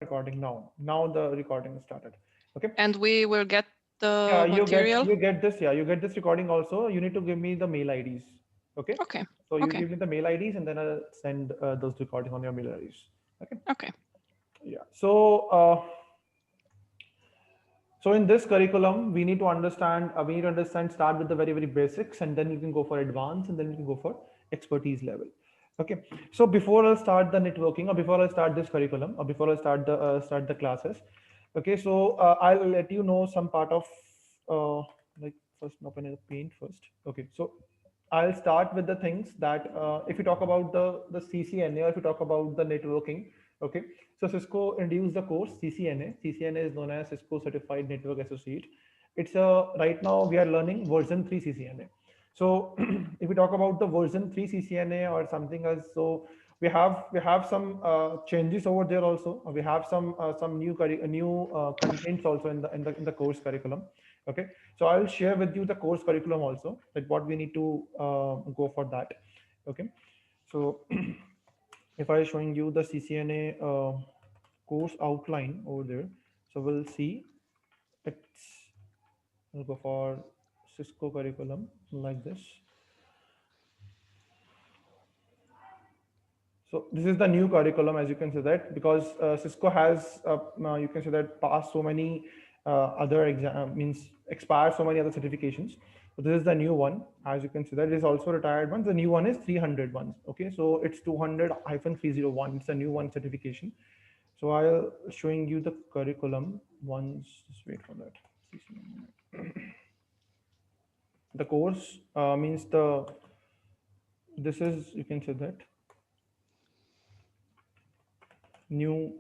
recording now. Now the recording is started. Okay. And we will get Yeah, the material. you get this. Yeah, you get this recording also. You need to give me the mail IDs. Okay. Okay. So you Okay. give me the mail IDs and then I'll send those recordings on your mail IDs. Okay. Okay. Yeah. So in this curriculum, we need to understand, start with the very, very basics, and then you can go for advanced, and then you can go for expertise level. Okay. So before I start the networking, or before I start this curriculum, or before I start the classes, okay. So I'll let you know some part of like first open a paint first. Okay. So I'll start with the things that if you talk about the CCNA, or if you talk about the networking, okay. So Cisco introduced the course CCNA. CCNA is known as Cisco Certified Network Associate. It's a right now we are learning version 3 CCNA. So if we talk about the version 3 CCNA or something else, so we have some changes over there also. We have some new contents also in the course curriculum. Okay, so I'll share with you the course curriculum also, like what we need to go for that. Okay, so if I showing you the CCNA course outline over there, so we'll see it's we'll go for Cisco curriculum like this. So this is the new curriculum, as you can see that, because Cisco has you can say that passed so many other exam means expired so many other certifications. So this is the new one, as you can see that. It is also retired one. The new one is 300 ones. Okay, so it's 200-301. It's a new one certification. So I'll showing you the curriculum once. Just wait for that. The course means the this is, you can say that, new.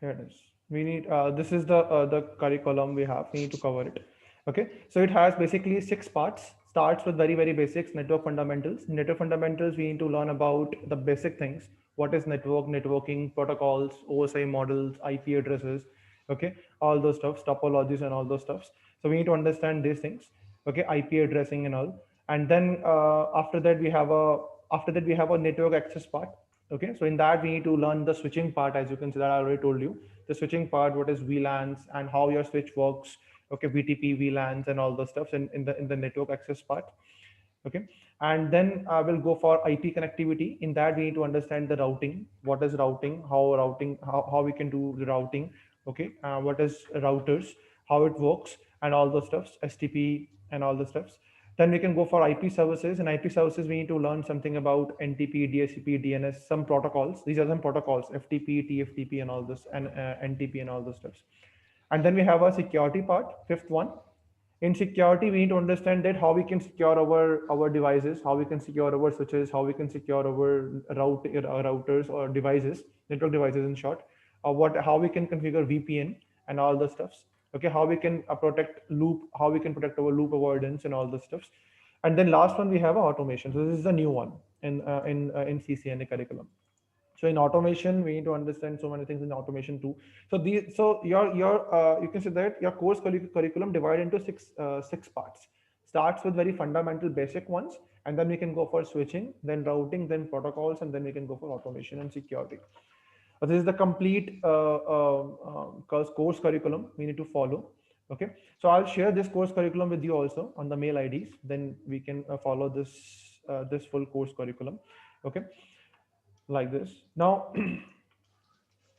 Here it is. We need this is the curriculum we have. We need to cover it. Okay, so it has basically 6 parts. Starts with very, very basics, network fundamentals. Network fundamentals, we need to learn about the basic things. What is network, networking, protocols, OSI models, IP addresses. Okay, all those stuffs, topologies, and all those stuffs. So we need to understand these things. Okay, IP addressing and all. And then after that we have a network access part. Okay, so in that we need to learn the switching part. As you can see that I already told you the switching part, what is VLANs and how your switch works. Okay, BTP, VLANs, and all those stuff in the network access part. Okay, and then we'll go for IP connectivity. In that we need to understand the routing. What is routing? How we can do the routing. Okay, what is routers? How it works and all those stuffs. STP and all the stuffs. Then we can go for IP services. And IP services, we need to learn something about NTP, DHCP, DNS, some protocols. These are some protocols: FTP, TFTP, and all this, and NTP and all those stuffs. And then we have a security part, fifth one. In security, we need to understand that how we can secure our devices, how we can secure our switches, how we can secure our routers or devices, network devices in short. How we can configure VPN and all the stuffs. Okay, how we can how we can protect our loop avoidance and all the stuffs. And then last one, we have automation. So this is a new one in CCNA curriculum. So in automation, we need to understand so many things in automation too. So your you can say that your course curriculum divided into six parts. Starts with very fundamental basic ones, and then we can go for switching, then routing, then protocols, and then we can go for automation and security. This is the complete course curriculum we need to follow. Okay, so I'll share this course curriculum with you also on the mail IDs. Then we can follow this full course curriculum. Okay, like this. Now,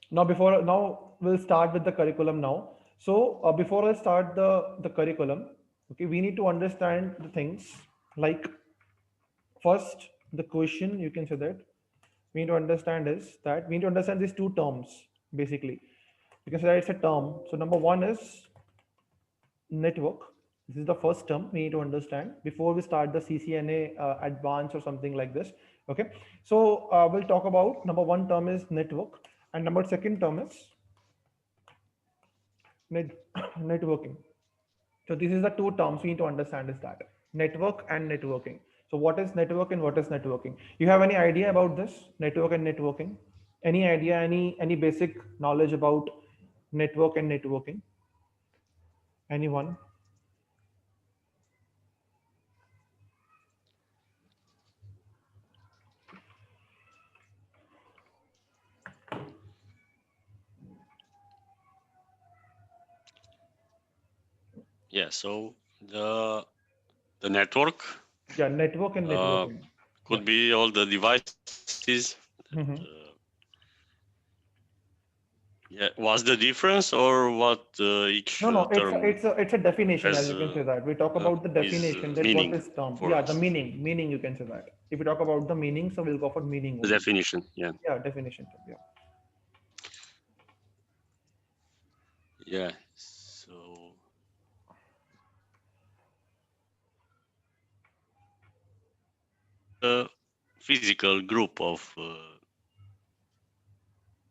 now we'll start with the curriculum now. So before I start the curriculum, okay, we need to understand the things like first the question, you can say that we need to understand is that we need to understand these two terms basically. You can say that it's a term. So number one is network. This is the first term we need to understand before we start the CCNA advanced or something like this. Okay, so we'll talk about number one term is network, and number second term is networking. So this is the two terms we need to understand, is that network and networking. So what is network and what is networking? You have any idea about this network and networking? Any idea? Any basic knowledge about network and networking? Anyone? Yeah. So the network Yeah, network and uh, networking. Yeah. could be all the devices. Uh, Mhm. yeah. What's the difference, or what each No, no, term it's a definition, has as you can say that. We talk about the is definition, that what meaning is term. for Yeah, the us? meaning you can say that. If we talk about the meaning, so we'll go for meaning The only. definition. Yeah. Yeah, definition. Yeah. Yeah. So the physical group of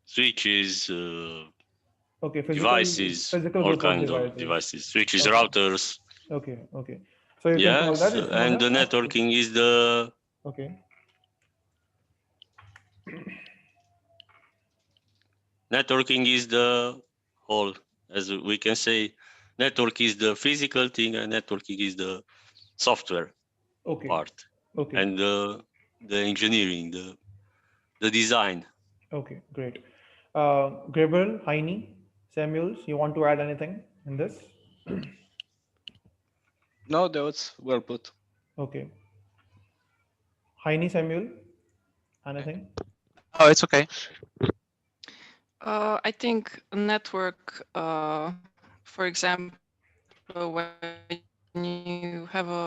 switches, Okay, devices, physical all group of kind of devices. devices, switches, Okay, routers. okay, okay. So you can call that Yes, is known and as the okay. networking is the Okay, whole, as we can say, network is the physical thing, and networking is the software okay, part, okay, and the engineering, the design. okay. Great. Gabriel, Heine, Samuels, you want to add anything in this? No, that was well put. Okay. Heine, Samuel, anything? Oh, it's okay. I think a network, for example, when you have a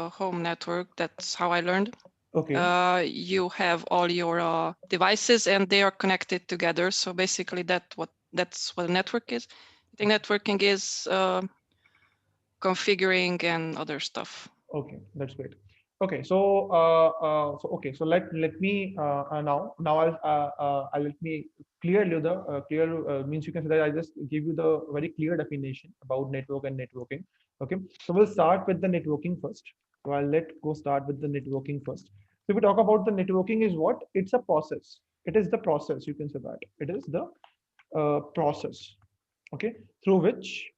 home network, that's how I learned. Okay, You have all your devices and they are connected together. So basically, that's what a network is. I think networking is configuring and other stuff. okay, that's great. Okay, so okay, so let me now I'll let me clear you the clear means you can say that I just give you the very clear definition about network and networking. Okay, so we'll start with the networking first. So I'll let go start with the networking first. So if we talk about the networking is what? It's a process. It is the process. You can say that it is the process. Okay, through which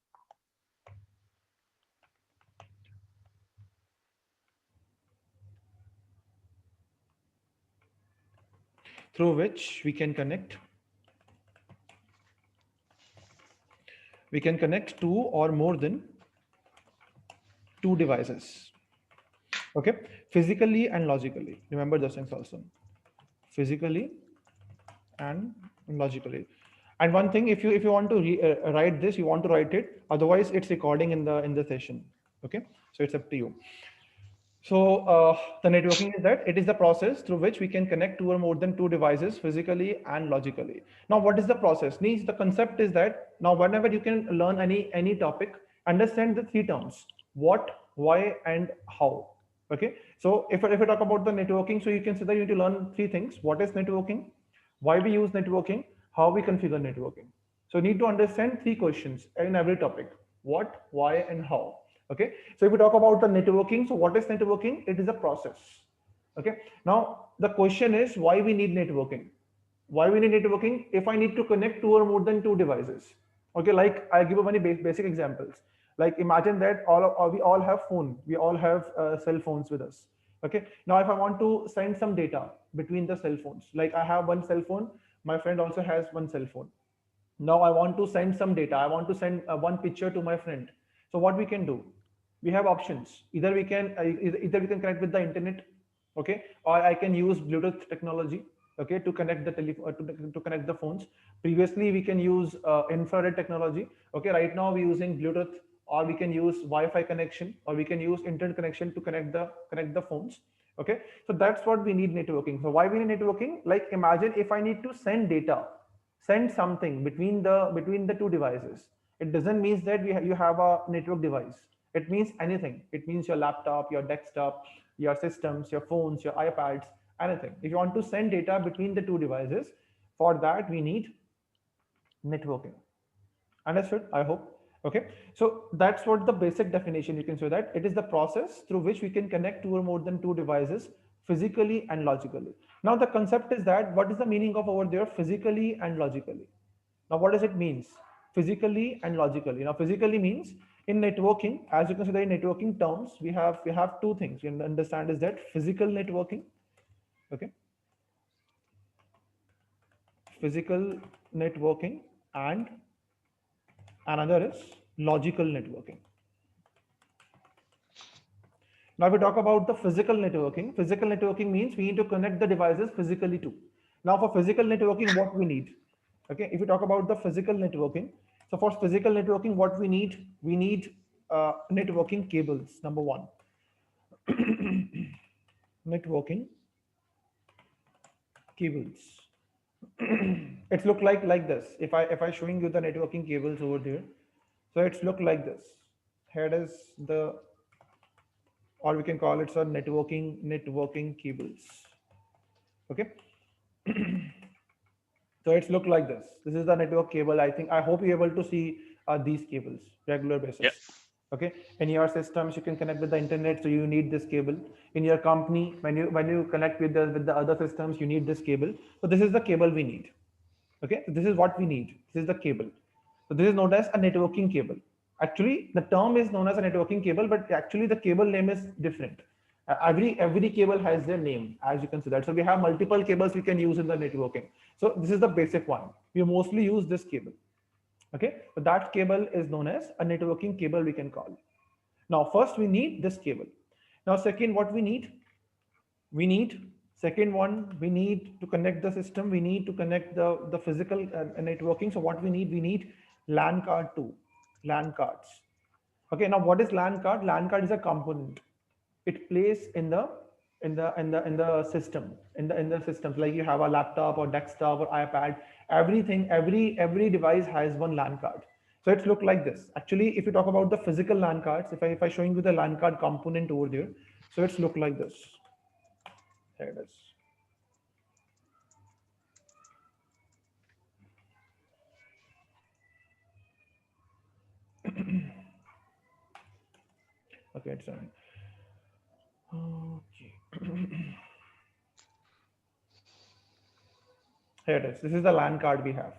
we can connect two or more than two devices. Okay, physically and logically. Remember those things also. Physically and logically. And one thing, if you want to write this, you want to write it. Otherwise, it's recording in the session. Okay, so it's up to you. So the networking is that it is the process through which we can connect two or more than two devices physically and logically. Now, what is the process? Means the concept is that now whenever you can learn any topic, understand the three terms: what, why, and how. Okay. So if I talk about the networking, so you can say that you need to learn three things: what is networking, why we use networking, how we configure networking. So you need to understand three questions in every topic: what, why, and how. Okay, so if we talk about the networking, so what is networking? It is a process. Okay, now the question is why we need networking. Why we need networking? If I need to connect two or more than two devices. Okay, like I give a very basic examples. Like imagine that we all have phone, we all have cell phones with us. Okay, now if I want to send some data between the cell phones, like I have one cell phone, my friend also has one cell phone. Now I want to send some data, I want to send one picture to my friend. So what we can do, we have options. Either we can connect with the internet, okay, or I can use Bluetooth technology, okay, to connect the to connect the phones. Previously we can use infrared technology. Okay, right now we're using Bluetooth, or we can use Wi-Fi connection, or we can use internet connection to connect the phones. Okay, so that's what we need networking. So why we need networking? Like imagine if I need to send data, send something between the two devices. It doesn't mean that you have a network device. It means anything. It means your laptop, your desktop, your systems, your phones, your iPads, anything. If you want to send data between the two devices, for that we need networking. Understood, I hope. Okay, so that's what the basic definition. You can say that it is the process through which we can connect two or more than two devices physically and logically. Now the concept is that what is the meaning of over there physically and logically? Now what does it means physically and logically? Now physically means in networking, as you can see, in networking terms, we have two things you understand, is that physical networking. Okay, physical networking, and another is logical networking. Now we talk about the physical networking. Physical networking means we need to connect the devices physically too. Now for physical networking, what we need? Okay, if we talk about the physical networking, so for physical networking, what we need networking cables. Number one, networking cables. It's look like this. If I showing you the networking cables over there, so it's look like this. Here is the, or we can call it a networking cables. Okay, so it's look like this. This is the network cable. I hope you're able to see these cables regular Yeah. basis. Okay, in your systems you can connect with the internet, so you need this cable. In your company, when you connect with the other systems, you need this cable. So this is the cable we need. Okay, so this is what we need. This is the cable. So this is known as a networking cable. Actually, the term is known as a networking cable, but actually the cable name is different. Every cable has their name, as you can see that. So we have multiple cables we can use in the networking. So this is the basic one. We mostly use this cable. Okay, so that cable is known as a networking cable, we can call. Now, first we need this cable. Now, second, what we need? We need, second one, we need to connect the system. We need to connect the physical networking. So what we need LAN card too, LAN cards. Okay, now what is LAN card? LAN card is a component. It plays in the system, in the systems, like you have a laptop or desktop or iPad, everything, every device has one LAN card. So it's look like this. Actually, if you talk about the physical LAN cards, if I showing you the LAN card component over there, so it's look like this. There it is. Okay, it's done. Okay. Here it is. This is the LAN card we have.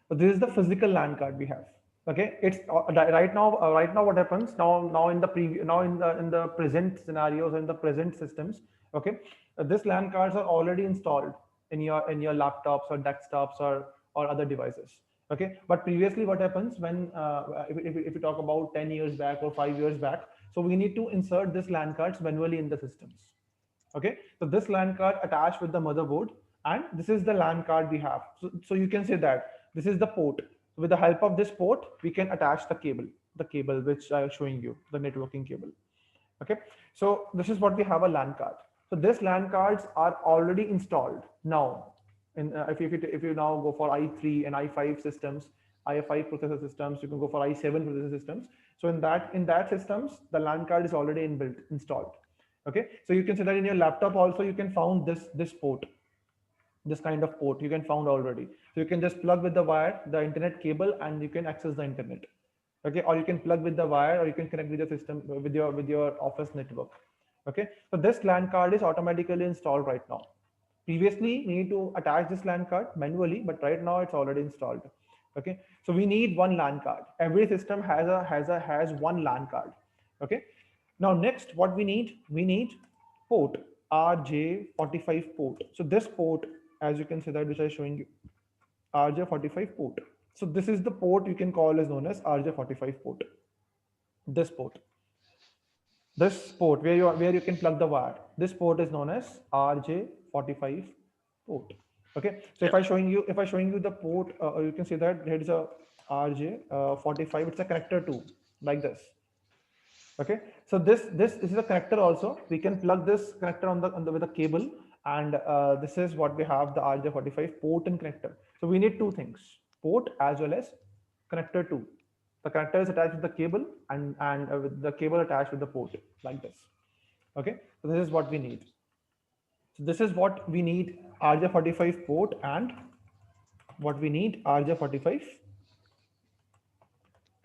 So this is the physical LAN card we have. Okay, it's right now. Right now, what happens now in the in the present scenarios, in the present systems. Okay, this LAN cards are already installed in your laptops or desktops or other devices. Okay, but previously, what happens when if you talk about 10 years back or 5 years back, so we need to insert this LAN cards manually in the systems. Okay, so this LAN card attached with the motherboard, and this is the LAN card we have. So you can say that this is the port. With the help of this port, we can attach the cable which I am showing you, the networking cable. Okay, so this is what we have, a LAN card. So this LAN cards are already installed now. And if you now go for i3 and i5 systems, i5 processor systems, you can go for i7 processor systems. So in that systems, the LAN card is already inbuilt installed. Okay, so you can see that in your laptop also you can found this port, this kind of port you can found already. So you can just plug with the wire the internet cable and you can access the internet. Okay, or you can plug with the wire, or you can connect with your system with your office network. Okay, so this LAN card is automatically installed right now. Previously we need to attach this LAN card manually, but right now it's already installed. Okay, so we need one LAN card. Every system has one LAN card. Okay, now next what we need port, RJ45 port. So this port, as you can see that which I showing you, RJ45 port. So this is the port you can call as known as RJ45 port. This port, where you can plug the wire. This port is known as RJ45 port. Okay, so Yeah. if I showing you the port, you can see that there is a RJ45. It's a connector too, like this. Okay, so this is a connector also. We can plug this connector on the with a cable, and this is what we have, the RJ45 port and connector. So we need two things: port as well as connector too. The connector is attached with the cable, and with the cable attached with the port, like this. Okay, so this is what we need. So this is what we need: RJ45 port, and what we need, RJ45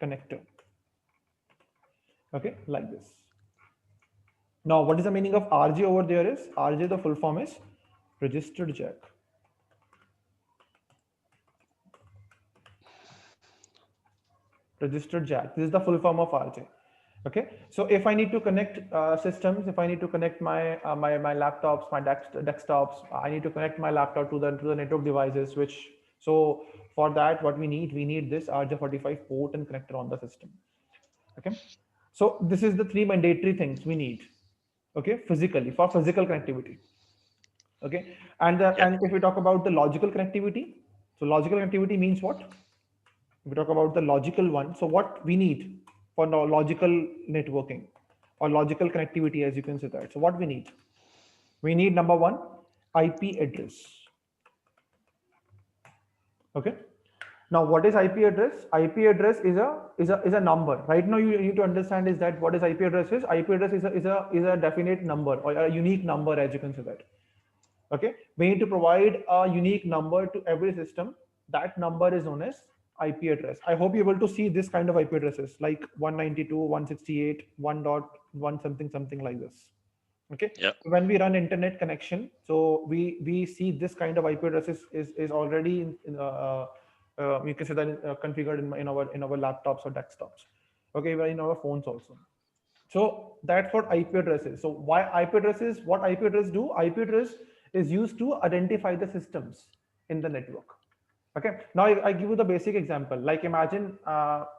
connector. Okay, like this. Now, what is the meaning of RJ over there is? RJ, the full form is registered jack. Registered jack. This is the full form of RJ. Okay, so if I need to connect systems, if I need to connect my laptops, my desktops, I need to connect my laptop to the network devices. So for that, what we need this RJ45 port and connector on the system. Okay, so this is the three mandatory things we need. okay, physically, for physical connectivity. Okay, and Yeah. and if we talk about the logical connectivity, so logical connectivity means what? If we talk about the logical one, so what we need for logical networking or logical connectivity, as you can say that. So what we need number one, IP address. Okay. Now, what is IP address? IP address is a number. Right now, you need to understand is that what is IP address is. IP address is a definite number or a unique number, as you can say that. Okay, we need to provide a unique number to every system. That number is known as IP address. I hope you're able to see this kind of IP addresses like 192, 168, 1.1 something something like this. Okay, Yeah. when we run internet connection, so we see this kind of IP address is already you can say that configured in our laptops or desktops. Okay, even in our phones also. So that's what IP address is. So why IP address is, what IP address do? IP address is used to identify the systems in the network. Okay. Now I give you the basic example. Like imagine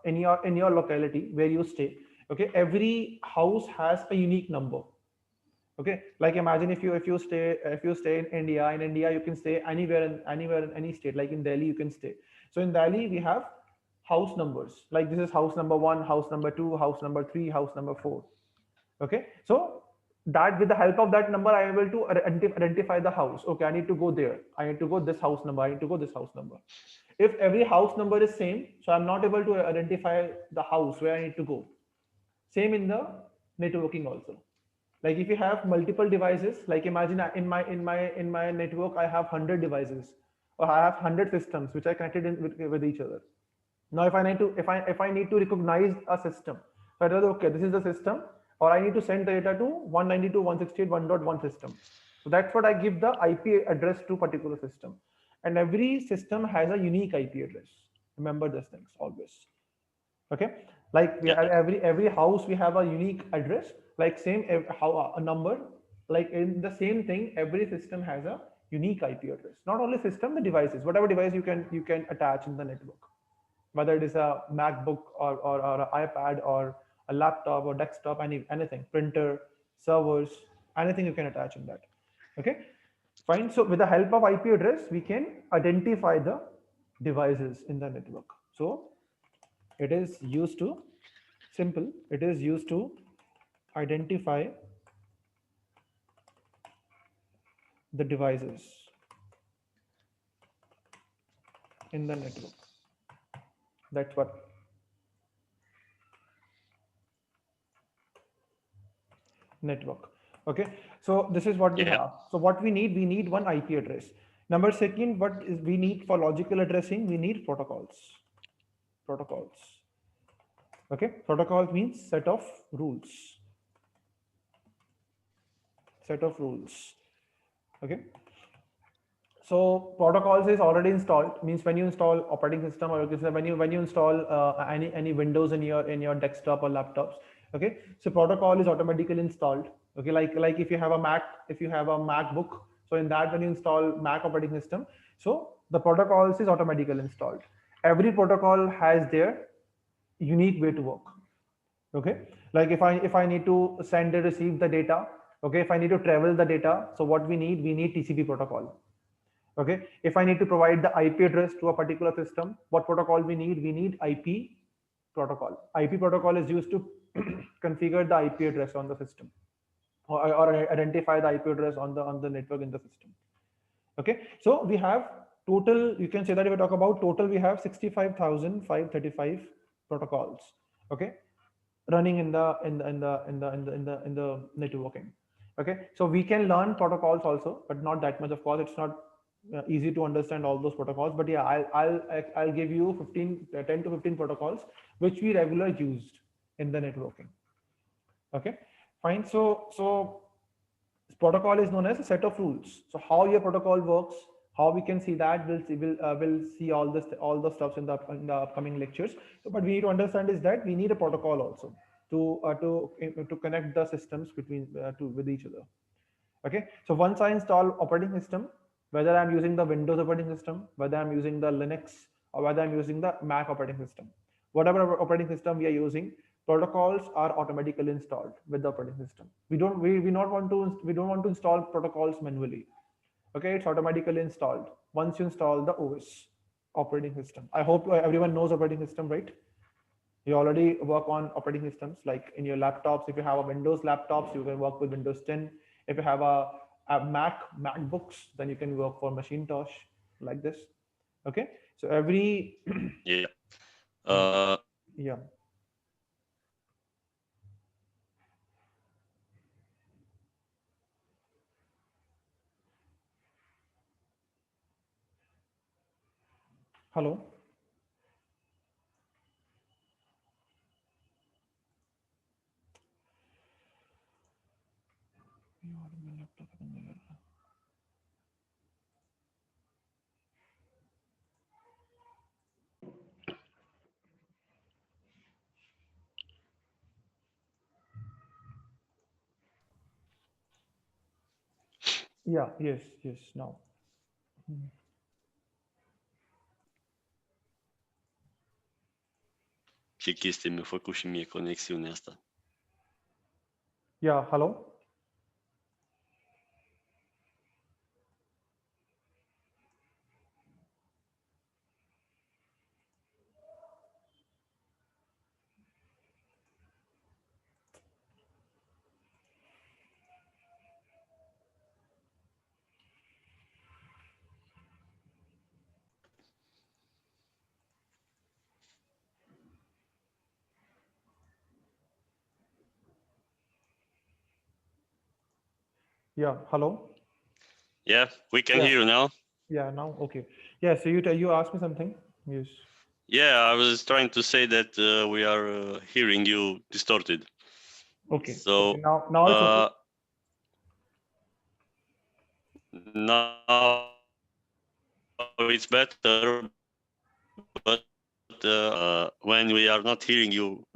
in your locality where you stay. Okay. Every house has a unique number. Okay. Like imagine if you stay in India you can stay anywhere in any state. Like in Delhi you can stay. So in Delhi we have house numbers. Like this is house number 1, house number 2, house number 3, house number 4. Okay, so that with the help of that number I am able to identify the house. Okay, I need to go there, I need to go this house number, I need to go this house number. If every house number is same, so I'm not able to identify the house where I need to go. Same in the networking also. Like if you have multiple devices, like imagine in my network I have 100 devices or I have 100 systems which are connected with each other. Now if I need to if I need to recognize a system, so I tell you, okay, this is the system, or I need to send the data to 192.168.1.1 system. So that's what I give the IP address to particular system. And every system has a unique IP address. Remember these things always. Okay, like we Yeah. every house we have a unique address. Like same how a number. Like in the same thing, every system has a unique IP address. Not only system, the devices, whatever device you can attach in the network, whether it is a MacBook or an iPad or a laptop or desktop, anything, printer, servers, anything you can attach in that. Okay, fine. So with the help of IP address, we can identify the devices in the network. So it is used to, simple, it is used to identify the devices in the network. That's what network. Okay, so this is what we Yeah. have. So what we need one IP address. Number second, what is we need for logical addressing? We need protocols. Okay, protocols means set of rules. Okay, so protocols is already installed, means when you install operating system, or when you install any Windows in your desktop or laptops. Okay, so protocol is automatically installed. Okay, like if you have a MacBook, so in that when you install Mac operating system, so the protocols is automatically installed. Every protocol has their unique way to work. Okay, like if I need to send and receive the data, okay, if I need to travel the data, so what we need TCP protocol. Okay, if I need to provide the IP address to a particular system, what protocol we need IP protocol. IP protocol is used to configure the IP address on the system, or identify the IP address on the network in the system. Okay, so we have total, you can say that if we talk about total, we have 65,535 protocols. Okay, running in the networking. Okay, so we can learn protocols also, but not that much. Of course, it's not easy to understand all those protocols, but yeah, I'll give you 10 to 15 protocols which we regularly used in the networking. Okay, fine. So protocol is known as a set of rules. So how your protocol works, how we can see that, we'll see all the stuffs in the upcoming lectures. So, but we need to understand is that we need a protocol also to connect the systems with each other. Okay, so once I install operating system, whether I'm using the Windows operating system, whether I'm using the Linux, or whether I'm using the Mac operating system, whatever operating system we are using, protocols are automatically installed with the operating system. We don't want to install protocols manually. Okay, it's automatically installed once you install the OS operating system. I hope everyone knows operating system, right? You already work on operating systems, like in your laptops. If you have a Windows laptops, you can work with Windows 10. If you have a MacBooks, then you can work for Macintosh like this. Okay, so every Yeah. yeah. Hello. Yeah, yes, now. Ce chestie mi-a făcut și mie conexiunea asta. Yeah, hello. Yeah, hello. Yeah, we can Yeah. hear you now. Yeah, now okay. Yeah, so you asked me something. Yes. Yeah, I was trying to say that we are hearing you distorted. Okay. So okay. Now it's okay. Now it's better, but when we are not hearing you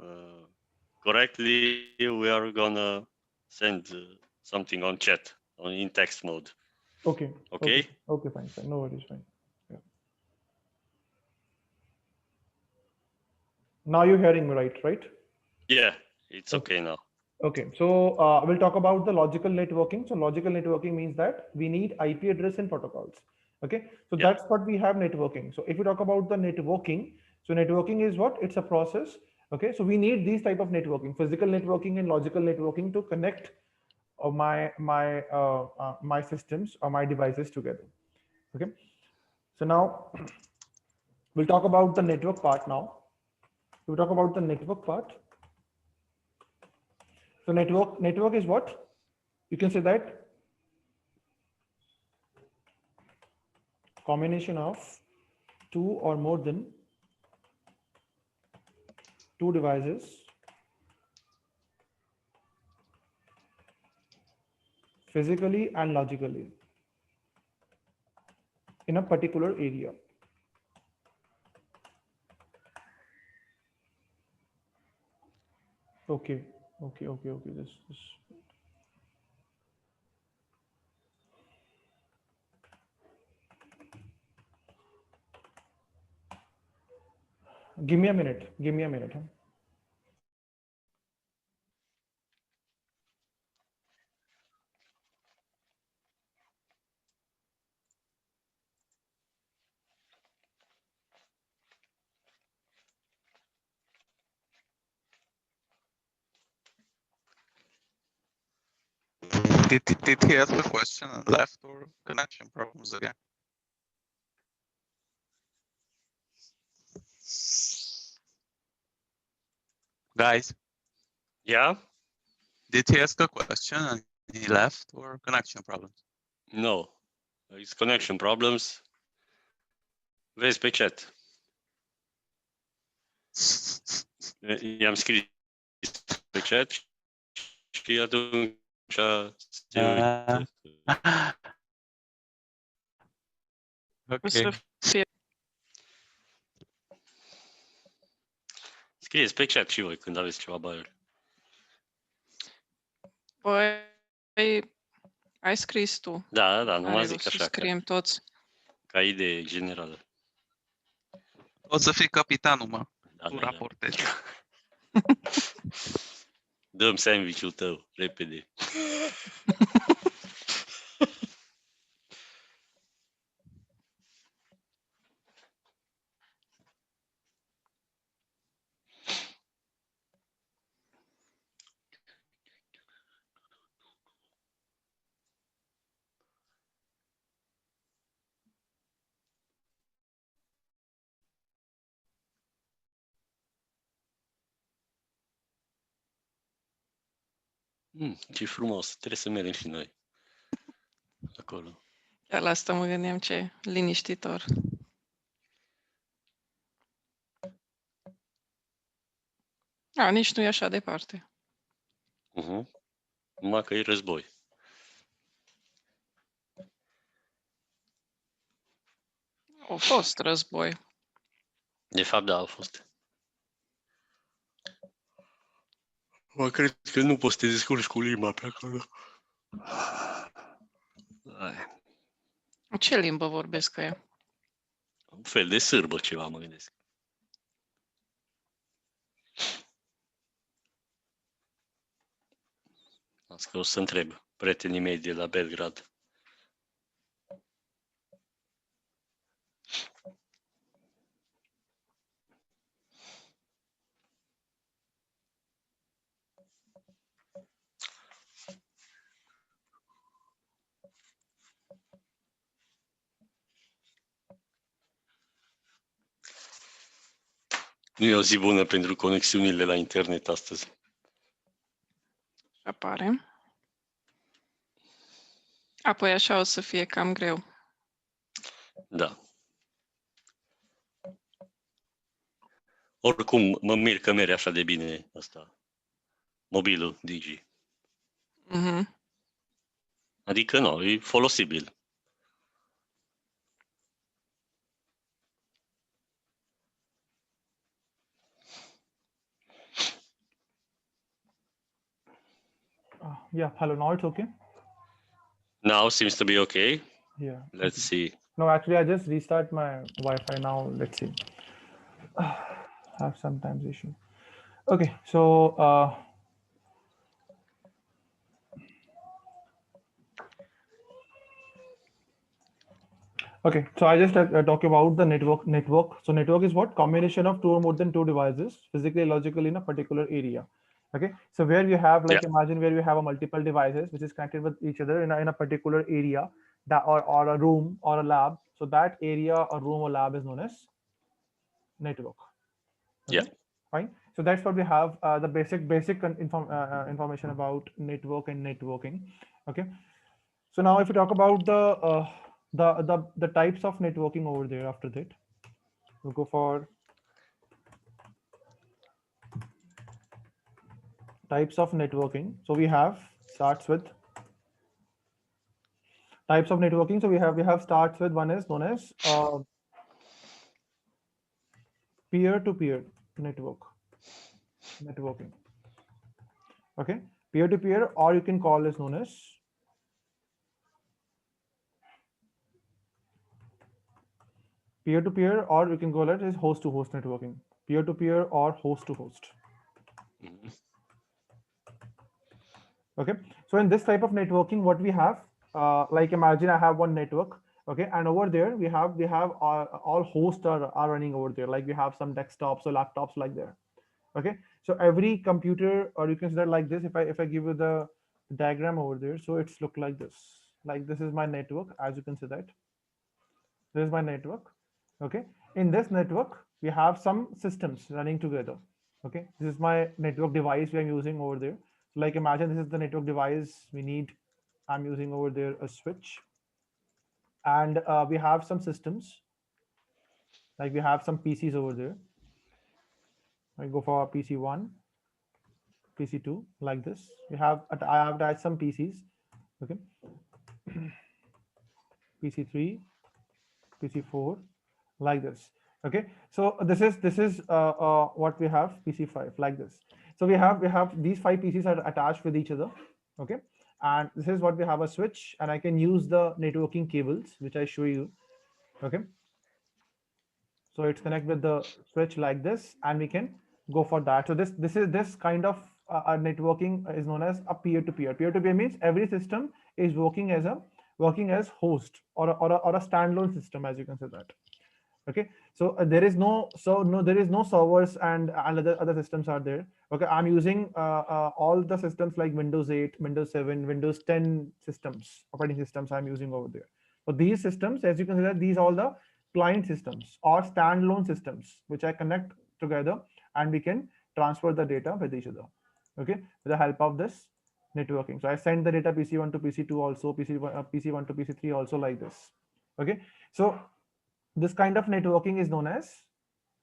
correctly, we are gonna send something on chat in text mode. Okay. Okay. Okay, fine. No worries, fine. Yeah. Now you're hearing me right? Yeah, it's okay now. Okay, so we'll talk about the logical networking. So logical networking means that we need IP address and protocols. Okay, so Yeah. that's what we have networking. So if you talk about the networking, so networking is what? It's a process. Okay, so we need these type of networking, physical networking and logical networking to connect my systems or my devices together. Okay, so now we'll talk about the network part now. We'll talk about the network part. So network is what? You can say that combination of two or more than two devices physically and logically in a particular area. Okay. This. Give me a minute. Huh? Did he ask a question and left, or connection problems again? Guys, Yeah. did he ask a question and he left, or connection problems? No, it's connection problems. Vezi pe chat. I-am scris pe chat și atunci se uită. Okay. Scrieți pe chat și voi când aveți ceva baiuri. Păi, ai scris tu. Da, nu mă Are zic rost să așa, scriem toți. ca idee generală. O să fii capitanul, mă. Da, Tu da. raportezi. Dăm sandwich-ul tău, repede. Ce frumos, trebuie să mergem și noi acolo. Chiar la asta mă gândeam, ce liniștitor. Nici nu e așa departe. Numai că e război. A fost război. De fapt, da, a fost. Mă cred că nu poți să te descurci cu limba pe acolo. Ce limbă vorbesc ea? Un fel de sârbă ceva, mă gândesc. Asta că o să întreb prietenii mei de la Belgrad. Nu e o zi bună pentru conexiunile la internet astăzi. Apare. Apoi așa o să fie cam greu. Da. Oricum, mă mir că merge așa de bine asta. Mobilul Digi. Mhm. Adică nu, e folosibil. Yeah, hello, now it's okay? Now seems to be okay. Yeah. Let's see. No, actually, I just restart my Wi-Fi now. Let's see. Have sometimes issue. Okay, so okay, so I just talk about the network. So network is what? Combination of two or more than two devices, physically, logically in a particular area. Okay, so where you have, like, imagine where you have a multiple devices which is connected with each other in a particular area, that or a room or a lab. So that area or room or lab is known as network. Okay? Yeah. Fine. So that's what we have, the basic information about network and networking. Okay. So now if we talk about the types of networking over there, after that, we'll go for types of networking. So we have starts with types of networking. So we have starts with, one is known as peer-to-peer networking. Okay, peer-to-peer, or you can call is known as peer-to-peer, or you can call it as host-to-host networking. Peer-to-peer or host-to-host. Okay, so in this type of networking, what we have, like imagine I have one network. Okay, and over there we have all hosts are running over there. Like we have some desktops or laptops like there. Okay, so every computer, or you can say that like this. If I give you the diagram over there, so it's look like this. Like this is my network, as you can see that. This is my network. Okay, in this network we have some systems running together. Okay, this is my network device we are using over there. So like imagine this is the network device we need. I'm using over there a switch, and we have some systems. Like we have some PCs over there. I go for PC1, PC2, like this. I have attached some PCs. Okay, PC3, PC4, like this. Okay, so this is what we have, PC5, like this. So we have these 5 PCs are attached with each other. Okay, and this is what we have, a switch, and I can use the networking cables which I show you. Okay, so it's connect with the switch like this, and we can go for that. So this kind of networking is known as a peer-to-peer. Peer-to-peer means every system is working as host or a standalone system, as you can say that. Okay, so there is no servers and other systems are there. Okay, I'm using all the systems like Windows 8, Windows 7, Windows 10 systems, operating systems I'm using over there. So these systems, as you can see that, these are all the client systems or standalone systems which I connect together, and we can transfer the data with each other. Okay, with the help of this networking. So I send the data PC1 to PC2 also, PC1 to PC3 also, like this. Okay, so this kind of networking is known as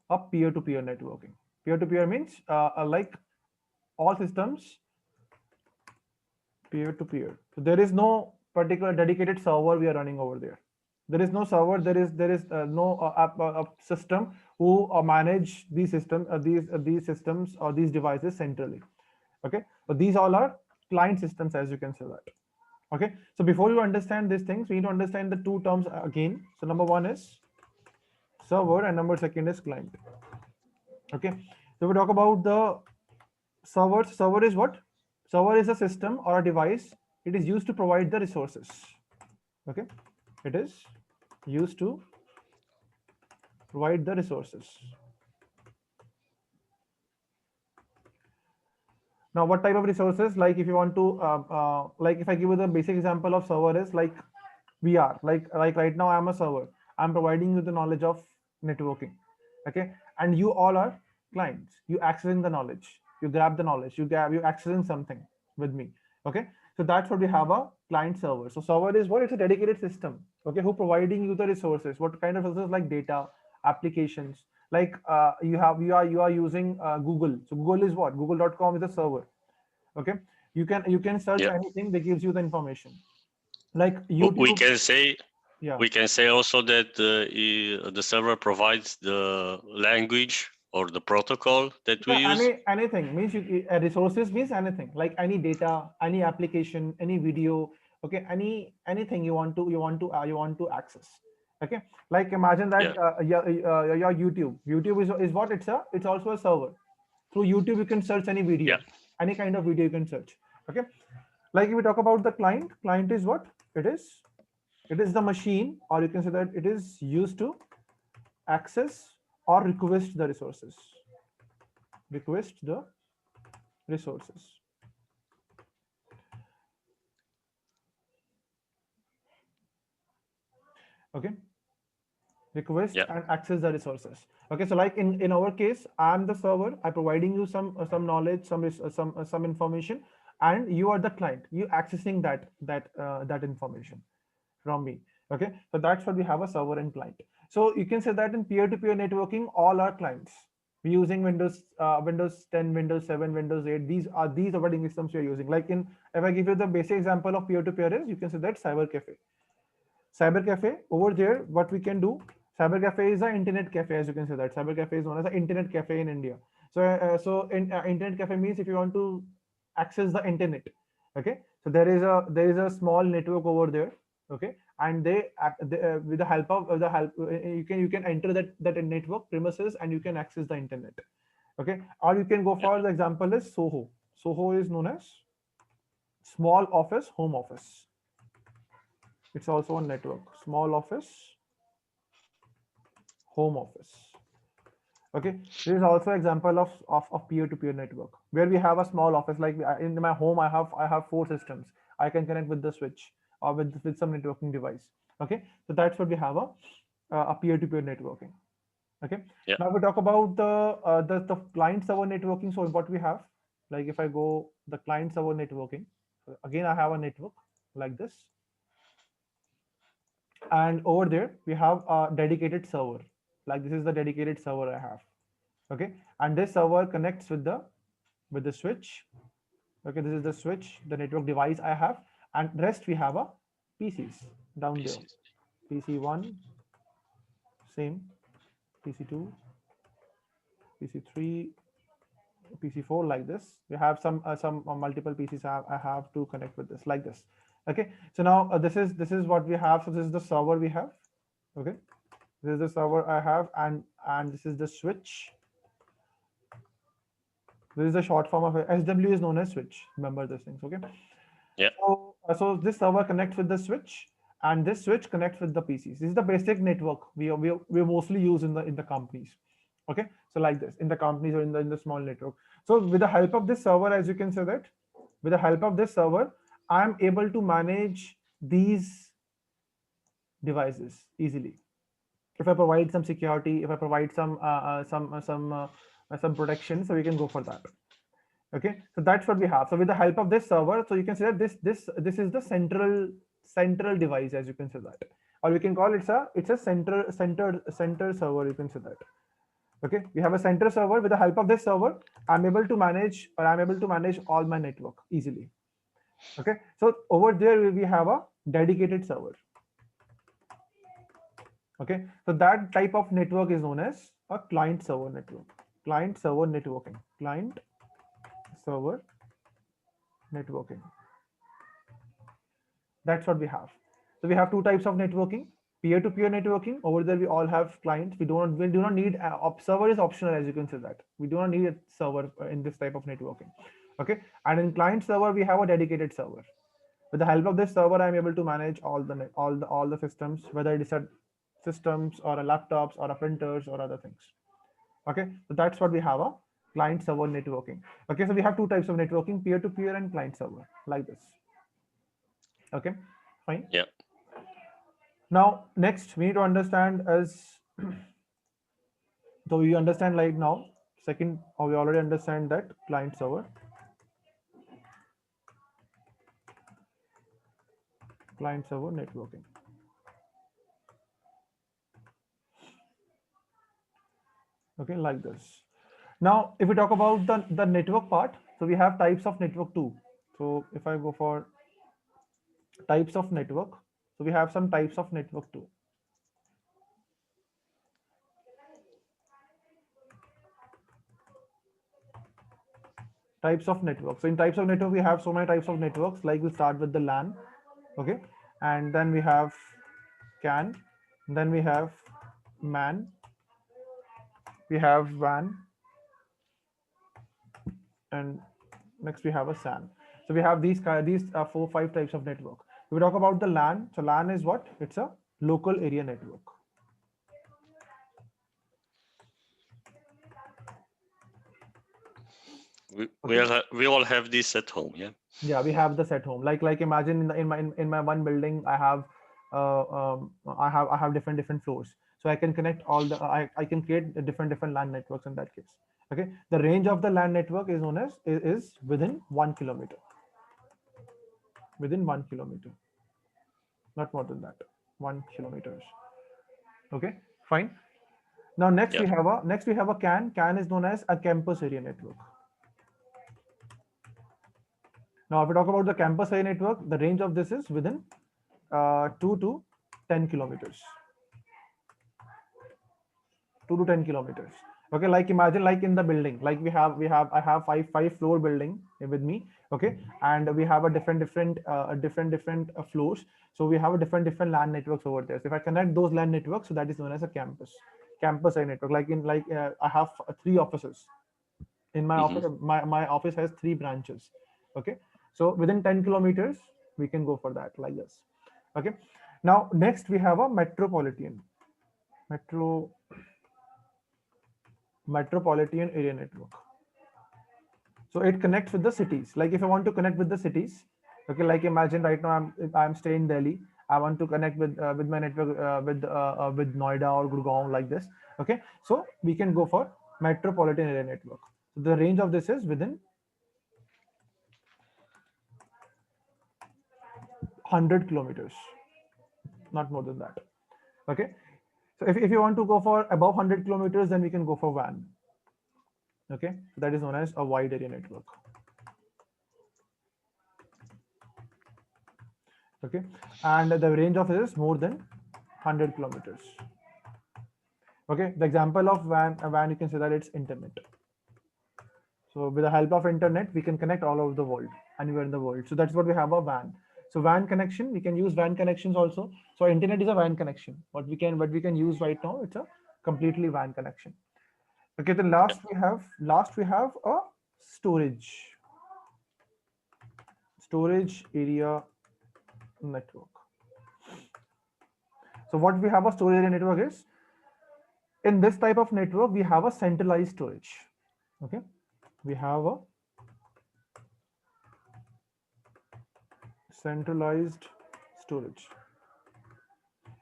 a peer-to-peer networking. Peer-to-peer means like all systems peer-to-peer. So there is no particular dedicated server we are running over there. There is no server. There is no system who manage these systems or these devices centrally. Okay, so these all are client systems, as you can see that. Okay, so before you understand these things, we need to understand the two terms again. So number one is server and number second is client. Okay, so we talk about the server. Server is what? Server is a system or a device. It is used to provide the resources. Okay, it is used to provide the resources. Now, what type of resources? Like if you want to, like if I give you the basic example of server is like we are like right now I'm a server. I'm providing you the knowledge of networking. Okay, and you all are clients. You accessing the knowledge. You grab the knowledge. You accessing something with me. Okay, so that's what we have, a client server. So server is what? It's a dedicated system. Okay, who providing you the resources? What kind of resources? Like data, applications. Like you are using Google. So Google is what? Google.com is a server. Okay, you can search Yeah. anything that gives you the information. Like We YouTube. can say Yeah. we can say also that the server provides the language or the protocol that we Yeah, use. anything means resources means anything, like any data, any application, any video. Okay, anything you want to access. Okay, like imagine that your YouTube is what? It's also a server. Through YouTube you can search any video, Yeah. any kind of video you can search. Okay, like if we talk about the client is what? It is the machine, or you can say that it is used to access or request the resources. Okay, request Yeah. and access the resources. Okay, so like in our case, I'm the server. I'm providing you some knowledge, some information, and you are the client. You accessing that information from me. Okay, so that's what we have, a server and client. So you can say that in peer-to-peer networking, all our clients, we're using Windows 10, Windows 7, Windows 8. These operating systems we are using. Like if I give you the basic example of peer-to-peer is, you can say that cyber cafe. Cyber cafe over there, what we can do? Cyber cafe is an internet cafe, as you can say that. Cyber cafe is known as an internet cafe in India. So internet cafe means if you want to access the internet. Okay, so there is a small network over there. Okay, and with the help of you can enter that network premises and you can access the internet. Okay, or you can go for the example is Soho. Soho is known as small office, home office. It's also a network. Small office, home office. Okay, this is also example of peer-to-peer network where we have a small office. Like in my home, I have 4 systems. I can connect with the switch or with some networking device. Okay, so that's what we have, a peer-to-peer networking. Okay, Yeah. now we talk about the client server networking. So what we have, like if I go the client server networking, again I have a network like this. And over there we have a dedicated server. Like this is the dedicated server I have. Okay, and this server connects with the switch. Okay, this is the switch, the network device I have, and rest we have a PCs down there. PC1 same, PC2, PC3, PC4, like this. We have some multiple PCs I have to connect with this, like this. Okay, so now this is what we have. So this is the server we have. Okay, this is the server I have, and this is the switch. This is the short form of SW is known as switch. Remember these things, okay? Yeah. So this server connects with the switch, and this switch connects with the PCs. This is the basic network we mostly use in the companies. Okay, so like this in the companies or in the small network. So with the help of this server, as you can say that, with the help of this server, I am able to manage these devices easily. If I provide some security, if I provide some protection, so we can go for that. Okay, so that's what we have. So with the help of this server, so you can say that this is the central device, as you can say that, or we can call it's a center server, you can say that. Okay, we have a center server. With the help of this server, I'm able to manage all my network easily. Okay, so over there we have a dedicated server. Okay, so that type of network is known as a client server network. Client server networking. Client server networking. That's what we have. So we have two types of networking: peer-to-peer networking. Over there we all have clients. We do not need server is optional, as you can see that. We do not need a server in this type of networking. Okay, and in client server we have a dedicated server. With the help of this server, I'm able to manage all the systems, whether it is a systems or a laptops or a printers or other things. Okay, so that's what we have, a client server networking. Okay, so we have two types of networking: peer-to-peer and client server, like this. Okay, fine. Yeah. Now next we need to understand as so we understand like now second, or we already understand that client server, networking. Okay, like this. Now if we talk about the network part, so we have types of network too. So if I go for types of network, so we have some types of network too. Types of network. So in types of network, we have so many types of networks. Like we start with the LAN, okay, and then we have CAN, then we have MAN, we have WAN, and next we have a SAN. So we have these 4-5 types of network. If we talk about the LAN, so LAN is what? It's a local area network. We all have this at home, yeah. Yeah, we have this at home. Like imagine in my one building, I have different floors, so I can connect all the I can create different LAN networks in that case. Okay, the range of the LAN network is known as is within 1 kilometer. Within 1 kilometer, not more than that. 1 kilometers. Okay, fine. Now next we have a CAN. CAN is known as a campus area network. Now, if we talk about the campus area network, the range of this is within 2 to 10 kilometers. 2 to 10 kilometers. Okay, like imagine like in the building, like I have five floor building with me. Okay, and we have a different floors. So we have a different LAN networks over there. So if I connect those LAN networks, so that is known as a campus area network. Like I have 3 offices. In my office, my office has 3 branches. Okay, so within 10 kilometers, we can go for that like this. Okay, now next we have a metropolitan area network. So it connects with the cities. Like if I want to connect with the cities, okay, like imagine right now I'm staying in Delhi. I want to connect with my network with Noida or Gurgaon, like this. Okay, so we can go for metropolitan area network. So the range of this is within 100 kilometers, not more than that. Okay, so if you want to go for above 100 kilometers, then we can go for WAN. Okay, so that is known as a wide area network. Okay, and the range of it is more than 100 kilometers. Okay, the example of WAN, you can say that it's internet. So with the help of internet, we can connect all over the world, anywhere in the world. So that's what we have a WAN. So WAN connection, we can use WAN connections also. So internet is a WAN connection. What we can use right now, it's a completely WAN connection. Okay, then last we have a storage area network. So what we have a storage area network is, in this type of network, we have a centralized storage. Okay, we have a centralized storage.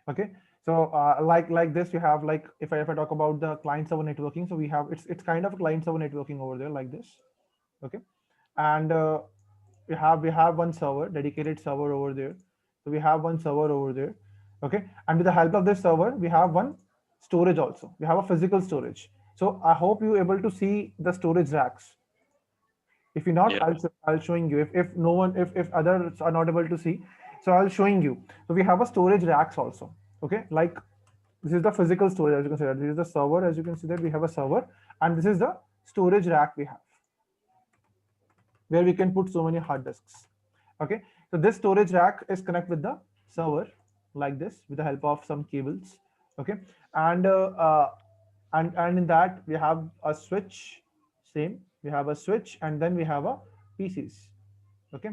Okay, so like this, you have, like, if I talk about the client server networking, so we have, it's kind of a client server networking over there, like this. Okay, and we have one server, dedicated server over there. So we have one server over there. Okay, and with the help of this server, we have one storage also. We have a physical storage. So I hope you able to see the storage racks. If you're not, Yeah. I'll showing you. If no one, if others are not able to see, so I'll showing you. So we have a storage racks also. Okay, like this is the physical storage, as you can see that. This is the server, as you can see that we have a server, and this is the storage rack we have, where we can put so many hard disks. Okay, so this storage rack is connected with the server like this with the help of some cables. Okay, and and in that we have a switch. Same, we have a switch, and then we have a PCs. Okay,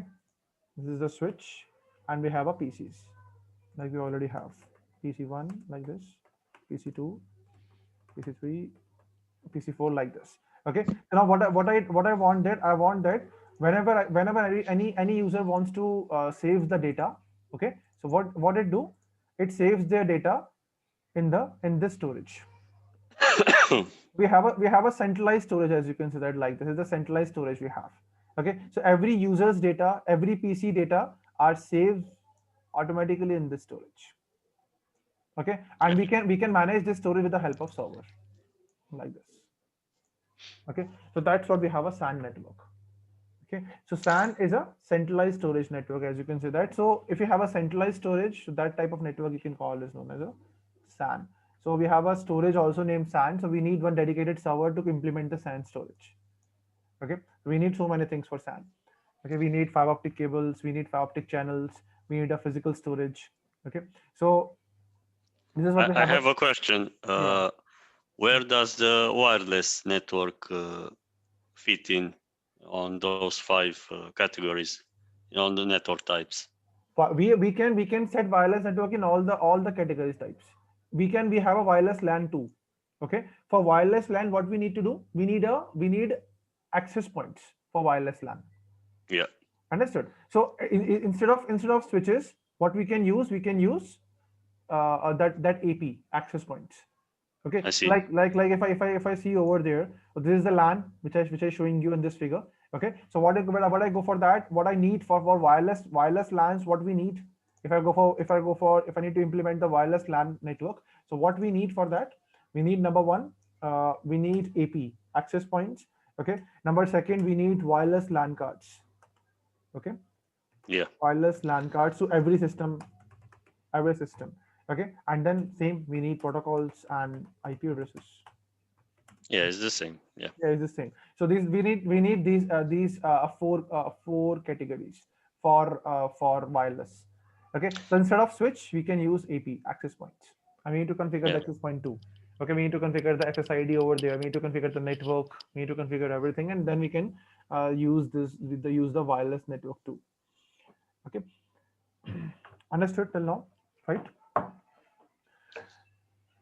this is the switch, and we have a PCs, like we already have PC1 like this, PC2, PC3, PC4 like this. Okay, so now what I want that, I want that whenever any user wants to save the data. Okay, so what it do, it saves their data in this storage. we have a centralized storage, as you can see that, like this is the centralized storage we have. Okay, so every user's data, every PC data are saved automatically in this storage. Okay, and we can manage this storage with the help of server like this. Okay, so that's what we have, a SAN network. Okay, so SAN is a centralized storage network, as you can see that. So if you have a centralized storage, so that type of network you can call is known as a SAN. So we have a storage also named SAN. So we need one dedicated server to implement the SAN storage. Okay, we need so many things for SAN. Okay, we need fiber optic cables, we need fiber optic channels, we need a physical storage. Okay, so this is what we I have. have a question. Yeah. Where does the wireless network fit in on those 5 categories, on the network types? We can set wireless network in all the categories types. We have a wireless LAN too. Okay, for wireless LAN, what we need to do, we need access points for wireless LAN. Yeah. Understood. So instead of switches, what we can use that AP access points. Okay, I see. like if I see over there, this is the LAN which I showing you in this figure. Okay, so what I go for that, what I need for wireless LANs, what we need, if I need to implement the wireless LAN network, so what we need for that, we need number one, we need AP access points. Okay, number second, we need wireless LAN cards. Okay, Yeah. wireless LAN cards to every system. Okay, and then same, we need protocols and IP addresses. Yeah, it's the same. Yeah. Yeah, it's the same. So these we need these four categories for wireless. Okay, so instead of switch, we can use AP access points. And we need to configure the access point too. Okay, we need to configure the SSID over there. We need to configure the network. We need to configure everything, and then we can use the wireless network too. Okay, understood till now, right?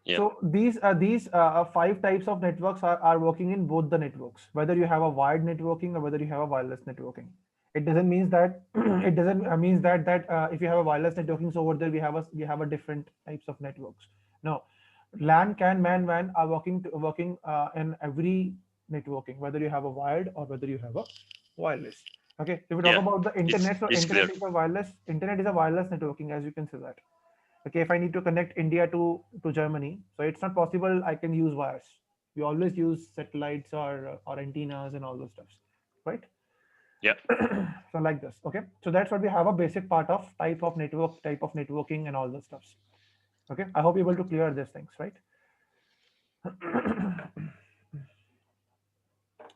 Yeah. So these 5 types of networks are working in both the networks, whether you have a wired networking or whether you have a wireless networking. It doesn't mean that it doesn't means that if you have a wireless networking, so over there we have a different types of networks. No, LAN, CAN, MAN, WAN are working in every networking, whether you have a wired or whether you have a wireless. Okay, if we talk about the internet, so it's internet clear. is a wireless. Internet is a wireless networking, as you can see that. Okay, if I need to connect India to Germany, so it's not possible I can use wires. We always use satellites or antennas and all those stuffs, right? Yeah. So like this. Okay, so that's what we have, a basic part of type of networking and all those stuffs. Okay, I hope you're able to clear these things, right?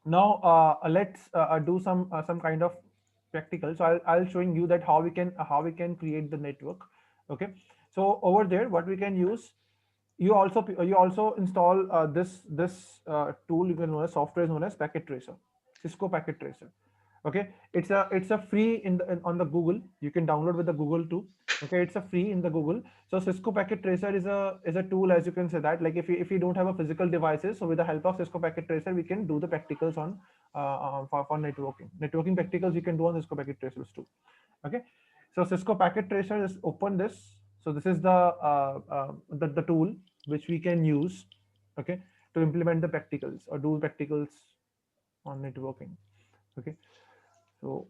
Now let's do some kind of practical. So I'll showing you that how we can create the network. Okay, so over there, what we can use, you also install this tool, you can know as software, is known as packet tracer. Cisco Packet Tracer. Okay, it's a free on the Google. You can download with the Google too. Okay, it's a free in the Google. So Cisco Packet Tracer is a tool, as you can say that. Like if you don't have a physical devices, so with the help of Cisco Packet Tracer, we can do the practicals on for networking. Networking practicals we can do on Cisco Packet Tracers too. Okay, so Cisco Packet Tracer, is open this. So this is the tool which we can use, okay, to implement the practicals or do practicals on networking. Okay, so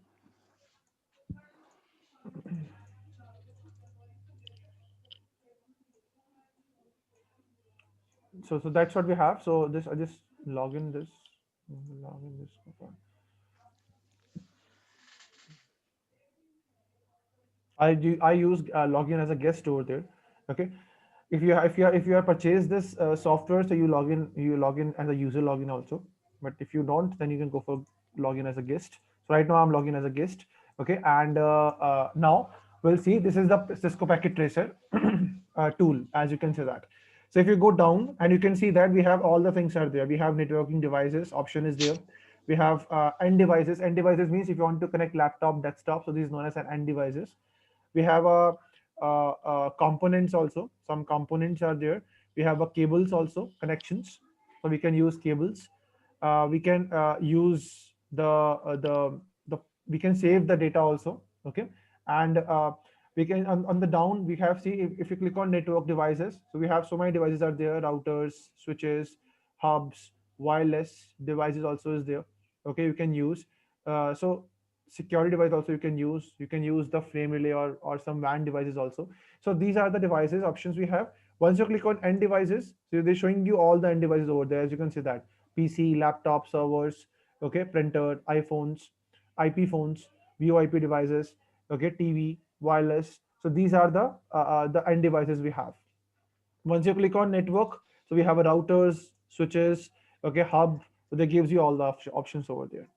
so that's what we have. So this I just log in this. Log in this. I use login as a guest over there. Okay, if you have purchased this software, so you log in as a user login also. But if you don't, then you can go for login as a guest. So right now I'm logging as a guest. Okay, and now we'll see, this is the Cisco Packet Tracer tool, as you can see that. So if you go down and you can see that we have all the things are there. We have networking devices option is there. We have end devices. End devices means if you want to connect laptop, desktop. So this is known as an end devices. We have components also. Some components are there. We have a cables also, connections. So we can use cables. We can use the we can save the data also. Okay, and we can on the down we have, see, if you click on network devices, so we have so many devices are there: routers, switches, hubs, wireless devices also is there. Okay, you can use so security device also you can use the frame relay or some WAN devices also. So these are the devices options we have. Once you click on end devices, so they're showing you all the end devices over there, as you can see that: PC, laptop, servers, okay, printer, iPhones, IP phones, VoIP devices, okay, TV, wireless. So these are the end devices we have. Once you click on network, so we have a routers, switches, okay, hub. So that gives you all the options over there.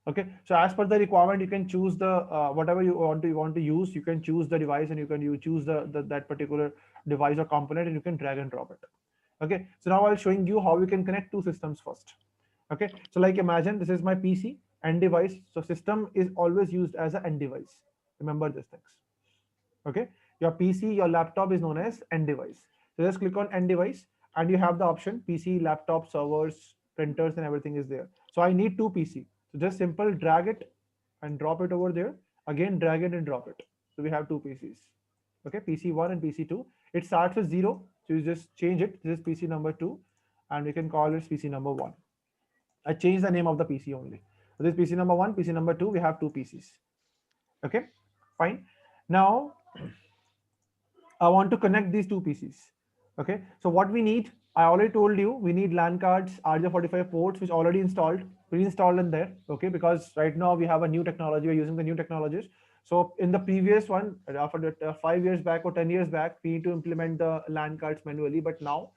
Okay, so as per the requirement, you can choose the whatever you want to use. You can choose the device, and you choose the that particular device or component, and you can drag and drop it. Okay, so now I'll showing you how we can connect two systems first. Okay, so like imagine this is my PC end device. So system is always used as an end device. Remember these things. Okay, your PC, your laptop is known as end device. So just click on end device, and you have the option PC, laptop, servers, printers, and everything is there. So I need two PC. So just simple drag it and drop it over there. Again, drag it and drop it. So we have two PCs. Okay, PC1 and PC2. It starts with 0. So you just change it. This is PC number 2, and we can call it PC number 1. I changed the name of the PC only. So this PC number 1, PC number 2, we have two PCs. Okay, fine. Now I want to connect these two PCs. Okay, so what we need, I already told you, we need LAN cards, RJ45 ports, which already installed, pre-installed in there. Okay, because right now we have a new technology, we're using the new technologies. So in the previous one, after 5 years back or 10 years back, we need to implement the LAN cards manually, but now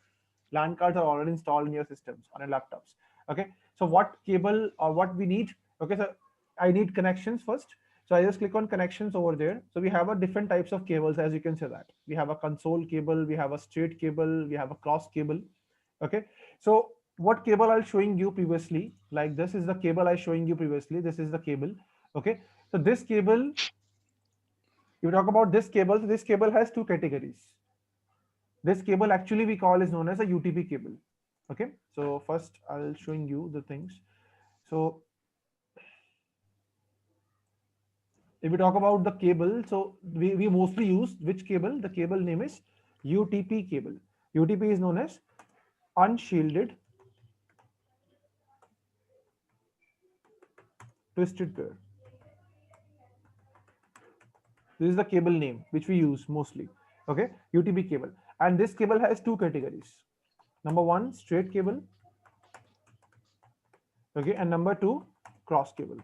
LAN cards are already installed in your systems on your laptops. Okay, so what cable or what we need? Okay, so I need connections first. So I just click on connections over there. So we have a different types of cables, as you can see that. We have a console cable, we have a straight cable, we have a cross cable. Okay, so what cable I was showing you previously, like this is the cable I was showing you previously. This is the cable. Okay, so this cable, you talk about this cable. So this cable has two categories. This cable actually we call is known as a UTP cable. Okay, so first I'll showing you the things. So if we talk about the cable, so we mostly use which cable? The cable name is UTP cable. UTP is known as unshielded twisted pair. This is the cable name which we use mostly. Okay, UTP cable. And this cable has two categories. Number one, straight cable. Okay, and number two, cross cable.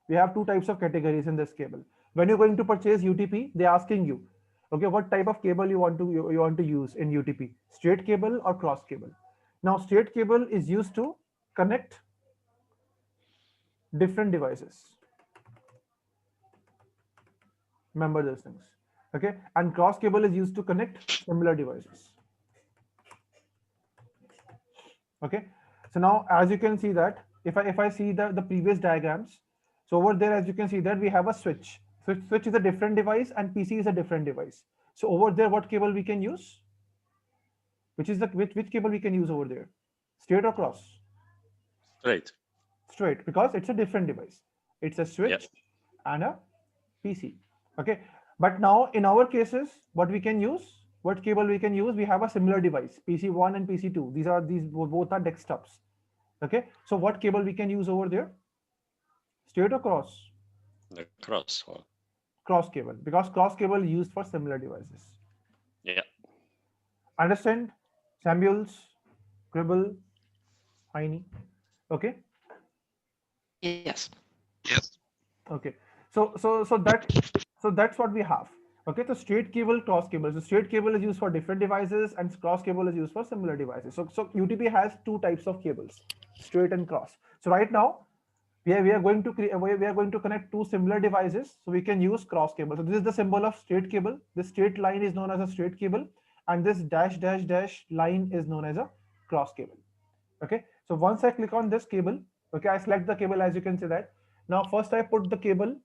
We have two types of categories in this cable. When you're going to purchase UTP, they're asking you, okay, what type of cable you want to use in UTP, straight cable or cross cable. Now, straight cable is used to connect different devices. Remember those things. Okay, and cross cable is used to connect similar devices. Okay, So now, as you can see that if I see the previous diagrams, so over there, as you can see that we have a switch. Switch is a different device and PC is a different device. So over there, what cable we can use? Which is the which cable we can use over there? Straight or cross? Straight. Straight, because it's a different device. It's a switch and a PC. Okay. But now in our cases, what we can use, what cable we can use, we have a similar device, PC1 and PC2. These both are desktops. Okay. So what cable we can use over there? Straight or cross? The cross one. Cross cable, because cross cable used for similar devices. Yeah. Understand? Samuels, Gribble, Heine. Okay. Yes. Yes. Okay. So that's what we have. Okay. So straight cable, cross cable. So straight cable is used for different devices and cross cable is used for similar devices. So UTP has two types of cables, straight and cross. So right now we are going to connect two similar devices, so we can use cross cable. So this is the symbol of straight cable. This straight line is known as a straight cable, and this dash dash dash line is known as a cross cable. Okay. So once I click on this cable, okay, I select the cable, as you can see that. Now first I put the cable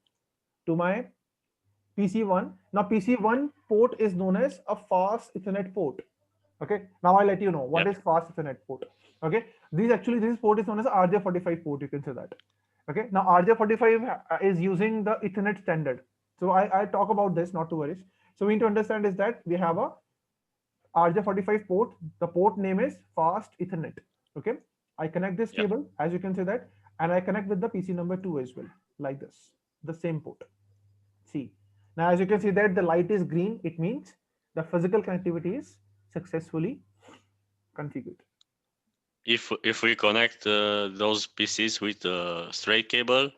to my PC1. Now PC1 port is known as a fast Ethernet port. Okay. Now I'll let you know what is fast Ethernet port. Okay. This port is known as RJ45 port. You can say that. Okay. Now RJ45 is using the Ethernet standard. So I'll talk about this, not to worry. So we need to understand is that we have a RJ45 port. The port name is fast Ethernet. Okay. I connect this cable, as you can see that, and I connect with the PC number 2 as well, like this, the same port. See, now as you can see that the light is green, it means the physical connectivity is successfully configured. If we connect those PCs with a straight cable,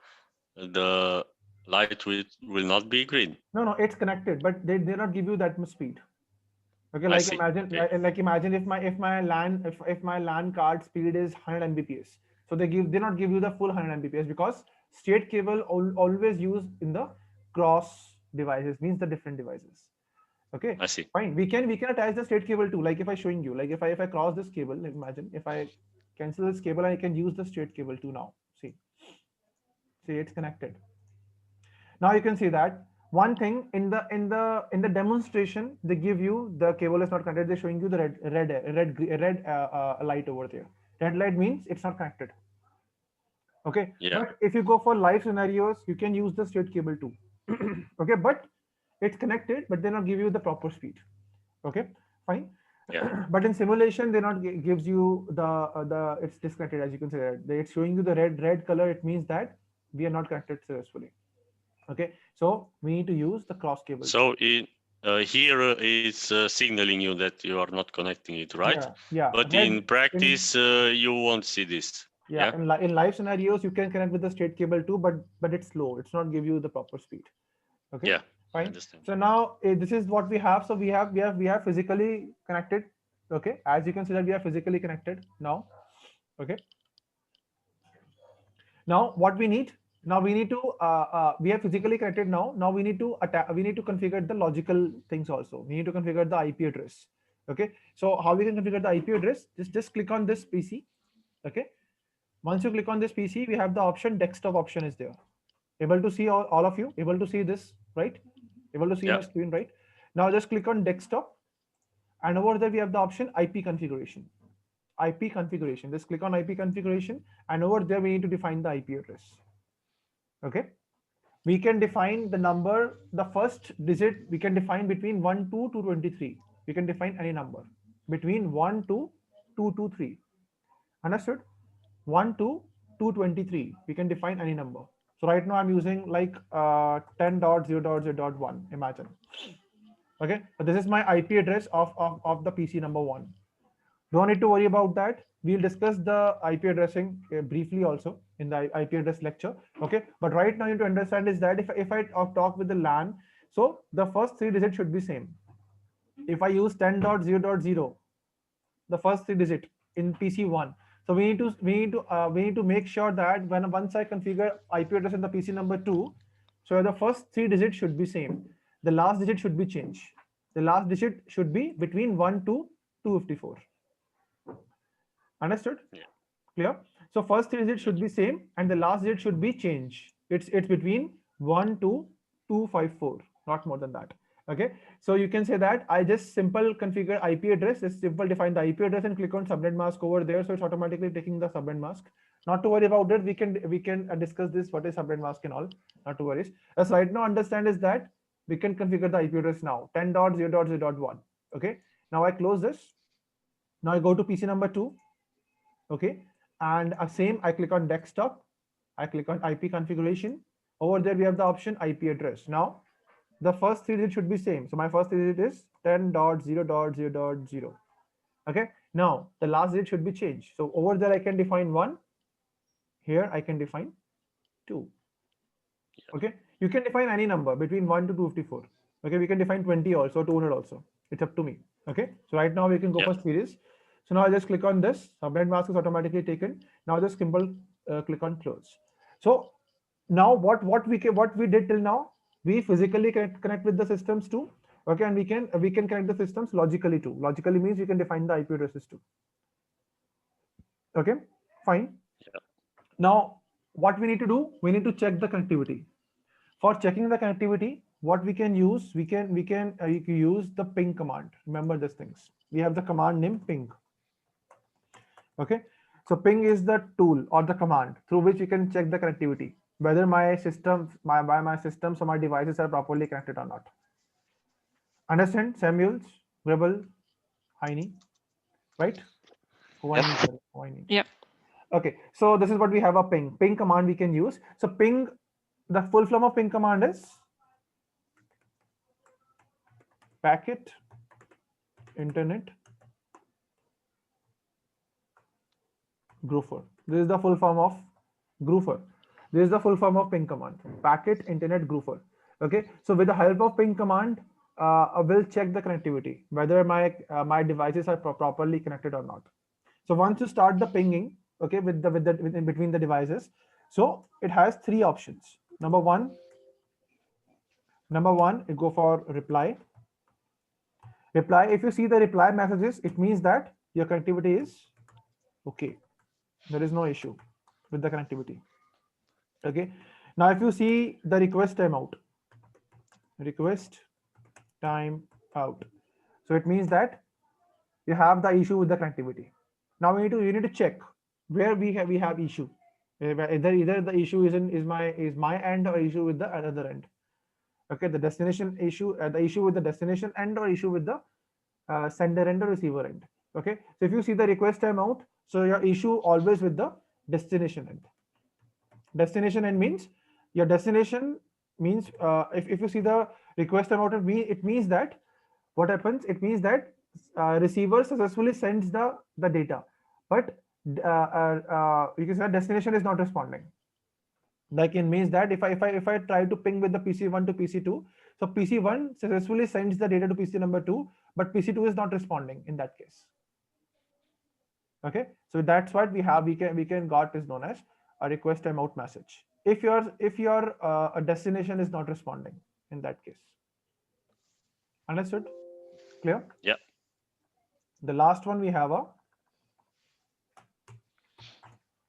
the light will not be green. No, it's connected, but they not give you that much speed. Okay, I like see. imagine if my LAN card speed is 100 Mbps, so they not give you the full 100 Mbps, because straight cable always used in the cross devices, means the different devices. Okay, I see. Fine. We can attach the straight cable too. Like if I showing you, like if I cross this cable, imagine if I cancel this cable, I can use the straight cable too now. See it's connected. Now you can see that one thing in the demonstration, they give you the cable is not connected. They're showing you the red light over there. Red light means it's not connected. Okay. Yeah. But if you go for live scenarios, you can use the straight cable too. Okay, but it's connected, but they not give you the proper speed. Okay, fine. Yeah. But in simulation, they not gives you the it's disconnected, as you can see that. It's showing you the red color. It means that we are not connected successfully. Okay, so we need to use the cross cable. So here it's signaling you that you are not connecting it, right? Yeah. But in practice, you won't see this. Yeah. In live scenarios, you can connect with the straight cable too, but it's slow. It's not give you the proper speed. Okay. Yeah. Fine. Understand. So now this is what we have. So we have physically connected. Okay. As you can see that we are physically connected now. Okay. Now what we need? Now we need to we are physically connected now. Now we need to configure the logical things also. We need to configure the IP address. Okay. So how we can configure the IP address? Just click on this PC. Okay. Once you click on this PC, we have the option desktop option is there. Able to see all of you? Able to see this, right? Able to see my screen, right? Now just click on desktop, and over there we have the option IP configuration. IP configuration. Just click on IP configuration, and over there we need to define the IP address. Okay. We can define the number, the first digit we can define between 1 to 223. We can define any number between 1 to 223. Understood? 1 to 223. We can define any number. So right now I'm using like 10.0.0.1. Imagine. Okay. So this is my IP address of the PC number 1. Don't need to worry about that. We'll discuss the IP addressing briefly also in the IP address lecture. Okay. But right now you need to understand is that if I talk with the LAN, so the first 3 digits should be same. If I use 10.0.0, the first 3 digit in PC1. So we need to make sure that once I configure IP address in the PC number 2, so the first 3 digits should be same. The last digit should be changed. The last digit should be between 1 to 254. Understood? Yeah. Clear? So first 3 digits should be same and the last digit should be change. It's between 1 to 254, not more than that. Okay, so you can say that I just simple configure IP address, just simple define the IP address and click on subnet mask over there, so it's automatically taking the subnet mask. Not to worry about it, we can discuss this, what is subnet mask and all, not to worry. As right now understand is that we can configure the IP address now 10.0.0.1. Okay, now I close this. Now I go to PC number 2. Okay, and same, I click on desktop, I click on IP configuration. Over there we have the option IP address. Now the first 3 digits should be same, so my first 3 digit is 10.0.0.0. okay, now the last digit should be changed, so over there I can define 1, here I can define 2. Okay, you can define any number between 1 to 254. Okay, we can define 20 also, 200 also, it's up to me. Okay, so right now we can go for series. So now I just click on this, subnet mask is automatically taken. Now just simple click on close. So now what we did till now, we physically connect with the systems too. Okay, and we can connect the systems logically too. Logically means you can define the IP addresses too. Okay, fine. Now what we need to do, we need to check the connectivity. For checking the connectivity, what we can use, we can use the ping command. Remember these things. We have the command name ping. Okay, so ping is the tool or the command through which you can check the connectivity, whether my systems, my systems or my devices are properly connected or not. Understand, Samuels, Rebel, Heine, right? Heine. Yeah. Okay, so this is what we have a ping command we can use. So ping, the full form of ping command is packet internet groover. This is the full form of groover. This is the full form of ping command, packet internet groover. Okay, so with the help of ping command, I will check the connectivity, whether my devices are properly connected or not. So once you start the pinging, okay, in between the devices, so it has 3 options. Number one, you go for reply. If you see the reply messages, it means that your connectivity is okay. There is no issue with the connectivity. Okay, now if you see the request timeout, so it means that you have the issue with the connectivity. Now you need to check where we have issue. Either the issue is my end or issue with the other end. Okay, the destination issue, the issue with the destination end or issue with the sender end or receiver end. Okay, so if you see the request timeout, so your issue always with the destination end. Destination end means your destination means if you see the request timeout, it means that what happens, it means that receiver successfully sends the data, but you can say destination is not responding. Like it means that if I try to ping with the PC1 to PC2, so PC1 successfully sends the data to PC number 2, but PC2 is not responding in that case. Okay, so that's what we can got is known as a request timeout message if your destination is not responding in that case. Understood? Clear? Yeah. The last one we have a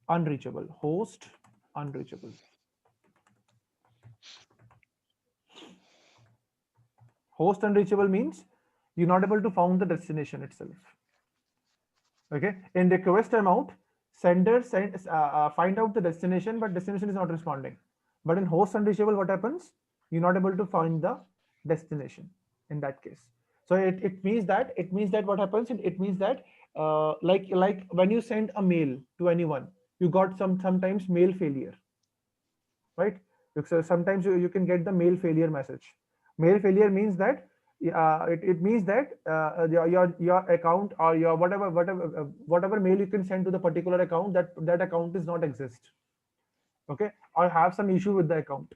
unreachable, host unreachable. Host unreachable means you're not able to find the destination itself. Okay, in request timeout, sender find out the destination, but destination is not responding. But in host unreachable, what happens? You're not able to find the destination in that case. So it means that what happens? It means that like when you send a mail to anyone, you got sometimes mail failure, right? So sometimes you can get the mail failure message. Mail failure means that it means that your account or your whatever mail you can send to the particular account, that account is not exist. Okay, or have some issue with the account.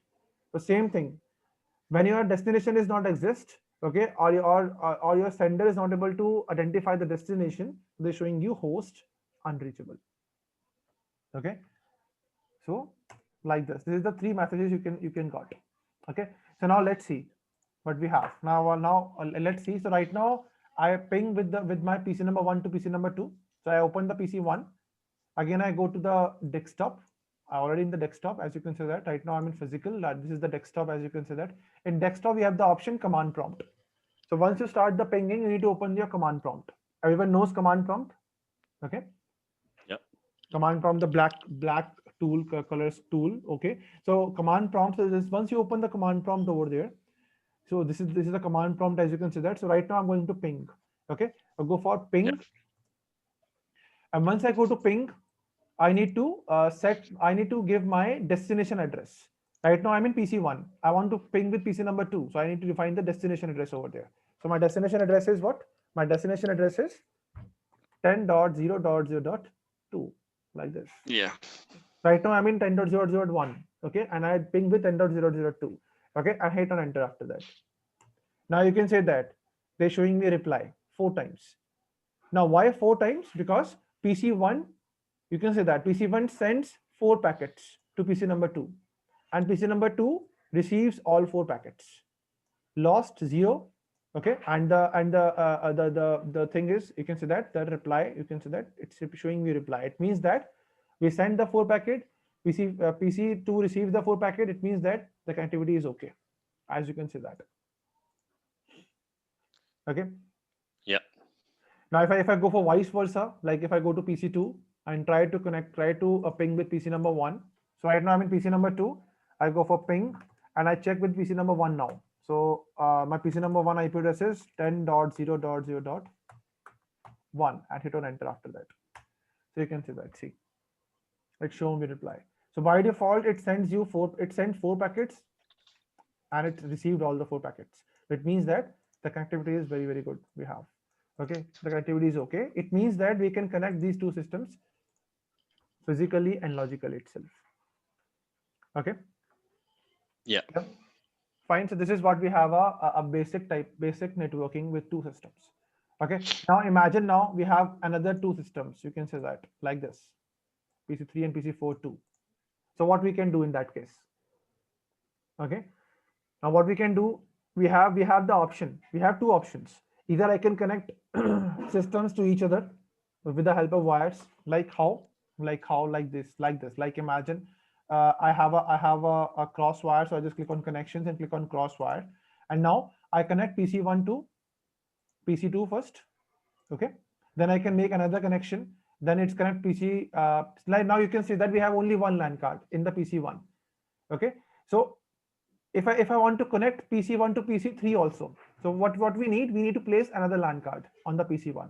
The same thing, when your destination is not exist, okay, or your sender is not able to identify the destination, they're showing you host unreachable. Okay, so like this is the 3 messages you can got. Okay, so now let's see what we have now. Let's see. So right now I ping with my PC number 1 to PC number 2. So I open the PC 1. Again, I go to the desktop. I already in the desktop, as you can see that right now I'm in physical. This is the desktop, as you can see that. In desktop, we have the option command prompt. So once you start the pinging, you need to open your command prompt. Everyone knows command prompt. Okay. Yep. Command prompt, the black tool, colors tool. Okay. So command prompt is once you open the command prompt over there. So this is the command prompt, as you can see that. So right now I'm going to ping. Okay. I'll go for ping. Yep. And once I go to ping, I need to I need to give my destination address. Right now I'm in PC1. I want to ping with PC number 2. So I need to define the destination address over there. So my destination address is what? My destination address is 10.0.0.2, like this. Yeah. Right now I'm in 10.0.0.1. Okay. And I ping with 10.0.0.2. Okay. I hit on enter after that. Now you can say that they're showing me a reply 4 times. Now why 4 times? Because PC1, you can say that PC1 sends 4 packets to PC number 2, and PC number 2 receives all 4 packets. Lost 0. Okay, and the thing is, you can see that the reply, you can see that it's showing me reply. It means that we send the 4 packet, PC2 receives the 4 packet. It means that the connectivity is okay, as you can see that. Okay. Yeah. Now if I go for vice versa, like if I go to PC2 and try to ping with PC number 1. So right now I'm in PC number 2. I go for ping and I check with PC number 1 now. So my PC number 1 IP address is 10.0.0.1 and hit on enter after that. So you can see that. See, it's shown me reply. So by default, it sends 4 packets and it received all the 4 packets. It means that the connectivity is very, very good. We have. Okay, the connectivity is okay. It means that we can connect these 2 systems physically and logically itself. Okay. Yeah. Fine. So this is what we have a basic networking with 2 systems. Okay. Now imagine now we have another 2 systems. You can say that like this, PC3 and PC4 too. So what we can do in that case? Okay. Now what we can do, we have the option. We have 2 options. Either I can connect systems to each other with the help of wires, like this. Like imagine I have a cross wire, so I just click on connections and click on cross wire, and now I connect PC1 to PC2 first. Okay, then I can make another connection. Then it's connect PC. Like now you can see that we have only 1 LAN card in the PC1. Okay, so if I want to connect PC1 to PC3 also, so what we need to place another LAN card on the PC1.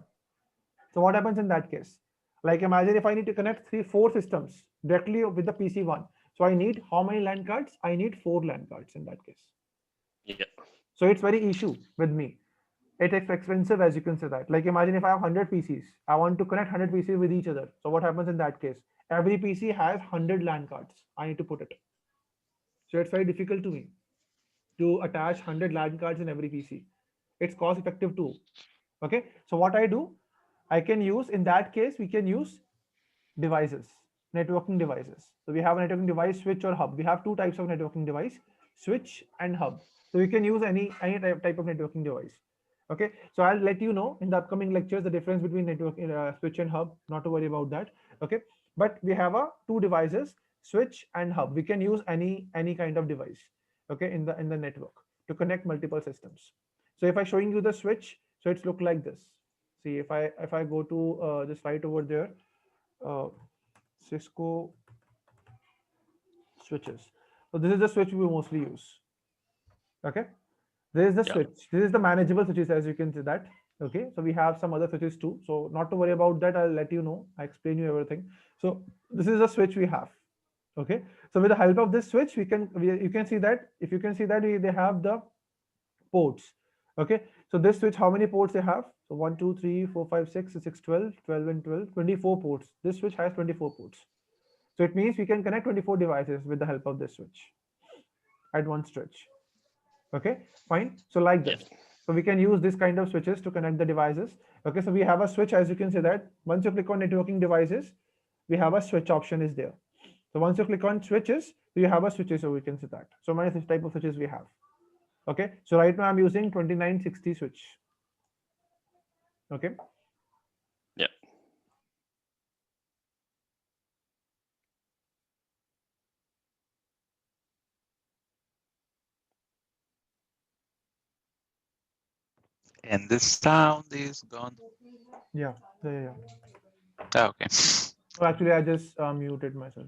So what happens in that case? Like imagine if I need to connect 4 systems directly with the PC1. So I need how many LAN cards? I need 4 LAN cards in that case. Yeah. So it's very issue with me. It's expensive, as you can say that. Like imagine if I have 100 PCs, I want to connect 100 PCs with each other. So what happens in that case? Every PC has 100 LAN cards. I need to put it. So it's very difficult to me to attach 100 LAN cards in every PC. It's cost effective too. Okay. So what I do, I can use, in that case, we can use devices, networking devices. So we have a networking device, switch or hub. We have 2 types of networking device, switch and hub. So you can use any type of networking device. Okay, so I'll let you know in the upcoming lectures the difference between network switch and hub. Not to worry about that. Okay, but we have 2 devices, switch and hub. We can use any kind of device. Okay, in the network to connect multiple systems. So if I'm showing you the switch, so it's look like this. See, if I go to this right over there, Cisco switches. So this is the switch we mostly use. Okay, there is the switch. This is the manageable switches, as you can see that. Okay, so we have some other switches too. So not to worry about that. I'll let you know. I explain you everything. So this is the switch we have. Okay, so with the help of this switch, you can see that. If you can see that they have the ports. Okay, so this switch, how many ports they have? So 1, 2, 3, 4, 5, 6, 6, 12, 12 and 12, 24 ports. This switch has 24 ports. So it means we can connect 24 devices with the help of this switch at one stretch. Okay, fine. So like this. So we can use this kind of switches to connect the devices. Okay, so we have a switch, as you can see that. Once you click on networking devices, we have a switch option is there. So once you click on switches, you have a switches, so we can see that. So many type of switches we have. Okay, so right now I'm using 2960 switch. Okay. Yeah. And the sound is gone. Yeah. Okay. Oh, actually, I just muted myself.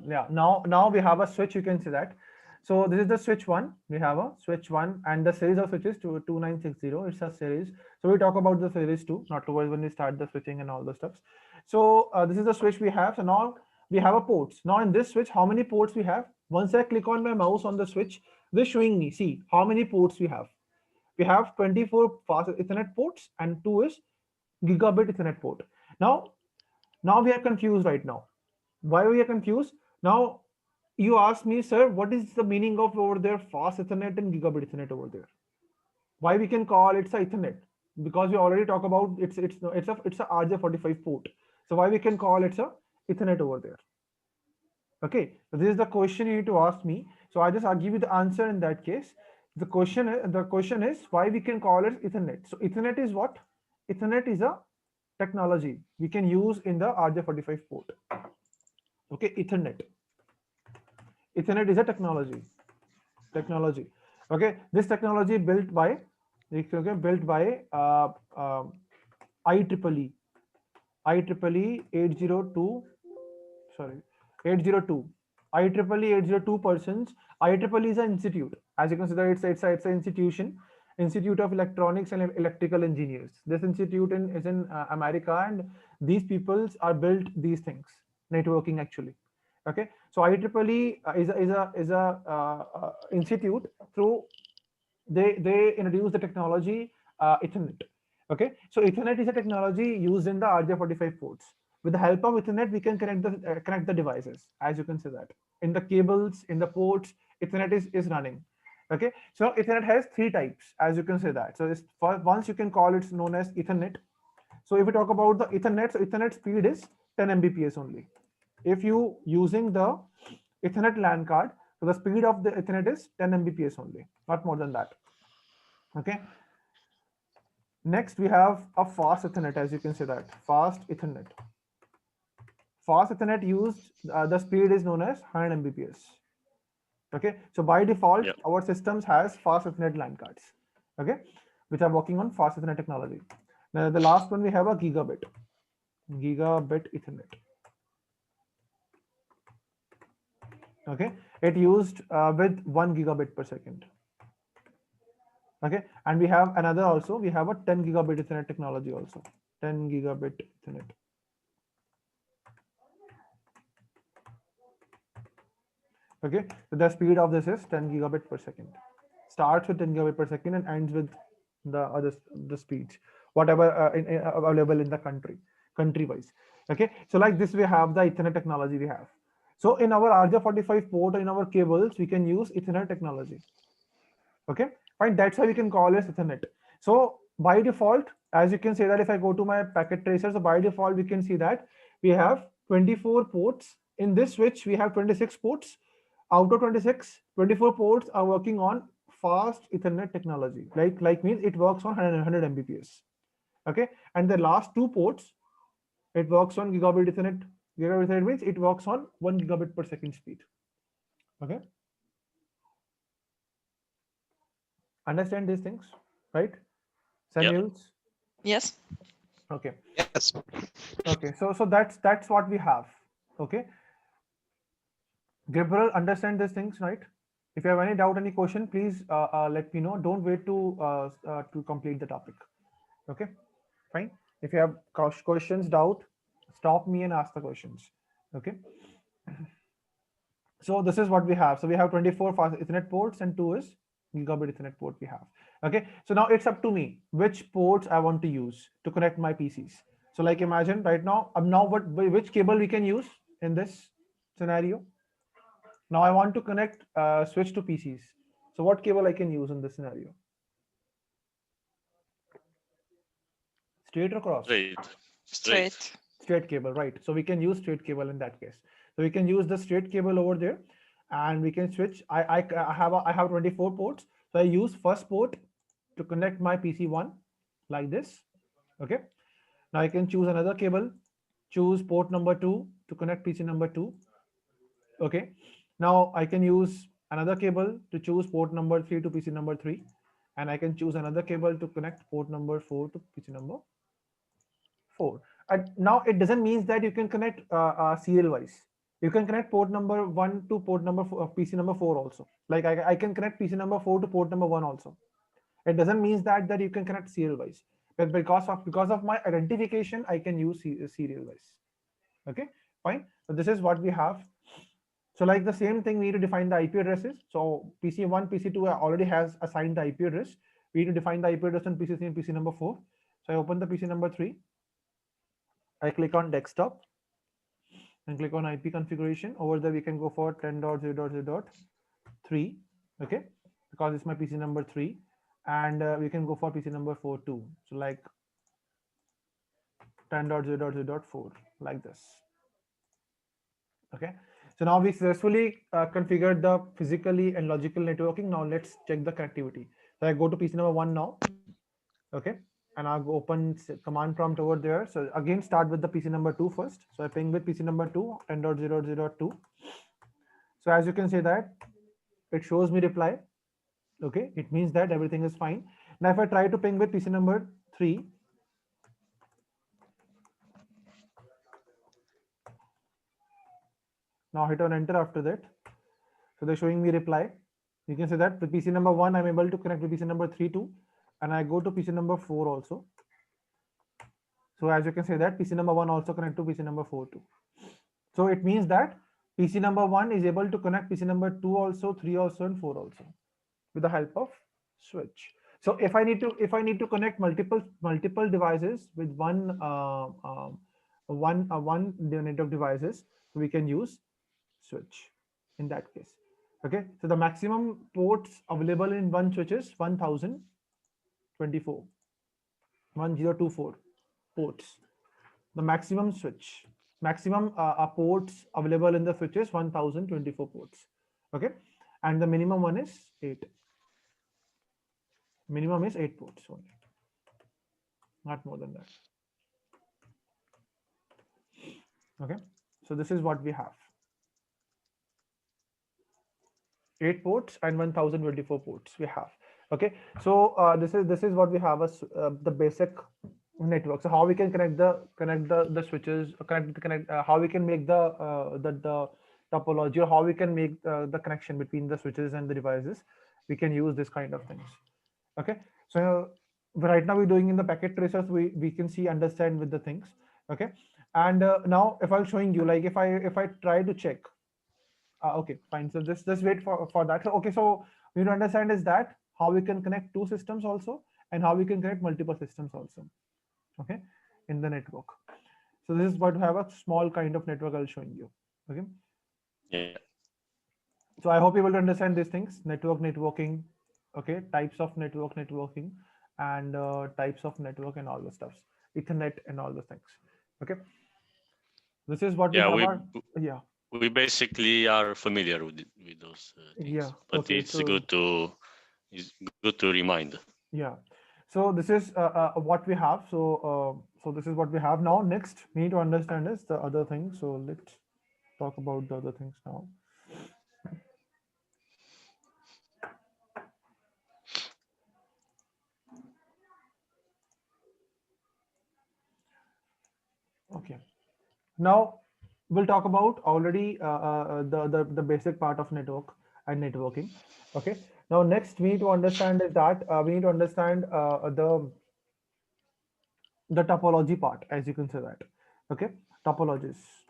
Yeah. Now we have a switch. You can see that. So this is the switch one. We have a switch one, and the series of switches to 2960. It's a series. So we talk about the series two, not to worry when we start the switching and all the stuff. So this is the switch we have. So now we have a ports. Now in this switch, how many ports we have? Once I click on my mouse on the switch, this is showing me. See how many ports we have. We have 24 fast Ethernet ports, and two is gigabit Ethernet port. Now we are confused right now. Why we are confused? Now you ask me, sir, what is the meaning of over there fast Ethernet and gigabit Ethernet over there? Why we can call it a Ethernet? Because we already talk about it's a RJ45 port. So why we can call it a Ethernet over there? Okay, so this is the question you need to ask me. So I'll give you the answer in that case. The question is why we can call it Ethernet. So Ethernet is what? Ethernet is a technology we can use in the RJ45 port. Okay, Ethernet is a technology. Okay, this technology built by IEEE 802, sorry, 802 IEEE 802 persons. IEEE is an institute. As you consider, it's an institute of electronics and electrical engineers. This institute is in America, and these peoples are built these things, networking actually. Okay, so IEEE is a institute through they introduce the technology Ethernet. Okay, so Ethernet is a technology used in the RJ45 ports. With the help of Ethernet, we can connect the devices. As you can see that in the cables, in the ports, Ethernet is running. Okay, so Ethernet has three types, as you can say that. So once you can call it known as Ethernet. So if we talk about the Ethernet, so Ethernet speed is 10 Mbps only. If you using the Ethernet LAN card, so the speed of the Ethernet is 10 Mbps only, not more than that. Okay. Next, we have a fast Ethernet, as you can see that fast Ethernet. Fast Ethernet used the speed is known as 100 Mbps. Okay, so by default, Yeah. our systems has fast Ethernet LAN cards. Okay, which are working on fast Ethernet technology. Now the last one we have a gigabit Ethernet. Okay, it used with 1 gigabit per second. Okay, and we have another also. We have a 10 gigabit Ethernet technology also. 10 gigabit Ethernet. Okay, so the speed of this is 10 gigabit per second. Starts with 10 gigabit per second and ends with the speeds, whatever available in the country wise. Okay, so like this we have the Ethernet technology we have. So in our RJ45 port, in our cables, we can use Ethernet technology. Okay, fine. That's how we can call it Ethernet. So by default, as you can see that if I go to my packet tracer, so by default we can see that we have 24 ports. In this switch, we have 26 ports. Out of 26, 24 ports are working on fast Ethernet technology. Like means it works on 100 Mbps. Okay, and the last two ports, it works on gigabit Ethernet. Gigabit Ethernet means it works on 1 gigabit per second speed. Okay. Understand these things, right? Samuels? Yes. Okay. Yes. Okay. So that's what we have. Okay. Gabriel, understand these things, right? If you have any doubt, any question, please let me know. Don't wait to complete the topic. Okay. Fine. If you have questions, doubt, stop me and ask the questions. Okay. So this is what we have. So we have 24 fast Ethernet ports and 2 is gigabit Ethernet port we have. Okay, so now it's up to me which ports I want to use to connect my PCs. So like imagine right now, which cable we can use in this scenario. Now I want to connect switch to PCs. So what cable I can use in this scenario? Straight or cross? Straight. Straight cable, right? So we can use straight cable in that case. So we can use the straight cable over there, and we can switch. I have 24 ports, so I use first port to connect my PC1 like this. Okay. Now I can choose another cable, choose port number 2 to connect PC number 2. Okay. Now I can use another cable to choose port number 3 to PC number 3, and I can choose another cable to connect port number 4 to PC number 4. Now it doesn't mean that you can connect serial wise. You can connect port number 1 to port number PC number 4 also. Like I can connect PC number 4 to port number 1 also. It doesn't mean that you can connect serial wise, but because of my identification, I can use serial wise. Okay, fine. So this is what we have. So like the same thing, we need to define the IP addresses. So PC1, PC2 already has assigned the IP address. We need to define the IP address on PC3 and PC number 4. So I open the PC number 3. I click on desktop and click on IP configuration. Over there, we can go for 10.0.0.3. Okay, because it's my PC number 3, and we can go for PC number 4 too. So like 10.0.0.4 like this. Okay, so now we successfully configured the physically and logical networking. Now let's check the connectivity. So I go to PC number 1 now. Okay, and I'll go open command prompt over there. So again, start with the PC number 2 first. So I ping with PC number 2, 10.0.0.2. So as you can see that it shows me reply. Okay, it means that everything is fine. Now if I try to ping with PC number 3, now hit on enter after that. So they're showing me reply. You can see that with PC number 1, I'm able to connect with PC number 3 too. And I go to PC number 4 also. So as you can see that PC number 1 also connect to PC number 4 too. So it means that PC number 1 is able to connect PC number 2 also, 3 also, and 4 also with the help of switch. So if I need to connect multiple devices with one network devices, we can use switch in that case. Okay, so the maximum ports available in one switch is 1024 ports. The maximum ports available in the switch is 1024 ports. Okay, and the minimum one is 8. Minimum is 8 ports only, not more than that. Okay, so this is what we have. 8 ports and 1024 ports we have. Okay, so this is what we have as the basic network. So how we can connect the switches, how we can make the topology, or how we can make the connection between the switches and the devices. We can use this kind of things. Okay, so right now we're doing in the packet tracers, we can understand with the things. Okay, and now if I'm showing you, like if I try to check, okay, fine. So just wait for that. So okay, so we need to understand is that how we can connect 2 systems also, and how we can connect multiple systems also. Okay, in the network. So this is what we have, a small kind of network I'll showing you. Okay. Yeah. So I hope you will understand these things: networking. Okay, types of networking, and types of network and all the stuff, Ethernet and all the things. Okay, this is what we have. We basically are familiar with those things. Yeah, but okay, it's so good to remind. Yeah, so this is what we have. So this is what we have now. Next, we need to understand is the other thing. So let's talk about the other things now. Okay, now we'll talk about already the basic part of network and networking. Okay, now next we need to understand is that we need to understand the topology part, as you can say that. Okay, topologies.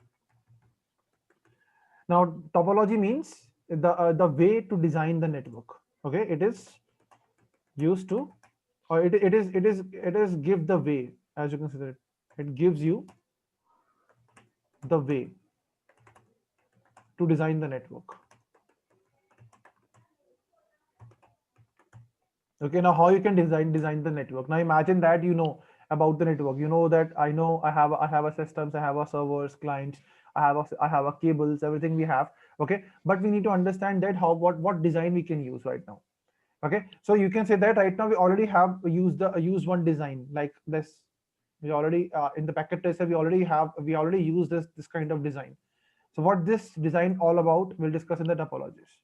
Now topology means the way to design the network. Okay, it is used to, or it is give the way, as you can see that it gives you the way to design the network. Okay, now how you can design the network. Now imagine that you know about the network. You know that I have a systems, I have a servers, clients, I have a cables, everything we have. Okay, but we need to understand that what design we can use right now. Okay, so you can say that right now we already have used one design like this. We already in the packet tracer we already use this kind of design. So what this design all about, we'll discuss in the topologies.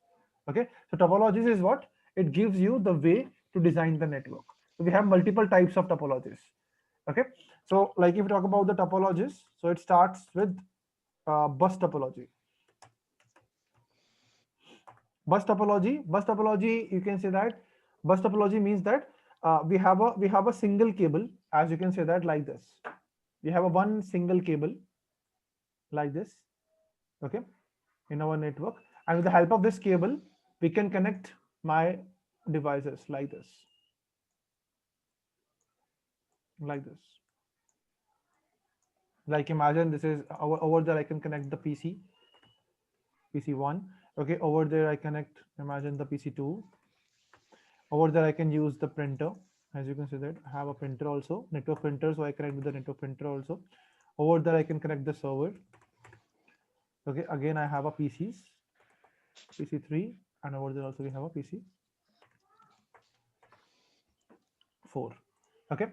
Okay, so topologies is what it gives you the way to design the network. So we have multiple types of topologies. Okay, so like if we talk about the topologies, so it starts with bus topology. Bus topology, you can say that bus topology means that we have a single cable, as you can say that like this. We have a one single cable like this, okay, in our network, and with the help of this cable, we can connect my devices like this, like this. Like imagine this is over there. I can connect the PC1. Okay, over there I connect. Imagine the PC2. Over there I can use the printer. As you can see that I have a printer also, network printer. So I connect with the network printer also. Over there I can connect the server. Okay, again I have a PC3, and over there also we have a PC4. Okay,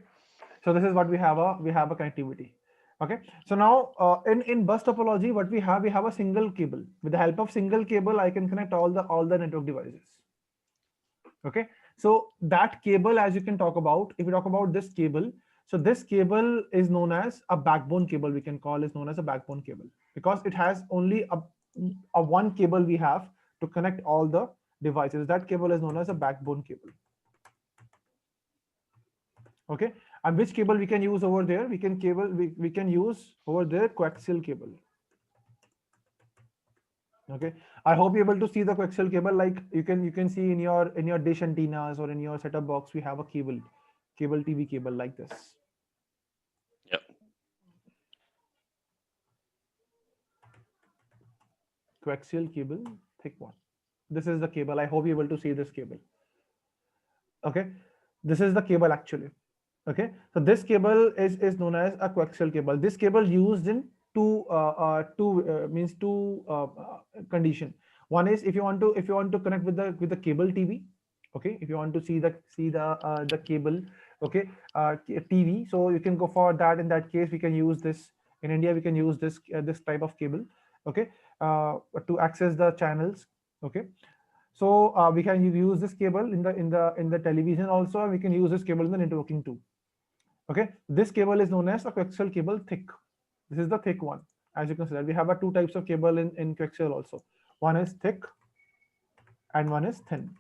so this is what we have a connectivity. Okay, so now in bus topology, what we have a single cable. With the help of single cable, I can connect all the network devices. Okay, so that cable, as you can talk about, if we talk about this cable, so this cable is known as a backbone cable. We can call is known as a backbone cable because it has only a one cable we have to connect all the devices. That cable is known as a backbone cable. Okay, and which cable we can use over there? We can use over there coaxial cable. Okay, I hope you're able to see the coaxial cable. Like you can see in your dish antennas or in your setup box, we have a cable TV cable like this. Yep. Coaxial cable, thick one. This is the cable. I hope you're able to see this cable. Okay, this is the cable actually. Okay, so this cable is known as a coaxial cable. This cable used in two condition. One is if you want to connect with the cable TV. Okay, if you want to see the cable, okay, TV, so you can go for that. In that case, we can use this. In India, we can use this type of cable. Okay, to access the channels. Okay, so we can use this cable in the television also. We can use this cable in the networking too. Okay, this cable is known as a coaxial cable thick. This is the thick one. As you can see that we have two types of cable in coaxial also. One is thick and one is thin.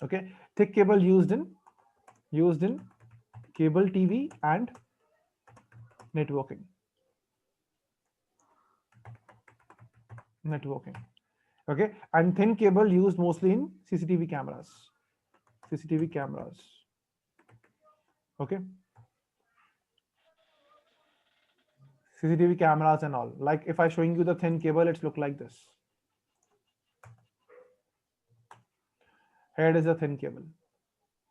Okay, thick cable used in cable TV and networking. Okay, and thin cable used mostly in CCTV cameras. Okay, CCTV cameras and all. Like if I showing you the thin cable, it's look like this. Here it is a thin cable.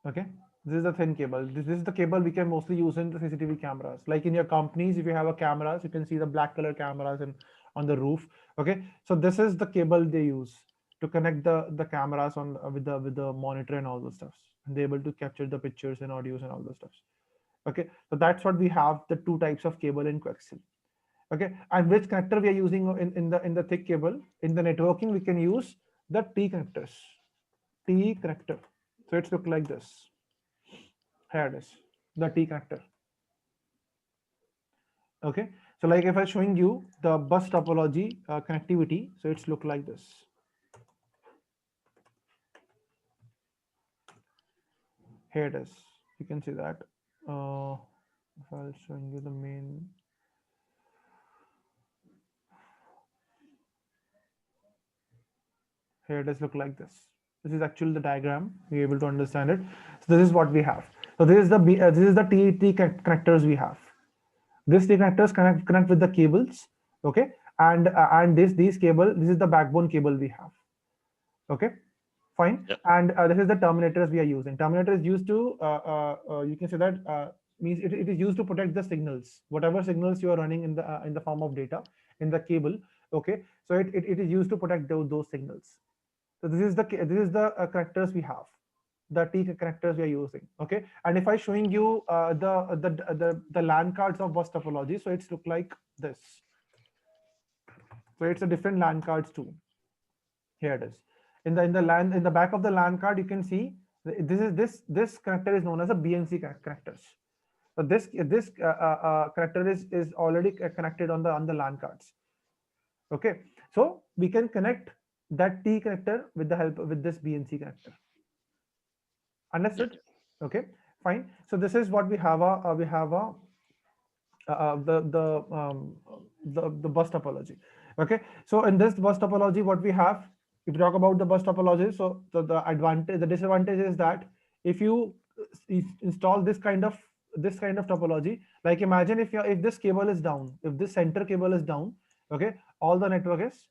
Okay, this is the thin cable. This is the cable we can mostly use in the CCTV cameras. Like in your companies, if you have a cameras, you can see the black color cameras and on the roof. Okay, so this is the cable they use to connect the cameras on with the monitor and all those stuff. And they're able to capture the pictures and audios and all those stuff. Okay, so that's what we have, the two types of cable in coaxial. Okay, and which connector we are using in the thick cable? In the networking, we can use the T connectors. T connector. So it's look like this. Here it is, the T connector. Okay, so like if I'm showing you the bus topology connectivity, so it's look like this. Here it is. You can see that. If I'll showing you the main. Here it does look like this. This is actually the diagram. We're able to understand it. So this is what we have. So this is the T connectors we have. This T connectors connect with the cables. Okay, and these cable. This is the backbone cable we have. Okay, fine. Yep. And this is the terminators we are using. Terminator is used to you can say that means it is used to protect the signals. Whatever signals you are running in the form of data in the cable. Okay, so it is used to protect those signals. So this is the connectors we have, the T connectors we are using. Okay, and if I showing you the LAN cards of bus topology, so it's look like this. So it's a different LAN cards too. Here it is. In the back of the LAN card, you can see This connector is known as a BNC connectors. So this connector is already connected on the LAN cards. Okay, so we can connect that T connector with the help with this BNC connector. Understood? Okay, fine. So this is what we have the bus topology. Okay, so in this bus topology, what we have, if you talk about the bus topology, so the disadvantage is that if you install this kind of topology, like imagine if this cable is down, if this center cable is down, okay, all the network is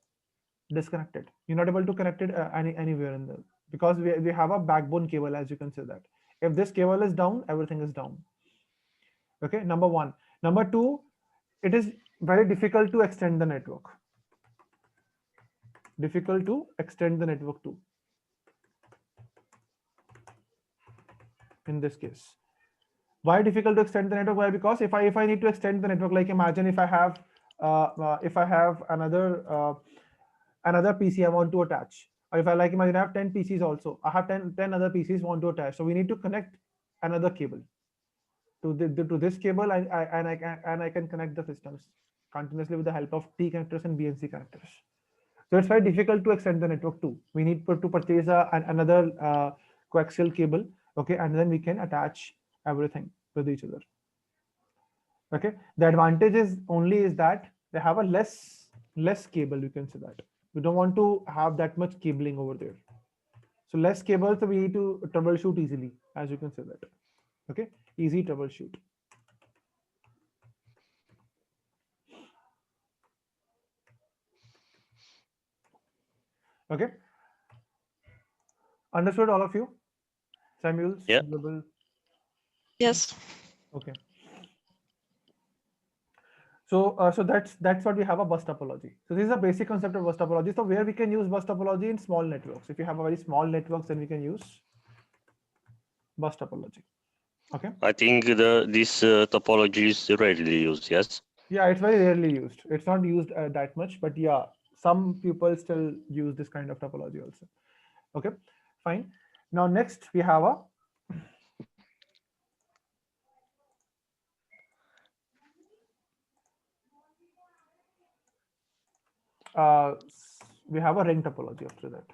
disconnected. You're not able to connect it anywhere in the, because we have a backbone cable, as you can see that. If this cable is down, everything is down. Okay, number one. Number two, it is very difficult to extend the network. Difficult to extend the network too. In this case, why difficult to extend the network? Why? Because if I need to extend the network, like imagine if I have another PC I want to attach, or if I like imagine I have 10 PCs also, I have 10 other PCs want to attach, so we need to connect another cable to this cable, and I can connect the systems continuously with the help of T connectors and BNC connectors. So it's very difficult to extend the network too. We need to purchase another coaxial cable, okay, and then we can attach everything with each other. Okay, the advantage is that they have a less cable. You can say that we don't want to have that much cabling over there. So less cable, so we need to troubleshoot easily, as you can say that. Okay, easy troubleshoot. Okay, understood all of you? Samuels? Yeah. Global. Yes. Okay. So so that's what we have a bus topology. So this is a basic concept of bus topology. So where we can use bus topology in small networks. If you have a very small networks, then we can use bus topology. Okay. I think this topology is rarely used. Yes. Yeah, it's very rarely used. It's not used that much, but yeah, some people still use this kind of topology also. Okay, fine. Now next we have a we have a ring topology after that.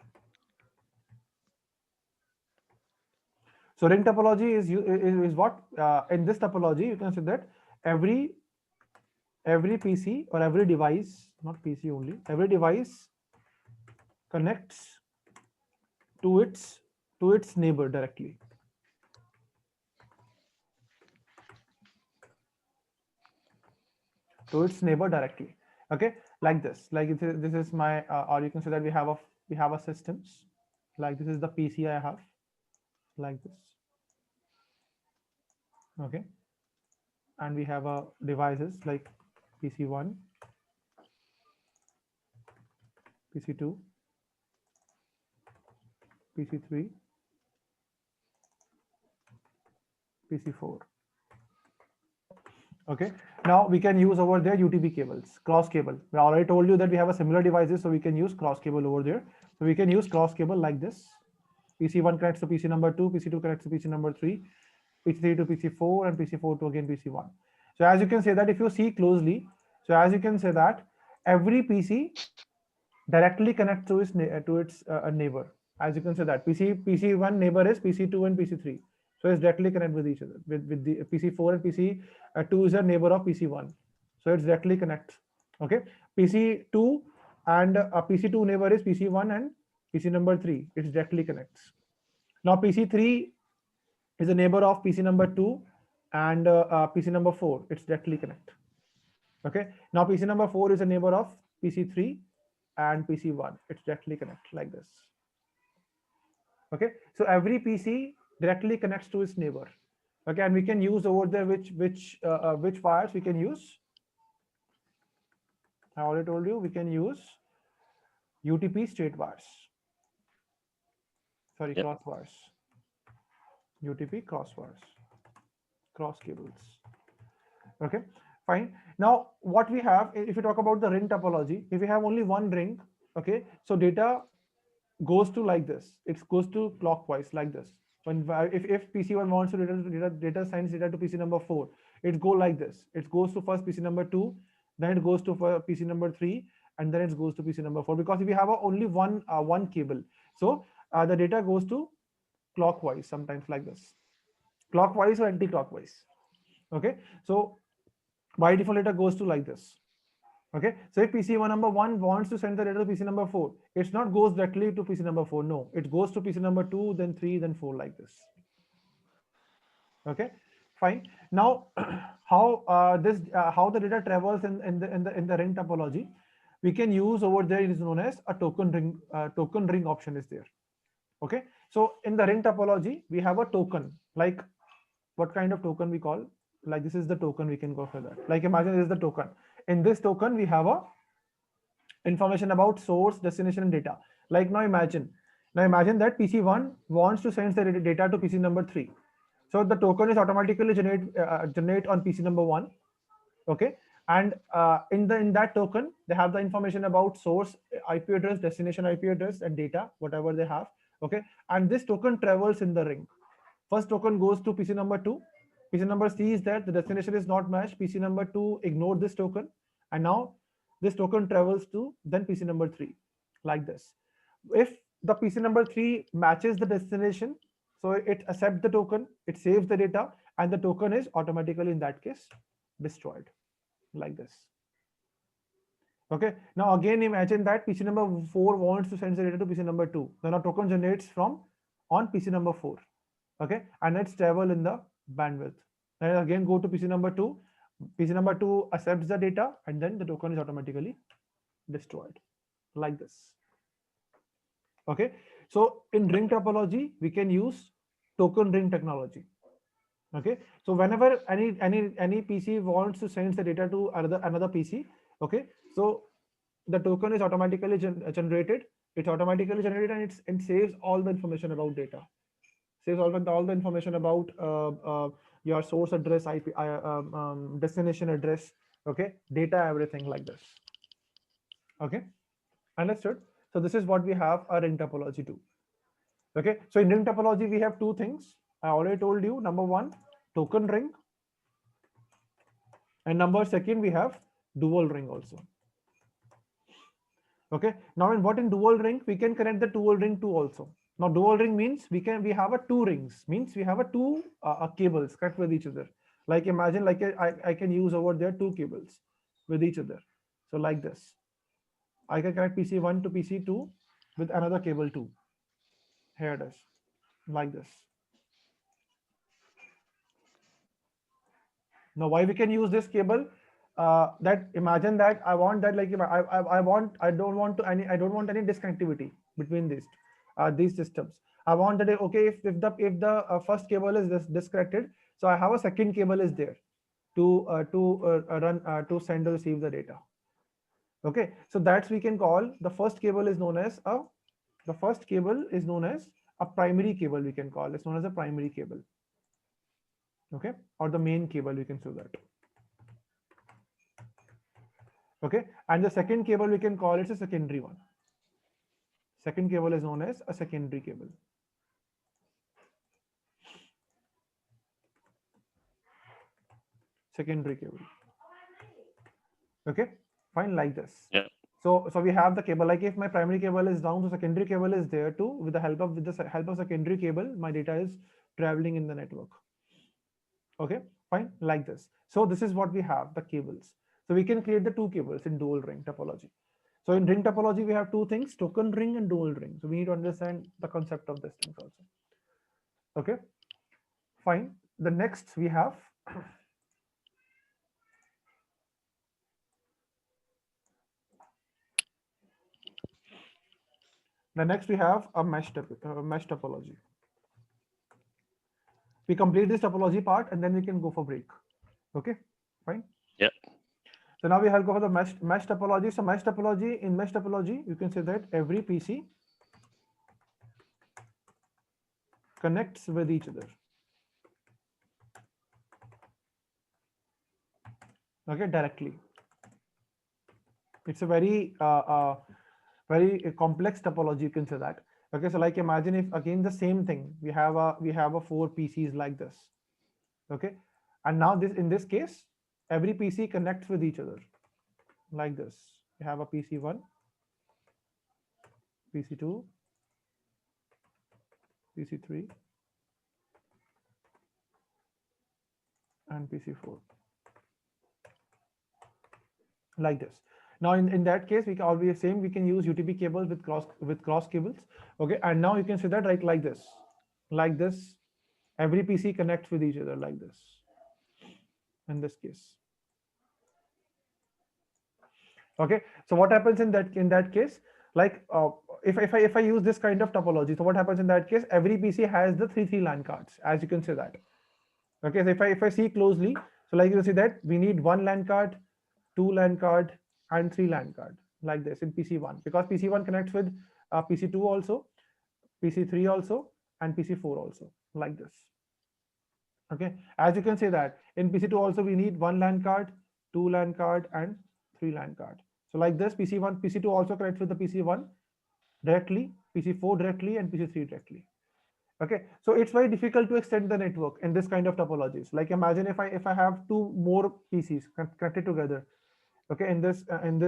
So ring topology is what in this topology you can see that every PC or every device, not PC only, every device connects to its neighbor directly. To its neighbor directly. Okay, like this. Like this is my or you can say that we have a systems. Like this is the PC I have. Like this. Okay, and we have a devices like PC1, PC2, PC3, PC4. Okay, now we can use over there UTP cables, cross cable. I already told you that we have a similar devices, so we can use cross cable over there. So we can use cross cable like this. PC1 connects to PC number 2, PC2 connects to PC number 3, PC3 to PC4, and PC4 to again PC1. So as you can say that if you see closely, so as you can say that every PC directly connects to its neighbor. As you can say that PC1 neighbor is PC2 and PC3. So it's directly connected with each other. With the PC4 and PC2 is a neighbor of PC1. So it's directly connect. Okay, PC2 and PC2 neighbor is PC1 and PC number 3. It's directly connects. Now PC3 is a neighbor of PC number 2 and PC number 4. It's directly connect. Okay, now PC number 4 is a neighbor of PC3 and PC1. It's directly connect like this. Okay, so every PC directly connects to its neighbor. Okay, and we can use over there which wires we can use. I already told you we can use UTP straight wires. Sorry, Yep. cross wires. UTP cross wires, cross cables. Okay, fine. Now what we have, if you talk about the ring topology, if we have only one ring, okay, so data goes to like this. It goes to clockwise like this. When if PC1 wants to data sends data to PC number 4, it go like this. It goes to first PC number 2, then it goes to PC number 3, and then it goes to PC number 4. Because if we have only one cable, so the data goes to clockwise, sometimes like this, clockwise or anti-clockwise. Okay, so by default data goes to like this. Okay, so if PC1 number 1 wants to send the data to PC number 4, it's not goes directly to PC number 4. No, it goes to PC number 2, then 3, then 4, like this. Okay, fine. Now, how how the data travels in the ring topology, we can use over there. It is known as a token ring. Token ring option is there. Okay, so in the ring topology, we have a token. Like, what kind of token we call? Like, this is the token, we can go for that. Like, imagine this is the token. In this token, we have a information about source, destination, and data. Like, now imagine that PC1 wants to send the data to PC number 3. So the token is automatically generate on PC number 1. Okay, and in that token, they have the information about source IP address, destination IP address, and data, whatever they have. Okay, and this token travels in the ring. First token goes to PC number 2. PC number sees that the destination is not matched. PC number 2 ignored this token, and now this token travels to then PC number 3, like this. If the PC number 3 matches the destination, so it accepts the token, it saves the data, and the token is automatically, in that case, destroyed, like this. Okay, now again imagine that PC number 4 wants to send the data to PC number 2. Then a token generates from on PC number 4. Okay, and it's travel in the bandwidth, and again go to PC number 2. PC number 2 accepts the data, and then the token is automatically destroyed, like this. Okay, so in ring topology, we can use token ring technology. Okay, so whenever any PC wants to send the data to another PC, okay, so the token is automatically generated. It's automatically generated, and it saves all the information about data. Saves all the information about your source address, IP, destination address, okay, data, everything, like this. Okay, understood? So this is what we have a ring topology to. Okay, so in ring topology, we have two things. I already told you. Number one, token ring, and number second, we have dual ring also. Okay, now in dual ring, we can connect the dual ring to also. Now dual ring means we have a two rings, means we have a two cables connect with each other. Like, imagine like I can use over there two cables with each other. So like this, I can connect PC1 to PC2 with another cable 2. Here it is, like this. Now why we can use this cable? That imagine that I want that, like, I don't want any disconnectivity between these systems. I want that, okay, if the first cable is disconnected, so I have a second cable is there to send or receive the data. Okay, so that's we can call the first cable is known as a primary cable. We can call it's known as a primary cable. Okay, or the main cable, we can say that. Okay, and the second cable we can call it a secondary one. Second cable is known as a secondary cable. Secondary cable. Okay, fine, like this. Yeah. So we have the cable. Like, if my primary cable is down, so secondary cable is there too. With the help of secondary cable, my data is traveling in the network. Okay, fine, like this. So this is what we have, the cables. So we can create the two cables in dual ring topology. So in ring topology, we have two things, token ring and dual ring. So we need to understand the concept of these things also. Okay, fine. The next we have a mesh topology. We complete this topology part, and then we can go for break. Okay, fine. Yeah. So now we have go for the mesh topology. So in mesh topology, you can say that every PC connects with each other. Okay, directly. It's a very complex topology, you can say that. Okay, so like imagine if again the same thing, we have a 4 PCs like this. Okay, and now this in this case, every PC connects with each other like this. We have a PC1, PC2, PC3, and PC4 like this. Now in that case, we can always same, we can use UTP cables with cross cables. Okay, and now you can see that like this, like this. Every PC connects with each other like this. In this case. Okay, so what happens in that case? Like if I use this kind of topology, so what happens in that case? Every PC has the 3 LAN cards, as you can see that. Okay, so if I see closely, so like you see that we need 1 LAN card, 2 LAN card, and 3 LAN card like this in PC1, because PC1 connects with PC2 also, PC3 also, and PC4 also like this. Okay, as you can see that in PC2 also we need 1 LAN card, 2 LAN card, and 3 LAN card. So like this, PC1, PC2 also connects with the PC1 directly, PC4 directly, and PC3 directly. Okay, so it's very difficult to extend the network in this kind of topologies. Like imagine if I have 2 more PCs connected together. Okay, in this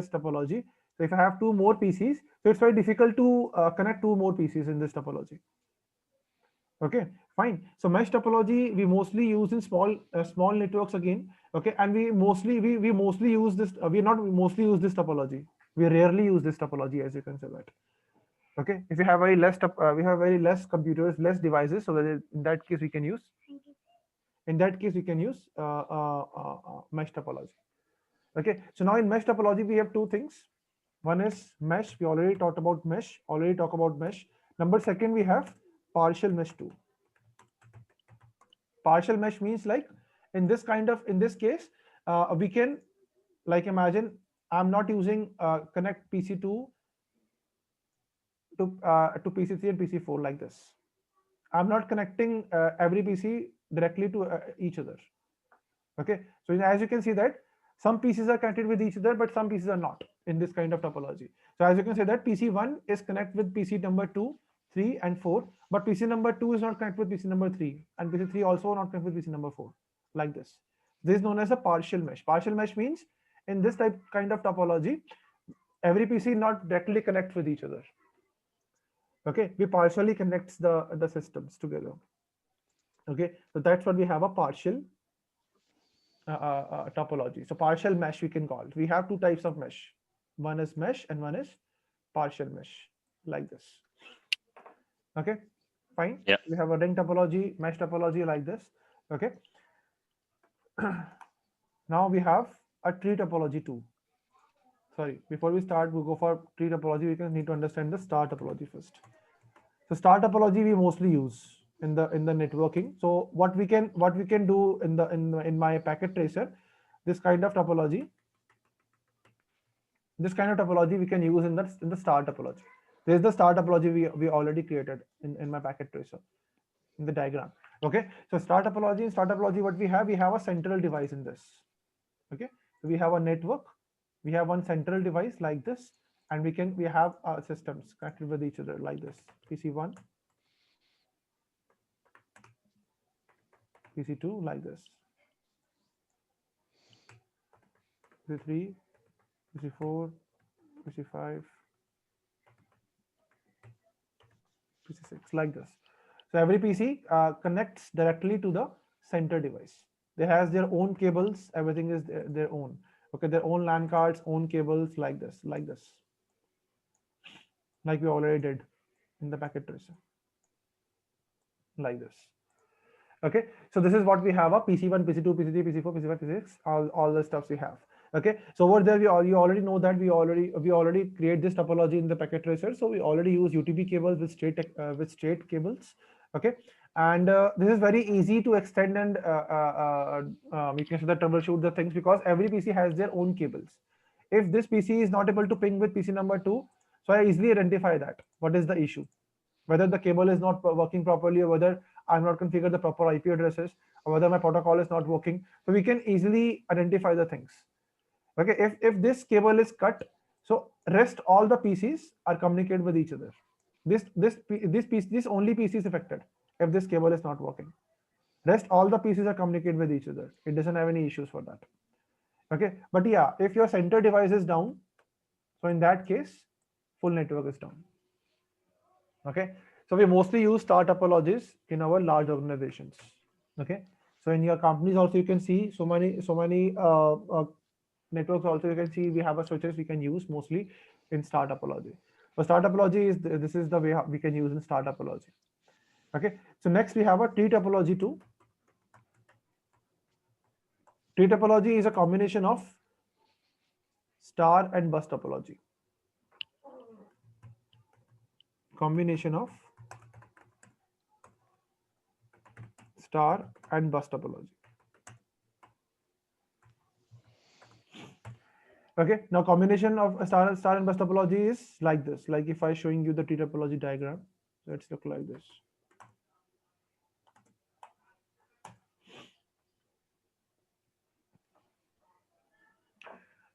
topology, so if I have 2 more PCs, so it's very difficult to connect 2 more PCs in this topology. Okay, fine. So mesh topology we mostly use in small networks again. Okay, and we mostly use this. We not mostly use this topology. We rarely use this topology, as you can say that. Okay, if you have very less we have very less computers, less devices, so that in that case we can use. In that case we can use mesh topology. Okay, so now in mesh topology we have 2 things. One is mesh. We already talked about mesh. Number second, we have partial mesh too. Partial mesh means like in this case, we can, like imagine I'm not using connect PC2 to PC3 and PC4 like this. I'm not connecting every PC directly to each other. Okay, so as you can see that some PCs are connected with each other, but some PCs are not in this kind of topology. So as you can see that PC1 is connected with PC number 2, 3, and 4, but PC number 2 is not connected with PC number 3, and PC3 also not connected with PC number 4, like this. This is known as a partial mesh. Partial mesh means in this kind of topology, every PC not directly connect with each other. Okay, we partially connects the systems together. Okay, so that's what we have a partial topology. So partial mesh we can call. We have 2 types of mesh. One is mesh and one is partial mesh, like this. Okay, fine. Yeah. We have a ring topology, mesh topology like this. Okay. Now we have a tree topology too. Sorry, before we start, we go for tree topology. We need to understand the star topology first. So star topology we mostly use in the networking. So what we can do in my packet tracer, this kind of topology we can use in the star topology. There's the star topology we already created in my packet tracer in the diagram. Okay, so star topology what we have a central device in this. Okay, so we have a network, we have one central device like this, and we have systems connected with each other like this. PC1, PC2 like this, PC3, PC4, PC5, PC6 like this. So every PC connects directly to the center device. They has their own cables. Everything is their own. Okay, their own LAN cards, own cables like this, like we already did in the packet tracer, like this. Okay, so this is what we have: a PC1, PC2, PC3, PC4, PC5, PC6, all the stuffs we have. Okay, so over there you already know that we already create this topology in the packet tracer. So we already use UTP cables with straight cables. Okay, and this is very easy to extend and you can troubleshoot the things, because every PC has their own cables. If this PC is not able to ping with PC number 2, so I easily identify that what is the issue, whether the cable is not working properly, or whether I'm not configured the proper IP addresses, or whether my protocol is not working. So we can easily identify the things. Okay, if this cable is cut, so rest all the PCs are communicated with each other. this only PC is affected if this cable is not working. Rest all the PCs are communicating with each other. It doesn't have any issues for that. Okay, but yeah, if your center device is down, so in that case, full network is down. Okay, so we mostly use star topologies in our large organizations. Okay, so in your companies also you can see so many networks also you can see we have a switches we can use mostly in star topology. So star topology is this is the way we can use in star topology. Okay, so next we have a tree topology too. Tree topology is a combination of star and bus topology. Combination of star and bus topology. Okay, now combination of star and bus topology is like this. Like if I showing you the tree topology diagram, let's look like this.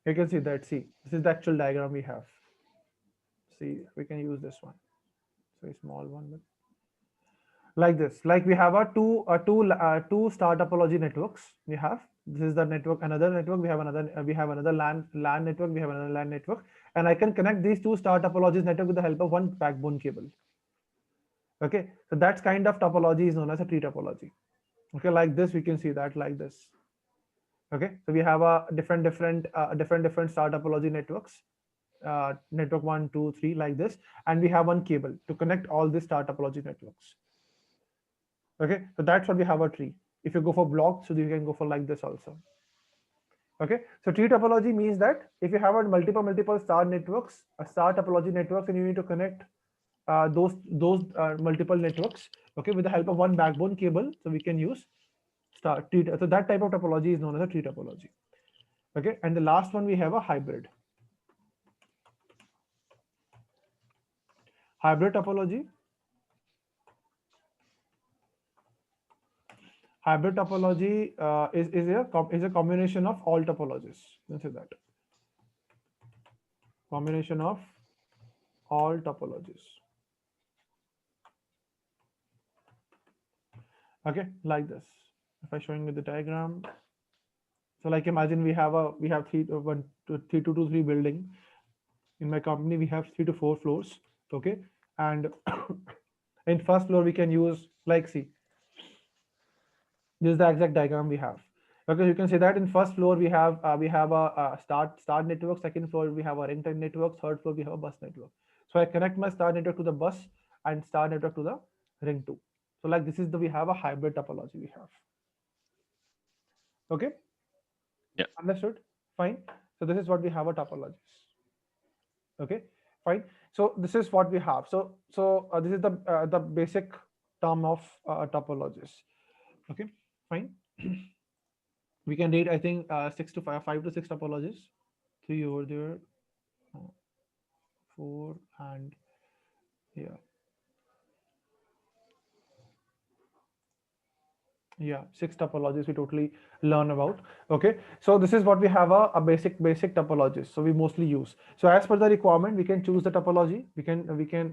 You can see that. See, this is the actual diagram we have. See, we can use this one. So a small one, but like this. Like we have a two star topology networks. We have this is the network, another network. We have another LAN network. We have another LAN network, and I can connect these two star topologies network with the help of one backbone cable. Okay, so that's kind of topology is known as a tree topology. Okay, like this we can see that like this. Okay, so we have a different star topology networks, network 1, 2, 3 like this, and we have one cable to connect all these star topology networks. Okay, so that's what we have a tree. If you go for blocks, so you can go for like this also. Okay, so tree topology means that if you have a multiple star networks, a star topology networks, and you need to connect those multiple networks, okay, with the help of one backbone cable, so we can use star tree. So that type of topology is known as a tree topology. Okay, and the last one we have a hybrid. Hybrid topology. Hybrid topology is a combination of all topologies. Let's say that. Combination of all topologies. Okay, like this. If I'm showing you the diagram, so like imagine we have 3 to 3 building. In my company we have 3 to 4 floors. Okay, and in first floor we can use like see. This is the exact diagram we have. Okay, you can say that in first floor we have a star network. Second floor we have a ring type network. Third floor we have a bus network. So I connect my star network to the bus and star network to the ring 2. So like this is we have a hybrid topology we have. Okay. Yeah. Understood. Fine. So this is what we have a topologies. Okay. Fine. So this is what we have. So this is the basic term of topologies. Okay. Fine. We can read, I think, 5 to 6 topologies. 3 over there, 4, and here. Yeah, 6 topologies we totally learn about. Okay, so this is what we have a basic topologies. So we mostly use. So as per the requirement, we can choose the topology. We can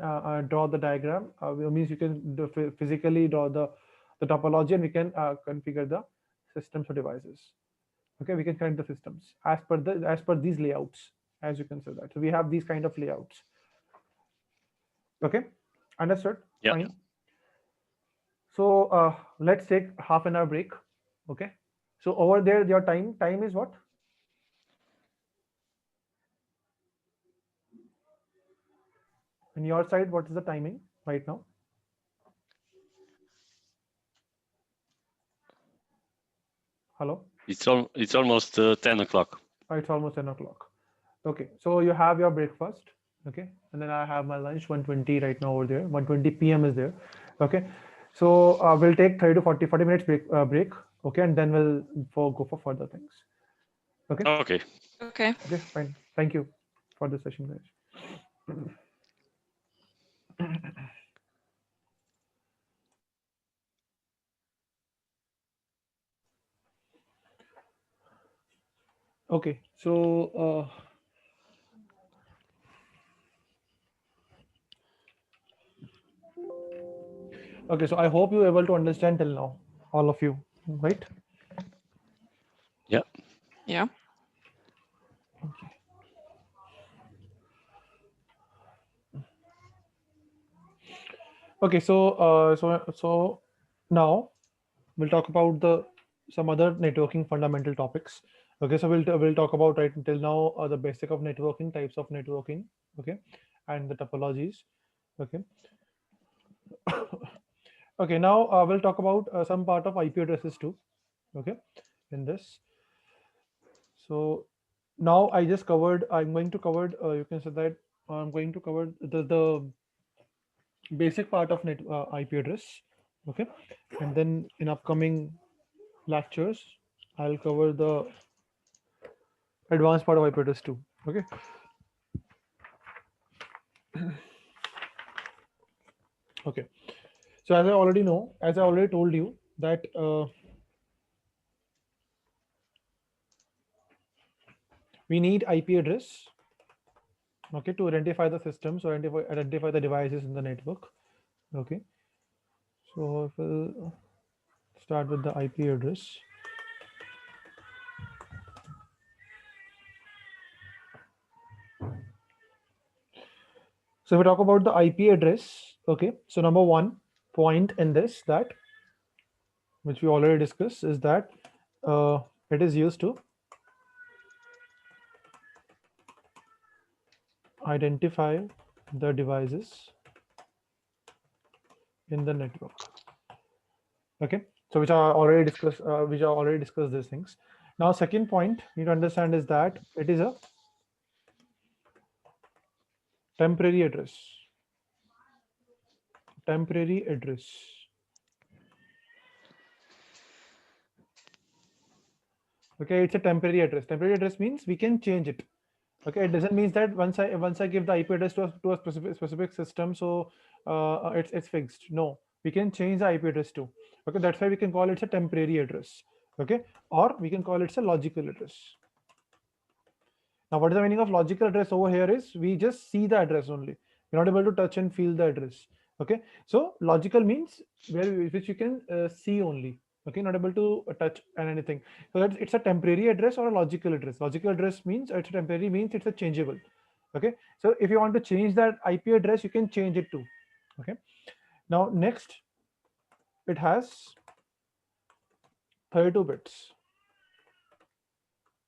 draw the diagram. Means you can physically draw the topology, and we can configure the systems or devices. Okay, we can connect the systems as per these layouts, as you can see that. So we have these kind of layouts. Okay, understood? Yeah. Fine. So let's take half an hour break. Okay, so over there your time is what? On your side, what is the timing right now? Hello? It's almost 10 o'clock. It's almost 10 o'clock. Okay, so you have your breakfast. Okay, and then I have my lunch 1:20 right now over there. 1:20 p.m. is there. Okay, so we'll take 30 to 40 minutes break. Okay, and then we'll go for further things. Okay. Okay. Okay. Okay, fine. Thank you for the session, guys. Okay, so Okay, so I hope you're able to understand till now, all of you, right? Yeah. Yeah. Okay, so now we'll talk about the some other networking fundamental topics. Okay, so we'll talk about right until now the basic of networking, types of networking, okay, and the topologies. Okay. Okay, now we'll talk about some part of IP addresses too. Okay, in this. So now I just covered. I'm going to cover. You can say that I'm going to cover the basic part of net IP address. Okay, and then in upcoming lectures, I'll cover the advanced part of IP address too. Okay. Okay. So as I already know, as I already told you that we need IP address, okay, to identify the systems or identify the devices in the network. Okay. So if we'll start with the IP address. So if we talk about the IP address, okay, so number one point in this that which we already discussed is that it is used to identify the devices in the network. Okay, so which are already discussed, these things. Now, second point you need to understand is that it is a temporary address. Temporary address. Okay, it's a temporary address. Temporary address means we can change it. Okay, it doesn't mean that once I give the IP address to a specific system, so it's fixed. No, we can change the IP address too. Okay, that's why we can call it a temporary address. Okay, or we can call it a logical address. Now, what is the meaning of logical address over here is we just see the address only. We're not able to touch and feel the address. Okay, so logical means which you can see only. Okay, not able to touch and anything. So that's it's a temporary address or a logical address. Logical address means it's a temporary, means it's a changeable. Okay, so if you want to change that IP address, you can change it too. Okay, now next, it has 32 bits.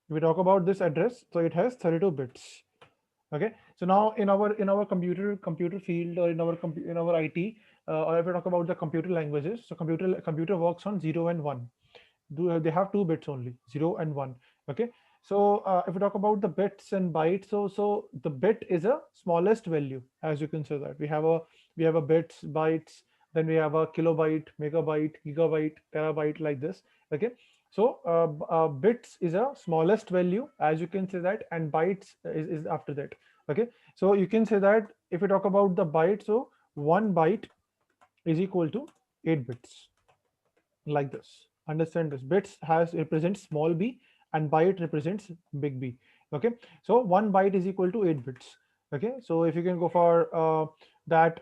If we talk about this address, so it has 32 bits. Okay, so now in our computer field or in our IT, or if we talk about the computer languages, so computer works on 0 and 1. They have 2 bits only, 0 and 1. Okay, so if we talk about the bits and bytes, so the bit is a smallest value, as you can say that we have a bits, bytes, then we have a kilobyte, megabyte, gigabyte, terabyte, like this. Okay, so bits is a smallest value, as you can say that, and bytes is after that. Okay, so you can say that if we talk about the byte, so 1 byte is equal to 8 bits, like this. Understand this, bits represents small b and byte represents big B. Okay, so 1 byte is equal to 8 bits. Okay, so if you can go for that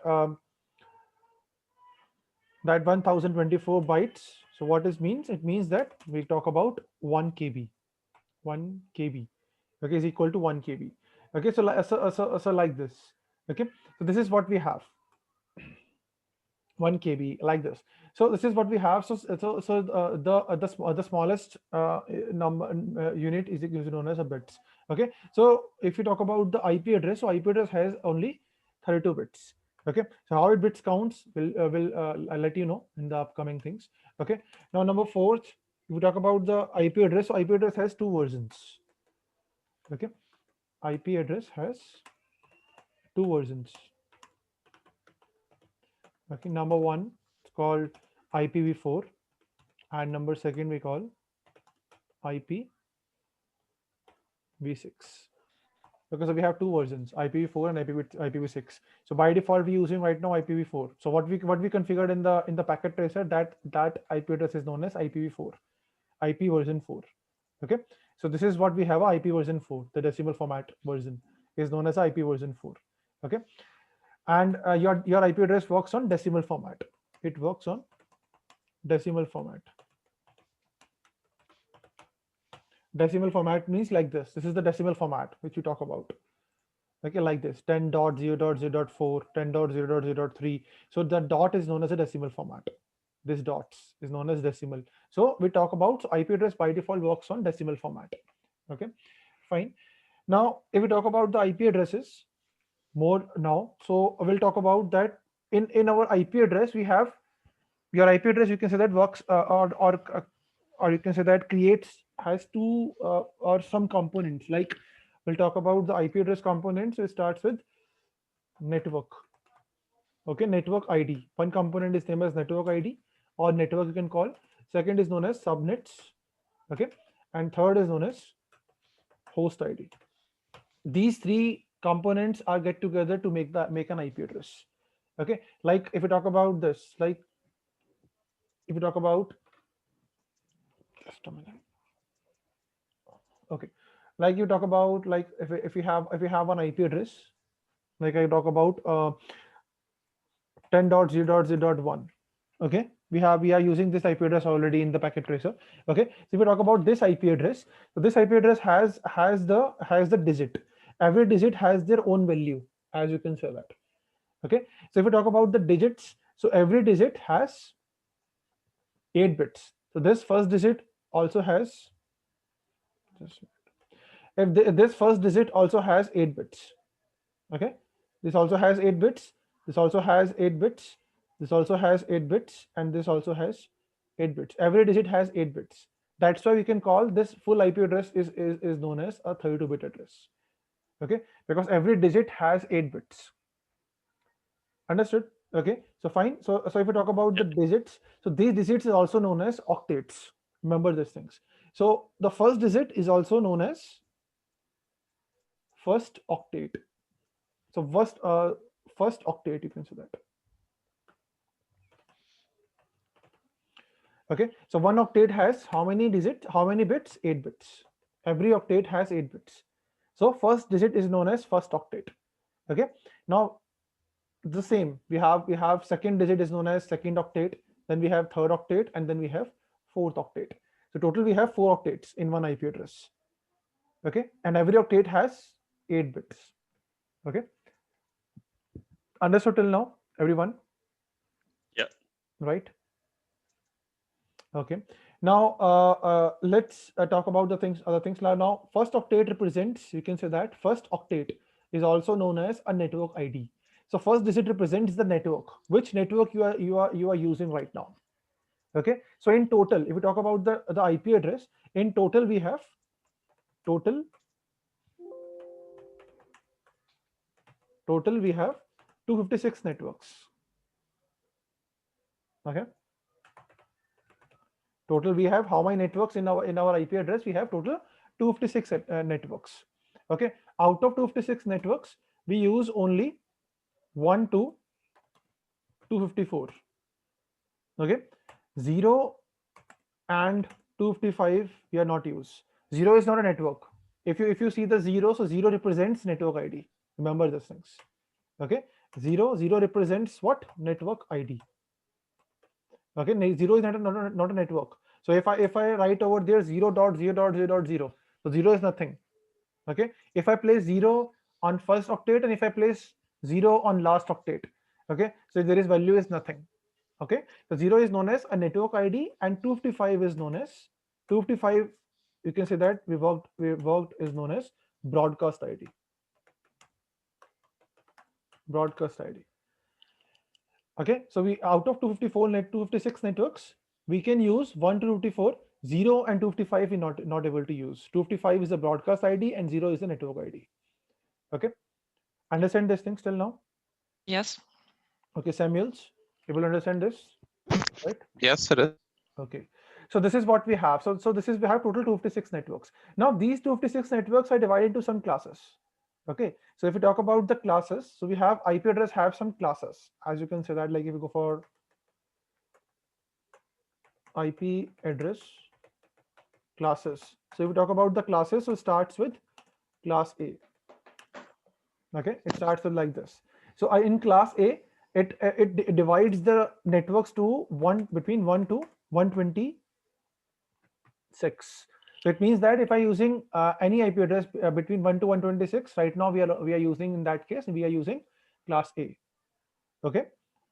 1024 bytes, so what this means, it means that we talk about 1 KB. 1 KB, okay, is equal to 1 KB. Okay, so like this. Okay, so this is what we have, 1 KB, like this. So this is what we have. So the smallest number unit is known as a bits. Okay, so if you talk about the IP address, so IP address has only 32 bits. Okay, so how it bits counts I'll let you know in the upcoming things. Okay, now number 4, if we talk about the IP address, so IP address has 2 versions. Okay, IP address has 2 versions. Okay, number 1 it's called IPv4, and number 2 we call IPv6. Okay, so we have 2 versions, IPv4 and IPv6. So by default we're using right now IPv4. So what we configured in the packet tracer, that IP address is known as IPv4, IP version 4. Okay, so this is what we have, IP version 4, the decimal format version is known as IP version 4. Okay, and your IP address works on decimal format. It works on decimal format. Decimal format means like this. This is the decimal format which we talk about. Okay, like this 10.0.0.4, 10.0.0.3. So the dot is known as a decimal format. This dots is known as decimal. So we talk about, so IP address by default works on decimal format. Okay, fine. Now, if we talk about the IP addresses more now, so we'll talk about that in our IP address, we have your IP address, you can say that works or you can say that creates, has two or some components. Like we'll talk about the IP address components. So it starts with network. Okay, network ID. One component is named as network ID or network you can call. Second is known as subnets. Okay, and third is known as host ID. These three components are get together to make an IP address. Okay, like if we talk about this, like if we talk about, just a minute. Okay, like you talk about, like if you have an IP address, like I talk about 10.0.0.1. Okay, we are using this IP address already in the packet tracer. Okay, so if we talk about this IP address, so this IP address has the digit. Every digit has their own value, as you can say that. Okay, so if we talk about the digits, so every digit has 8 bits. So this first digit also has, this first digit also has 8 bits. Okay, this also has 8 bits, this also has 8 bits, this also has 8 bits, and this also has 8 bits. Every digit has 8 bits. That's why we can call this full IP address is known as a 32-bit address. Okay, because every digit has 8 bits. Understood? Okay, so fine. So if we talk about the digits, so these digits is also known as octates. Remember these things. So the first digit is also known as first octate. So first octate, you can say that. Okay, so one octate has how many digits? How many bits? 8 bits. Every octate has 8 bits. So first digit is known as first octate. Okay, now the same, we have second digit is known as second octate, then we have third octate, and then we have fourth octate. So total we have 4 octates in one IP address. Okay, and every octate has 8 bits. Okay, understood till now, everyone? Yeah. Right. Okay, now let's talk about the other things now. First octate represents, you can say that first octate is also known as a network ID. So first digit represents the network, which network you are using right now. Okay, so in total, if we talk about the IP address, in total we have 256 networks. Okay, total we have how many networks in our IP address? We have total 256 networks. Okay, out of 256 networks, we use only 1 to 254. Okay, 0 and 255 we are not use. 0 is not a network. If you see the 0, so 0 represents network ID. Remember these things. Okay, 0 represents what? Network ID. Okay, 0 is not a network. So if I write over there 0.0.0.0, so 0 is nothing. Okay, if I place 0 on first octate and if I place 0 on last octate, okay, so there is value is nothing. Okay, so 0 is known as a network ID and 255 is known as 255. You can say that we worked is known as broadcast ID. Broadcast ID. Okay, so we out of 256 networks, we can use 1 to 254. 0 and 255 we not able to use. 255 is the broadcast ID and 0 is the network ID. Okay, understand this thing still now? Yes. Okay, Samuels, you will understand this, right? Yes, it is. Okay, so this is what we have. So this is, we have total 256 networks. Now these 256 networks are divided into some classes. Okay, so if we talk about the classes, so we have IP address have some classes, as you can say that, like if you go for IP address classes. So if we talk about the classes, so it starts with class A. Okay, it starts with like this. So in class A, it divides the networks to between 1 to 126. So it means that if I using any IP address between 1 to 126, right now we are using, in that case we are using class A. Okay,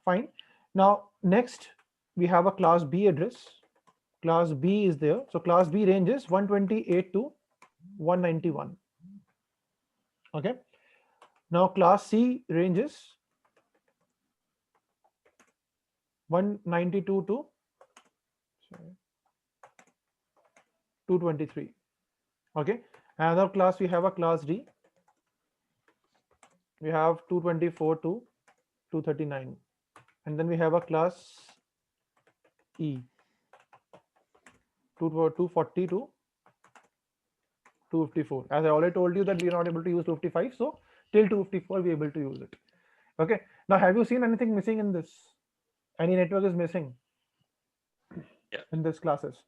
fine. Now next we have a class B address. Class B is there. So class B ranges 128 to 191. Okay. Now class C ranges 192 to 223. Okay. Another class, we have a class D. We have 224 to 239. And then we have a class E, 240 to 254. As I already told you that we are not able to use 255, so till 254 we are able to use it. Okay. Now have you seen anything missing in this? Any network is missing in this classes,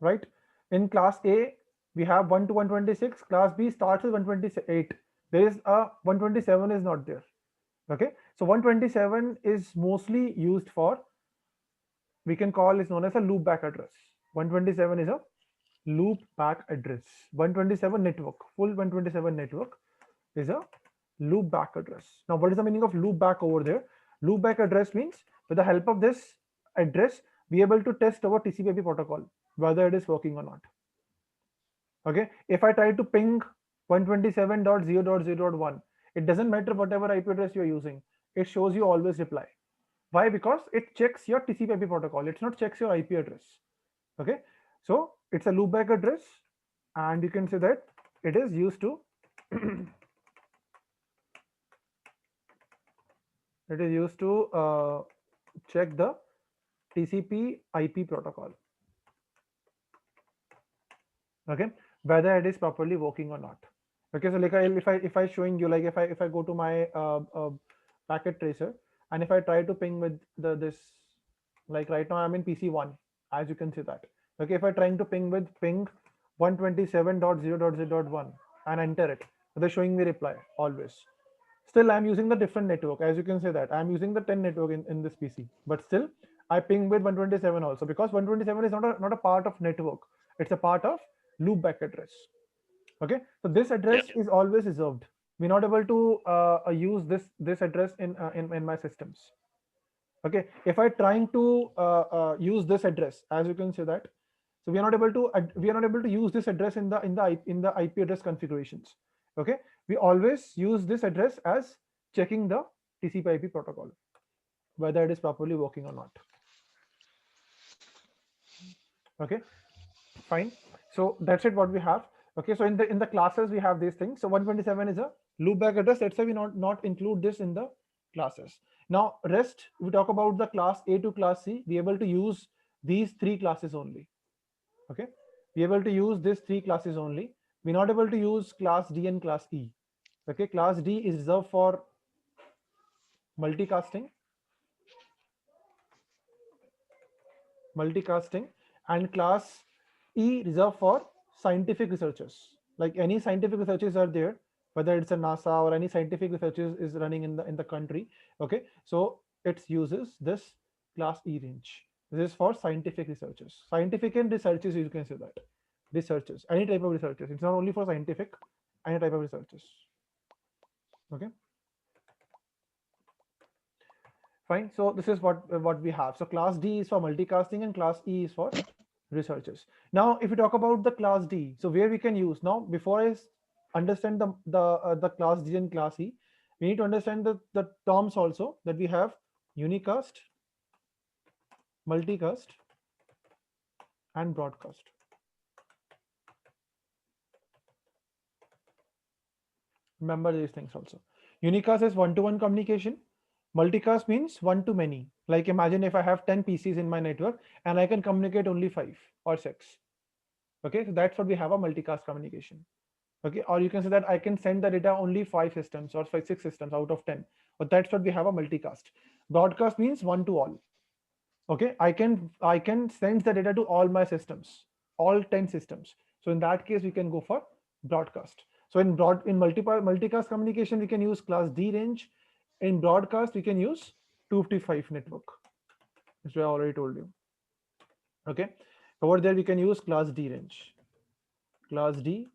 right? In class A, we have 1 to 126. Class B starts with 128. There is a 127 is not there. Okay. So 127 is mostly used for, we can call is known as a loopback address. 127 is a loopback address. 127 network, full 127 network is a loopback address. Now, what is the meaning of loopback over there? Loopback address means with the help of this address, we are able to test our TCP/IP protocol, whether it is working or not. Okay. If I try to ping 127.0.0.1, it doesn't matter whatever IP address you're using, it shows you always reply. Why? Because it checks your TCP/IP protocol. It's not checks your IP address. Okay. So it's a loopback address, and you can say that it is used to it is used to check the TCP/IP protocol. Okay, whether it is properly working or not. Okay, so like if I showing you, like if I go to my packet tracer, and if I try to ping with this, like right now I'm in PC1, as you can see that. Okay, if I trying to ping with ping 127.0.0.1 and enter it, they're showing me reply always. Still I'm using the different network, as you can say that I'm using the 10 network in this PC, but still I ping with 127 also, because 127 is not a part of network, it's a part of loopback address. Okay, so this address is always reserved. We're not able to use this address in my systems. Okay, if I trying to use this address, as you can see that, so we are not able to use this address in the IP address configurations. Okay, we always use this address as checking the TCP/IP protocol, whether it is properly working or not. Okay, fine. So that's it what we have. Okay, so in the classes we have these things. So 127 is a loopback address. That's why we not include this in the classes. Now rest, we talk about the class A to class C. We able to use these three classes only. Okay, we able to use these three classes only. We're not able to use class D and class E. Okay, class D is reserved for multicasting, and class E reserved for scientific researchers. Like any scientific researchers are there, whether it's a NASA or any scientific researchers is running in the country. Okay, so it uses this class E range. This is for scientific researchers. Scientific and researchers, you can say that. Researchers, any type of researchers. It's not only for scientific, any type of researchers. Okay. Fine. So this is what we have. So class D is for multicasting and class E is for researchers. Now, if we talk about the class D, so where we can use now, before I understand the class D and class E, we need to understand the terms also, that we have unicast, multicast, and broadcast. Remember these things also. Unicast is one-to-one communication. Multicast means one to many. Like imagine if I have 10 PCs in my network and I can communicate only 5 or 6. Okay, so that's what we have a multicast communication. Okay, or you can say that I can send the data only 5 systems or 6 systems out of 10. But that's what we have a multicast. Broadcast means one to all. Okay, I can send the data to all my systems, all 10 systems. So in that case, we can go for broadcast. So in multicast communication, we can use class D range. In broadcast, we can use 255 network, which I already told you. Okay, over there we can use class D range, class D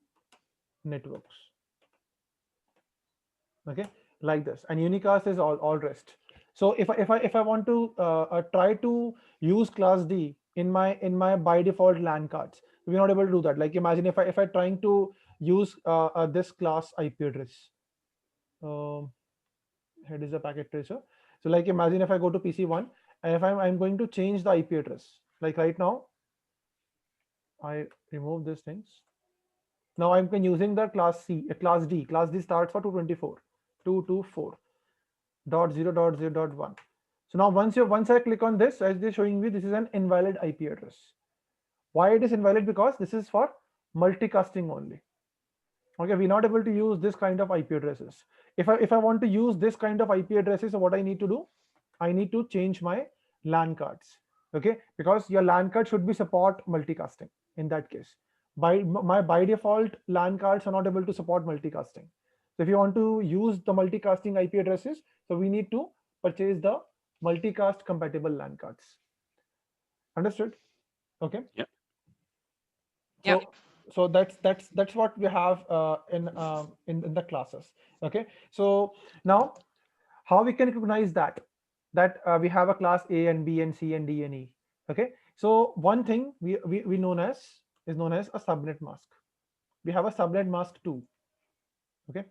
networks. Okay, like this, and unicast is all rest. So if I want to try to use class D in my by default LAN cards, we're not able to do that. Like imagine if I trying to use this class IP address. Head is a packet tracer. So like imagine if I go to PC1 and if I'm going to change the IP address, like right now, I remove these things. Now I'm using the class C, class D. Class D starts for 224.224.0.0.1. So now once I click on this, as they're showing me, this is an invalid IP address. Why it is invalid? Because this is for multicasting only. Okay, we're not able to use this kind of IP addresses. If I want to use this kind of IP addresses, so what I need to do, I need to change my LAN cards. Okay, because your LAN card should be support multicasting in that case. By default LAN cards are not able to support multicasting. So if you want to use the multicasting IP addresses, so we need to purchase the multicast compatible LAN cards. Understood? Okay. Yeah. Yeah. So that's what we have in the classes. Okay, so now how we can recognize that we have a class A and B and C and D and E. Okay, so one thing we known as is known as a subnet mask. We have a subnet mask too. Okay,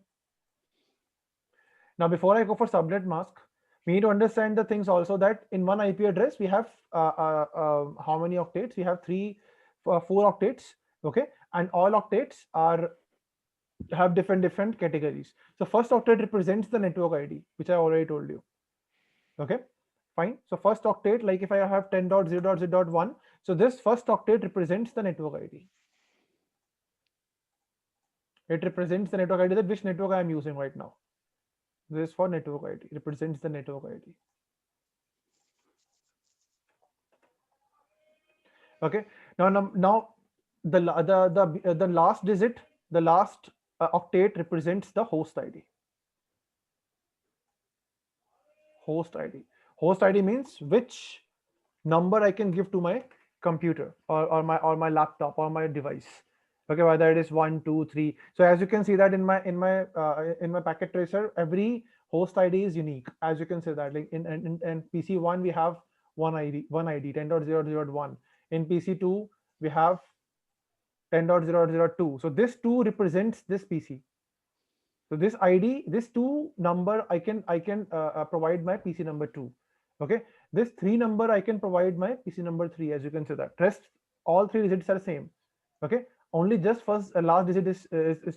now before I go for subnet mask, we need to understand the things also, that in one IP address we have how many octets? We have four octets. Okay, and all octets have different categories. So first octet represents the network ID, which I already told you. Okay, fine. So first octet, like if I have 10.0.0.1, so this first octet represents the network ID. It represents the network ID, that which network I am using right now. This is for network ID, represents the network ID. Okay, now the last digit, the last octet represents the host ID. Host ID. Host ID means which number I can give to my computer or my laptop or my device. Okay, whether it is 1, 2, 3. So as you can see that in my packet tracer, every host ID is unique. As you can see that, like in PC1 we have one ID 10.0.0.1. In PC2 we have 10.0.0.2. So this 2 represents this PC. So this ID, this 2 number, I can provide my PC number 2. Okay, this 3 number I can provide my PC number 3. As you can see that rest all 3 digits are same. Okay, only just first last digit is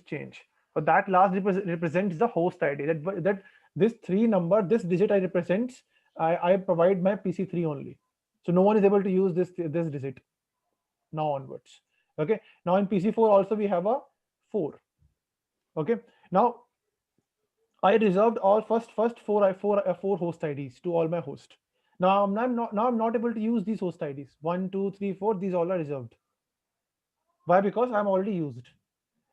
changed. But that last represents the host ID. That this 3 number, this digit I represents, I provide my PC3 only. So no one is able to use this digit now onwards. Okay, now in PC4 also we have a 4. Okay, now I reserved all first four host IDs to all my hosts. Now I'm not able to use these host IDs 1, 2, 3, 4. These all are reserved. Why? Because I'm already used.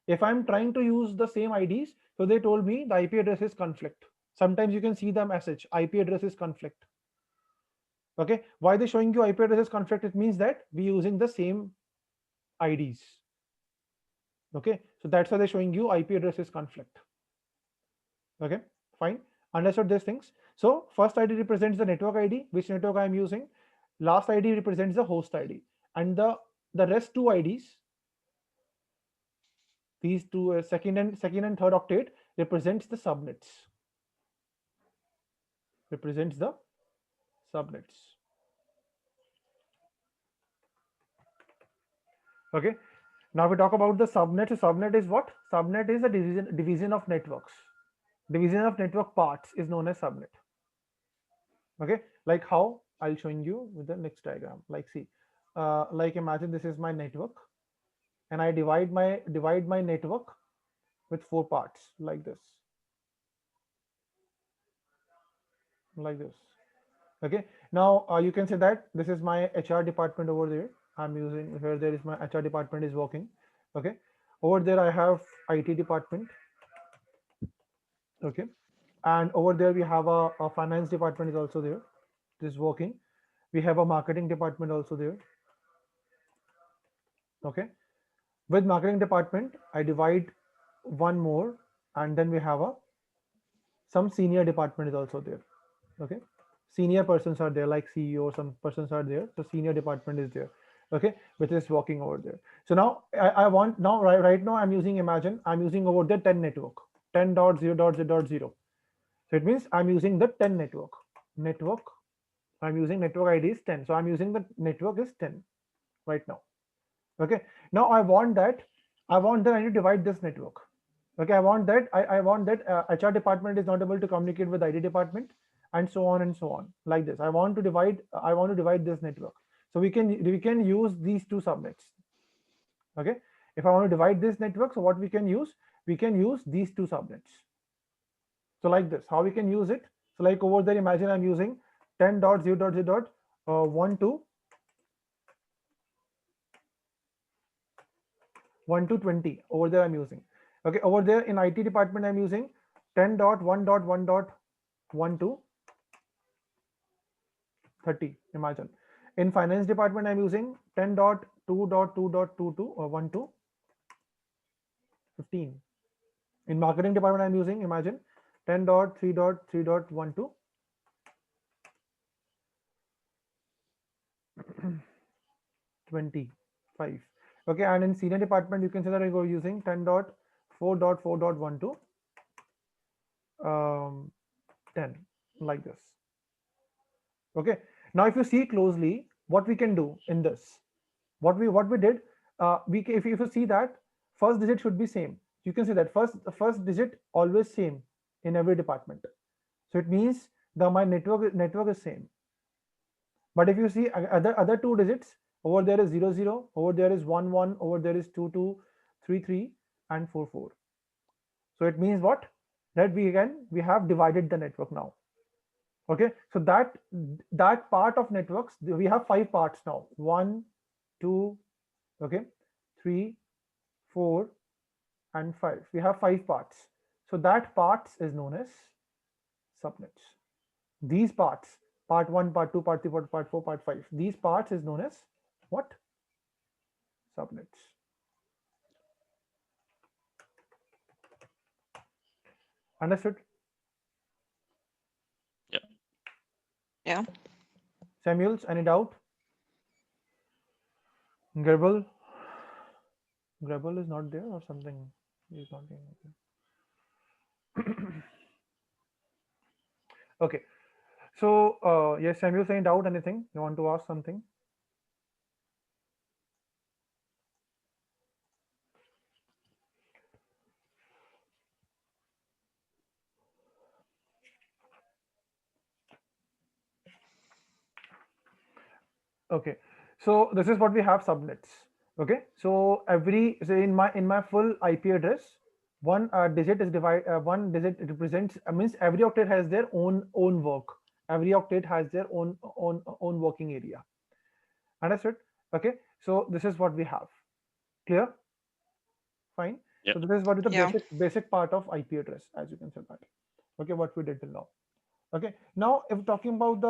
If I'm trying to use the same IDs, so they told me the IP address is conflict. Sometimes you can see the message IP address is conflict. Okay, why they showing you IP address is conflict? It means that we're using the same IDs. Okay, so that's why they're showing you IP address is conflict. Okay, fine, understood these things. So first ID represents the network ID, which network I am using. Last ID represents the host ID, and the rest 2 IDs, these two second and third octet, represents the subnets. Represents the subnets. Okay, now we talk about the subnet. So subnet is what? Subnet is a division of networks. Division of network parts is known as subnet. Okay, like how? I'll show you with the next diagram. Like see, like imagine this is my network, and I divide my network with 4 parts like this. Like this. Okay, now you can say that this is my HR department over there. I'm using here, there is my HR department is working. Okay, over there I have IT department. Okay, and over there we have a finance department is also there. This is working. We have a marketing department also there. Okay, with marketing department I divide one more, and then we have a some senior department is also there. Okay, senior persons are there, like CEO, some persons are there, so senior department is there. Okay, which is working over there. So now I want now right now I'm using, imagine I'm using over there 10 network, 10.0.0.0. So it means I'm using the 10 network. I'm using network ID is 10. So I'm using the network is 10 right now. Okay, now I want that I need to divide this network. Okay, I want that HR department is not able to communicate with ID department, and so on like this. I want to divide this network. So we can use these two subnets. Okay, if I want to divide this network, so what we can use these two subnets. So like this, how we can use it? So like over there, imagine I'm using 10.0.0.1 to 20 over there I'm using. Okay, over there in IT department I'm using 10.1.1.1 to 30. Imagine in finance department I'm using 10.2.2.2 to 1 to 15. In marketing department I'm using, imagine 10.3.3.1 to 25. Okay, and in senior department you can say that I go using 10.4.4.1 to 10, like this. Okay, now if you see closely what we can do in this, what we did, if you see that first digit should be same. You can see that first digit always same in every department. So it means my network is same. But if you see other two digits, over there is 00, over there is 11, over there is 22, 33, and 44. So it means what? That we have divided the network now. Okay, so that part of networks, we have 5 parts now. 1, 2, okay, 3, 4, and 5. We have 5 parts. So that parts is known as subnets. These parts, part 1, part 2, part 3, part 4, part 5, these parts is known as what? Subnets. Understood? Yeah. Samuels, any doubt? Grable is not there or something? He's not there. Okay. So yes, Samuel, any doubt? Anything you want to ask? Something? Okay, so this is what we have, subnets. Okay, so in my full IP address, one digit is one digit represents, means every octet has their own work. Every octet has their own working area. Understood? Okay, so this is what we have. Clear? Fine. Yeah. So this is what is the Yeah. basic part of IP address, as you can say that. Okay, what we did till now. Okay, now if talking about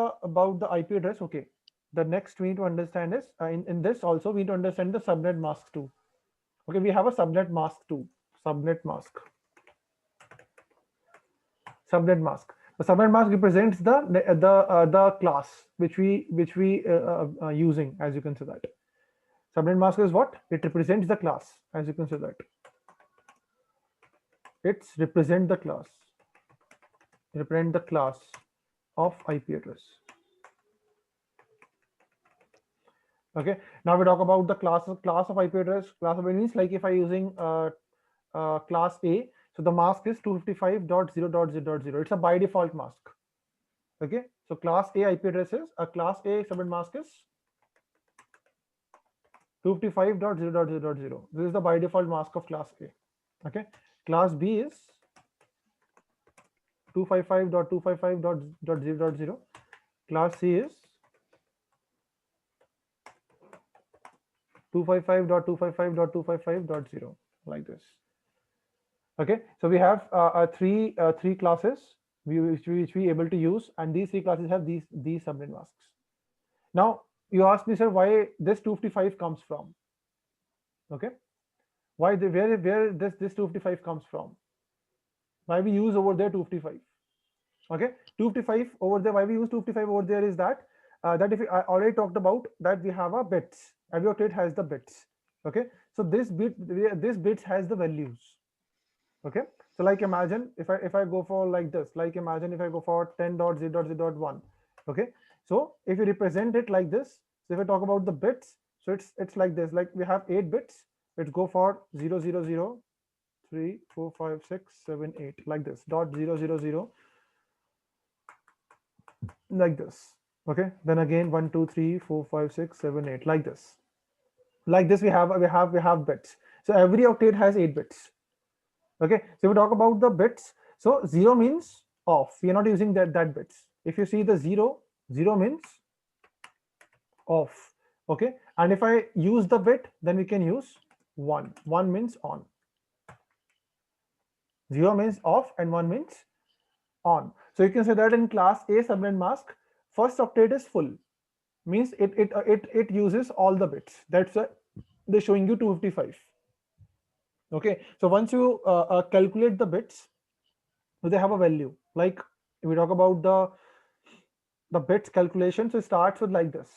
the IP address, okay, the next we need to understand is in this also we need to understand the subnet mask too. Okay, we have a subnet mask too. Subnet mask. Subnet mask. The subnet mask represents the class which we using, as you can see that. Subnet mask is what? It represents the class, as you can see that. It's represent the class. Represent the class of IP address. Okay, now we talk about the class of IP address. Class of means like if I using class A, so the mask is 255.0.0.0. It's a by default mask. Okay, so class A IP address is a class A subnet mask is 255.0.0.0. This is the by default mask of class A. Okay, class B is 255.255.0.0. Class C is 255.255.255.0, like this. Okay, so we have three classes. which we able to use, and these three classes have these subnet masks. Now you ask me, sir, why this 255 comes from? Okay, why where this 255 comes from? Why we use over there 255? Okay, 255 over there. Why we use 255 over there is that that if I already talked about that we have a bits. Every octet has the bits. Okay, so this bits has the values. Okay, so like imagine if I go for like this, like imagine if I go for 10.0.0.1. Okay, so if you represent it like this, so if I talk about the bits, so it's like this, like we have 8 bits. Let's go for 0, 0, 0, 3, 4, 5, 6, 7, 8, like this, dot 0, 0, 0, like this. Okay, then again 1, 2, 3, 4, 5, 6, 7, 8, like this. Like this we have bits. So every octet has 8 bits. Okay, so we talk about the bits. So 0 means off. We are not using that bits. If you see the 0, 0 means off. Okay, and if I use the bit, then we can use 1. 1 means on. 0 means off and 1 means on. So you can say that in class A subnet mask, first octet is full, means it uses all the bits. That's why they're showing you 255. Okay, so once you calculate the bits, so they have a value. Like if we talk about the bits calculation, so it starts with like this.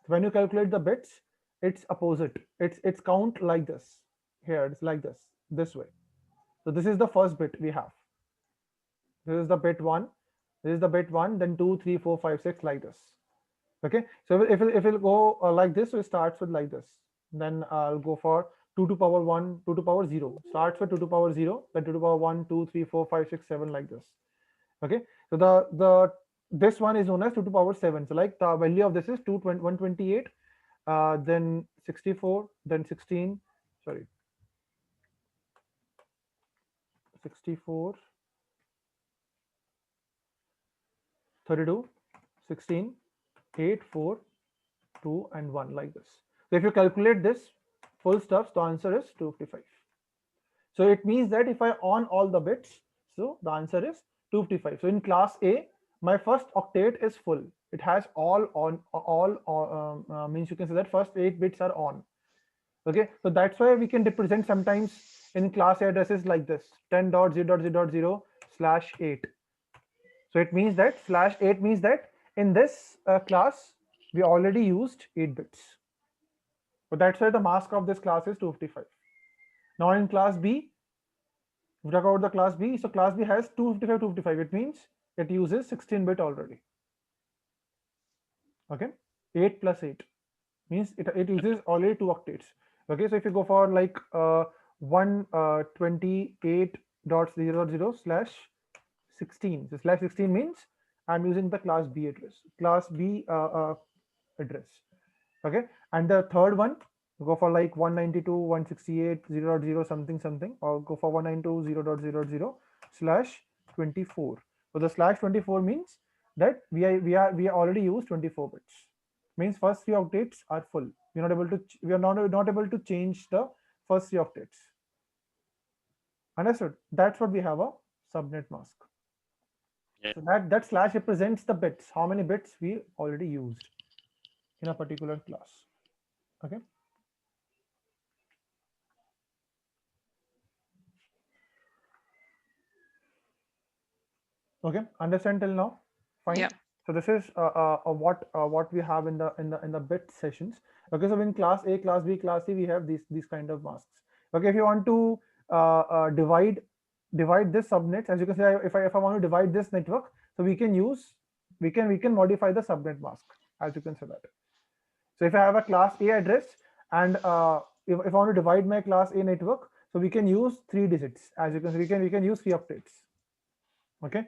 When you calculate the bits, it's opposite. It's count like this. Here it's like this way. So this is the first bit we have. This is the bit 1. This is the bit 1. Then 2, 3, 4, 5, 6, like this. Okay, so if it'll go like this, so it starts with like this. Then I'll go for 2 to power 1, 2 to power 0. Starts with 2 to power 0, then 2 to power 1, 2, 3, 4, 5, 6, 7, like this. Okay, so the this one is known as 2 to power 7. So like the value of this is 128, then 64, then 16, sorry, 64, 32, 16, 8, 4, 2, and 1, like this. So if you calculate this full stuff, the answer is 255. So it means that if I on all the bits, so the answer is 255. So in class A, my first octet is full. It has all on, means you can say that first 8 bits are on. Okay, so that's why we can represent sometimes in class A addresses like this, 10.0.0.0/8. So it means that /8 means that in this class we already used 8 bits. So that's why the mask of this class is 255. Now in class B, we talk about the class B. So class B has 255, 255. It means it uses 16-bit already. Okay, 8 plus 8 means it uses already 2 octets. Okay, so if you go for like 128.0.0/16, so /16 means I'm using the class B address, address. Okay, and the third one, go for like 192.168.0.0 something something, or go for 192.0.0.0/24. So the /24 means that we already used 24 bits. Means first 3 octets are full. We are not able to change the first 3 octets. Understood? That's what we have a subnet mask. Yeah. So that slash represents the bits, how many bits we already used in a particular class. Okay. Okay, understand till now? Fine. Yeah. So this is what we have in the bit sessions. Okay, so in class A, class B, class C, we have these kind of masks. Okay, if you want to divide this subnet, as you can say, if I want to divide this network, so we can modify the subnet mask, as you can say that. So if I have a class A address and if I want to divide my class A network, so we can use 3 digits. As you can see, we can use 3 octets. Okay,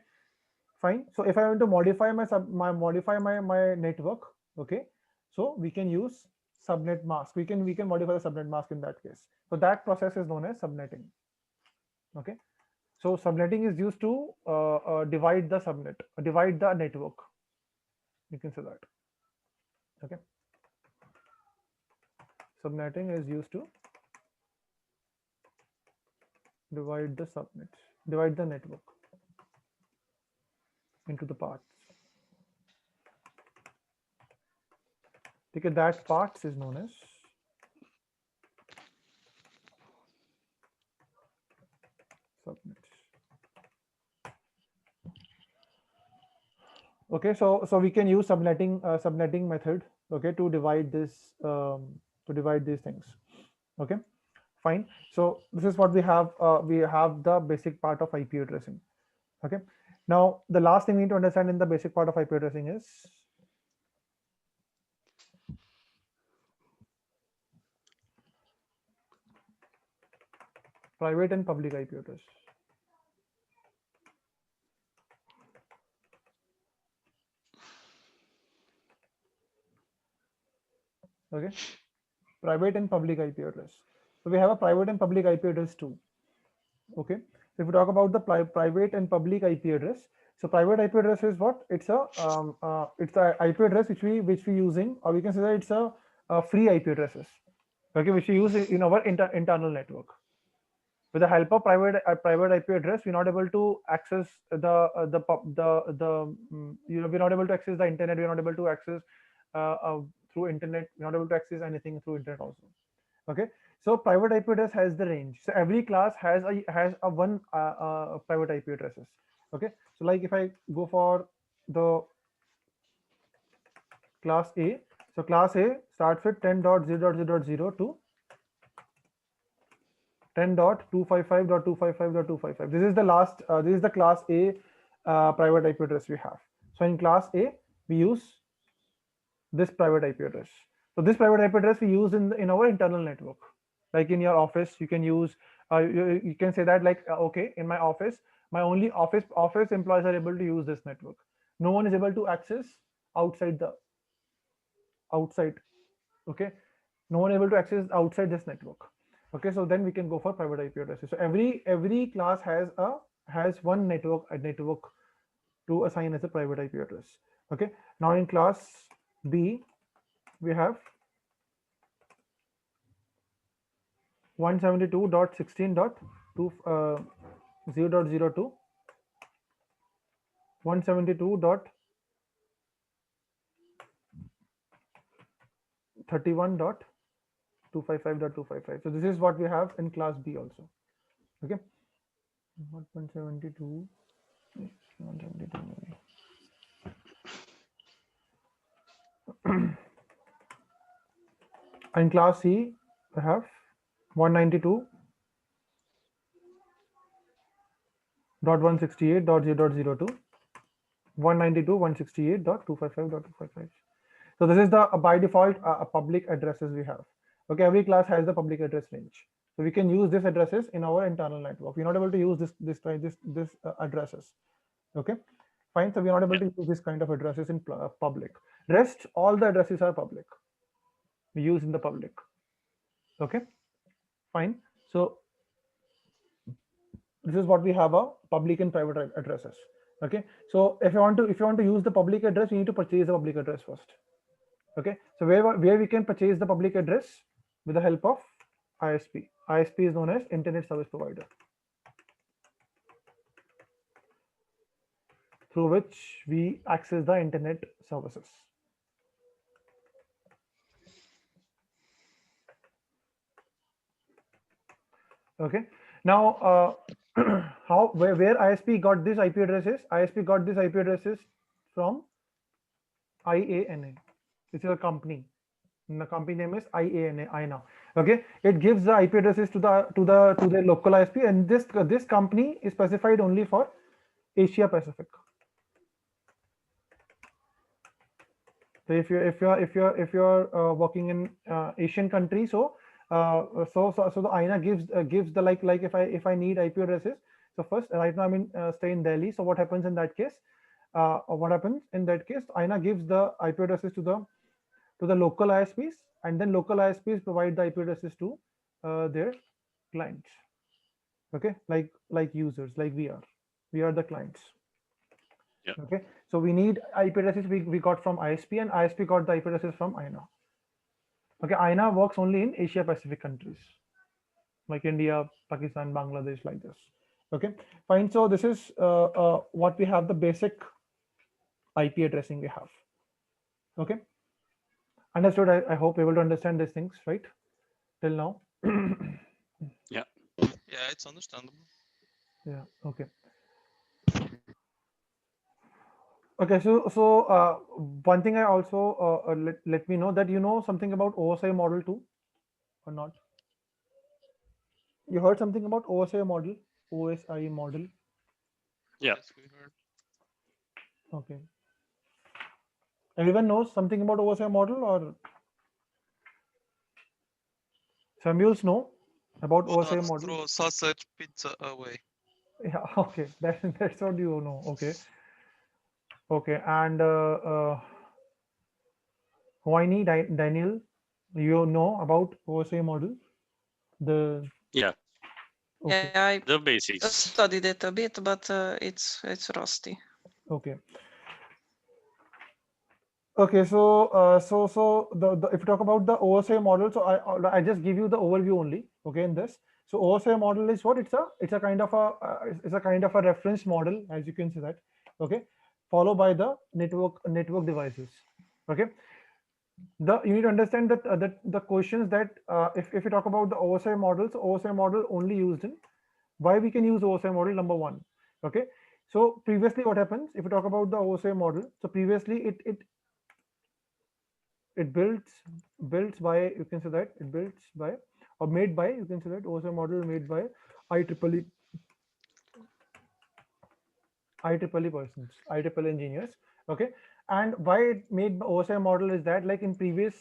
fine. So if I want to modify my network, okay, so we can use subnet mask. We can modify the subnet mask in that case. So that process is known as subnetting. Okay, so subnetting is used to divide the network. You can say that. Okay, subnetting is used to divide the network. into the parts. Okay, that parts is known as subnet. Okay, so we can use subnetting method, okay, to divide this to divide these things. Okay, fine. So this is what we have. We have the basic part of IP addressing. Okay, now the last thing we need to understand in the basic part of IP addressing is private and public IP address. Okay, private and public IP address. So we have a private and public IP address too. Okay, so if we talk about the private and public IP address, so private IP address is what? It's a IP address which we using, or we can say that it's a free IP addresses. Okay, which we use in our internal network. With the help of private IP address, we're not able to access we're not able to access the internet. We're not able to access through internet. We're not able to access anything through internet also. Okay, so private IP address has the range. So every class has a one private IP addresses. Okay, so like if I go for the class A, so class A starts with 10.0.0.0 to 10.255.255.255. This is the last. This is the class A private IP address we have. So in class A, we use this private IP address. So this private IP address we use in our internal network. Like in your office, you can use. You can say that like okay, in my office, my only office employees are able to use this network. No one is able to access outside. Okay, no one able to access outside this network. Okay, so then we can go for private IP addresses. So every class has one network to assign as a private IP address. Okay, now in class B we have 172.16.0.02 172.31.255.255. So this is what we have in class B also. Okay, not 172. 172 maybe. In class C, we have 192.168.0.02, 192.168.255.255. So this is the by default public addresses we have. Okay, every class has the public address range. So we can use these addresses in our internal network. We're not able to use this addresses. Okay, fine. So we're not able to use this kind of addresses in public. Rest all the addresses are public. We use in the public. Okay, fine. So this is what we have a public and private addresses. Okay, so if you want to use the public address, you need to purchase the public address first. Okay, so where we can purchase the public address with the help of ISP. ISP is known as Internet Service Provider, through which we access the internet services. Okay, now where ISP got this IP addresses? ISP got this IP addresses from IANA. This is a company. And the company name is IANA. Okay, it gives the IP addresses to the local ISP, and this company is specified only for Asia Pacific. So if you're working in Asian country, so the INA gives the like if I need IP addresses. So first, right now I'm stay in Delhi. So what happens in that case? INA gives the IP addresses to the local ISPs, and then local ISPs provide the IP addresses to their clients. Okay, like users, like we are the clients. Yeah. Okay, so we need IP addresses we got from ISP, and ISP got the IP addresses from INA. Okay, INA works only in Asia Pacific countries like India, Pakistan, Bangladesh, like this. Okay, fine. So this is what we have, the basic IP addressing we have. Okay, understood. I hope able to understand these things, right, till now. Yeah. Yeah, it's understandable. Yeah, okay. Okay, so one thing I also let me know that you know something about OSI model too, or not? You heard something about OSI model? OSI model. Yeah. Yes, we heard. Okay. Everyone knows something about OSI model, or Samuels know about Do OSI not model? throw sausage pizza away. Yeah, okay. That's what you know. Okay. Okay. And Hoini, Daniel, you know about OSI model? The Yeah. okay. Yeah, I The basics. studied it a bit, but it's rusty. Okay. Okay, so the if you talk about the OSI model, so I just give you the overview only. Okay, in this, so OSI model is what? It's a kind of a it's a kind of a reference model, as you can see that. Okay, followed by the network devices. Okay, you need to understand that the questions that if you talk about the OSI models, OSI model only used in why we can use OSI model, number one. Okay, so previously what happens if you talk about the OSI model? So previously it builds by, you can say that it builds by or made by, you can say that OSI model made by IEEE persons, IEEE engineers. Okay, and why it made OSI model is that, like in previous,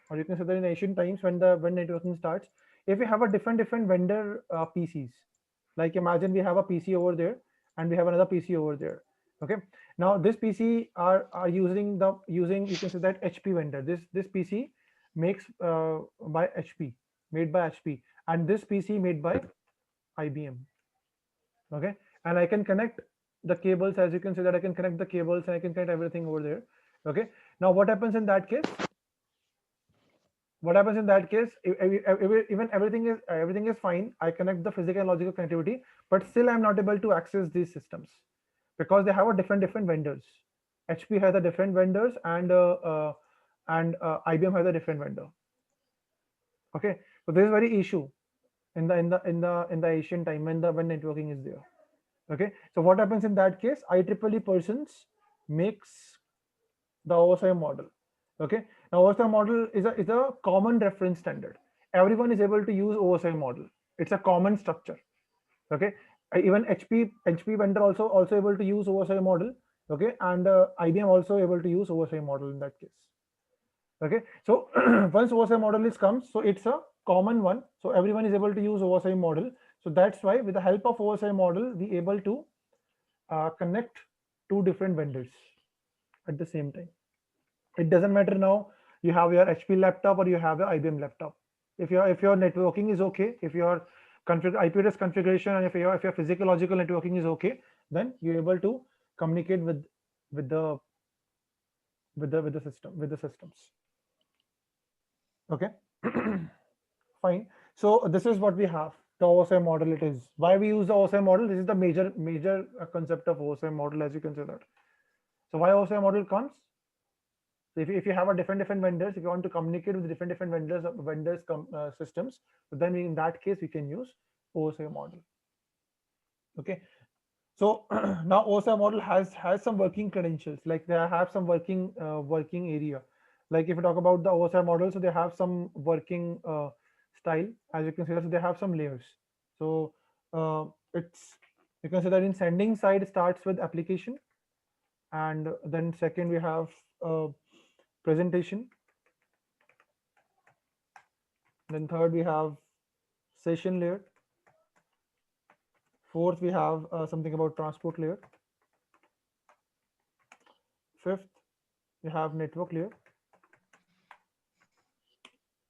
or you can say that in ancient times, when networking starts, if we have a different vendor PCs, like imagine we have a PC over there and we have another PC over there. Okay, now this PC are using you can say that HP vendor. This PC makes by HP, made by HP, and this PC made by IBM. Okay, and I can connect the cables, as you can see that I can connect the cables and I can connect everything over there. Okay, now what happens in that case? What happens in that case? Even everything is fine. I connect the physical and logical connectivity, but still I'm not able to access these systems because they have a different vendors. HP has a different vendors, and IBM has a different vendor. Okay, so this is very issue in the Asian time when networking is there. Okay, so what happens in that case? IEEE persons makes the OSI model. Okay, now OSI model is a common reference standard. Everyone is able to use OSI model. It's a common structure. Okay, even HP vendor also able to use OSI model. Okay, and IBM also able to use OSI model in that case. Okay, so once OSI model is comes, so it's a common one, so everyone is able to use OSI model. So that's why with the help of OSI model we able to connect two different vendors at the same time. It doesn't matter now you have your HP laptop or you have your IBM laptop. If your networking is okay, if your IP address configuration and if your physical logical networking is okay, then you're able to communicate with the systems. Okay, fine. So this is what we have. The OSI model. It is why we use the OSI model. This is the major concept of OSI model, as you can say that. So why OSI model comes? So if you have a different vendors, if you want to communicate with different vendors systems, so then in that case we can use OSI model. Okay, so now OSI model has some working credentials, like they have some working area. Like if you talk about the OSI model, so they have some working style, as you can see. So they have some layers. So it's, you can say that in sending side starts with application, and then second we have presentation, then third we have session layer, fourth we have something about transport layer, fifth we have network layer,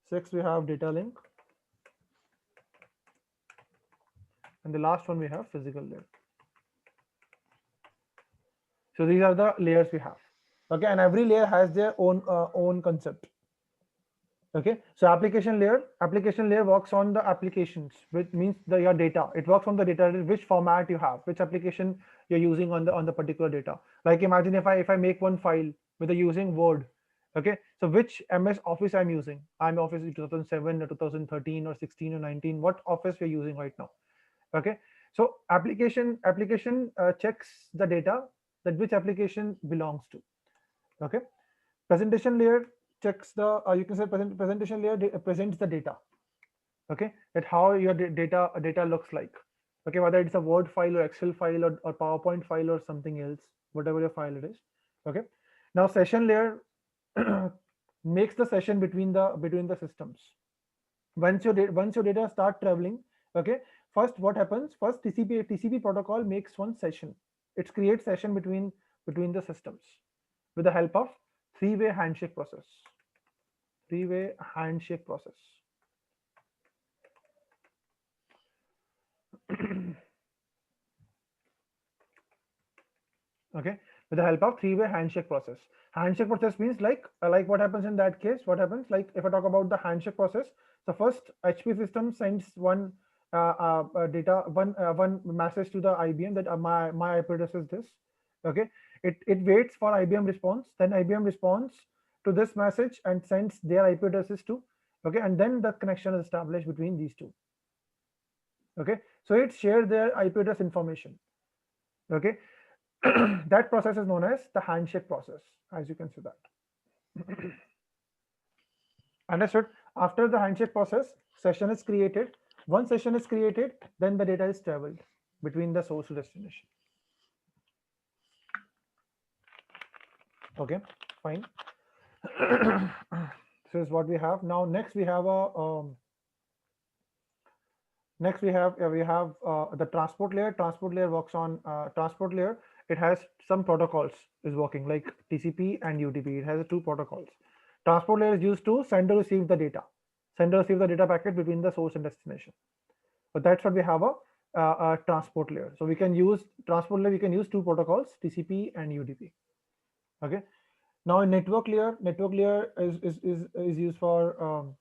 sixth we have data link, and the last one we have physical layer. So these are the layers we have. Okay, and every layer has their own concept. Okay, so application layer works on the applications, which means your data. It works on the data, which format you have, which application you're using on the particular data. Like imagine if I make one file with using Word. Okay, so which MS Office I'm using? I'm Office 2007 or 2013 or 16 or 19. What Office we're using right now? Okay, so application checks the data that which application belongs to. Okay, presentation layer checks the you can say presentation layer presents the data. Okay, that how your data looks like. Okay, whether it's a Word file or Excel file or PowerPoint file or something else, whatever your file it is. Okay, now session layer makes the session between the systems. Once your data start traveling, okay, first what happens, first TCP protocol makes one session. It creates session between the systems with the help of three-way handshake process. Three-way handshake process. Okay, with the help of three-way handshake process. Handshake process means like what happens in that case. What happens, like if I talk about the handshake process, the first HP system sends one data one message to the IBM that my IP address is this. Okay, it waits for IBM response, then IBM responds to this message and sends their IP addresses to. Okay, and then the connection is established between these two. Okay, so it shared their IP address information. Okay, that process is known as the handshake process, as you can see that. Understood? After the handshake process, session is created. Once session is created, then the data is traveled between the source to destination. Okay, fine. This is what we have now. Next we have a next we have the transport layer. Transport layer works on transport layer. It has some protocols is working like TCP and UDP. It has two protocols. Transport layer is used to send or receive the data. Send or receive the data packet between the source and destination. But that's what we have a transport layer. So we can use transport layer. We can use two protocols, TCP and UDP. Okay. Now in network layer is used for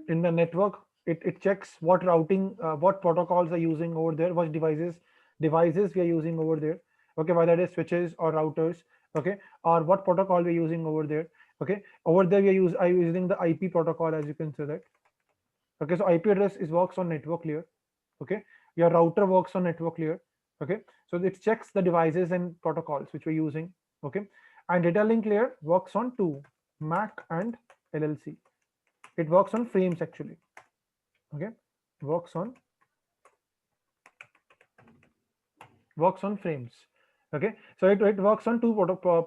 in the network. It checks what routing, what protocols are using over there, what devices we are using over there. Okay, whether it is switches or routers. Okay, or what protocol we're using over there. Okay, over there we are using the IP protocol, as you can see that. Okay, so IP address works on network layer. Okay, your router works on network layer. Okay, so it checks the devices and protocols which we're using. Okay, and data link layer works on two, MAC and LLC. It works on frames actually. Okay, works on frames. Okay, so it works on two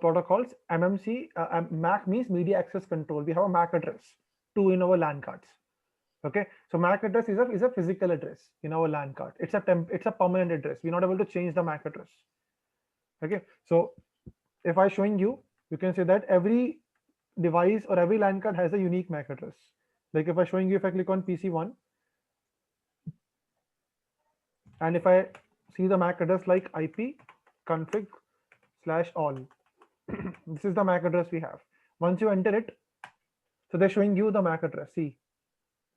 protocols. MMC, MAC means media access control. We have a MAC address, two in our LAN cards. Okay, so MAC address is a physical address in our LAN card. It's a permanent address. We're not able to change the MAC address. Okay, so if I'm showing you, you can say that every device or every LAN card has a unique MAC address. Like if I'm showing you, if I click on PC1, and if I see the MAC address like IP config/all, this is the MAC address we have. Once you enter it, so they're showing you the MAC address. See,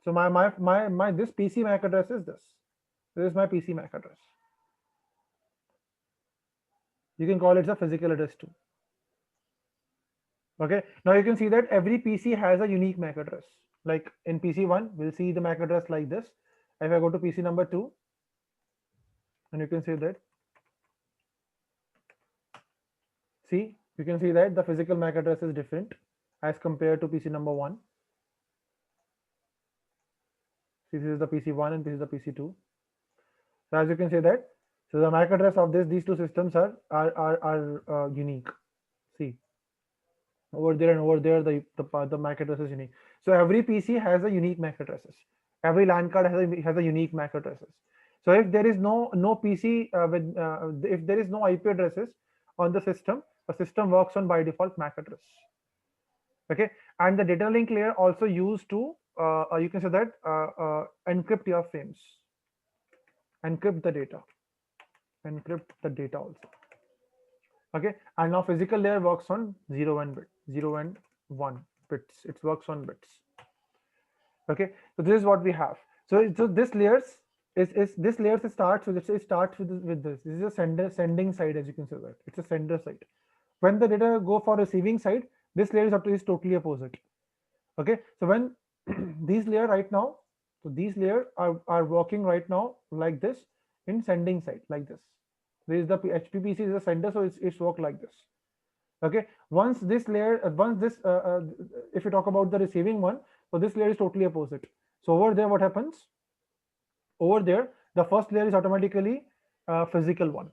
so my this PC MAC address is this. This is my PC MAC address. You can call it a physical address too. Okay, now you can see that every PC has a unique MAC address. Like in PC1, we'll see the MAC address like this. If I go to PC number 2, and you can see that. See, you can see that the physical MAC address is different as compared to PC number 1. See, this is the PC1 and this is the PC2. So as you can see that, so the MAC address of these two systems are unique. See, over there and over there, the MAC address is unique. So every PC has a unique MAC addresses. Every LAN card has a unique MAC addresses. So if there is no PC if there is no IP addresses on the system works on by default MAC address. Okay, and the data link layer also used to you can say that encrypt your frames, encrypt the data also. Okay, and now physical layer works on 0 and 1 bits. It works on bits. Okay, so this is what we have. So this layers is this layers starts with it starts with this. This is a sending side, as you can see that it's a sender side. When the data go for receiving side, this layer is totally opposite. Okay, so when these layer right now, so these layer are working right now like this in sending side like this. There is the HPPC is a sender, so it's work like this. Okay, once this layer once this if you talk about the receiving one, so this layer is totally opposite. So over there what happens? Over there the first layer is automatically physical one.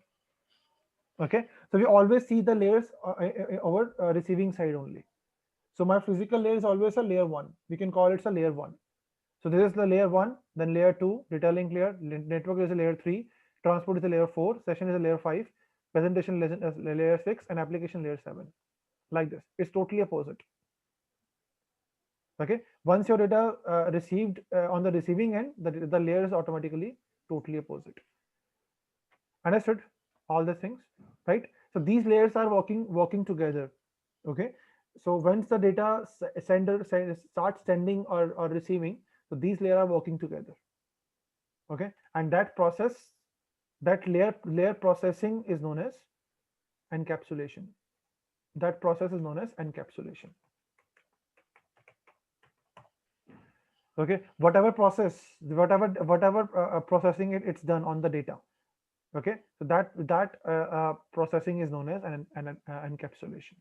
Okay, so we always see the layers over receiving side only. So my physical layer is always a layer 1. We can call it a layer 1. So this is the layer 1, then layer 2, data link layer, network is a layer 3, transport is a layer 4, session is a layer 5, presentation is layer 6, and application layer 7. Like this, it's totally opposite. Okay, once your data received on the receiving end, the layer is automatically totally opposite. Understood all the things, right? So these layers are working together. Okay, so once the data sender starts sending or receiving, so these layers are working together. Okay, and that process, that layer processing is known as encapsulation. That process is known as encapsulation. Okay, whatever process, whatever processing it's done on the data. Okay, so that processing is known as an encapsulation.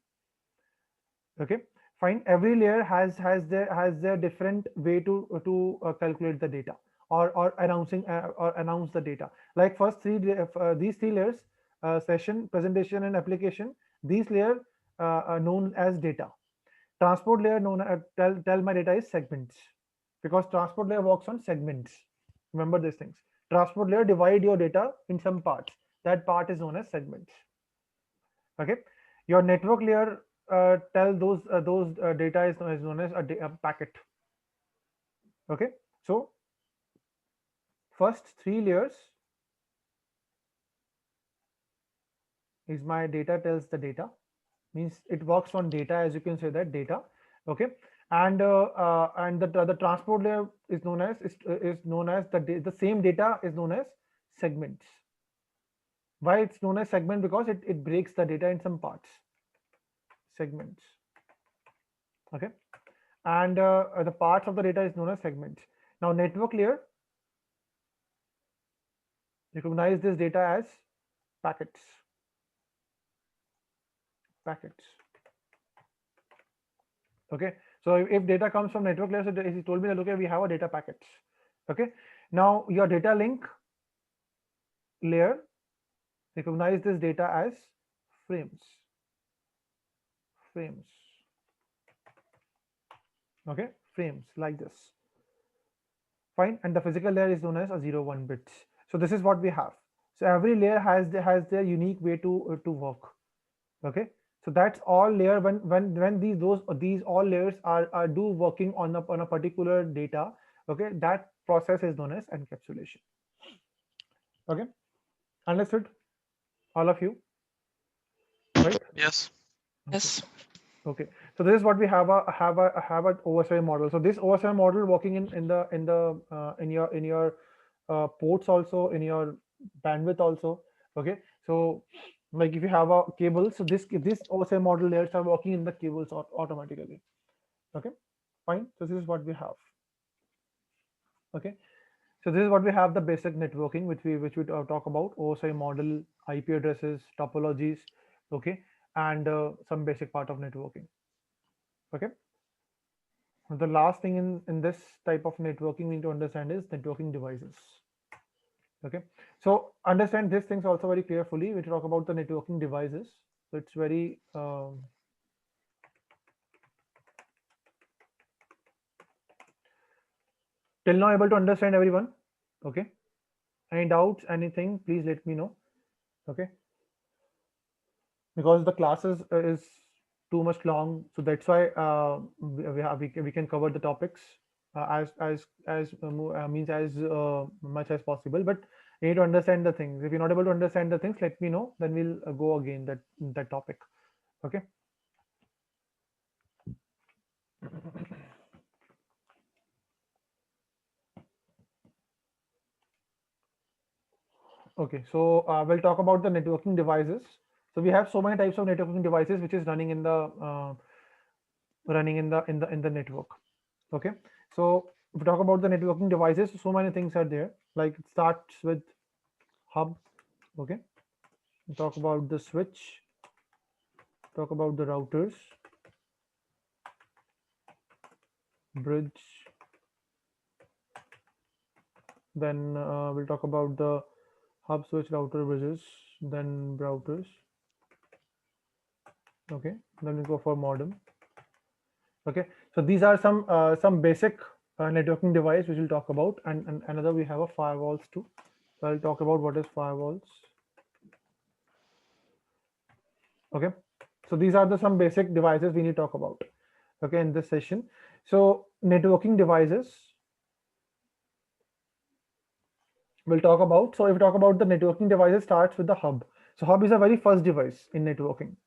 Okay, fine. Every layer has their different way to calculate the data or announce the data. Like first these three layers, session, presentation, and application. These layer are known as data. Transport layer known as tell my data is segments, because transport layer works on segments. Remember these things. Transport layer divide your data in some parts. That part is known as segments. Okay, your network layer tell those data is known as a packet. Okay, so first three layers is my data tells the data, means it works on data, as you can say that data. Okay, and the transport layer is known as the same data is known as segments. Why it's known as segment? Because it breaks the data in some parts. Segments. Okay, and the parts of the data is known as segments. Now network layer recognize this data as packets. Packets. Okay, so if data comes from network layer, so he told me that okay, we have a data packets. Okay, now your data link layer recognize this data as frames. Frames. Okay, frames like this. Fine, and the physical layer is known as a 0-1 bits. So this is what we have. So every layer has their unique way to work. Okay, so that's all layer. When these all layers are do working on a particular data. Okay, that process is known as encapsulation. Okay, understood, all of you, right? Yes. Yes. Okay, so this is what we have a OSI model. So this OSI model working in your ports also, in your bandwidth also. Okay, so like if you have a cable, so this OSI model layers are working in the cables automatically. Okay, fine. So this is what we have. Okay, so this is what we have, the basic networking which we talk about: OSI model, IP addresses, topologies. Okay, and some basic part of networking. Okay, the last thing in this type of networking we need to understand is networking devices. Okay, so understand these things also very carefully. We talk about the networking devices, so it's very till now able to understand everyone. Okay, any doubts, anything, please let me know. Okay, because the classes is too much long, so that's why we can cover the topics means as much as possible, but you need to understand the things. If you're not able to understand the things, let me know, then we'll go again that topic. Okay, Okay, so we'll talk about the networking devices. So we have so many types of networking devices which is running in the network. Okay, so if we talk about the networking devices, so many things are there. Like it starts with hub. Okay, we talk about the switch, talk about the routers, bridge, then we'll talk about the hub, switch, router, bridges, then routers. Okay, then we go for modem. Okay, so these are some basic networking device which we'll talk about, and another we have a firewalls too. So I'll talk about what is firewalls. Okay, so these are the some basic devices we need to talk about, okay, in this session. So networking devices we'll talk about. So if we talk about the networking devices, starts with the hub. So hub is a very first device in networking.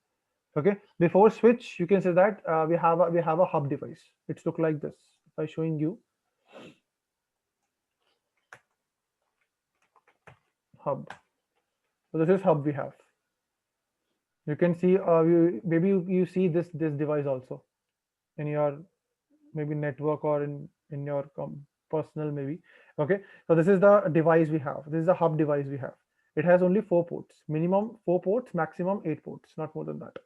Okay, before switch you can say that we have a hub device. It's look like this by showing you hub. So this is hub we have. You can see maybe you see this device also in your maybe network or in your personal maybe. Okay, so this is the device we have. This is the hub device we have. It has only 4 ports, minimum 4 ports, maximum 8 ports, not more than that.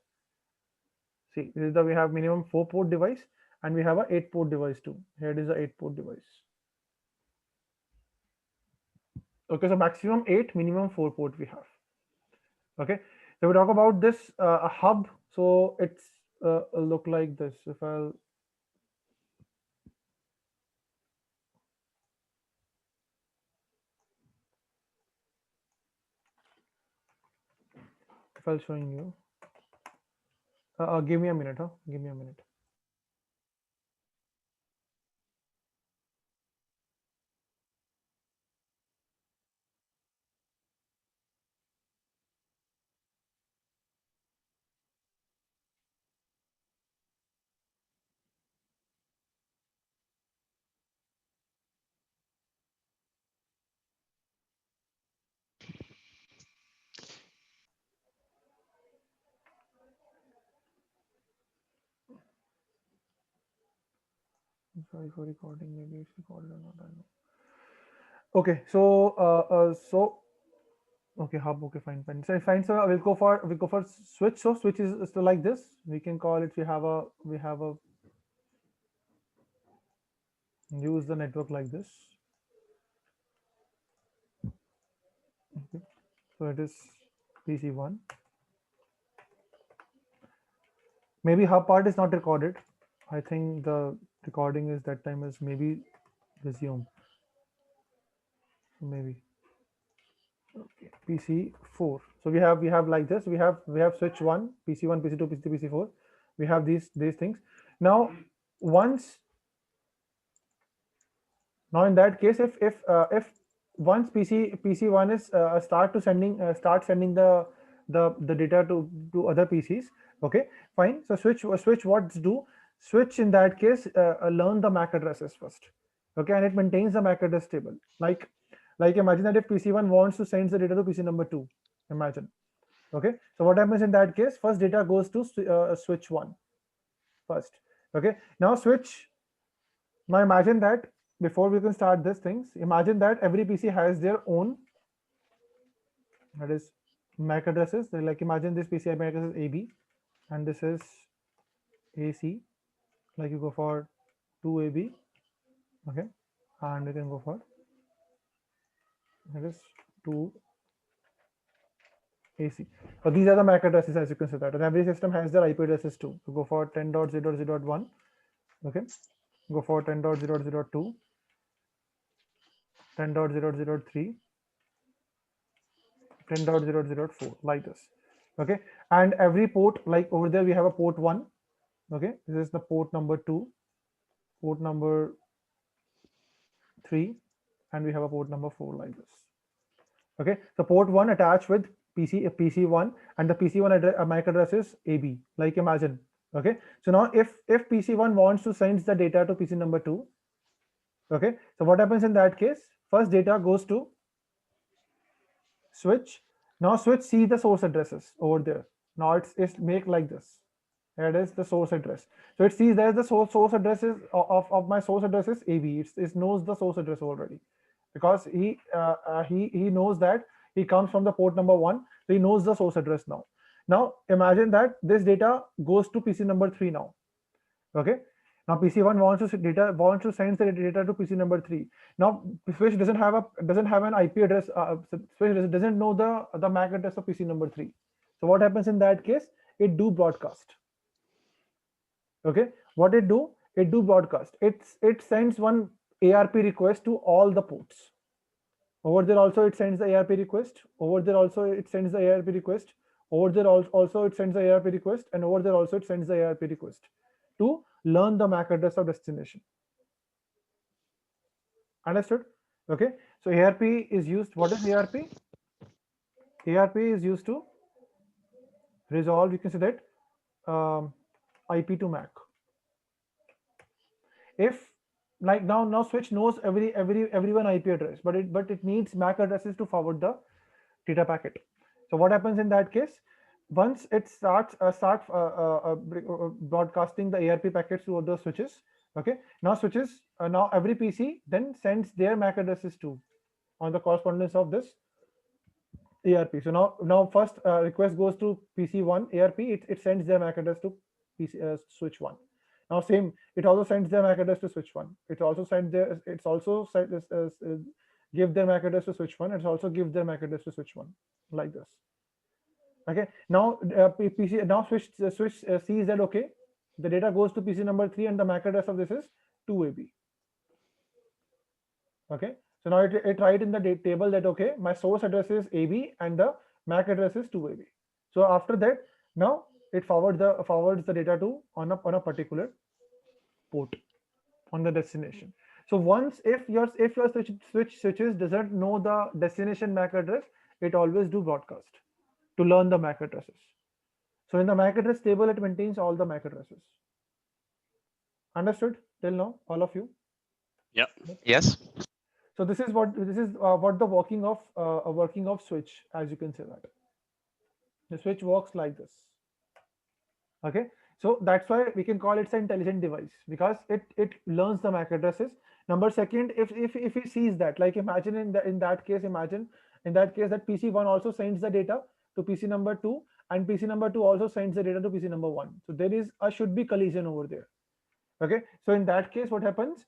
See, this is the we have minimum 4 port device, and we have a 8 port device too. Here it is a 8 port device. Okay, so maximum 8, minimum 4 port we have. Okay, so we talk about this a hub. So it's look like this. If I'll showing you, give me a minute, huh? Give me a minute. I'm sorry for recording. Maybe it's recorded or not. I don't know. Okay, so okay, hub. Okay, fine, fine. So fine. So we'll go for switch. So switch is still like this. We can call it. We have a use the network like this. Okay, so it is PC1. Maybe hub part is not recorded. I think the recording is that time is maybe resumed. Maybe. Okay, PC4. So we have like this. We have switch 1, PC1, PC2, PC3, PC4. We have these things. Now in that case, if once PC1 is start sending the data to other PCs. Okay, fine. So switch what do? Switch in that case learn the MAC addresses first. Okay, and it maintains the MAC address table. Like imagine that if PC1 wants to send the data to PC number 2, imagine. Okay, so what happens in that case? First data goes to switch 1 first. Okay, now switch. Now imagine that before we can start these things, imagine that every PC has their own, that is MAC addresses. They're like imagine this PC MAC address is AB and this is AC. Like you go for 2AB, okay, and you can go for that is 2 AC. So these are the MAC addresses, as you can see that, and every system has their IP addresses too. So go for 10.0.0.1, okay, go for 10.0.0.2, 10.0.0.3, 10.0.0.4, like this. Okay, and every port, like over there we have a port 1. Okay, this is the port number 2, port number 3, and we have a port number 4, like this. Okay, so port 1 attached with PC1, and the PC1 MAC address is AB, like imagine. Okay, so now if PC1 wants to send the data to PC number 2, okay, so what happens in that case? First data goes to switch. Now switch sees the source addresses over there. Now it's make like this. It is the source address. So it sees there's the source addresses of my source address is AB. It knows the source address already, because he knows that he comes from the port number 1. So he knows the source address now. Now imagine that this data goes to PC number 3 now. Okay. Now PC1 wants to send the data to PC number 3. Now switch doesn't have an IP address. Switch doesn't know the MAC address of PC number 3. So what happens in that case? It do broadcast. Okay, what it do broadcast. It sends one ARP request to all the ports. Over there also it sends the ARP request. Over there also it sends the ARP request. Over there also it sends the ARP request, and over there also it sends the ARP request to learn the MAC address of destination. Understood? Okay, so ARP is used. What is ARP? ARP is used to resolve, you can say that, IP to MAC. If like now switch knows everyone IP address, but it needs MAC addresses to forward the data packet. So what happens in that case? Once it starts broadcasting the ARP packets to other switches. Okay, now switches now every PC then sends their MAC addresses to on the correspondence of this ARP. So now first request goes to PC1 ARP. It sends their MAC address to PC, switch 1. Now same, it also sends their MAC address to switch 1. It also give their MAC address to switch 1. It's also give their MAC address to switch 1, like this. Okay, now PC now switch sees that okay, the data goes to PC number 3 and the MAC address of this is 2AB. Okay, so now it write in the table that okay, my source address is AB and the MAC address is 2AB. So after that, now it forwards the data to on a particular port on the destination. So once if your switches doesn't know the destination MAC address, it always do broadcast to learn the MAC addresses. So in the MAC address table, it maintains all the MAC addresses. Understood till now, all of you? Yeah. Yes. So this is what the working of switch, as you can say that. The switch works like this. Okay, so that's why we can call it an intelligent device, because it learns the MAC addresses. Number second, if it sees that, like imagine in that case that PC1 also sends the data to PC number 2, and PC number 2 also sends the data to PC number 1. So there is should be collision over there. Okay, so in that case, what happens?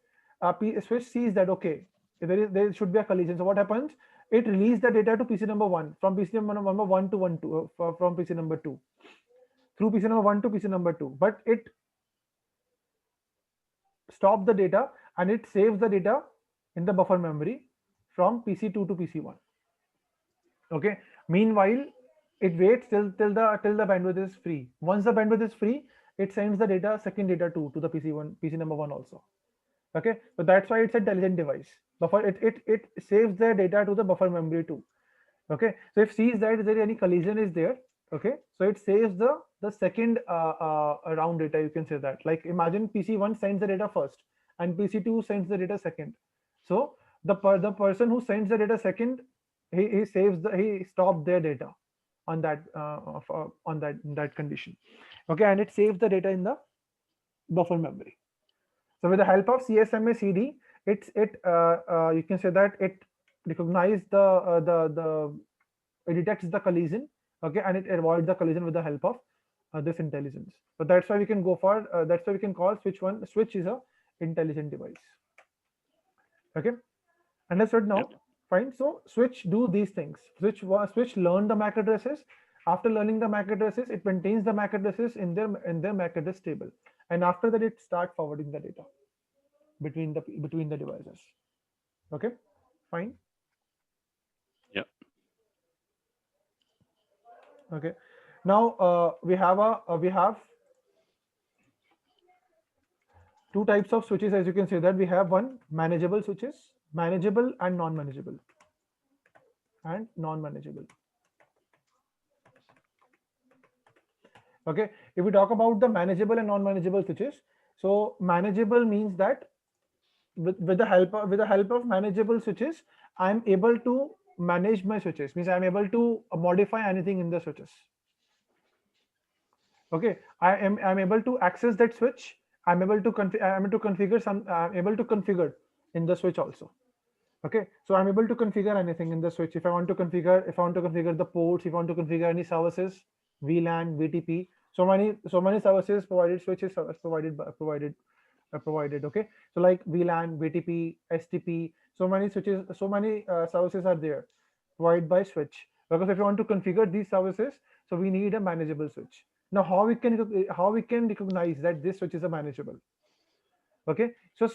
Switch sees that okay, there should be a collision. So what happens? It releases the data to PC number 1 from PC number 1 to from PC number 2. Through PC number 1 to PC number 2, but it stops the data and it saves the data in the buffer memory from PC2 to PC1. Okay. Meanwhile, it waits till the bandwidth is free. Once the bandwidth is free, it sends the second data to the PC number 1 also. Okay. So that's why it's an intelligent device. Buffer it saves the data to the buffer memory too. Okay. So if sees that there any collision is there. Okay, so it saves the second round data, you can say that. Like imagine PC1 sends the data first and PC2 sends the data second. So the person who sends the data second, he stopped their data on that condition. Okay, and it saves the data in the buffer memory. So with the help of CSMA CD, you can say that it recognizes it detects the collision. Okay, and it avoids the collision with the help of this intelligence. So that's why we can go for that's why we can call switch is a intelligent device. Okay, understood now? Yep. Fine. So switch do these things. Switch learn the MAC addresses. After learning the MAC addresses, it maintains the MAC addresses in their MAC address table, and after that it starts forwarding the data between the devices. Okay, fine. Yeah. Okay, now we have two types of switches, as you can see that we have one manageable switches, manageable and non-manageable, Okay, if we talk about the manageable and non-manageable switches, so manageable means that with the help of manageable switches, I'm able to manage my switches, means I'm able to modify anything in the switches. Okay, I'm able to access that switch. I'm able to configure some. I'm able to configure in the switch also. Okay, so I'm able to configure anything in the switch. If I want to configure the ports, if I want to configure any services, VLAN, BTP, so many services provided, switches provided. Okay, so like VLAN, BTP, STP, so many switches, so many services are there provided by switch. Because if you want to configure these services, so we need a manageable switch. Now, how we can recognize that this switch is a manageable? Okay, so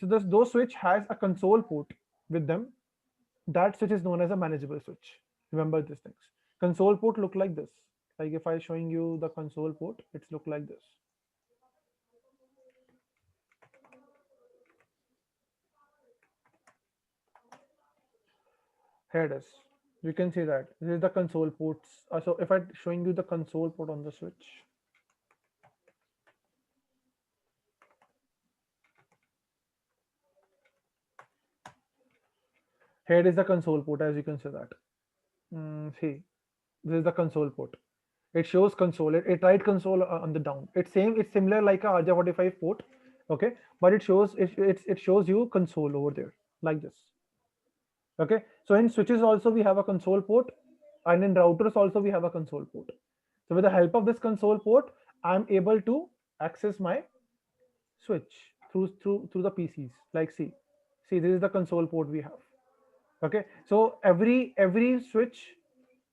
those switch has a console port with them. That switch is known as a manageable switch. Remember these things. Console port look like this. Like if I showing you the console port, it's look like this. Here it is. You can see that this is the console ports. So if I showing you the console port on the switch, here is the console port, as you can see that. See, this is the console port. It shows console. It write console on the down. It's similar like a RJ45 port, okay, but it shows you console over there like this. Okay, so in switches also we have a console port, and in routers also we have a console port. So with the help of this console port, I'm able to access my switch through the PCs. Like see, this is the console port we have. Okay, so every switch,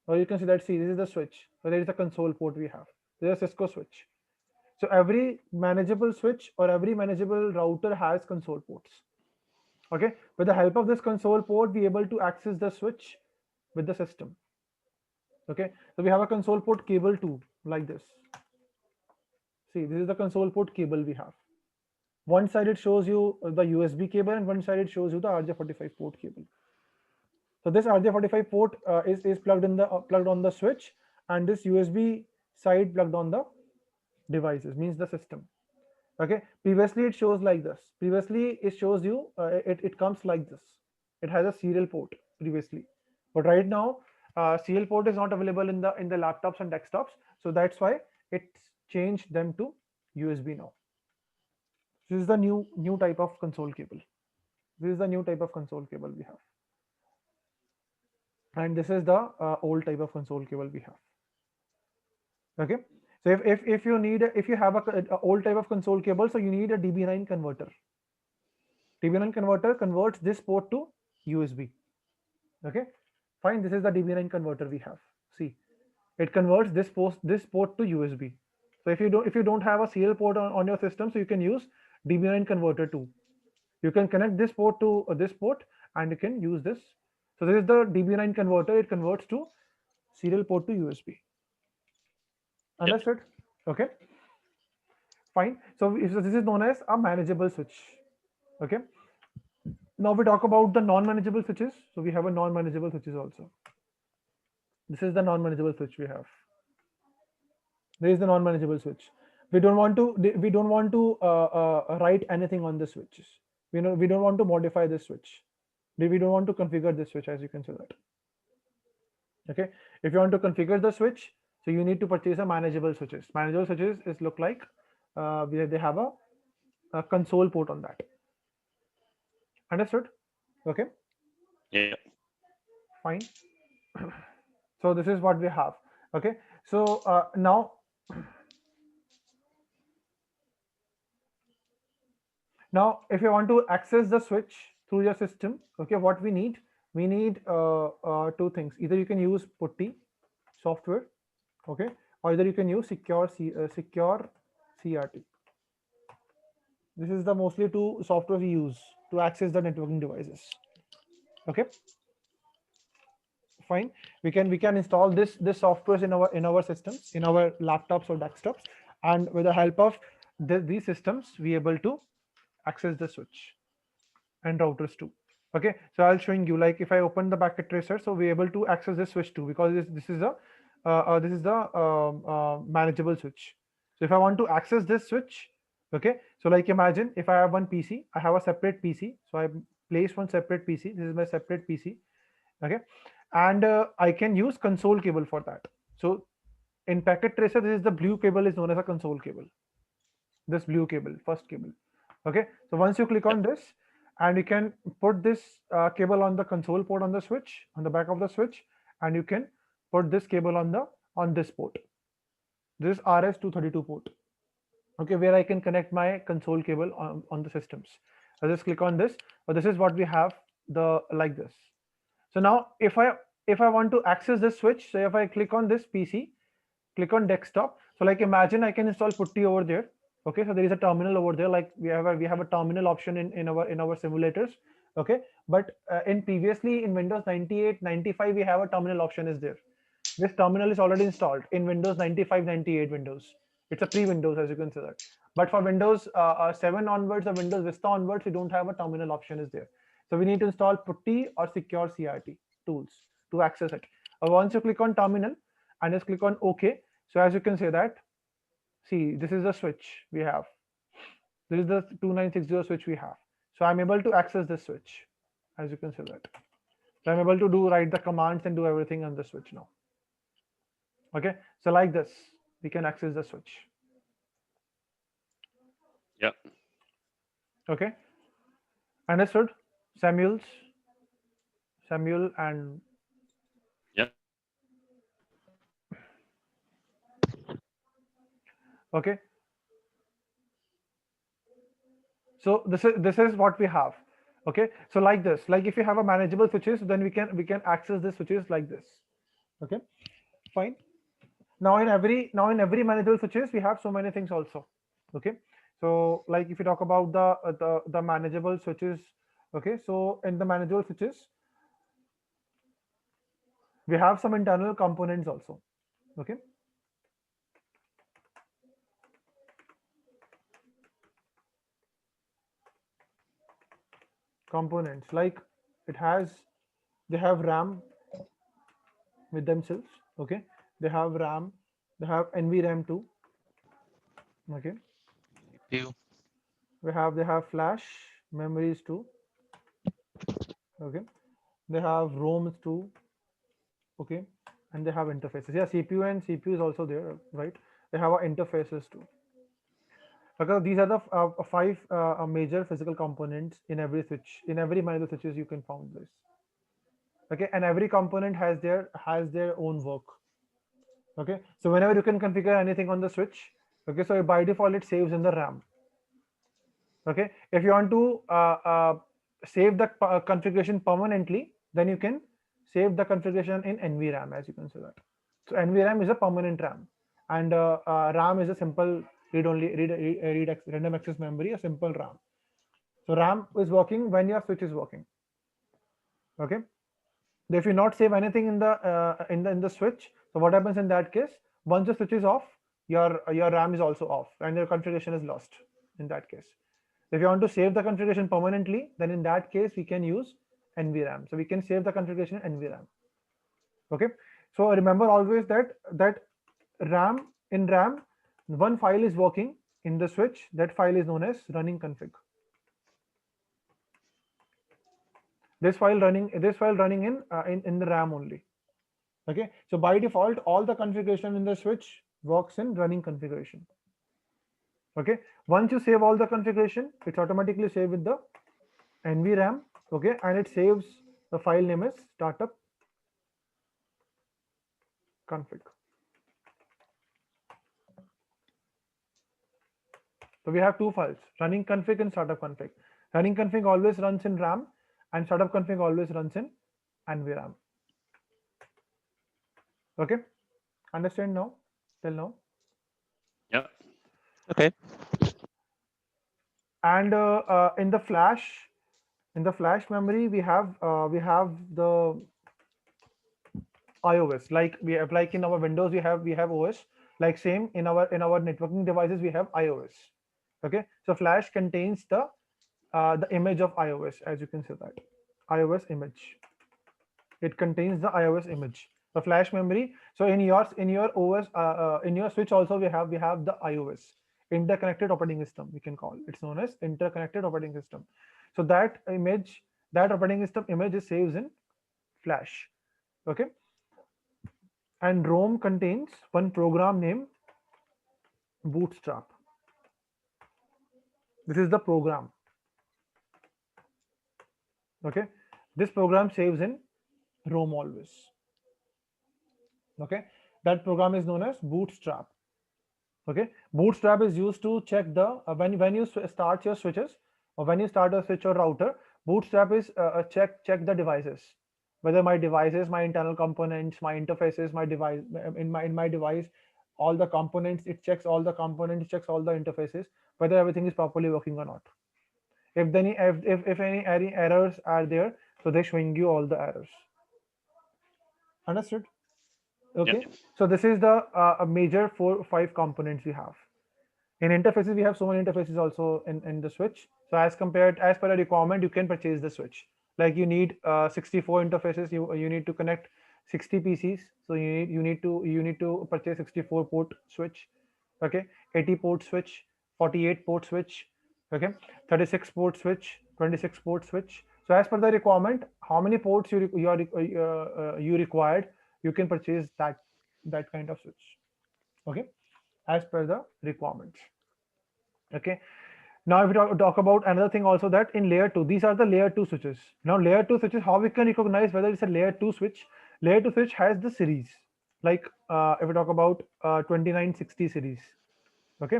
or you can see that, see, this is the switch. So there is a console port we have. There's a Cisco switch. So every manageable switch or every manageable router has console ports. Okay, with the help of this console port, we able to access the switch with the system. Okay, so we have a console port cable too, like this. See, this is the console port cable we have. One side it shows you the USB cable, and one side it shows you the RJ45 port cable. So this RJ45 port is plugged on the switch, and this USB side plugged on the devices, means the system. Okay, previously it shows like this. Previously it shows you it comes like this. It has a serial port previously, but right now serial port is not available in the laptops and desktops. So that's why it's changed them to USB now. This is the new type of console cable. This is the new type of console cable we have, and this is the old type of console cable we have. Okay, so if you have a old type of console cable, so you need a DB9 converter. DB9 converter converts this port to USB. Okay, fine. This is the DB9 converter we have. See, it converts this port to USB. So if you don't have a serial port on your system, so you can use DB9 converter too. You can connect this port to this port, and you can use this. So this is the DB9 converter. It converts to serial port to USB. Understood? Okay, fine. So this is known as a manageable switch. Okay, now we talk about the non-manageable switches. So we have a non-manageable switches also. This is the non-manageable switch we have. There is the non-manageable switch. We don't want to write anything on the switches. We don't want to modify this switch. We don't want to configure this switch, as you can see that. Okay, if you want to configure the switch, so you need to purchase a manageable switches. Manageable switches is look like they have a console port on that. Understood? Okay. Yeah. Fine. So this is what we have. Okay. So now if you want to access the switch through your system, okay, what we need two things. Either you can use putty software, okay, or either you can use secure CRT. This is the mostly two software we use to access the networking devices. Okay, fine. We can install this software in our systems, in our laptops or desktops, and with the help of these systems, we able to access the switch and routers too. Okay, so I'll showing you, like if I open the packet tracer, so we're able to access this switch too, because this is the manageable switch. So if I want to access this switch, okay, so like imagine if I have one PC, I have a separate PC, so I place one separate PC. This is my separate PC. Okay, and I can use console cable for that. So in packet tracer, this is the blue cable is known as a console cable. This blue cable, first cable. Okay, so once you click on this, and you can put this cable on the console port on the switch, on the back of the switch, and you can put this cable on this port. This is RS232 port. Okay, where I can connect my console cable on the systems. I just click on this, but this is what we have the like this. So now if I want to access this switch, so if I click on this PC, click on desktop. So like imagine I can install putty over there. Okay, so there is a terminal over there. Like we have a terminal option in our simulators. Okay, but in previously in Windows 98, 95 we have a terminal option is there. This terminal is already installed in Windows 95, 98 Windows. It's a pre-Windows as you can see that. But for Windows 7 onwards or Windows Vista onwards, we don't have a terminal option is there. So we need to install putty or secure CRT tools to access it. Once you click on terminal and just click on OK. So as you can see that, see, this is the switch we have. This is the 2960 switch we have. So I'm able to access this switch, as you can see that. So I'm able to write the commands and do everything on the switch now. Okay, so like this, we can access the switch. Yeah. Okay, understood? Samuel and Yeah. okay. So this is what we have. Okay, so like this, like if you have a manageable switches, then we can access the switches like this. Okay, fine. Now in every manageable switches, we have so many things also. Okay, so like if you talk about the manageable switches, okay, so in the manageable switches, we have some internal components also. Okay, components like they have RAM with themselves. Okay, they have RAM, they have NVRAM too. Okay, CPU. they have flash memories too. Okay, they have ROMs too. Okay, and they have interfaces. Yeah, CPU is also there, right? They have interfaces too. Okay, these are the five major physical components in every switch. In every manageable switches, you can find this. Okay, and every component has their own work. Okay, so whenever you can configure anything on the switch, okay, so by default it saves in the RAM. Okay, if you want to save the configuration permanently, then you can save the configuration in NVRAM, as you can see that. So NVRAM is a permanent RAM, and RAM is a simple random access memory, a simple RAM. So RAM is working when your switch is working. Okay, if you not save anything in the switch, so what happens in that case? Once the switch is off, your RAM is also off, and your configuration is lost in that case. If you want to save the configuration permanently, then in that case we can use NVRAM. So we can save the configuration in NVRAM. Okay, so remember always that RAM in RAM, one file is working in the switch. That file is known as running config. This file running in the RAM only. Okay, so by default, all the configuration in the switch works in running configuration. Okay, once you save all the configuration, it's automatically saved with the NVRAM. Okay, and it saves the file name as startup config. So we have two files, running config and startup config. Running config always runs in RAM, and startup config always runs in NVRAM. Okay, understand now? Till now? Yeah. Okay. And in the flash memory, we have the iOS. Like we have, like in our Windows, we have OS. Like same in our networking devices, we have iOS. Okay, so flash contains the image of iOS, as you can see that iOS image. It contains the iOS image, the flash memory. So in your OS in your switch also we have the iOS, interconnected operating system, we can call it's known as interconnected operating system. So that operating system image is saved in flash. Okay, and ROM contains one program named Bootstrap. This is the program. Okay, this program saves in ROM always. Okay, that program is known as Bootstrap. Okay, Bootstrap is used to check the when you start your switches, or when you start a switch or router. Bootstrap is check the devices, whether my devices, my internal components, my interfaces, my device in my device, all the components. It checks all the components, checks all the interfaces, whether everything is properly working or not. If any errors are there, so they're showing you all the errors. Understood? Okay, so this is the major 4 or 5 components we have. In interfaces, we have so many interfaces also in the switch. So as per the requirement, you can purchase the switch. Like you need 64 interfaces. You need to connect 60 PCs. So you need to purchase 64 port switch. Okay, 80 port switch, 48 port switch. Okay, 36 port switch, 26 port switch. So as per the requirement, how many ports you required, you can purchase that kind of switch. Okay, as per the requirements. Okay, now if we talk about another thing also, that in layer 2, these are the layer 2 switches. Now layer 2 switches, how we can recognize whether it's a layer 2 switch? Layer 2 switch has the series, like if we talk about 2960 series. Okay,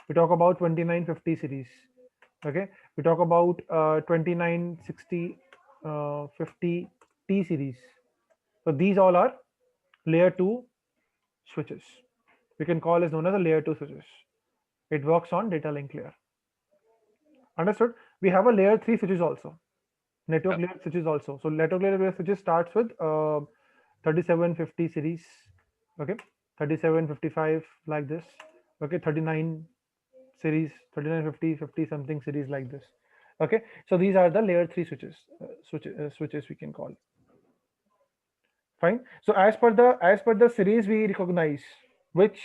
we talk about 2950 series. Okay, we talk about 2960 50 T series. So these all are layer 2 switches. We can call as known as a layer 2 switches. It works on data link layer. Understood? We have a layer 3 switches also, network layer switches also. So network layer switches starts with 3750 series. Okay, 3755 like this. Okay, 39 series, 3950, 50 something series like this. Okay, so these are the layer 3 switches, switches we can call. Fine. So as per the series, we recognize which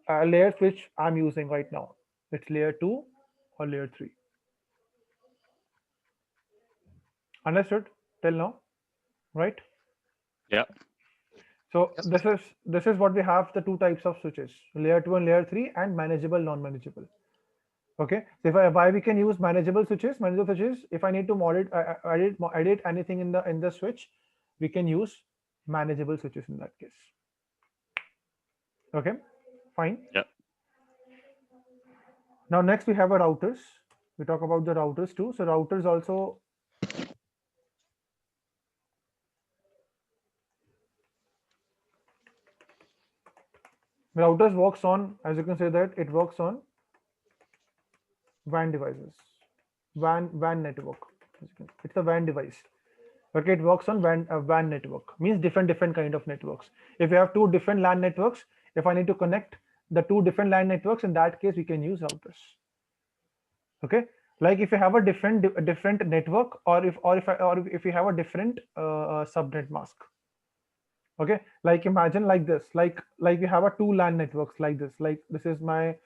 layer switch I'm using right now. It's layer 2 or layer 3. Understood till now, right? Yeah. So Yes. this is what we have, the 2 types of switches, layer 2 and layer 3, and manageable, non-manageable. Okay, so why we can use manageable switches, if I need to edit anything in the switch, we can use manageable switches in that case. Okay, fine. Yeah. Now next we have a routers. We talk about the routers too. So routers also, routers works on, as you can say that it works on WAN devices, WAN network. It's a WAN device. Okay, it works on WAN network, means different kind of networks. If you have 2 different LAN networks, if I need to connect the 2 different LAN networks, in that case we can use routers. Okay, like if you have a different network, or if you have a different subnet mask. Okay, like imagine like this, like we have a 2 LAN networks like this. Like this is my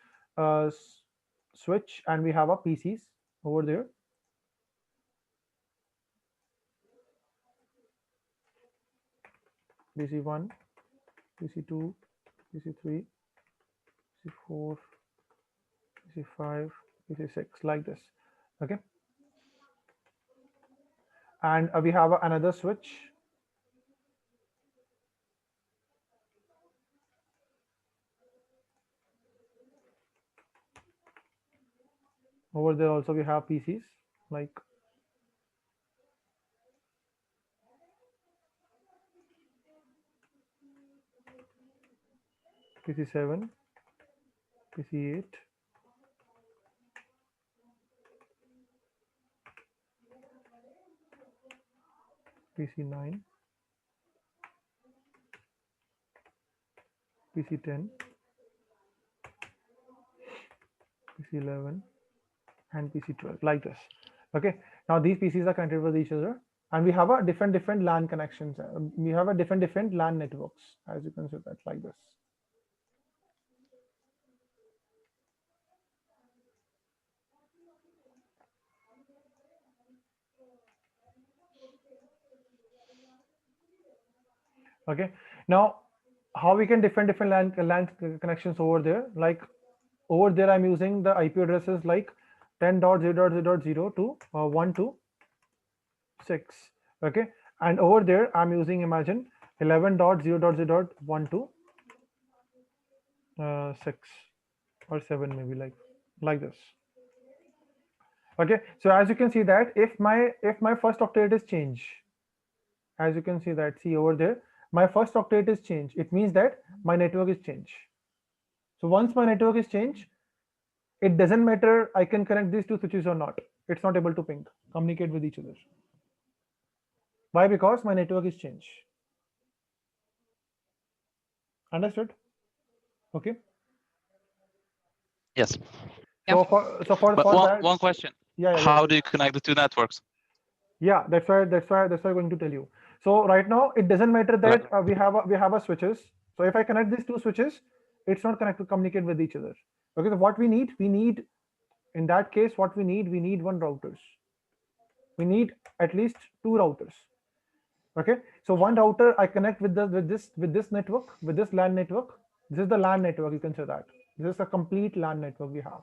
switch, and we have a PCs over there. PC1, PC2, PC3, PC4, PC5, PC6, like this. Okay, and we have another switch. Over there also we have PCs, like PC7, PC8, PC9, PC10, PC11, and PC12, like this. Okay, now these PCs are connected with each other, and we have a different LAN connections. We have a different LAN networks, as you can see that, like this. Okay, now how we can define different LAN connections over there? Like over there, I'm using the IP addresses like 10.0.0.0 to 126. Okay, and over there, I'm using, imagine, 11.0.0.1 to 6 or 7, maybe, like this. Okay, so as you can see that if my first octet is change, as you can see that, see over there, my first octet is change, it means that my network is change. So once my network is change, it doesn't matter I can connect these two switches or not, it's not able to communicate with each other. Why? Because my network is change. Understood? Okay. Yes. So But for that, one question. yeah, How do you connect the two networks? yeah, that's why I'm going to tell you. So right now it doesn't matter that we have a switches. So if I connect these two switches, it's not connected to communicate with each other. Okay, so what we need in that case, what we need one routers. We need at least two routers. Okay, so one router I connect with this network, with this LAN network. This is the LAN network, you can say that. This is a complete LAN network we have.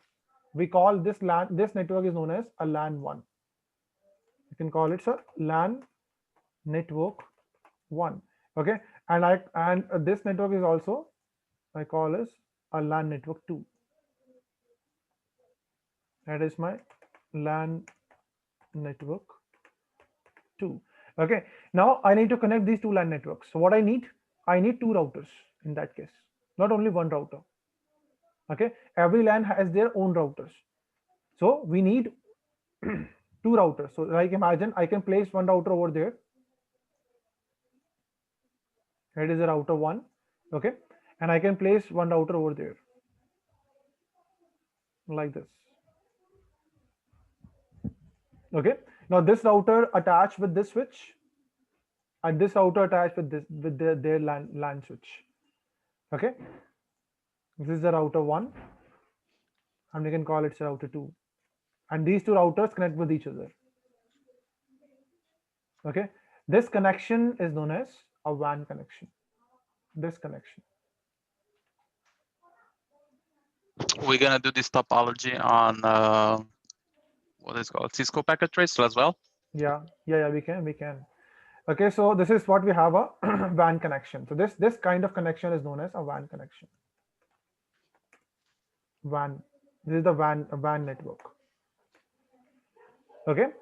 We call this network is known as a LAN 1. You can call it a LAN network 1. Okay, and this network is also I call as a LAN network 2. That is my LAN network 2. Okay, now I need to connect these two LAN networks. So what I need two routers in that case, not only one router. Okay, every LAN has their own routers, so we need two routers. So like imagine I can place one router over there. That is a router 1. Okay, and I can place one router over there like this. Okay, now this router attached with this switch, and this router attached with their LAN switch. Okay, this is the router 1, and we can call it router 2, and these two routers connect with each other. Okay, this connection is known as a WAN connection. This connection. We're gonna do this topology on what is called Cisco packet tracer as well. Yeah, we can. Okay, so this is what we have, a WAN connection. So this kind of connection is known as a WAN connection. WAN. This is the WAN network. Okay,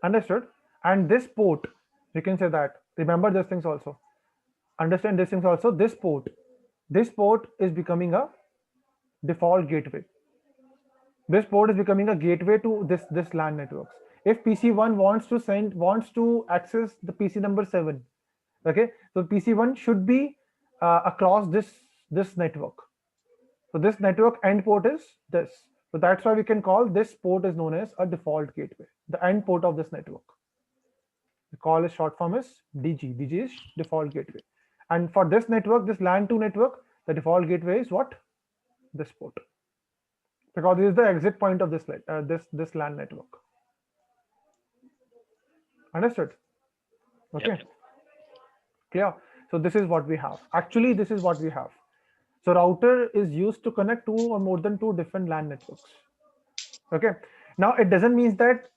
understood. And this port, you can say that. Remember these things also. Understand these things also. This port is becoming a default gateway. This port is becoming a gateway to this LAN networks. If PC1 wants to access the PC number 7, okay, so PC1 should be across this network. So this network end port is this. So that's why we can call this port is known as a default gateway, the end port of this network. The call is short form is DG. DG is default gateway. And for this network, this LAN 2 network, the default gateway is what? This port. Because this is the exit point of this LAN network. Understood? Okay. Yep. Clear. So this is what we have. Actually, this is what we have. So router is used to connect two or more than two different LAN networks. Okay. Now it doesn't mean that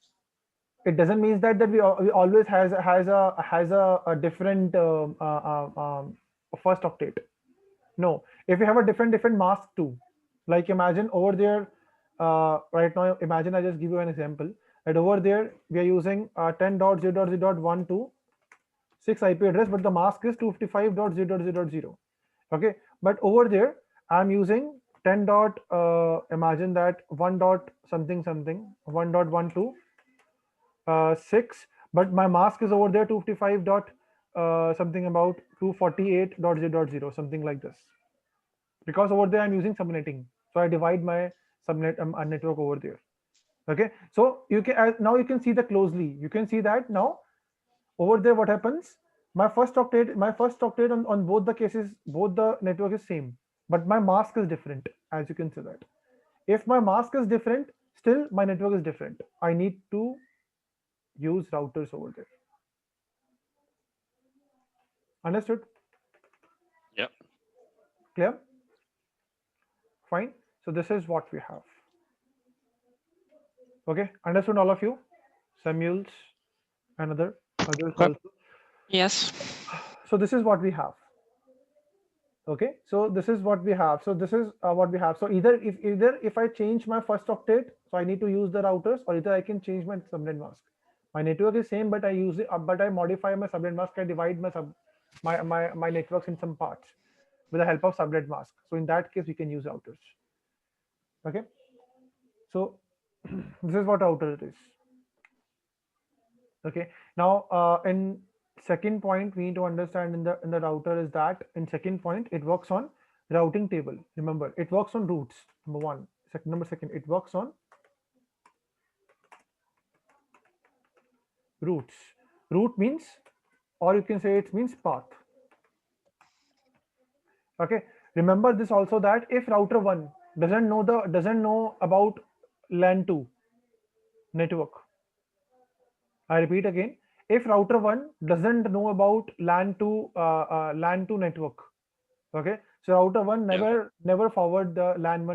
we always has a different first octet. No. If you have a different mask too, like imagine over there, right now, imagine I just give you an example. That over there we are using 10.0.0.1 to 6 IP address, but the mask is 255.0.0.0. Okay, but over there I'm using 10 dot imagine that 1 dot something 1.1 to 6, but my mask is over there 255 dot something about 248.0.0, something like this, because over there I'm using subnetting, so I divide my subnet network over there. Okay, so you can now you can see that closely. You can see that now over there what happens. My first octet on both the cases, both the network is same, but my mask is different. As you can see that if my mask is different, still my network is different. I need to use routers over there. Understood? Clear? Fine. So this is what we have. Okay, understood all of you? Samuels and others Okay. also. Yes. So this is what we have. Okay, so this is what we have. So this is what we have. So either if I change my first octet, so I need to use the routers, or either I can change my subnet mask. My network is same, but I use it, but I modify my subnet mask. I divide my networks in some parts with the help of subnet mask. So in that case, we can use routers. Okay, so this is what router is. Okay, now in second point we need to understand in the router is that in second point it works on routing table. Remember, it works on routes. Number one. Number second, it works on routes. Route means, or you can say it means path. Okay, remember this also, that if router 1 doesn't know about LAN 2 network, I repeat again, if router 1 doesn't know about LAN 2 network, okay, so router 1 never forward the LAN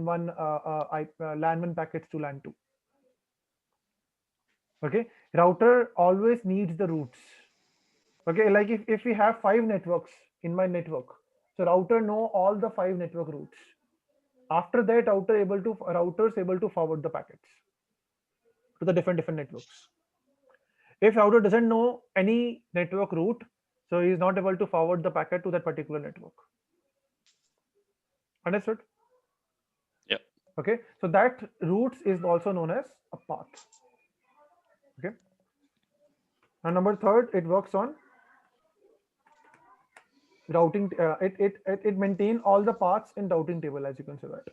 1 packets to LAN 2. Okay, router always needs the routes. Okay, like if we have 5 networks in my network, so router know all the 5 network routes. After that, routers able to forward the packets to the different networks. If router doesn't know any network route, so he is not able to forward the packet to that particular network. Understood? Yeah. Okay, so that routes is also known as a path. Okay, and number third, it works on routing. It maintain all the paths in routing table, as you can see that.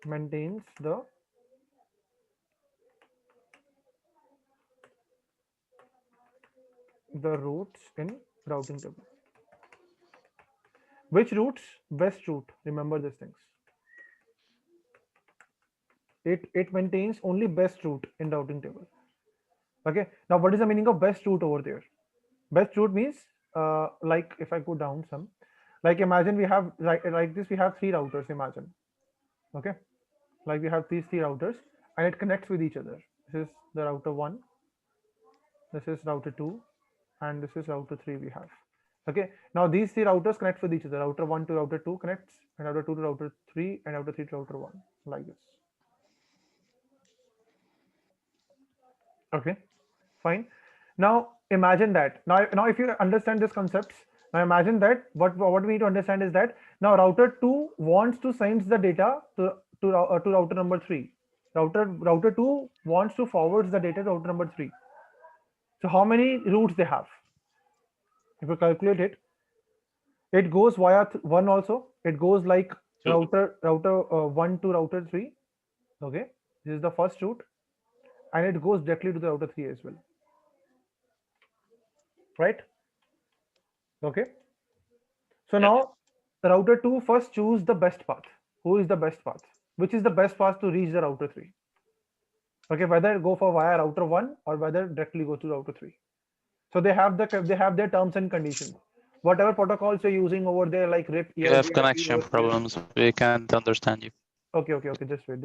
Maintains the routes in routing table. Which routes? Best route. Remember these things. It maintains only best route in routing table. Okay, now what is the meaning of best route over there? Best route means like if I go down some, like imagine we have like this, we have 3 routers, imagine. Okay, like we have these 3 routers and it connects with each other. This is the router 1, this is router 2, and this is router 3 we have. Okay, now these 3 routers connect with each other. Router 1 to router 2 connects, and router 2 to router 3, and router 3 to router 1, like this. Okay, fine. Now imagine that. Now if you understand this concepts, now imagine that what we need to understand is that now router 2 wants to send the data to router number 3. Router 2 wants to forward the data to router number 3. So how many routes they have? If you calculate it, it goes via 1 also. It goes like Two. router 1 to router 3. Okay, this is the first route, and it goes directly to the router 3 as well. Right? Okay. So Yeah. now router 2 first choose the best path. Who is the best path? Which is the best path to reach the router 3? Okay, whether go for via router 1 or whether directly go to router 3. So they have their terms and conditions. Whatever protocols you're using over there, like RIP, You have EIGRP, connection OSPF. problems. We can't understand you. Okay. Just wait.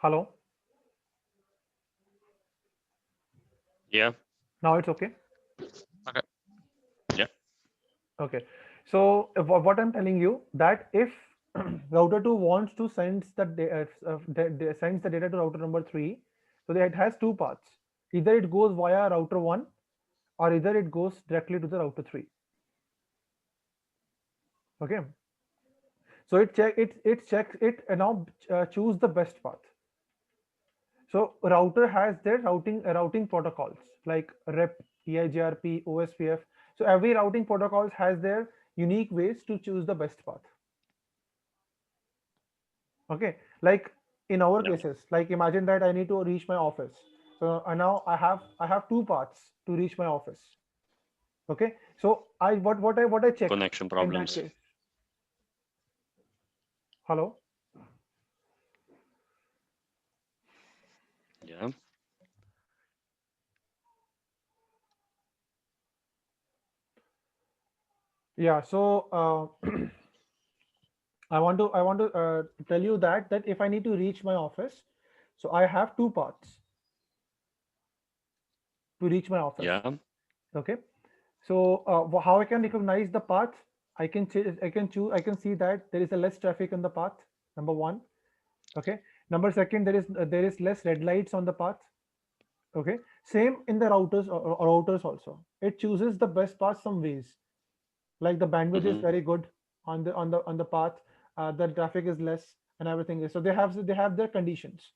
Hello. Yeah. Now it's okay. Okay. Yeah. Okay. So what I'm telling you, that if router 2 wants to send sends the data to router number 3, so it has 2 paths. Either it goes via router 1 or either it goes directly to the router 3. Okay. So it checks it and now choose the best path. So router has their routing protocols like REP, EIGRP, OSPF. So every routing protocols has their unique ways to choose the best path. Okay, like in our Yeah. cases, like imagine that I need to reach my office. So now I have 2 paths to reach my office. Okay, so what I check Connection in that problems. case. Hello. Yeah. Yeah. So I want to tell you that if I need to reach my office, so I have two paths to reach my office. Yeah. Okay. So how I can recognize the path? I can see that there is a less traffic on the path. Number one. Okay. Number second, there is less red lights on the path. Okay. Same in the routers also. It chooses the best path some ways. Like the bandwidth is Hmm. very good on the path. The traffic is less and everything is so they have their conditions.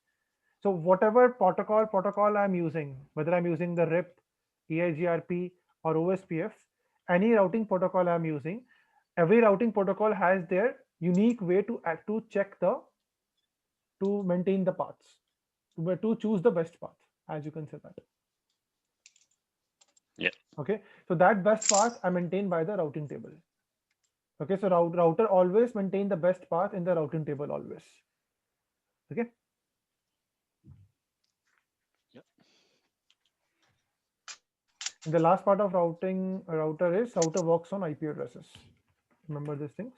So whatever protocol I'm using, whether I'm using the RIP, EIGRP, or OSPF, any routing protocol I'm using, every routing protocol has their unique way to check to maintain the paths, to choose the best path, as you can say that. Yeah. Okay, so that best path I maintain by the routing table. Okay, so router always maintain the best path in the routing table always. Okay. Yeah. And the last part of router works on IP addresses. Remember these things.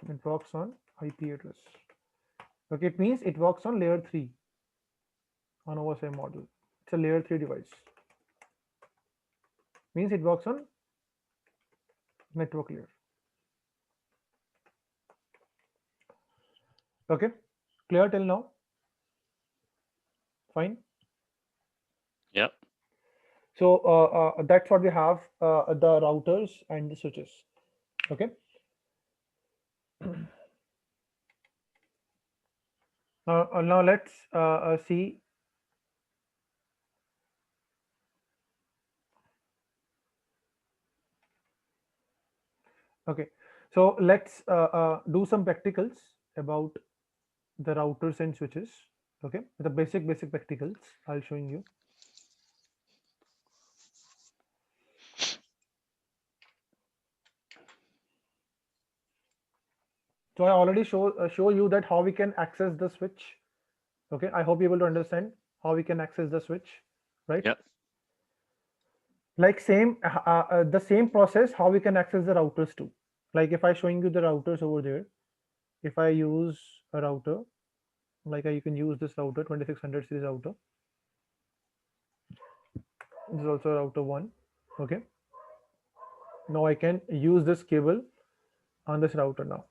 It works on IP address. Okay, it means it works on layer 3 on OSI model. It's a layer 3 device. Means it works on network layer. Okay, clear till now? Fine. Yeah. So that's what we have, the routers and the switches. Okay. Now let's see. Okay, so let's do some practicals about the routers and switches. Okay, the basic practicals I'll showing you. So I already show you that how we can access the switch. Okay, I hope you're able to understand how we can access the switch, right? Yeah. Like the same process how we can access the routers too. Like if I showing you the routers over there, if I use a router, like you can use this router 2600 series router. This is also router 1. Okay, now I can use this cable on this router now.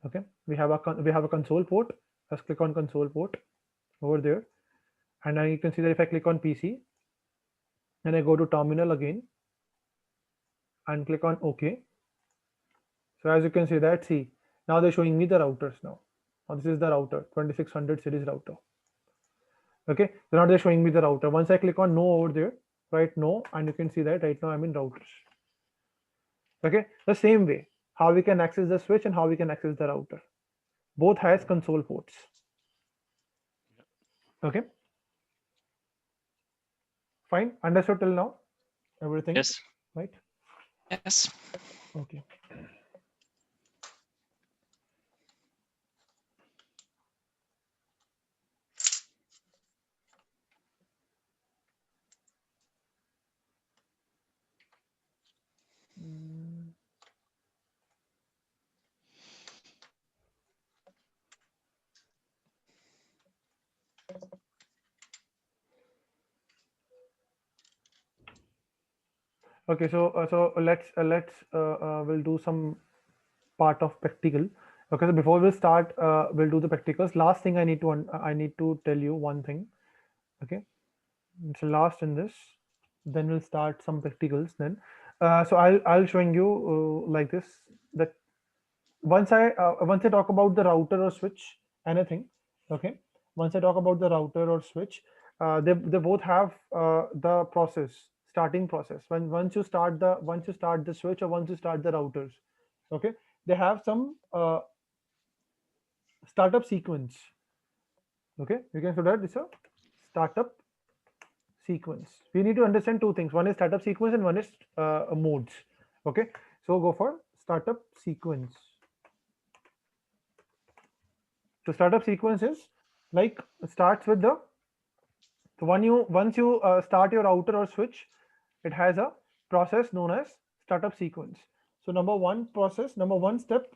Okay, we have a console port. Let's click on console port over there, and now you can see that if I click on PC and I go to terminal again and click on OK. So as you can see that, see, now they're showing me the routers now. Now this is the router 2600 series router. Okay, so now they're showing me the router. Once I click on no over there, right, no, and you can see that right now I'm in routers. Okay, the same way how we can access the switch and how we can access the router. Both has console ports. Okay, fine, understood till now, everything. Yes. Right. Yes. Okay. Okay, so we'll do some part of practical. Okay, so before we start, we'll do the practicals. Last thing I need to tell you one thing. Okay, so last in this, then we'll start some practicals. Then, so I'll showing you like this, that once I talk about the router or switch, anything. Okay, once I talk about the router or switch, they both have the starting process. Once you start the switch or once you start the routers, okay, they have some startup sequence. Okay, you can see that this is a startup sequence. We need to understand two things. One is startup sequence and one is modes. Okay, so go for startup sequence. So startup sequence is like starts with the, so once you start your router or switch, it has a process known as startup sequence. So number one step,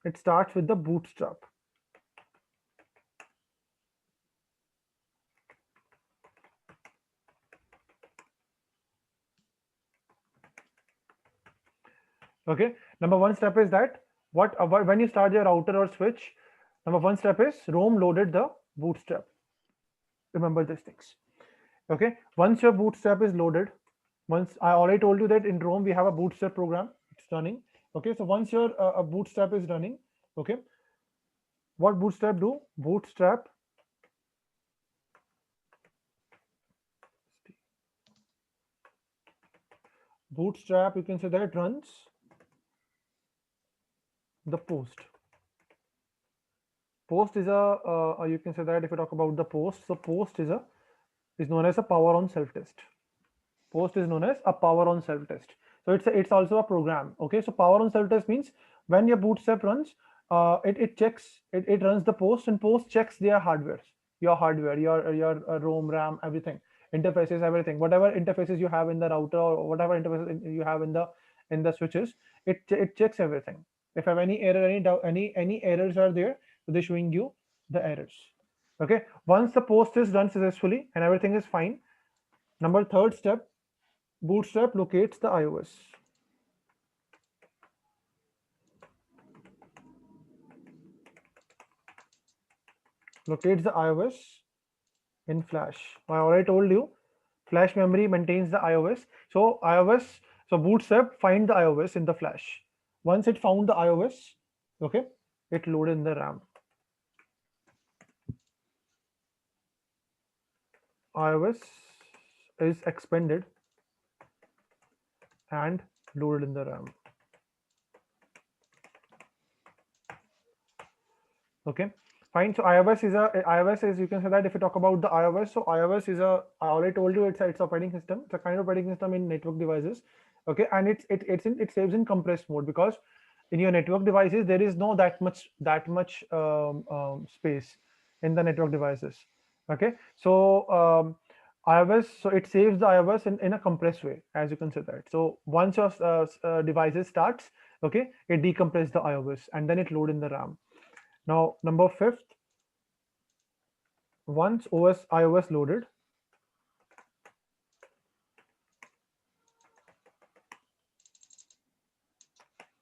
it starts with the bootstrap. Okay, number one step is that when you start your router or switch, number one step is ROM loaded the bootstrap. Remember these things. Okay, once your bootstrap is loaded, once I already told you that in ROM we have a bootstrap program, it's running. Okay, so once your bootstrap is running, okay, what bootstrap do? Bootstrap you can say that it runs the post. Post is a you can say that if you talk about the post, so post is known as a power on self test. Post is known as a power on self test. So it's also a program. Okay, so power on self test means when your bootstrap runs, it runs the post, and post checks their hardware, your ROM, RAM, everything, interfaces, everything, whatever interfaces you have in the router or whatever interfaces you have in the switches, it checks everything. If you have any error, any errors are there, so they're showing you the errors. Okay, once the post is done successfully and everything is fine, third step, bootstrap locates the iOS. Locates the iOS in flash. I already told you flash memory maintains the iOS. So bootstrap find the iOS in the flash. Once it found the iOS, okay, it loaded in the RAM. iOS is expanded and loaded in the RAM. Okay, fine. So iOS is you can say that if you talk about the iOS, so iOS is I already told you it's operating system. It's a kind of operating system in network devices. Okay, and it saves in compressed mode, because in your network devices there is no that much space in the network devices. Okay, so iOS, so it saves the iOS in a compressed way, as you can say that. So once your devices starts, okay, it decompresses the iOS and then it load in the RAM. Now, number fifth, once iOS loaded,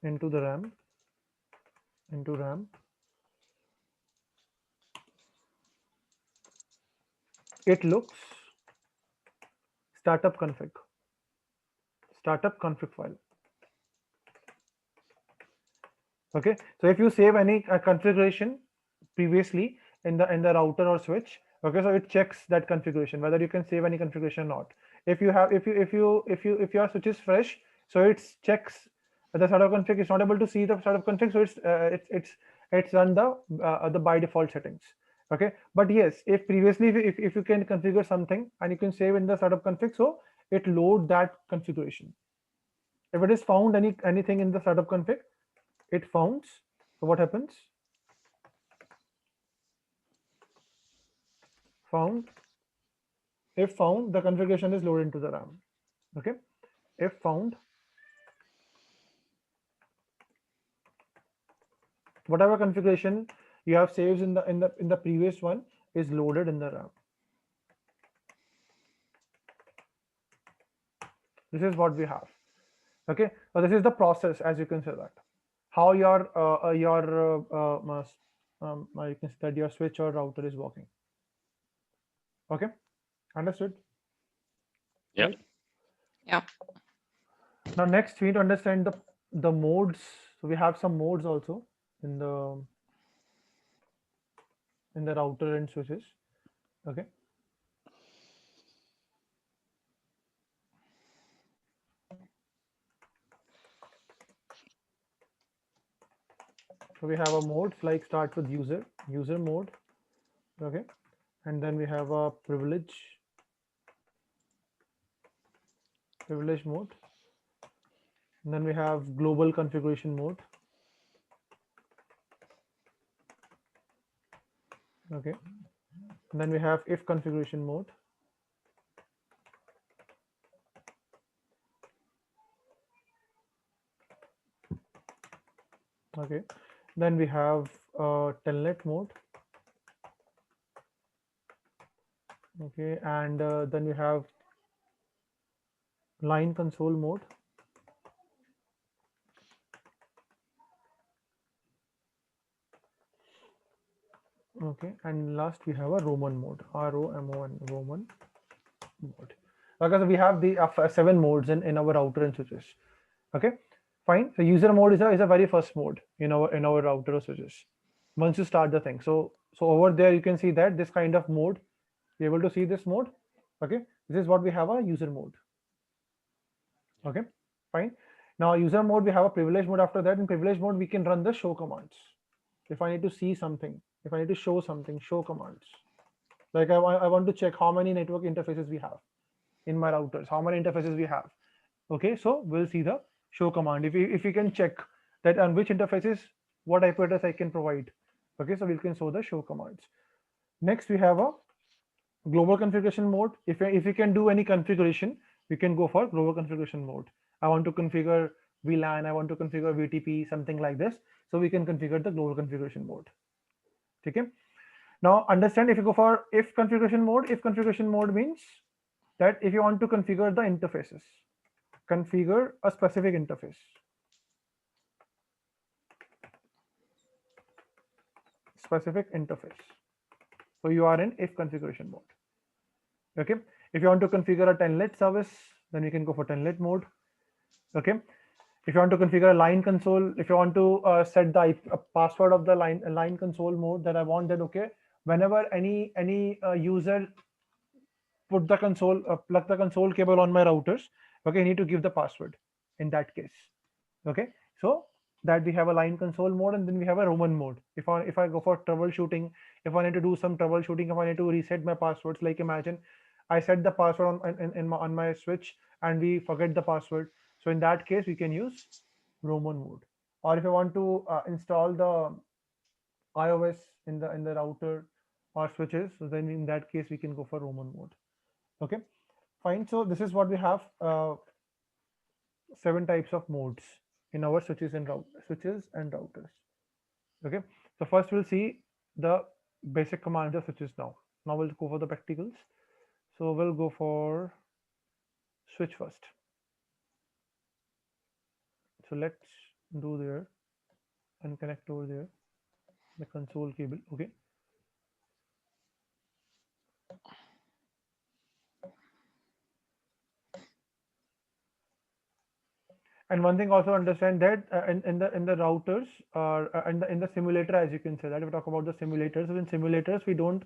into RAM, it looks startup config file. Okay, so if you save any configuration previously in the router or switch, okay, so it checks that configuration whether you can save any configuration or not. If your switch is fresh, so it checks the startup config. It's not able to see the startup config, so it's run the by default settings. Okay, but yes, if previously if you can configure something and you can save in the startup config, so it load that configuration. If it is found anything in the startup config, it founds. So what happens? If found, the configuration is loaded into the RAM. Okay, if found, whatever configuration you have saved in the previous one is loaded in the RAM. This is what we have. Okay, so this is the process, as you can say that, how you can say that your switch or router is working. Okay, understood? Yeah. Right? Yeah. Now next we need to understand the modes. So we have some modes also in the router and switches. Okay. So we have a mode like start with user mode. Okay, and then we have a privilege privilege mode. And then we have global configuration mode. Okay. And then we have if configuration mode. Okay. Then we have telnet mode. Okay. And then we have line console mode. Okay. And last we have a Roman mode, ROMON, Roman mode. Okay, so we have the 7 modes in our router and switches. Okay, fine. So user mode is a very first mode in our router or switches. Once you start the thing, so over there you can see that this kind of mode, you're able to see this mode. Okay, this is what we have a user mode. Okay, fine. Now user mode, we have a privilege mode. After that, in privilege mode, we can run the show commands. If I need to see something, if I need to show something, show commands. Like I want to check how many network interfaces we have in my routers, how many interfaces we have. Okay, so we'll see the show command. If we can check that on which interfaces, what IP address I can provide. Okay, so we can show the show commands. Next, we have a global configuration mode. If we can do any configuration, we can go for global configuration mode. I want to configure VLAN, I want to configure VTP, something like this. So we can configure the global configuration mode. Okay. Now understand, if you go for if configuration mode means that if you want to configure the interfaces, configure a specific interface. Specific interface. So you are in if configuration mode. Okay. If you want to configure a telnet service, then you can go for telnet mode. Okay. If you want to configure a line console, if you want to set the password of the line console mode, that I want that, okay, whenever any user put the console, plug the console cable on my routers, okay, I need to give the password in that case. Okay, so that we have a line console mode, and then we have a Roman mode. If I go for troubleshooting, if I need to do some troubleshooting, if I need to reset my passwords, like imagine I set the password on my switch and we forget the password. So in that case, we can use Roman mode. Or if I want to install the iOS in the router or switches, so then in that case we can go for Roman mode. Okay, fine. So this is what we have, 7 types of modes in our switches and routers. Okay, so first we'll see the basic commands of switches now. Now we'll go for the practicals. So we'll go for switch first. So let's do there and connect over there the console cable. Okay. And one thing also understand that in the routers or in the simulator, as you can say that, if we talk about the simulators, so in simulators we don't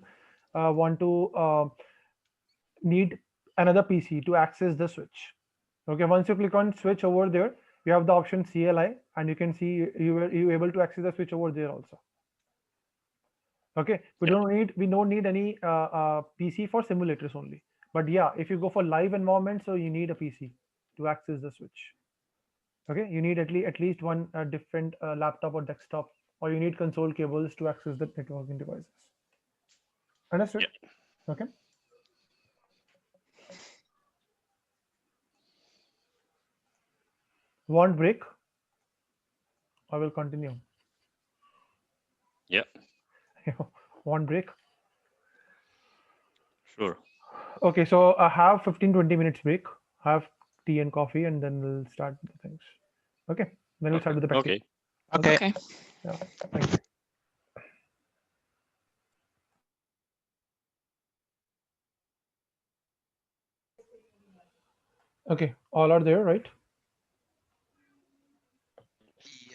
want to need another PC to access the switch. Okay, once you click on switch over there, you have the option CLI, and you can see you able to access the switch over there also. Okay, we don't need any PC for simulators only. But yeah, if you go for live environment, so you need a PC to access the switch. Okay, you need at least one different laptop or desktop, or you need console cables to access the networking devices. Understood? Yeah. Okay. Want break? I will continue. Yeah. Want break? Sure. Okay, so I have 15-20 minutes break. Have tea and coffee, and then we'll start the things. Okay, then we'll start with the practice. Okay. Okay. Yeah, thank you. Okay, all are there, right?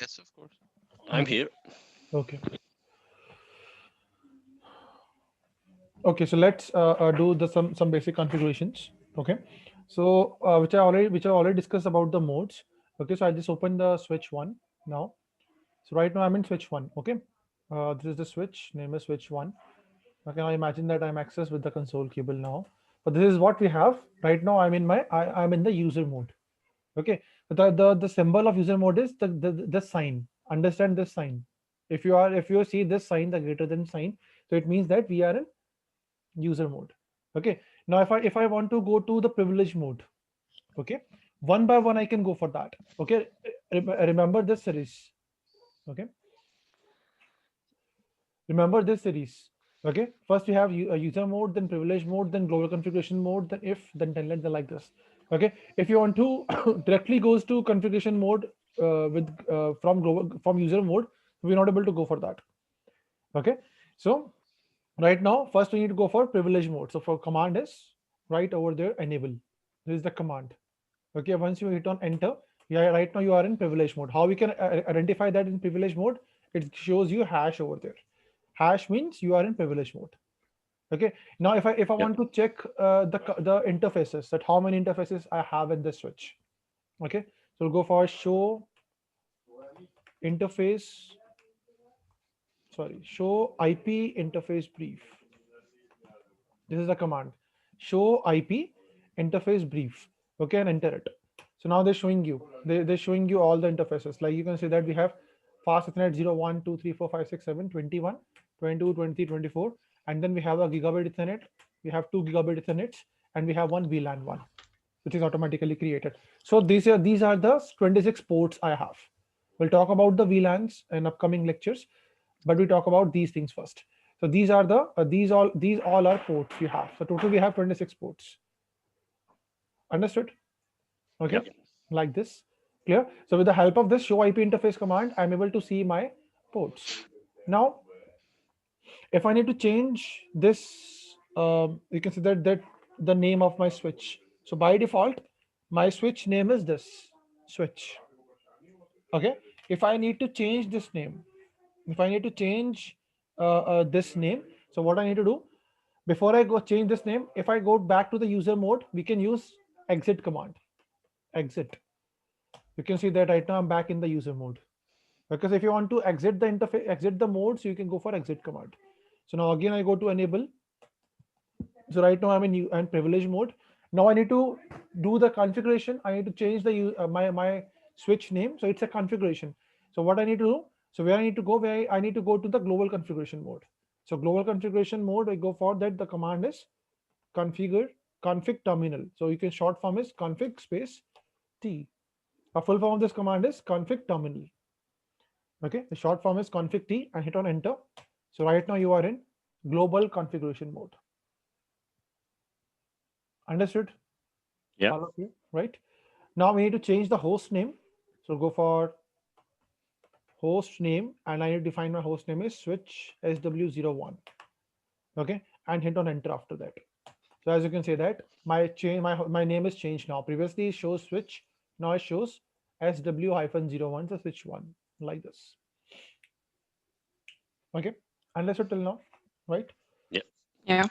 Yes, of course. I'm here. Okay. Okay, so let's do some basic configurations. Okay, so which I already discussed about the modes. Okay, so I just opened the switch 1 now. So right now I'm in switch 1. Okay, this is the switch, name is switch 1. Okay, now imagine that I'm accessed with the console cable now. but this is what we have right now. I'm in I'm in the user mode. Okay, the symbol of user mode is the sign. Understand this sign. If you see this sign, the greater than sign, so it means that we are in user mode. Okay, now if I want to go to the privilege mode, okay, one by one I can go for that. Okay, remember this series. Okay, remember this series. Okay, first we have user mode, then privilege mode, then global configuration mode, then if, then telnet, then like this. Okay, if you want to directly goes to configuration mode from user mode, we're not able to go for that. Okay, so right now first we need to go for privilege mode. So for command is right over there, enable. This is the command. Okay, once you hit on enter, yeah, right now you are in privilege mode. How we can identify that in privilege mode? It shows you hash over there. Hash means you are in privilege mode. Okay, now if I want to check the interfaces, that how many interfaces I have in this switch. Okay, so we'll go for show interface, sorry, show IP interface brief. This is the command, show IP interface brief. Okay, and enter it. So now they're showing you, they're showing you all the interfaces. Like you can see that we have fast Ethernet 0, 1, 2, 3, 4, 5, 6, 7, 21, 22, 23, 24. And then we have a gigabit Ethernet. We have 2 gigabit Ethernets, and we have one VLAN 1, which is automatically created. So these are the 26 ports I have. We'll talk about the VLANs in upcoming lectures, but we talk about these things first. So these are the these all are ports you have. So total we have 26 ports. Understood? Okay, like this. Clear? So with the help of this show IP interface command, I'm able to see my ports. Now, if I need to change this, you can see that the name of my switch. So by default, my switch name is this switch. Okay, if I need to change this name, if I need to change this name, so what I need to do before I go change this name, if I go back to the user mode, we can use exit command. Exit. You can see that right now I'm back in the user mode. Because if you want to exit the interface, exit the mode, so you can go for exit command. So now again I go to enable. So right now I'm in privilege mode. Now I need to do the configuration. I need to change the my switch name. So it's a configuration. So what I need to do? So where I need to go? Where I need to go to the global configuration mode. So global configuration mode, I go for that. The command is config terminal. So you can short form is config space T. A full form of this command is config terminal. Okay, the short form is config T, and hit on enter. So right now you are in global configuration mode. Understood? Yeah. All of you, right? Now we need to change the host name. So go for host name, and I need to define my host name is switch SW01. Okay, and hit on enter after that. So as you can see that my name is changed now. Previously it shows switch, now it shows SW-01, so switch 1, like this. Okay, understood till now, right? Yeah.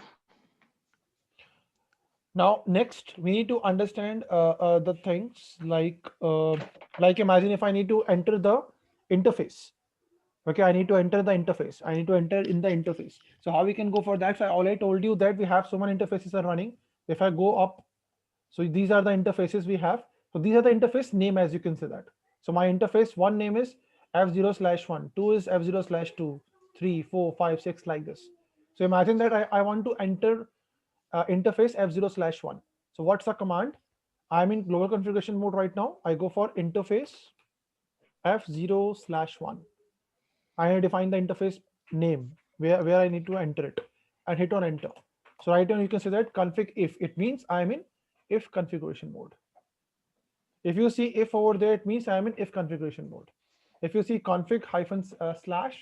Now next we need to understand the things like imagine if I need to enter the interface. Okay, I need to enter the interface. I need to enter in the interface. So how we can go for that? So I already told you that we have so many interfaces are running. If I go up, so these are the interfaces we have. So these are the interface name, as you can see that. So my interface one name is F0/1, 2 is F0/2, 3, 4, 5, 6, like this. So imagine that I want to enter interface F0/1. So what's the command? I'm in global configuration mode right now. I go for interface F0/1. I define the interface name where I need to enter it and hit on enter. So right now you can see that config if, it means I'm in if configuration mode. If you see if over there, it means I'm in if configuration mode. If you see config --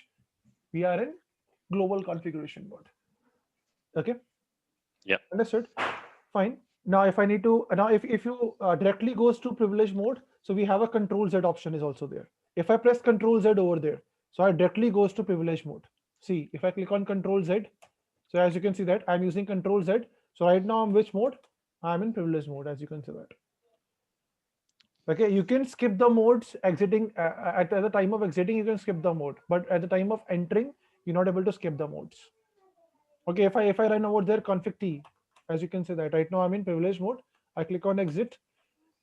we are in global configuration mode. Okay. Yeah. Understood. Fine. Now if I need to, now if you directly goes to privilege mode, so we have a control Z option is also there. If I press control Z over there, so I directly goes to privilege mode. See, if I click on control Z, so as you can see that I'm using control Z. So right now I'm which mode? I'm in privilege mode, as you can see that. Okay, you can skip the modes exiting at the time of exiting, you can skip the mode, but at the time of entering, you're not able to skip the modes. Okay, if I run over there config T, as you can see that right now I'm in privilege mode. I click on exit.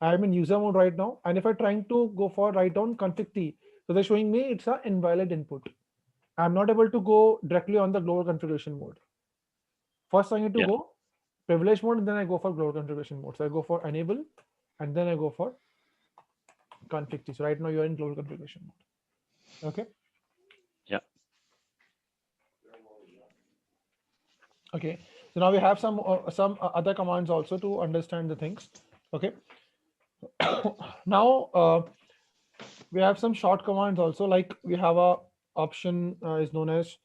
I'm in user mode right now. And if I'm trying to go for write down config T, so they're showing me it's an invalid input. I'm not able to go directly on the global configuration mode. First I need to Yeah. go privilege mode, and then I go for global configuration mode. So I go for enable, and then I go for config T. So right now you're in global configuration mode. Okay. Yeah. Okay. So now we have some other commands also to understand the things. Okay. Now we have some short commands also, like we have a option is known as,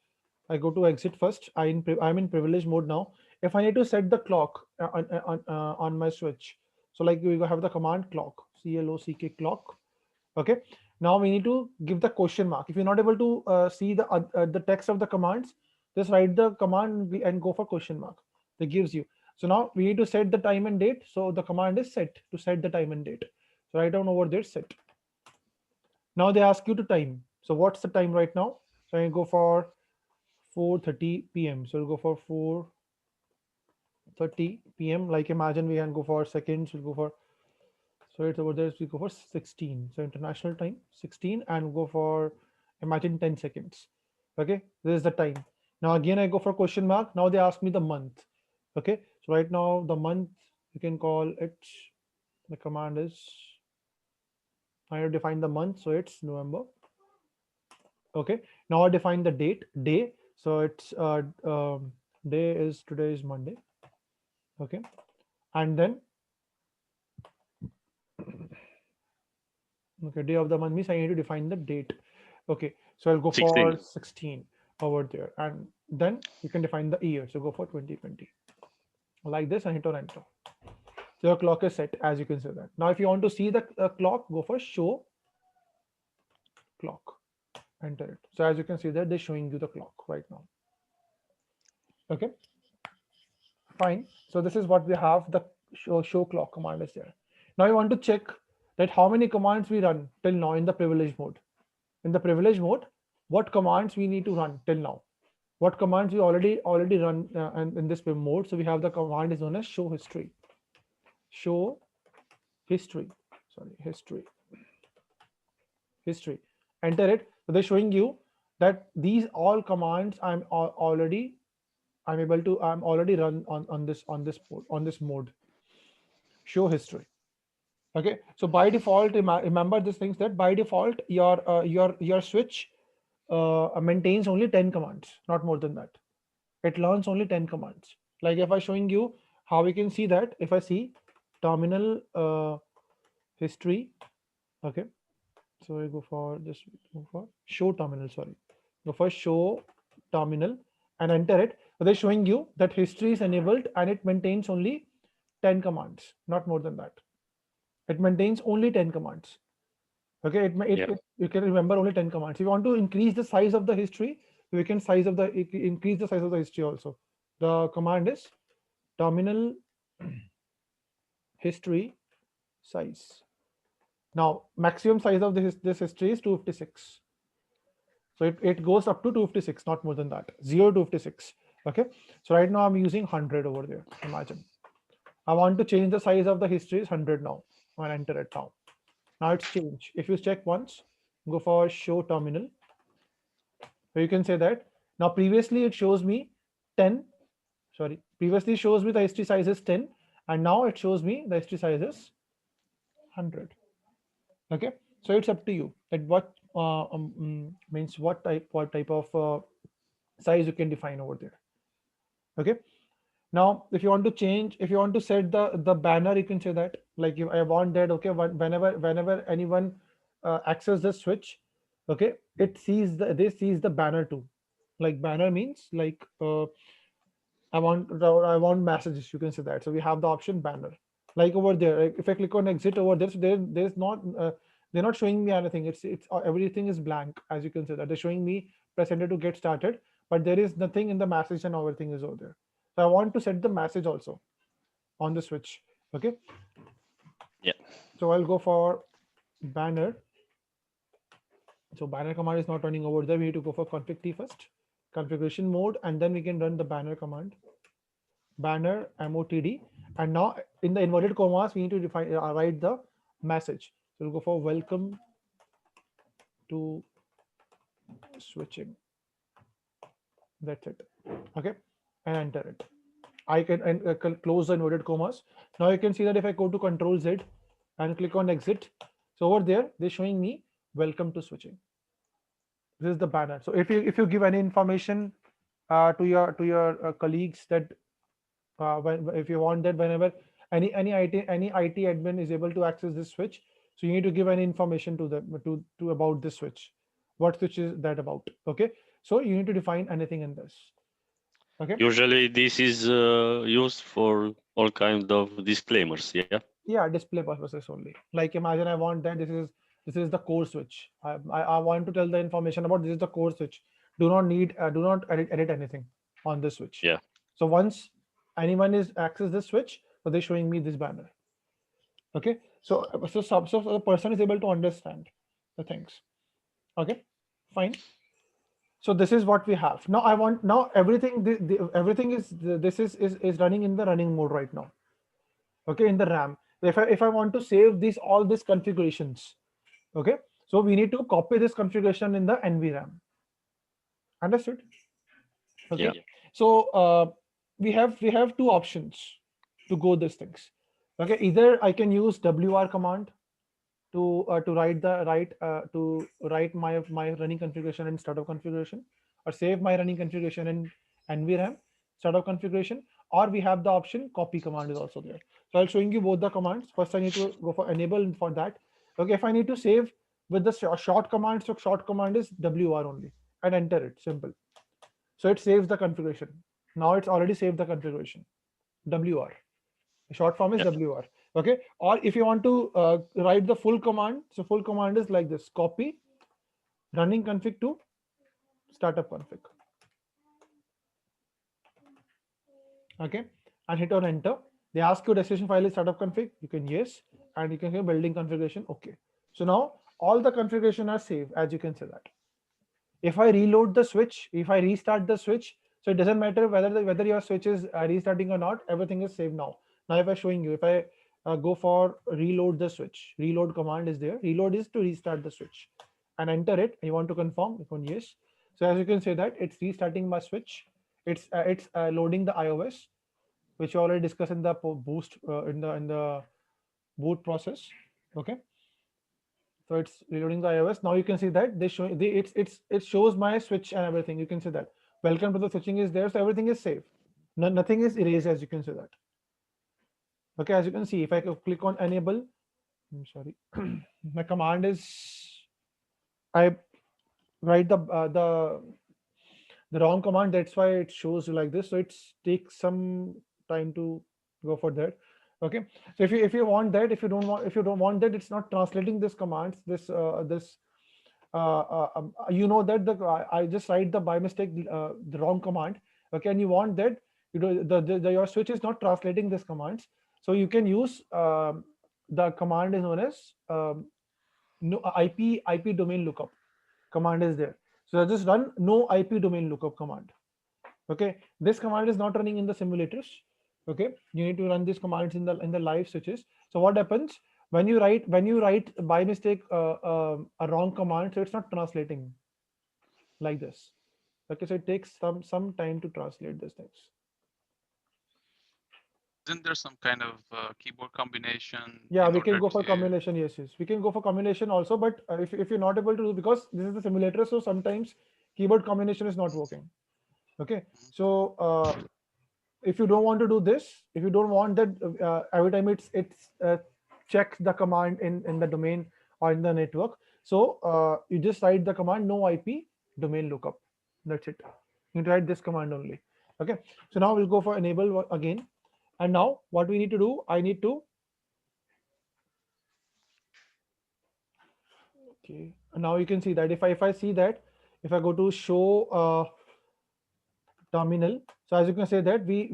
I go to exit first. I'm in privilege mode now. If I need to set the clock on my switch, so like we have the command clock, CLOCK clock. Okay. Now we need to give the question mark. If you're not able to see the text of the commands, just write the command and go for question mark. That gives you. So now we need to set the time and date. So the command is set to set the time and date. So write down over there set. Now they ask you to time. So what's the time right now? So I go for 4:30 p.m. So we'll go for 4:30 p.m. Like imagine we can go for seconds. We'll go for, so it's over there. We go for 16. So international time 16, and go for imagine 10 seconds. Okay, this is the time. Now again I go for question mark. Now they ask me the month. Okay, so right now the month, you can call it, the command is, I have defined the month, so it's November. Okay, now I define the day. So it's day is, today is Monday. Okay, and then okay, day of the month means I need to define the date. Okay, so I'll go 16. for 16 over there, and then you can define the year. So go for 2020 like this and hit on enter. So your clock is set, as you can see that. Now if you want to see the clock, go for show clock, enter it. So as you can see that they're showing you the clock right now. Okay, fine. So this is what we have, the show clock command is there. Now you want to check that how many commands we run till now in the privilege mode. In the privilege mode, what commands we need to run till now, what commands we already run in this mode. So we have the command is known as show history. Show history, sorry, history. Enter it. So they're showing you that these all commands I'm already run on this mode. Show history. Okay, so by default, remember these things, that by default your switch maintains only 10 commands, not more than that. It learns only 10 commands. Like if I'm showing you how we can see that, if I see terminal history. Okay, so I go for this, go for show terminal, sorry, go for show terminal and enter it. So they're showing you that history is enabled and it maintains only 10 commands, not more than that. It maintains only 10 commands. Okay, you can remember only 10 commands. If you want to increase the size of the history, we can increase the size of the history also. The command is terminal history size. Now maximum size of this history is 256. So it goes up to 256, not more than that. 0 to 56. Okay, so right now I'm using 100 over there. Imagine I want to change the size of the history is 100 now. And enter it now. Now it's changed. If you check once, go for show terminal. So you can say that now previously it shows me 10. Sorry, previously shows me the history size is 10, and now it shows me the history size is 100. Okay, so it's up to you that what means what type of size you can define over there. Okay, now if you want to change, if you want to set the banner, you can say that, like if I want that, okay, whenever anyone access the switch, okay, it sees they sees the banner too. Like banner means like I want messages, you can say that. So we have the option banner, like over there. Like if I click on exit over there, so there's not they're not showing me anything. It's everything is blank, as you can see that. They're showing me press enter to get started, but there is nothing in the message and everything is over there. So I want to set the message also on the switch. Okay. Yeah. So I'll go for banner. So banner command is not running over there. We need to go for config T first, configuration mode, and then we can run the banner command. banner MOTD, and now in the inverted commas we need to define write the message. So we'll go for welcome to switching. That's it. Okay, and enter it. I can close the inverted commas. Now you can see that if I go to Control Z and click on exit, so over there they're showing me welcome to switching. This is the banner. So if you give any information to your colleagues that if you want that whenever any IT admin is able to access this switch, so you need to give any information to them to about this switch. What switch is that about? Okay, so you need to define anything in this. Okay. Usually this is used for all kind of disclaimers. Yeah. Yeah, display purposes only. Like imagine I want that this is the core switch. I want to tell the information about this is the core switch. Do not edit anything on this switch. Yeah. So once anyone is access this switch, so they're showing me this banner. Okay, so the person is able to understand the things. Okay, fine. So this is what we have now. I want now everything everything is this is running in the running mode right now. Okay, in the RAM. If I want to save all these configurations, okay, so we need to copy this configuration in the NVRAM. Understood? Okay. Yeah. So we have two options to go these things. Okay, either I can use WR command to write my running configuration and startup configuration, or save my running configuration in NVRAM startup configuration, or we have the option copy command is also there. So I'll showing you both the commands. First, I need to go for enable for that. Okay, if I need to save with the short command, so short command is WR only, and enter it. Simple. So it saves the configuration. Now it's already saved the configuration. WR. The short form is Yeah. WR. Okay. Or if you want to write the full command, so full command is like this: copy running config to startup config. Okay, and hit on enter. They ask you destination file is startup config. You can yes, and you can say building configuration. Okay. So now all the configuration are saved, as you can see that. If I reload the switch, if I restart the switch, so it doesn't matter whether your switch is restarting or not. Everything is saved now. Now if I'm showing you, if I go for reload the switch, reload command is there. Reload is to restart the switch, and enter it. You want to confirm? Click on yes. So as you can say that it's restarting my switch. It's loading the iOS, which you already discussed in the boost in the boot process. Okay. So it's reloading the iOS. Now you can see that it shows my switch and everything. You can see that welcome to the switching is there. So everything is safe. Nothing is erased, as you can see that. Okay, as you can see, if I click on enable, I'm sorry, my command is I write the wrong command. That's why it shows like this. So it takes some time to go for that. Okay, so if you want that, if you don't want that, it's not translating this commands. You know that I just write the by mistake the wrong command. Okay, and you want that your switch is not translating this commands. So you can use the command is known as no IP domain lookup command is there. So I just run no IP domain lookup command. Okay, this command is not running in the simulators. Okay, you need to run these commands in the live switches. So what happens when you write by mistake a wrong command? So it's not translating like this. Okay, so it takes some time to translate these things. Isn't there some kind of keyboard combination? Yeah, in we can order go for to- combination. Yes, we can go for combination also. But if you're not able to do, because this is the simulator, so sometimes keyboard combination is not working. Okay, so if you don't want to do this, if you don't want that every time it's checks the command in the domain or in the network, so you just write the command no IP domain lookup. That's it. You write this command only. Okay, so now we'll go for enable again. And now what we need to do, I need to okay, now you can see that if I see that if I go to show terminal, so as you can say that we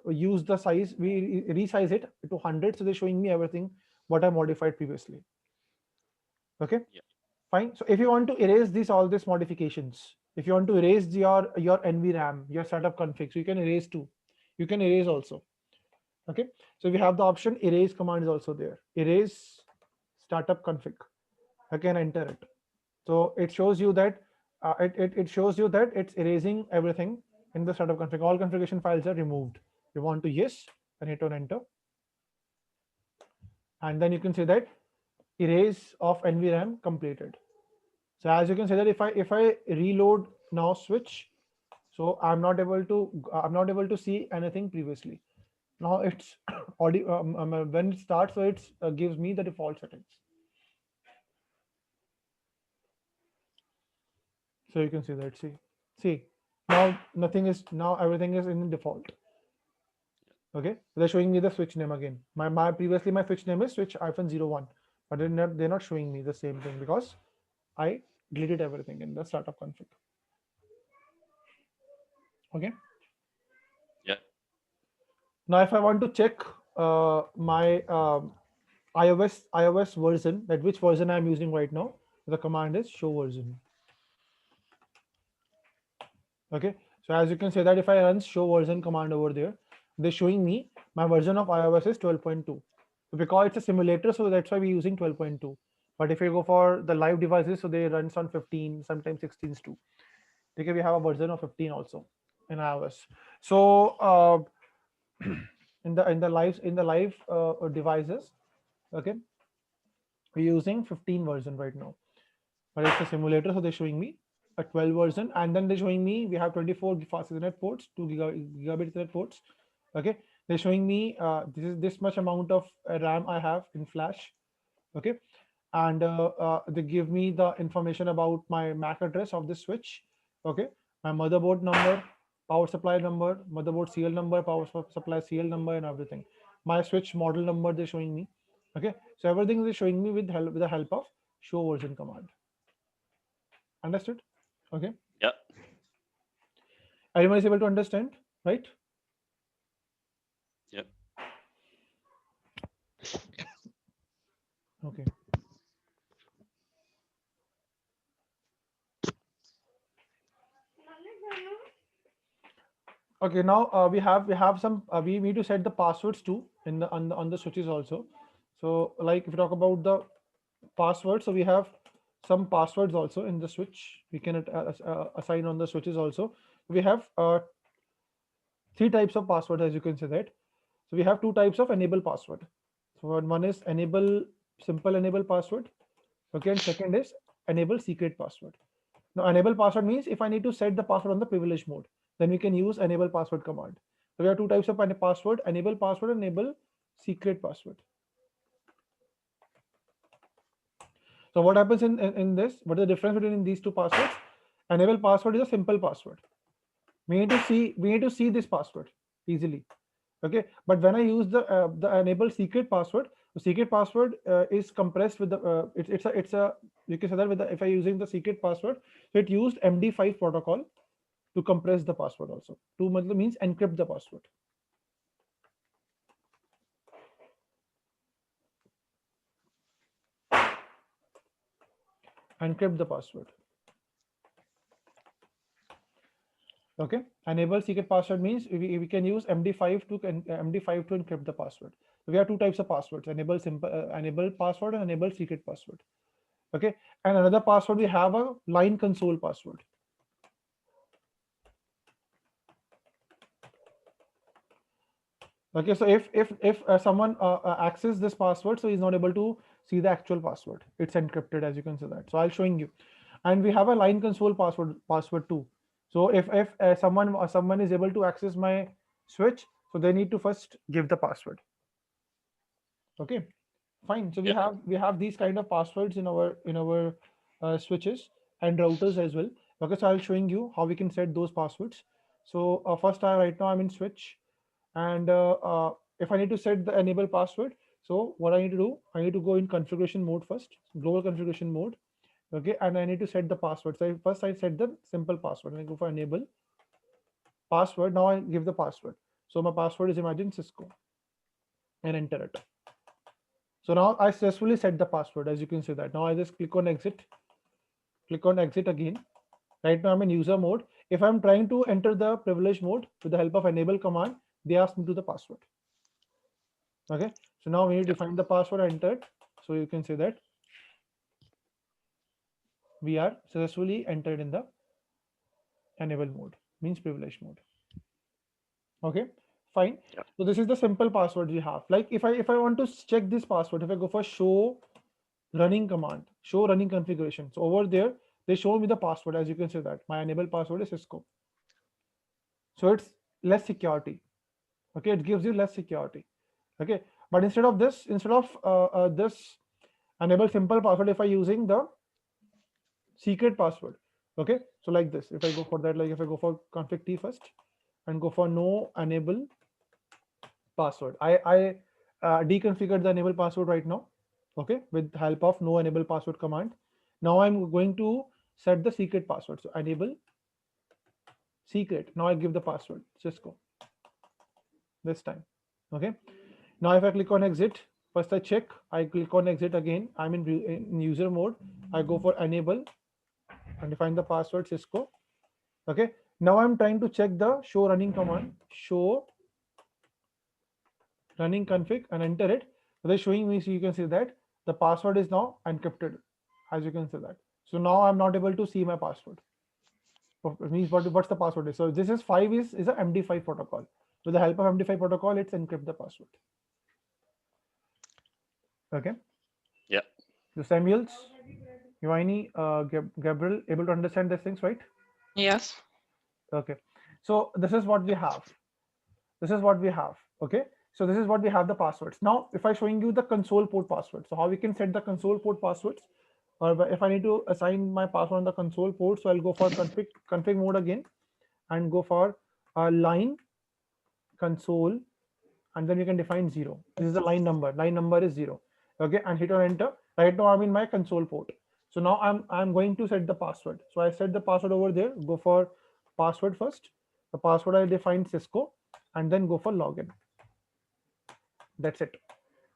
use the size, we resize it to 100, so they're showing me everything what I modified previously. Okay. Yeah. Fine. So if you want to erase all these modifications, if you want to erase your NVRAM, your startup config, so you can erase too. You can erase also. Okay, so we have the option erase command is also there. Erase startup config. I can enter it. So it shows you that it shows you that it's erasing everything in the startup config. All configuration files are removed. You want to yes, and hit on enter. And then you can see that erase of NVRAM completed. So as you can see that if I reload now switch, so I'm not able to see anything previously. Now it's audio when it starts, so it gives me the default settings. So you can see that. See now everything is in default. Okay, they're showing me the switch name again. My previously my switch name is switch-01, but they're not showing me the same thing because I deleted everything in the startup config. Okay. Yeah. Now, if I want to check my iOS version, that which version I'm using right now, the command is show version. Okay, so as you can say that if I run show version command over there, they're showing me my version of iOS is 12.2. Because it's a simulator, so that's why we're using 12.2. But if you go for the live devices, so they runs on 15, sometimes 16s too. Okay, we have a version of 15 also in iOS. So in the live devices, okay, we're using 15 version right now, but it's a simulator, so they're showing me a 12 version, and then they're showing me we have 24 fast Ethernet ports, 2 gigabit Ethernet ports. Okay, they're showing me this much amount of RAM I have in flash. Okay, and they give me the information about my MAC address of the switch. Okay, my motherboard number, power supply number, motherboard CL number, power supply CL number, and everything. My switch model number they're showing me. Okay, so everything is showing me with the help of show version command. Understood? Okay. Yeah. Everyone is able to understand, right? Yeah. Okay. Okay, now we have some we need to set the passwords too in the on the switches also. So like if you talk about the passwords, so we have some passwords also in the switch. We can assign on the switches also. We have 3 types of password, as you can see that. So we have 2 types of enable password. So one is enable simple enable password. Okay, and second is enable secret password. Now enable password means if I need to set the password on the privilege mode, then we can use enable password command. So we have 2 types of password, enable password and enable secret password. So what happens in this? What is the difference between these 2 passwords? Enable password is a simple password. We need to see this password easily. Okay, but when I use the enable secret password, the secret password is compressed with the it's a you can say that with the if I using the secret password, so it used MD5 protocol to compress the password also. To means encrypt the password. Encrypt the password. Okay, enable secret password means we can use MD5 to encrypt the password. So we have 2 types of passwords: enable simple enable password and enable secret password. Okay, and another password, we have a line console password. Okay, so if someone access this password, so he's not able to see the actual password. It's encrypted, as you can see that. So I'll showing you, and we have a line console password too. So if someone is able to access my switch, so they need to first give the password. Okay, fine. So we have these kind of passwords in our switches and routers as well. Okay, so I'll showing you how we can set those passwords. So first, right now I'm in switch, and if I need to set the enable password, so what I need to do, I need to go in configuration mode first, global configuration mode. Okay, and I need to set the password. So first I set the simple password, and I go for enable password. Now I give the password. So my password is imagine Cisco, and enter it. So now I successfully set the password, as you can see that. Now I just click on exit again. Right now I'm in user mode. If I'm trying to enter the privilege mode with the help of enable command, they asked me to the password. Okay, so now when you define the password, enter it. So you can say that we are successfully entered in the enable mode, means privilege mode. Okay, fine. Yeah. So this is the simple password we have. Like if I want to check this password, if I go for show running command, show running configuration, so over there they show me the password. As you can see that my enable password is Cisco. So it's less security. Okay, it gives you less security. Okay, but instead of this, this enable simple password, if I using the secret password, okay, so like this, if I go for that, like if I go for config t first and go for no enable password, I deconfigured the enable password right now, okay, with the help of no enable password command. Now I'm going to set the secret password, so enable secret. Now I give the password Cisco this time. Okay, now if I click on exit, first I check, I click on exit again, I'm in user mode, I go for enable and define the password Cisco. Okay, now I'm trying to check the show running command, show running config, and enter it. So they're showing me, so you can see that the password is now encrypted, as you can see that. So now I'm not able to see my password. It means what's the password is. So this is 5 is a MD5 protocol. With the help of MD5 protocol, it's encrypt the password. Okay. Yeah. So Samuels, Yoani, Gabriel, able to understand these things, right? Yes. Okay. So this is what we have. This is what we have. Okay. So this is what we have the passwords. Now, if I'm showing you the console port password, so how we can set the console port passwords, or if I need to assign my password on the console port, so I'll go for config mode again, and go for line console, and then you can define 0. This is the line number. Line number is 0. Okay, and hit on enter. Right now I'm in my console port. So now I'm going to set the password. So I set the password over there. Go for password first. The password I define Cisco, and then go for login. That's it.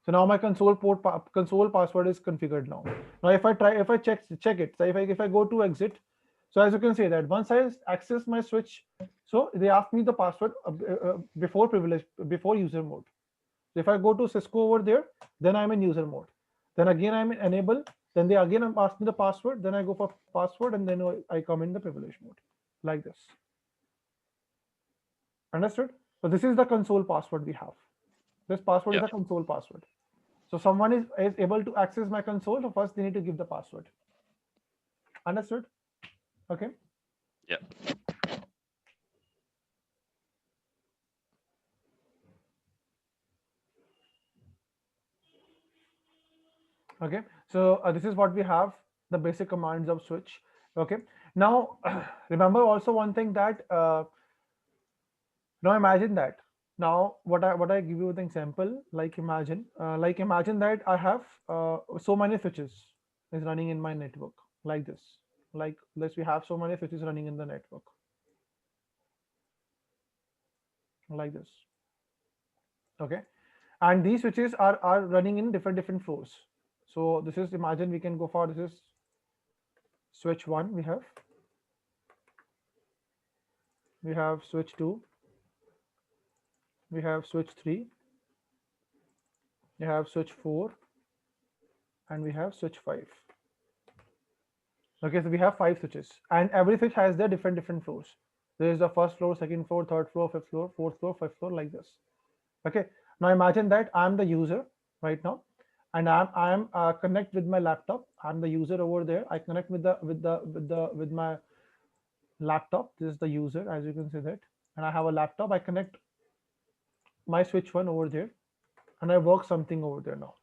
So now my console password is configured now. Now if I check it, so if I go to exit, so as you can see that once I access my switch, so they ask me the password before user mode. So if I go to Cisco over there, then I'm in user mode. Then again I'm in enable. Then they again ask me the password. Then I go for password, and then I come in the privilege mode, like this. Understood? So this is the console password we have. This password is Yeah. a console password. So someone is able to access my console. So first they need to give the password. Understood? Okay. Yeah. Okay. So this is what we have, the basic commands of switch. Okay. Now remember also one thing that now imagine that. Now what I give you the example, like imagine that I have so many switches is running in my network, like this. Like we have so many switches running in the network, like this. Okay, and these switches are running in different floors. So this is, imagine we can go for, this is switch 1, we have switch 2, we have switch 3, we have switch 4, and we have switch 5. Okay, so we have 5 switches, and every switch has their different floors. There is the first floor, second floor, third floor, fifth floor, fourth floor, fifth floor, like this. Okay, now imagine that I'm the user right now, and I'm connect with my laptop. I'm the user over there. I connect with my laptop. This is the user, as you can see that, and I have a laptop. I connect my switch 1 over there, and I work something over there now.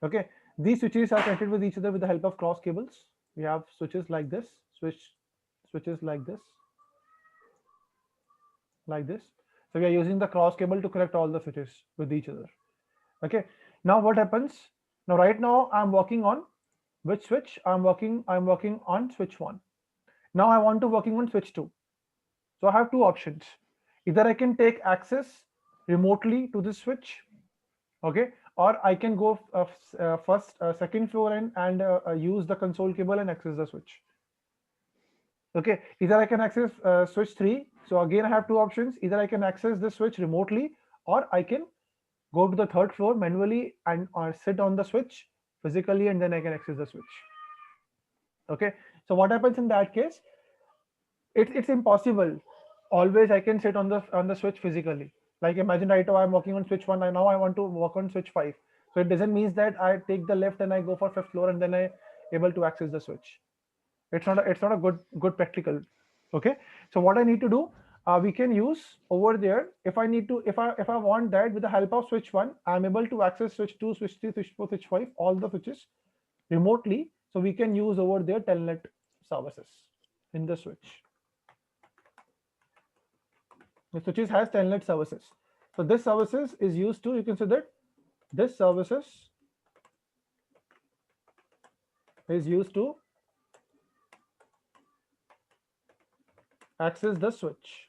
Okay, these switches are connected with each other with the help of cross cables. We have switches like this, switches like this, like this. So we are using the cross cable to connect all the switches with each other. Okay, now what happens? Now right now I'm working on which switch? I'm working on switch 1. Now I want to working on switch 2. So I have two options. Either I can take access remotely to this switch, okay, or I can go second floor and use the console cable and access the switch. Okay, either I can access switch 3 So again, I have two options. Either I can access the switch remotely, or I can go to the third floor manually and or sit on the switch physically, and then I can access the switch. Okay. So what happens in that case? It's impossible. Always I can sit on the switch physically. Like imagine right now I'm working on switch 1 and now I want to work on switch 5. So it doesn't mean that I take the left and I go for fifth floor and then I able to access the switch. It's not a good practical. Okay. So what I need to do, we can use over there. If I need to, if I want that, with the help of switch 1, I'm able to access switch 2, switch 3, switch 4, switch 5, all the switches remotely. So we can use over there telnet services in the switch. The switches has telnet services. So this services is used to, you can say that this services is used to access the switch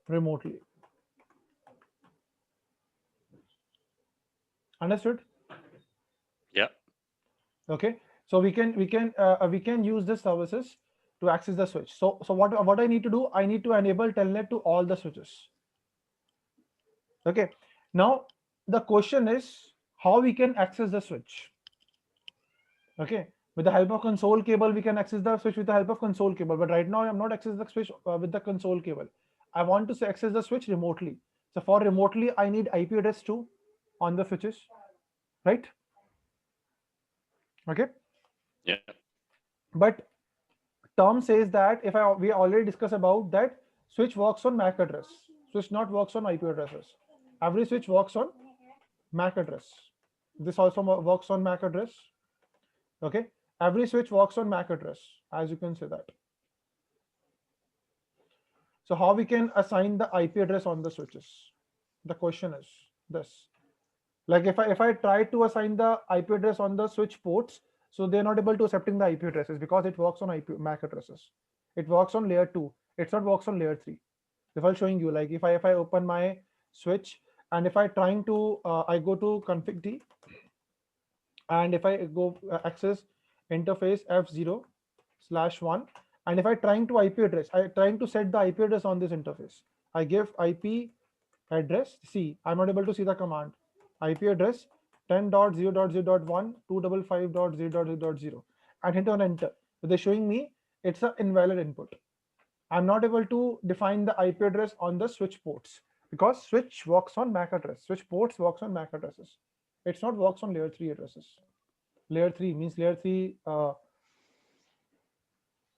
remotely. Understood? Yeah. Okay. So we can use the services to access the switch. So what I need to do, I need to enable telnet to all the switches. Okay. Now the question is how we can access the switch. Okay. With the help of console cable, we can access the switch with the help of console cable. But right now, I'm not accessing the switch with the console cable. I want to access the switch remotely. So for remotely, I need IP address 2 on the switches, right? Okay. Yeah. But term says that we already discussed about that switch works on MAC address. Switch not works on IP addresses. Every switch works on MAC address. This also works on MAC address. Okay. Every switch works on MAC address, as you can see that. So how we can assign the IP address on the switches? The question is this. Like if I try to assign the IP address on the switch ports, so they're not able to accepting the IP addresses because it works on MAC addresses. It works on layer 2. It's not works on layer 3. If I'm showing you, like if I open my switch and if I trying to I go to config D, and if I go access interface F0/1, and if I trying to IP address, I trying to set the IP address on this interface. I give IP address. See, I'm not able to see the command. IP address 10.0.0.1 255.0.0.0 and hit on enter. So they're showing me it's an invalid input. I'm not able to define the IP address on the switch ports because switch works on MAC address. Switch ports works on MAC addresses. It's not works on layer 3 addresses. Layer 3 means layer 3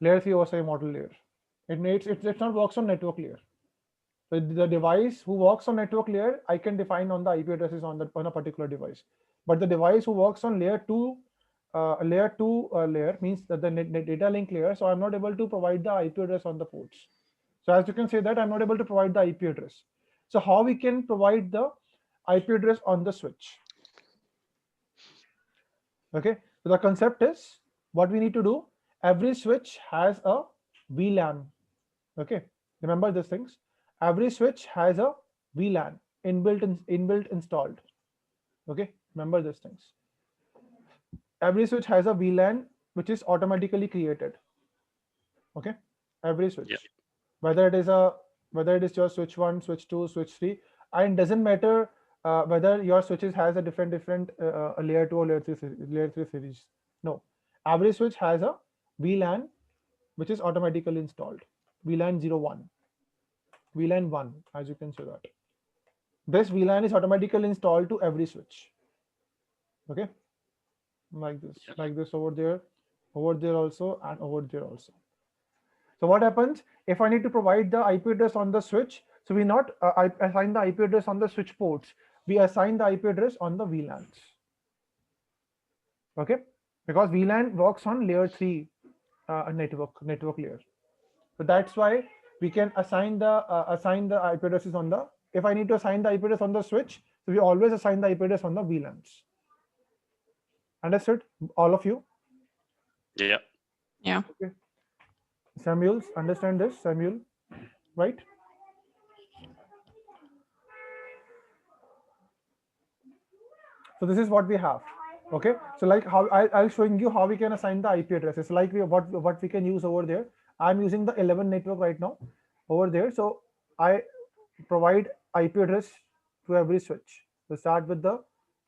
OSI model layer. It's not works on network layer. So the device who works on network layer, I can define on the IP addresses on a particular device. But the device who works on layer 2 layer means that the data link layer. So I'm not able to provide the IP address on the ports. So as you can see that I'm not able to provide the IP address. So how we can provide the IP address on the switch? Okay, so the concept is what we need to do. Every switch has a VLAN. Okay, remember these things. Every switch has a VLAN inbuilt installed. Okay, remember these things. Every switch has a VLAN which is automatically created. Okay, every switch, whether it is your switch 1, switch 2, switch 3, and it doesn't matter whether your switches has a different layer 2 or layer 3 series. No, every switch has a VLAN which is automatically installed. VLAN 01, VLAN 1, as you can see that. This VLAN is automatically installed to every switch. Okay, like this over there also, and over there also. So what happens if I need to provide the IP address on the switch? So we not assign the IP address on the switch ports. We assign the IP address on the VLANs. Okay, because VLAN works on layer 3 network layer. So that's why we can assign the IP addresses on the. If I need to assign the IP address on the switch, so we always assign the IP address on the VLANs. Understood, all of you? Yeah. Yeah. Okay. Samuel, understand this, Samuel, right? So this is what we have. Okay, so like how I'll showing you how we can assign the IP addresses. Like what we can use over there. I'm using the 11 network right now. over there. So I provide IP address to every switch. So start with the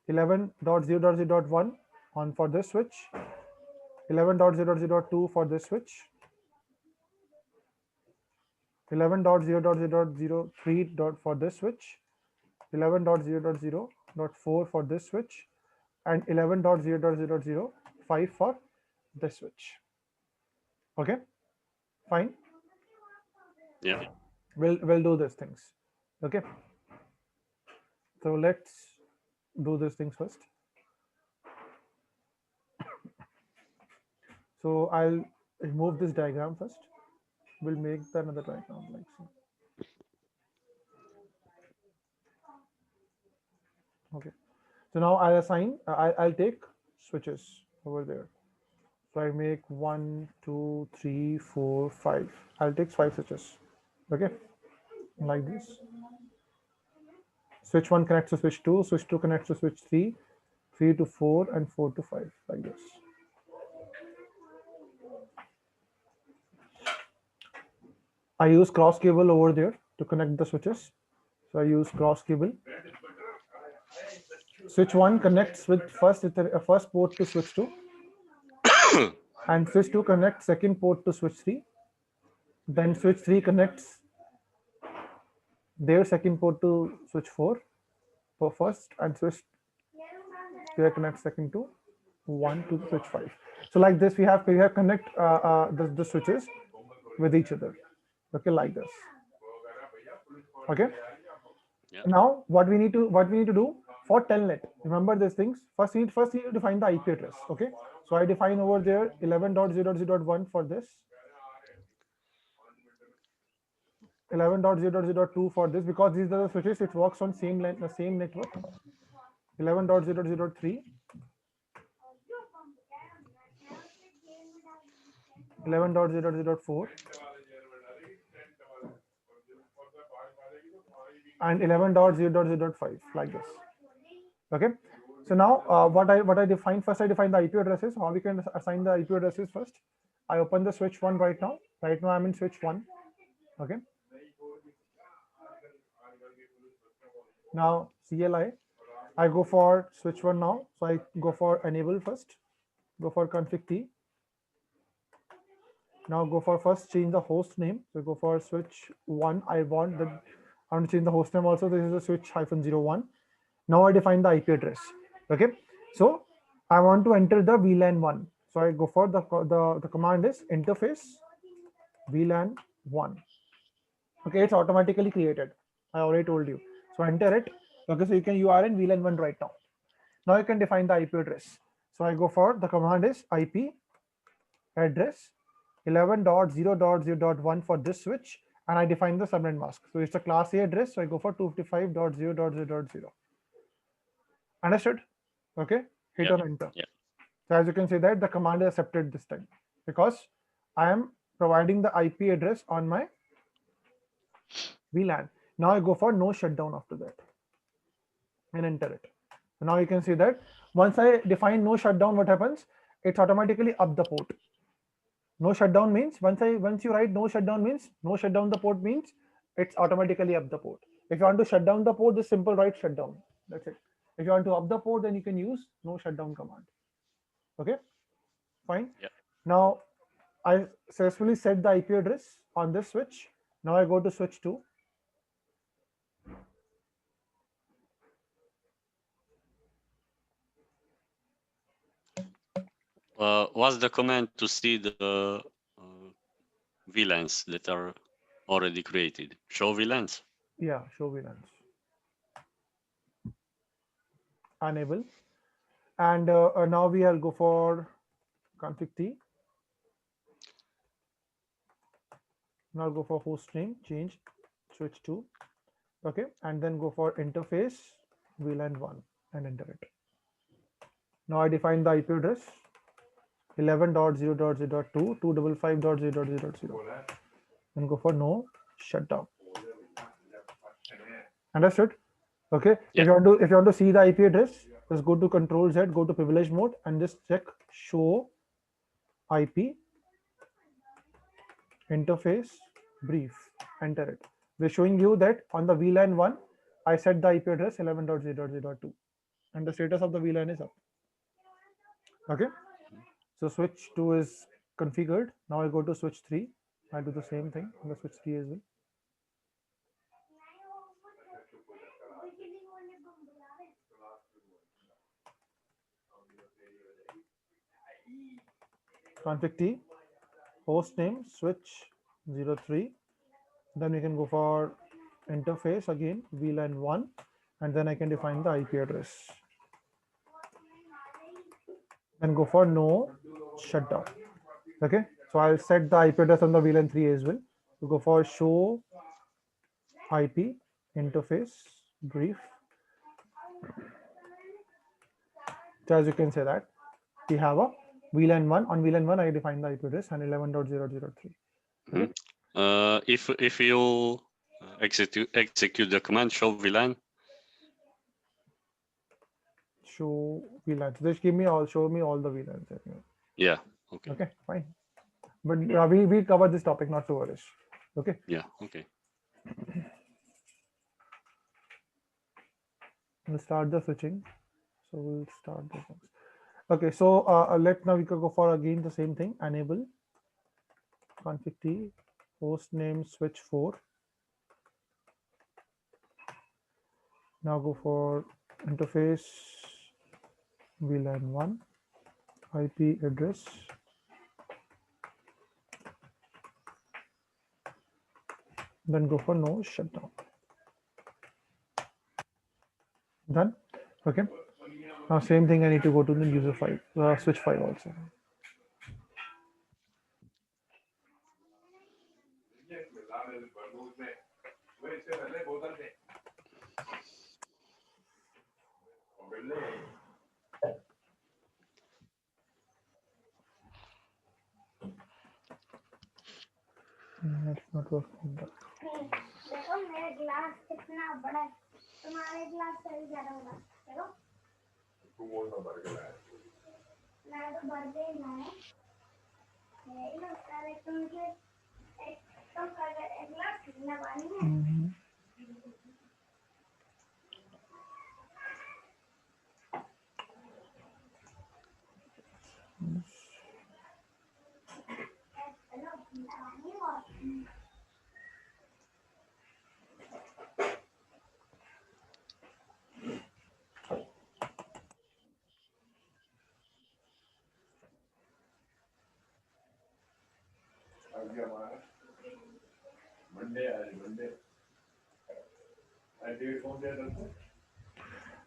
11.0.0.1 on for this switch, 11.0.0.2 for this switch, 11.0.0.03 for this switch, 11.0.0.4 for this switch, and 11.0.0.05 for this switch. Okay, fine. Yeah. We'll do these things. Okay. So let's do these things first. So I'll remove this diagram first. We'll make another diagram like so. Okay. So now I'll assign, I'll take switches over there. So I make 1, 2, 3, 4, 5. I'll take 5 switches. Okay. Like this. Switch 1 connects to switch 2, switch 2 connects to switch 3, 3 to 4, and 4 to 5, like this. I use cross cable over there to connect the switches. So I use cross cable. Switch 1 connects with first port to switch 2, and switch 2 connects second port to switch 3. Then switch 3 connects their second port to switch 4 for first, and switch 3 connects second to 1 to switch 5. So like this, we have connect the switches with each other. Okay, like this. Okay. Yeah. Now what we need to do for telnet, remember these things. First we need to define the IP address. Okay, so I define over there 11.0.0.1 for this, 11.0.0.2 for this, because these are the switches which works on same network. 11.0.0.3, 11.0.0.4, and 11.0.0.5, like this. Okay. So now what I define first, I define the IP addresses. How we can assign the IP addresses first? I open the switch 1 right now. Right now I'm in switch 1. Okay. Now CLI, I go for switch 1 now. So I go for enable first. Go for config T. Now go for first change the host name. So go for switch 1. I want to change the host name also. This is a switch -01. Now I define the IP address. Okay. So I want to enter the VLAN 1. So I go for the command is interface VLAN 1. Okay, it's automatically created. I already told you. So enter it. Okay, so you are in VLAN 1 right now. Now you can define the IP address. So I go for the command is IP address 11.0.0.1 for this switch, and I define the subnet mask. So it's a class A address. So I go for 255.0.0.0. Understood? Okay. Hit Yeah. on enter. Yeah. So as you can see that the command is accepted this time, because I am providing the IP address on my VLAN. Now I go for no shutdown after that and enter it. So now you can see that once I define no shutdown, what happens? It's automatically up the port. No shutdown means once you write no shutdown means no shutdown the port means it's automatically up the port. If you want to shut down the port, just simple write shutdown. That's it. If you want to up the port, then you can use no shutdown command. Okay, fine. Yeah. Now I successfully set the IP address on this switch. Now I go to switch 2. What's the command to see the VLANs that are already created? Show VLANs. Yeah, show VLANs. Enable. And now we'll go for config T. Now go for host name, change switch 2. Okay, and then go for interface VLAN 1 and enter it. Now I define the IP address 11.0.0.2 255.0.0.0 and go for no shutdown. Understood? Okay. Yeah. If you want to see the IP address, just go to Control Z, go to privilege mode, and just check show IP interface brief. enter it. We're showing you that on the VLAN 1, I set the IP address 11.0.0.2 and the status of the VLAN is up. Okay. So switch 2 is configured. Now I go to switch 3. I do the same thing on the switch 3 as well. Config T, host name, switch 03. Then we can go for interface again, VLAN 1, and then I can define the IP address. Then go for no shutdown. Okay, so I'll set the IP address on the VLAN 3 as well. We go for show IP interface brief. So as you can say that we have a VLAN 1. On VLAN 1, I define the IP address and 11.0.0.3. Okay. If you execute the command show VLAN, Show VLANs. Just give me all, show me all the VLANs. yeah, okay. Okay, fine. But we cover this topic, not to worry. Okay. Yeah, okay. We'll start the switching. So we'll start the things. Okay, so now we can go for again the same thing. Enable config T, host name switch 4. Now go for interface VLAN 1, IP address. Then go for no shutdown. Done. Okay. Now same thing, I need to go to the user file, switch file also. It's not working. देखो मेरा glass कितना बड़ा है, तुम्हारे glass से भी ज्यादा होगा। देखो मैं तो भर के ही लाया है। ये लो सारे तुमके एक तुम कर एक ग्लास कितना पानी है।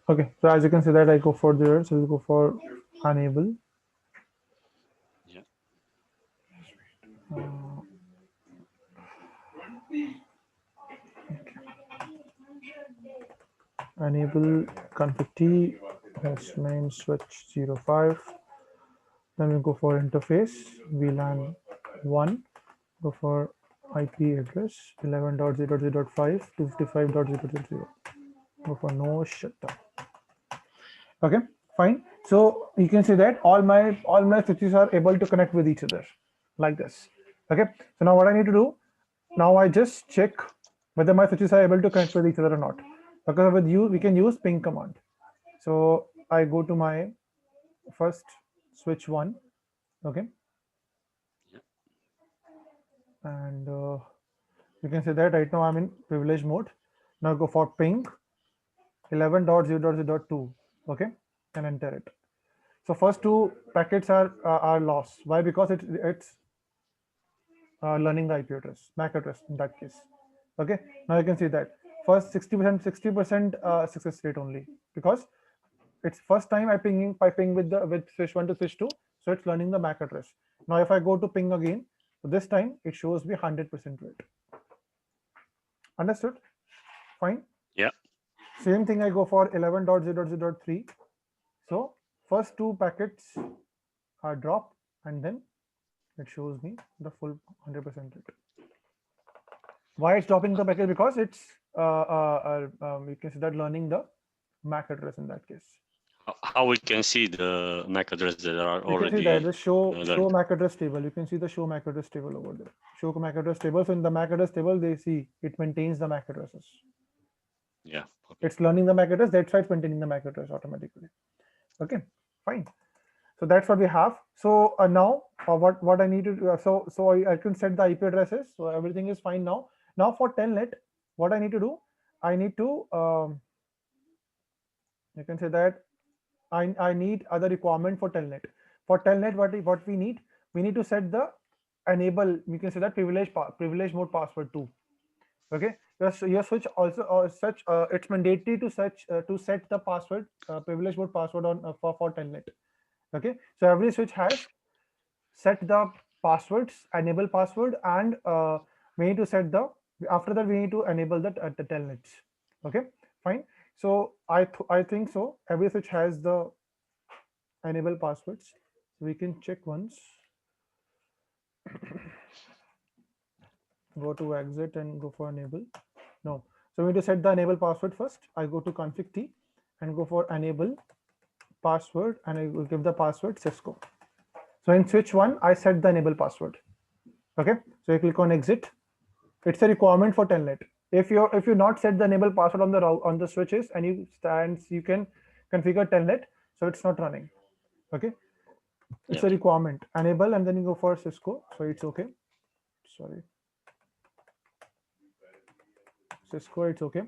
Okay, so as you can see that I go for there, so we'll go for enable. Yeah. Enable config T, host name switch 05. Then we go for interface VLAN 1. Go for IP address 11.0.0.5 to 55.0.0.0. Go for no shutdown. Okay, fine. So you can see that all my switches are able to connect with each other like this. Okay, so now what I need to do, now I just check whether my switches are able to connect with each other or not. Because with you we can use ping command. So I go to my first switch 1. Okay. Yeah. And you can see that right now I'm in privilege mode. Now go for ping 11.0.0.2. Okay, and enter it. So first 2 packets are lost. Why? Because it's learning the IP address, MAC address in that case. Okay, now you can see that first 60% success rate only, because it's first time I ping with switch 1 to switch 2, so it's learning the MAC address. Now if I go to ping again, so this time it shows me 100% rate. Understood? Fine. Yeah. Same thing I go for 11.0.0.3. So first 2 packets are dropped and then it shows me the full 100% rate. Why it's dropping the packet? Because it's you can see that learning the MAC address in that case. How we can see the MAC address that are You can see that already the show learned? MAC address table. You can see the show MAC address table over there. Show MAC address table. So in the MAC address table, they see it maintains the MAC addresses. Yeah. Okay. It's learning the MAC address. That's why it's maintaining the MAC address automatically. Okay, fine. So that's what we have. So now what I need to do, so I can set the IP addresses. So everything is fine now. Now for telnet, what I need to do, I need to you can say that I need other requirement for telnet. For telnet, what we need to set the enable. You can say that privilege mode password too. Okay, your switch also it's mandatory to set the password privilege mode password on for telnet. Okay, so every switch has set the passwords, enable password, and we need to set the after that we need to enable the telnets. Okay, fine. So I think so every switch has the enable passwords. So we can check once. Go to exit and go for enable. No, so we need to set the enable password first. I go to config T and go for enable password, and I will give the password Cisco. So in switch 1, I set the enable password. Okay, so you click on exit. It's a requirement for telnet. If you not set the enable password on the switches and you can configure telnet, so it's not running. Okay, it's a requirement. Enable and then you go for Cisco, so it's okay. Sorry, Cisco, it's okay.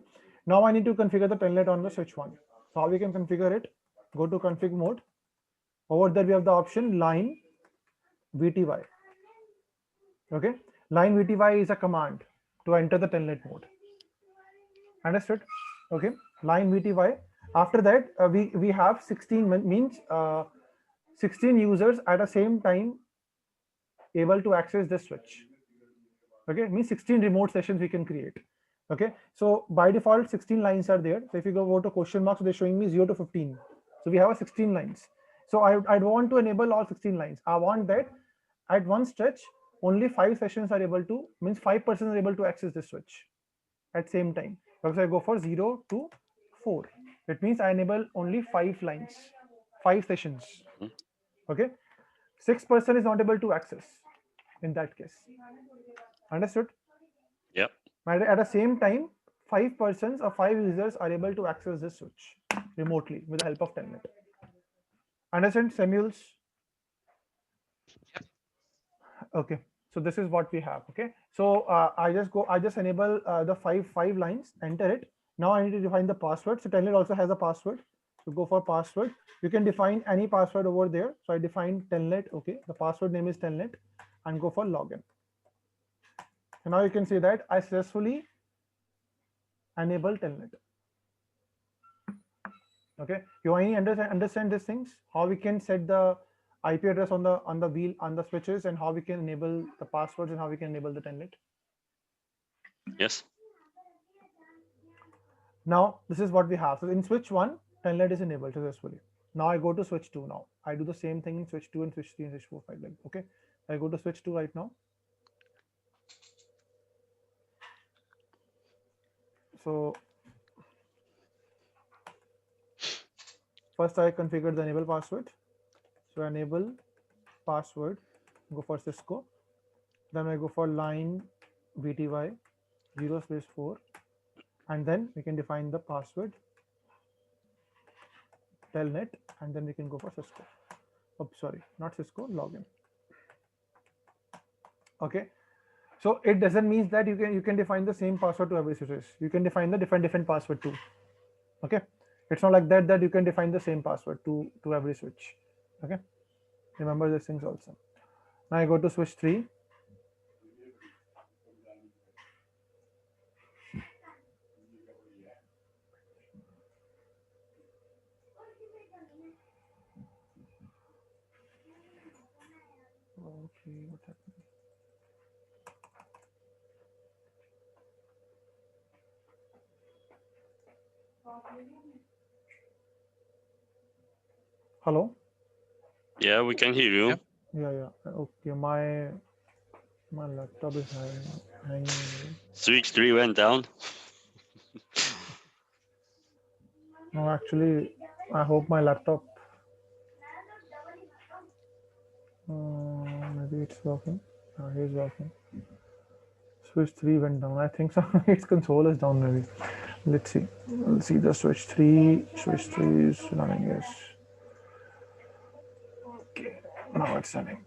Now I need to configure the telnet on the switch 1. So how we can configure it? Go to config mode. Over there we have the option line VTY. Okay, line VTY is a command to enter the telnet mode. Understood? Okay, line VTY. After that, we have 16 means 16 users at the same time able to access this switch. Okay, it means 16 remote sessions we can create. Okay, so by default 16 lines are there. So if you go to question mark, so they're showing me 0 to 15. So we have a 16 lines. So I want to enable all 16 lines. I want that at one stretch only 5 sessions are able to, means 5% are able to access this switch at same time. Because I go for 0 to 4. It means I enable only 5 lines, 5 sessions. Okay, 6% is not able to access in that case. Understood? Yep. At the same time, 5 persons or 5 users are able to access this switch remotely with the help of telnet. Understand, Samuels? Yep. Okay, so this is what we have. Okay, so I just enable the five lines, enter it. Now I need to define the password. So telnet also has a password. So go for password. You can define any password over there. So I define telnet. Okay, the password name is telnet, and go for login. So now you can see that I successfully enable telnet. Okay, you understand these things? How we can set the IP address on the switches, and how we can enable the passwords, and how we can enable the telnet. Yes. Now this is what we have. So in switch 1, telnet is enabled successfully. Now I go to switch 2. Now I do the same thing in switch 2 and switch 3 and switch 4, 5. Like, okay, I go to switch 2 right now. So first I configure the enable password. So enable password, go for Cisco. Then I go for line VTY 0/4, and then we can define the password telnet, and then we can go for Cisco. Oh, sorry, not Cisco, login. Okay, so it doesn't mean that you can define the same password to every switch. You can define the different password too. Okay, it's not like that you can define the same password to every switch. Okay, remember these things also. Now I go to switch 3. Okay, what happened? Hello? Yeah, we can hear you. Yep. Yeah. Okay, my laptop is hanging. Switch 3 went down. No, actually, I hope my laptop. Maybe it's working. It is working. Switch 3 went down. I think so. Its console is down maybe. Let's see. We'll see the switch 3. Switch 3 is running. Yes. Okay. Now it's running.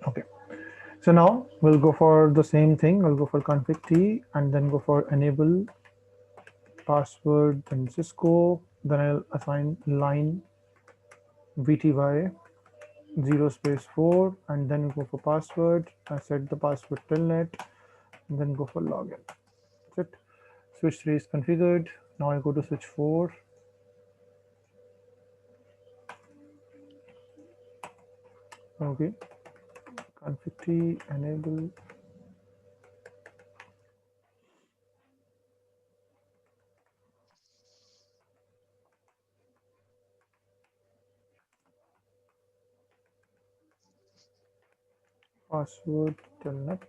Okay. So now we'll go for the same thing. We'll go for config T and then go for enable password then Cisco. Then I'll assign line VTY 0 space 4 and then go for password. I set the password telnet and then go for login. That's it. Switch 3 is configured. Now I go to switch 4. Okay. Config T enable password telnet.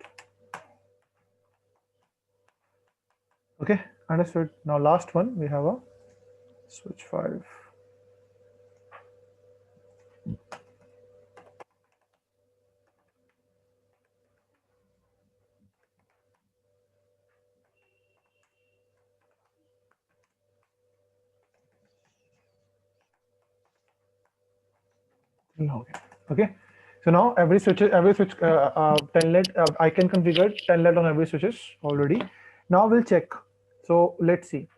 Okay, understood. Now last one, we have a switch 5. Login. Okay, so now every switch telnet I can configure telnet on every switches already. Now we'll check. So let's see.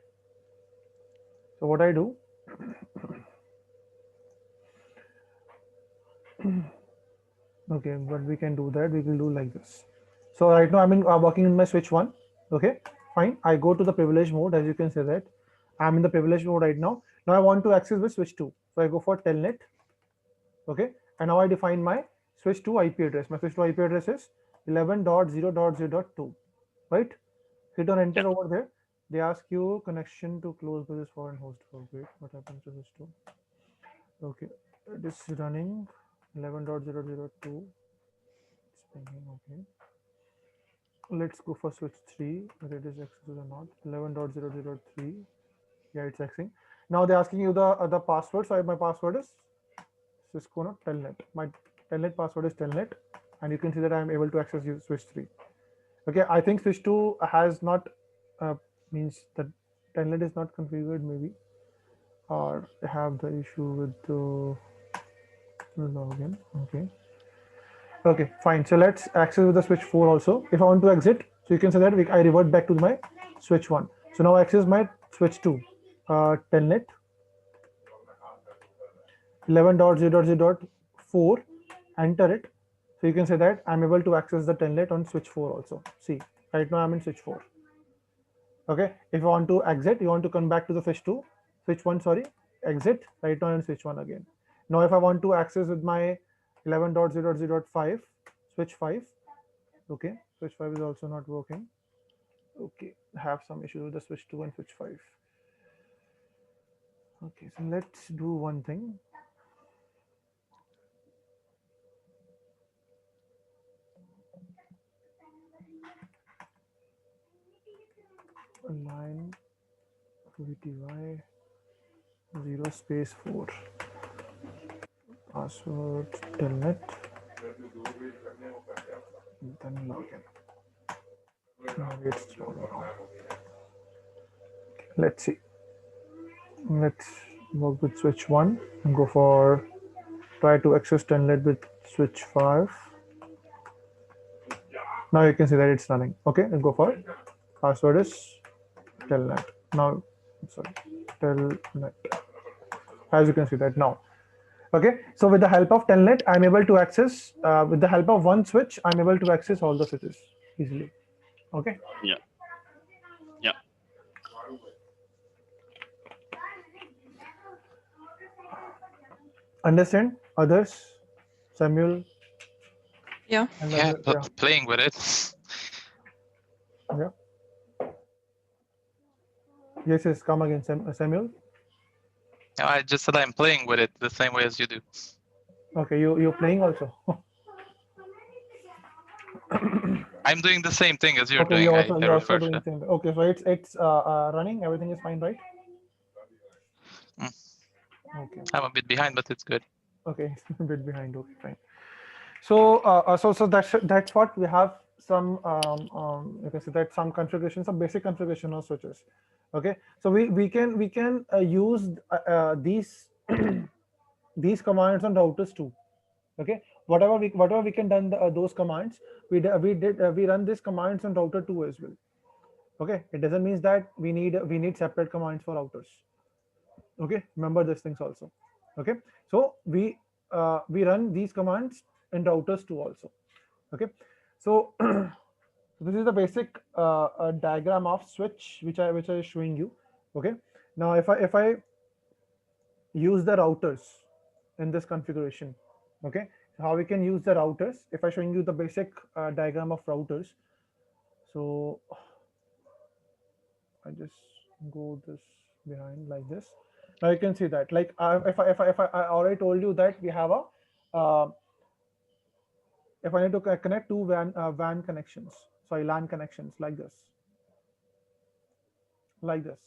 So what I do. Okay, but we can do that. We will do like this. So right now I'm working in my switch 1. Okay, fine. I go to the privilege mode. As you can see that I'm in the privilege mode right now. Now I want to access the switch 2. So I go for telnet. Okay, and now I define my switch 2 IP address. My switch 2 IP address is 11.0.0.2. Right? Hit on enter over there. They ask you connection to close by this foreign host. Okay, what happens to switch 2? Okay, it is running 11.0.0.2. It's pinging. Okay. Let's go for switch 3, whether it is accessible or not. 11.0.0.3. Yeah, it's accessing. Now they're asking you the password. So my password is Cisco not telnet. My telnet password is telnet, and you can see that I am able to access switch 3. Okay, I think switch 2 has not means that telnet is not configured maybe, or have the issue with the login. Okay. Okay, fine. So let's access with the switch 4 also. If I want to exit, so you can say that I revert back to my switch 1. So now I access my switch 2, telnet 11.0.0.4, enter it. So you can say that I'm able to access the telnet on switch 4 also. See, right now I'm in switch 4. Okay, if you want to exit, you want to come back to the switch 1, sorry, exit, right now I'm in switch 1 again. Now if I want to access with my 11.0.0.5, switch 5, okay, switch 5 is also not working. Okay, I have some issues with the switch 2 and switch 5. Okay, so let's do one thing. Line VTY 0 space 4. Password telnet. Then login. Maybe it's wrong. Let's see. Let's work with switch 1 and go for try to access telnet with switch 5. Now you can see that it's running. Okay, and go for password is telnet. Now, sorry, telnet. As you can see that now. Okay, so with the help of telnet, I'm able to access, with the help of one switch, I'm able to access all the switches easily. Okay. Yeah. Yeah. Understand? Others? Samuel? Yeah. And Yeah, other, but playing with it. yeah. Yes, yes, come again, Samuel. Yeah, I just said I'm playing with it the same way as you do. Okay, you're playing also. I'm doing the same thing as you're Okay, doing. you're I also refreshed doing it. same. Okay, so it's running. Everything is fine, right? Mm. Okay. I'm a bit behind, but it's good. Okay, a bit behind. Okay, fine. So that's what we have. Some you can say that some configuration, some basic configuration of switches. Okay, so we can use these these commands on routers too. Okay, whatever we can done those commands, we run these commands on router 2 as well. Okay, it doesn't mean that we need separate commands for routers. Okay, remember these things also. Okay, so we run these commands in routers too also. Okay, so this is the basic diagram of switch which I is showing you. Okay, now if I use the routers in this configuration. Okay, so how we can use the routers, if I showing you the basic diagram of routers. So I just go this behind like this. Now you can see that, like, if I already told you that we have a if I need to connect two WAN connections, sorry, LAN connections, like this, like this.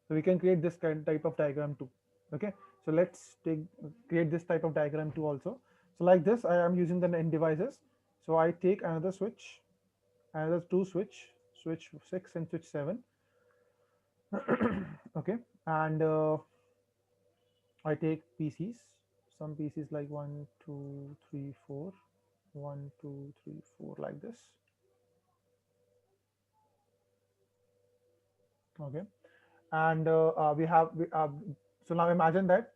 So we can create this kind type of diagram too. Okay, so let's create this type of diagram too also. So like this, I am using the end devices. So I take another switch, another two switch 6 and switch 7. Okay, and I take PCs, some PCs like 1, 2, 3, 4, 1, 2, 3, 4, like this. Okay, and so now imagine that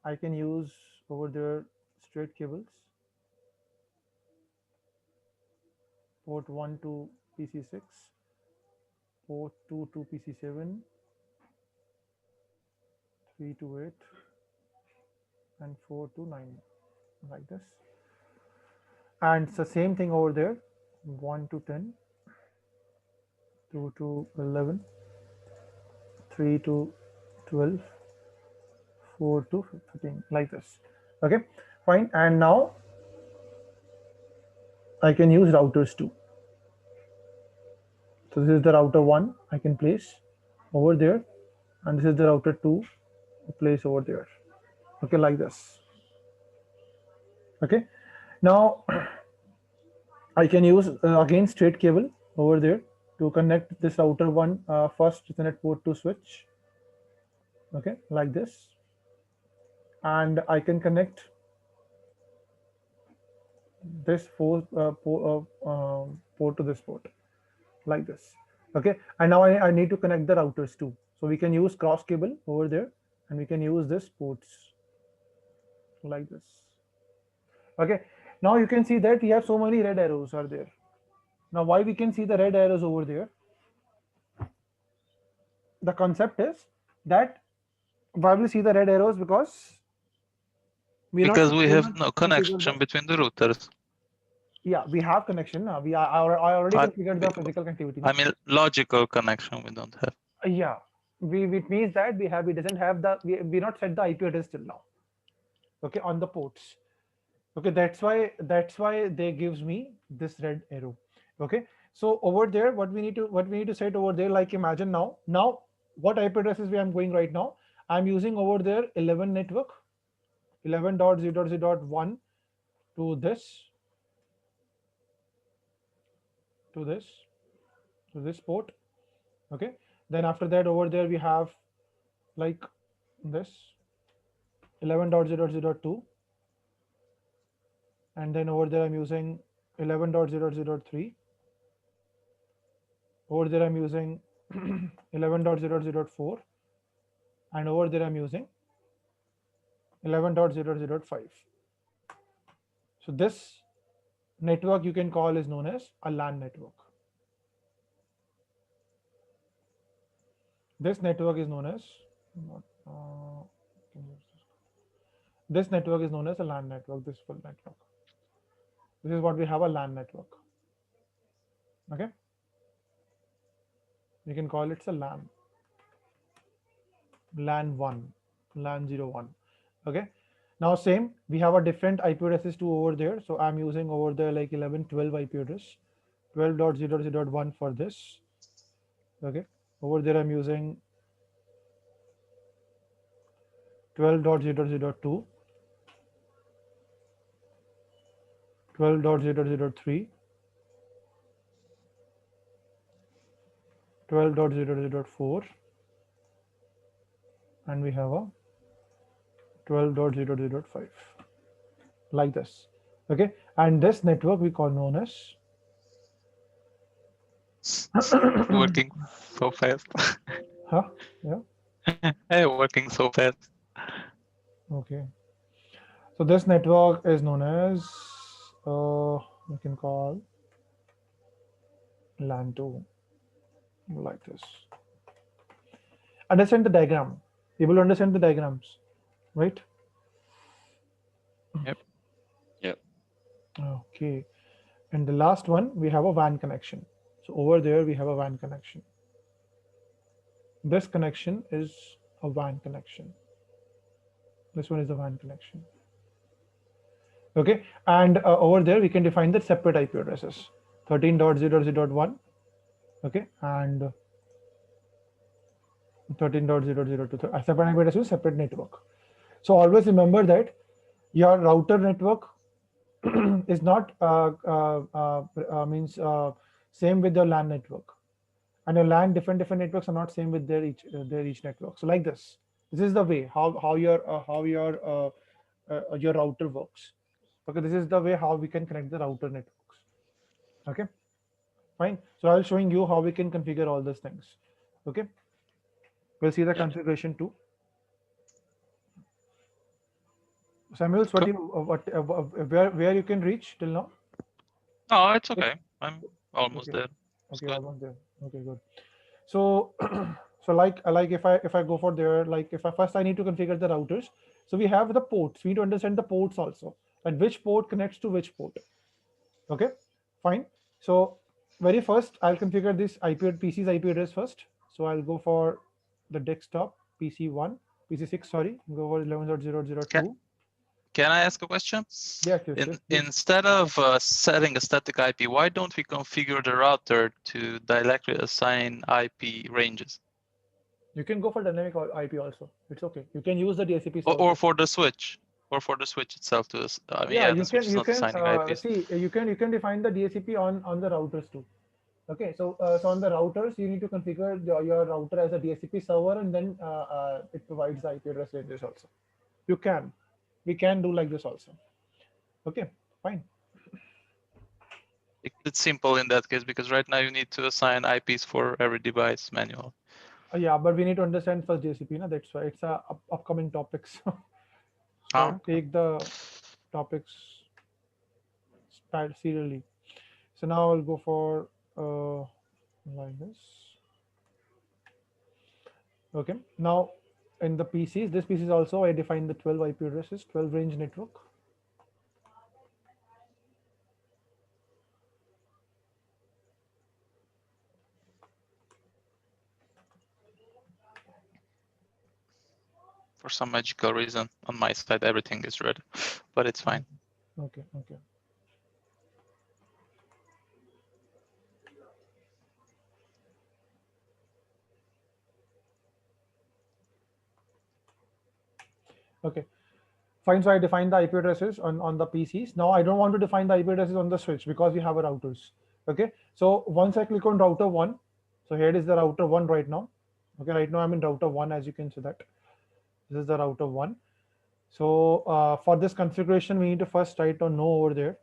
I can use over there straight cables, port 1 to PC6, port 2 to PC7, 3 to 8, and 4 to 9, like this. And it's the same thing over there, 1 to 10, 2 to 11, 3 to 12, 4 to 15, like this. Okay, fine. And now I can use routers too. So this is the router 1 I can place over there, and this is the router 2 place over there. Okay, like this. Okay, now I can use again straight cable over there to connect this router 1 first Ethernet port to switch. Okay, like this, and I can connect this port to this port, like this. Okay, and now I need to connect the routers too. So we can use cross cable over there, and we can use this ports like this. Okay, now you can see that we have so many red arrows are there. Now why we can see the red arrows over there? The concept is that why we see the red arrows, because Because we have no configured connection between the routers. Yeah, we have connection. I already configured the physical connectivity. I mean, logical connection we don't have. Yeah, it means that we doesn't have we not set the IP address till now. Okay, on the ports. Okay, that's why they gives me this red arrow. Okay, so over there, what we need to set over there, like imagine now what IP addresses we am going right now. I'm using over there 11 network, 11.0.0.1 to this, to this, to this port. Okay, then after that over there we have like this 11.0.0.2, and then over there I'm using 11.0.0.3. Over there I'm using 11.0.0.4, and over there I'm using 11.0.0.5. So this network you can call is known as a LAN network. This network is known as this network is known as a LAN network. This full network. This is what we have, a LAN network. Okay, you can call it a LAN. LAN 1, LAN 01. Okay, now same, we have a different IP addresses too over there. So I'm using over there like 11, 12 IP address. 12.0.0.1 for this. Okay, over there I'm using 12.0.0.2, 12.0.0.3, 12.0.0.4, and we have a 12.0.0.5, like this. Okay, and this network we call known as Working so fast. huh? Yeah. Hey, working so fast. Okay. So this network is known as we can call LAN 2, like this. Understand the diagram. Able to understand the diagrams, right? Yep. Yep. Okay. And the last one, we have a WAN connection. So over there, we have a WAN connection. This connection is a WAN connection. This one is a WAN connection. Okay. And over there, we can define the separate IP addresses, 13.0.0.1. Okay. And 13.0.0.2. A separate IP address is separate network. So always remember that your router network is not means same with your LAN network, and your LAN different networks are not same with their each network. So like this is the way how your router works. Okay, this is the way how we can connect the router networks. Okay, fine. So I'll showing you how we can configure all these things. Okay, we'll see the Yeah. configuration too. Samuels, what Cool. you where you can reach till now? No, it's okay. I'm almost Okay. there. It's Okay, good. almost there. Okay, good. So, so like if I go for there, like if I first I need to configure the routers. So we have the ports. We need to understand the ports also, and which port connects to which port. Okay, fine. So very first I'll configure this PC's IP address first. So I'll go for the desktop PC1, PC6. Sorry, go for 11.0.0.2. Can I ask a question? Yes, yes, yes, please. Instead of setting a static IP, why don't we configure the router to directly assign IP ranges? You can go for dynamic IP also. It's okay. You can use the DHCP server. Or for the switch, itself to us. I mean, Yeah, the switch is not assigning IPs. see you can define the DHCP on the routers too. Okay, so so on the routers you need to configure your router as a DHCP server, and then it provides the IP address ranges also. We can do like this also. Okay, fine. It's simple in that case because right now you need to assign IPs for every device manually. Yeah, but we need to understand first DHCP. No, that's why it's a upcoming topics. So I'll take the topics serially. So now I'll go for like this. Okay, now in the PCs, this PC is also I define the 12 IP addresses, 12 range network. For some magical reason, on my side, everything is red, but it's fine. Okay, okay. Okay, fine. So I define the IP addresses on the PCs. Now I don't want to define the IP addresses on the switch because we have a routers. Okay, so once I click on router 1, so here is the router 1 right now. Okay, right now I'm in router 1, as you can see that. This is the router 1. So for this configuration, we need to first write a no over there,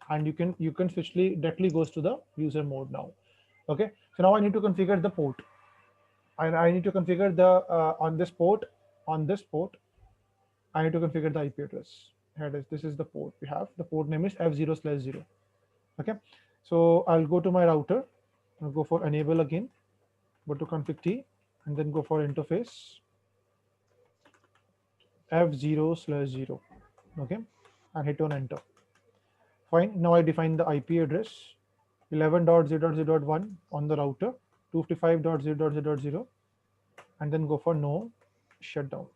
and you can directly goes to the user mode now. Okay, so now I need to configure the port. I need to configure the on this port, I need to configure the IP address. Here it is. This is the port we have. The port name is F0/0. Okay, so I'll go to my router. I'll go for enable again. Go to config T, and then go for interface F0/0. Okay, and hit on enter. Fine. Now I define the IP address 11.0.0.1 on the router, 255.0.0.0, and then go for no shutdown.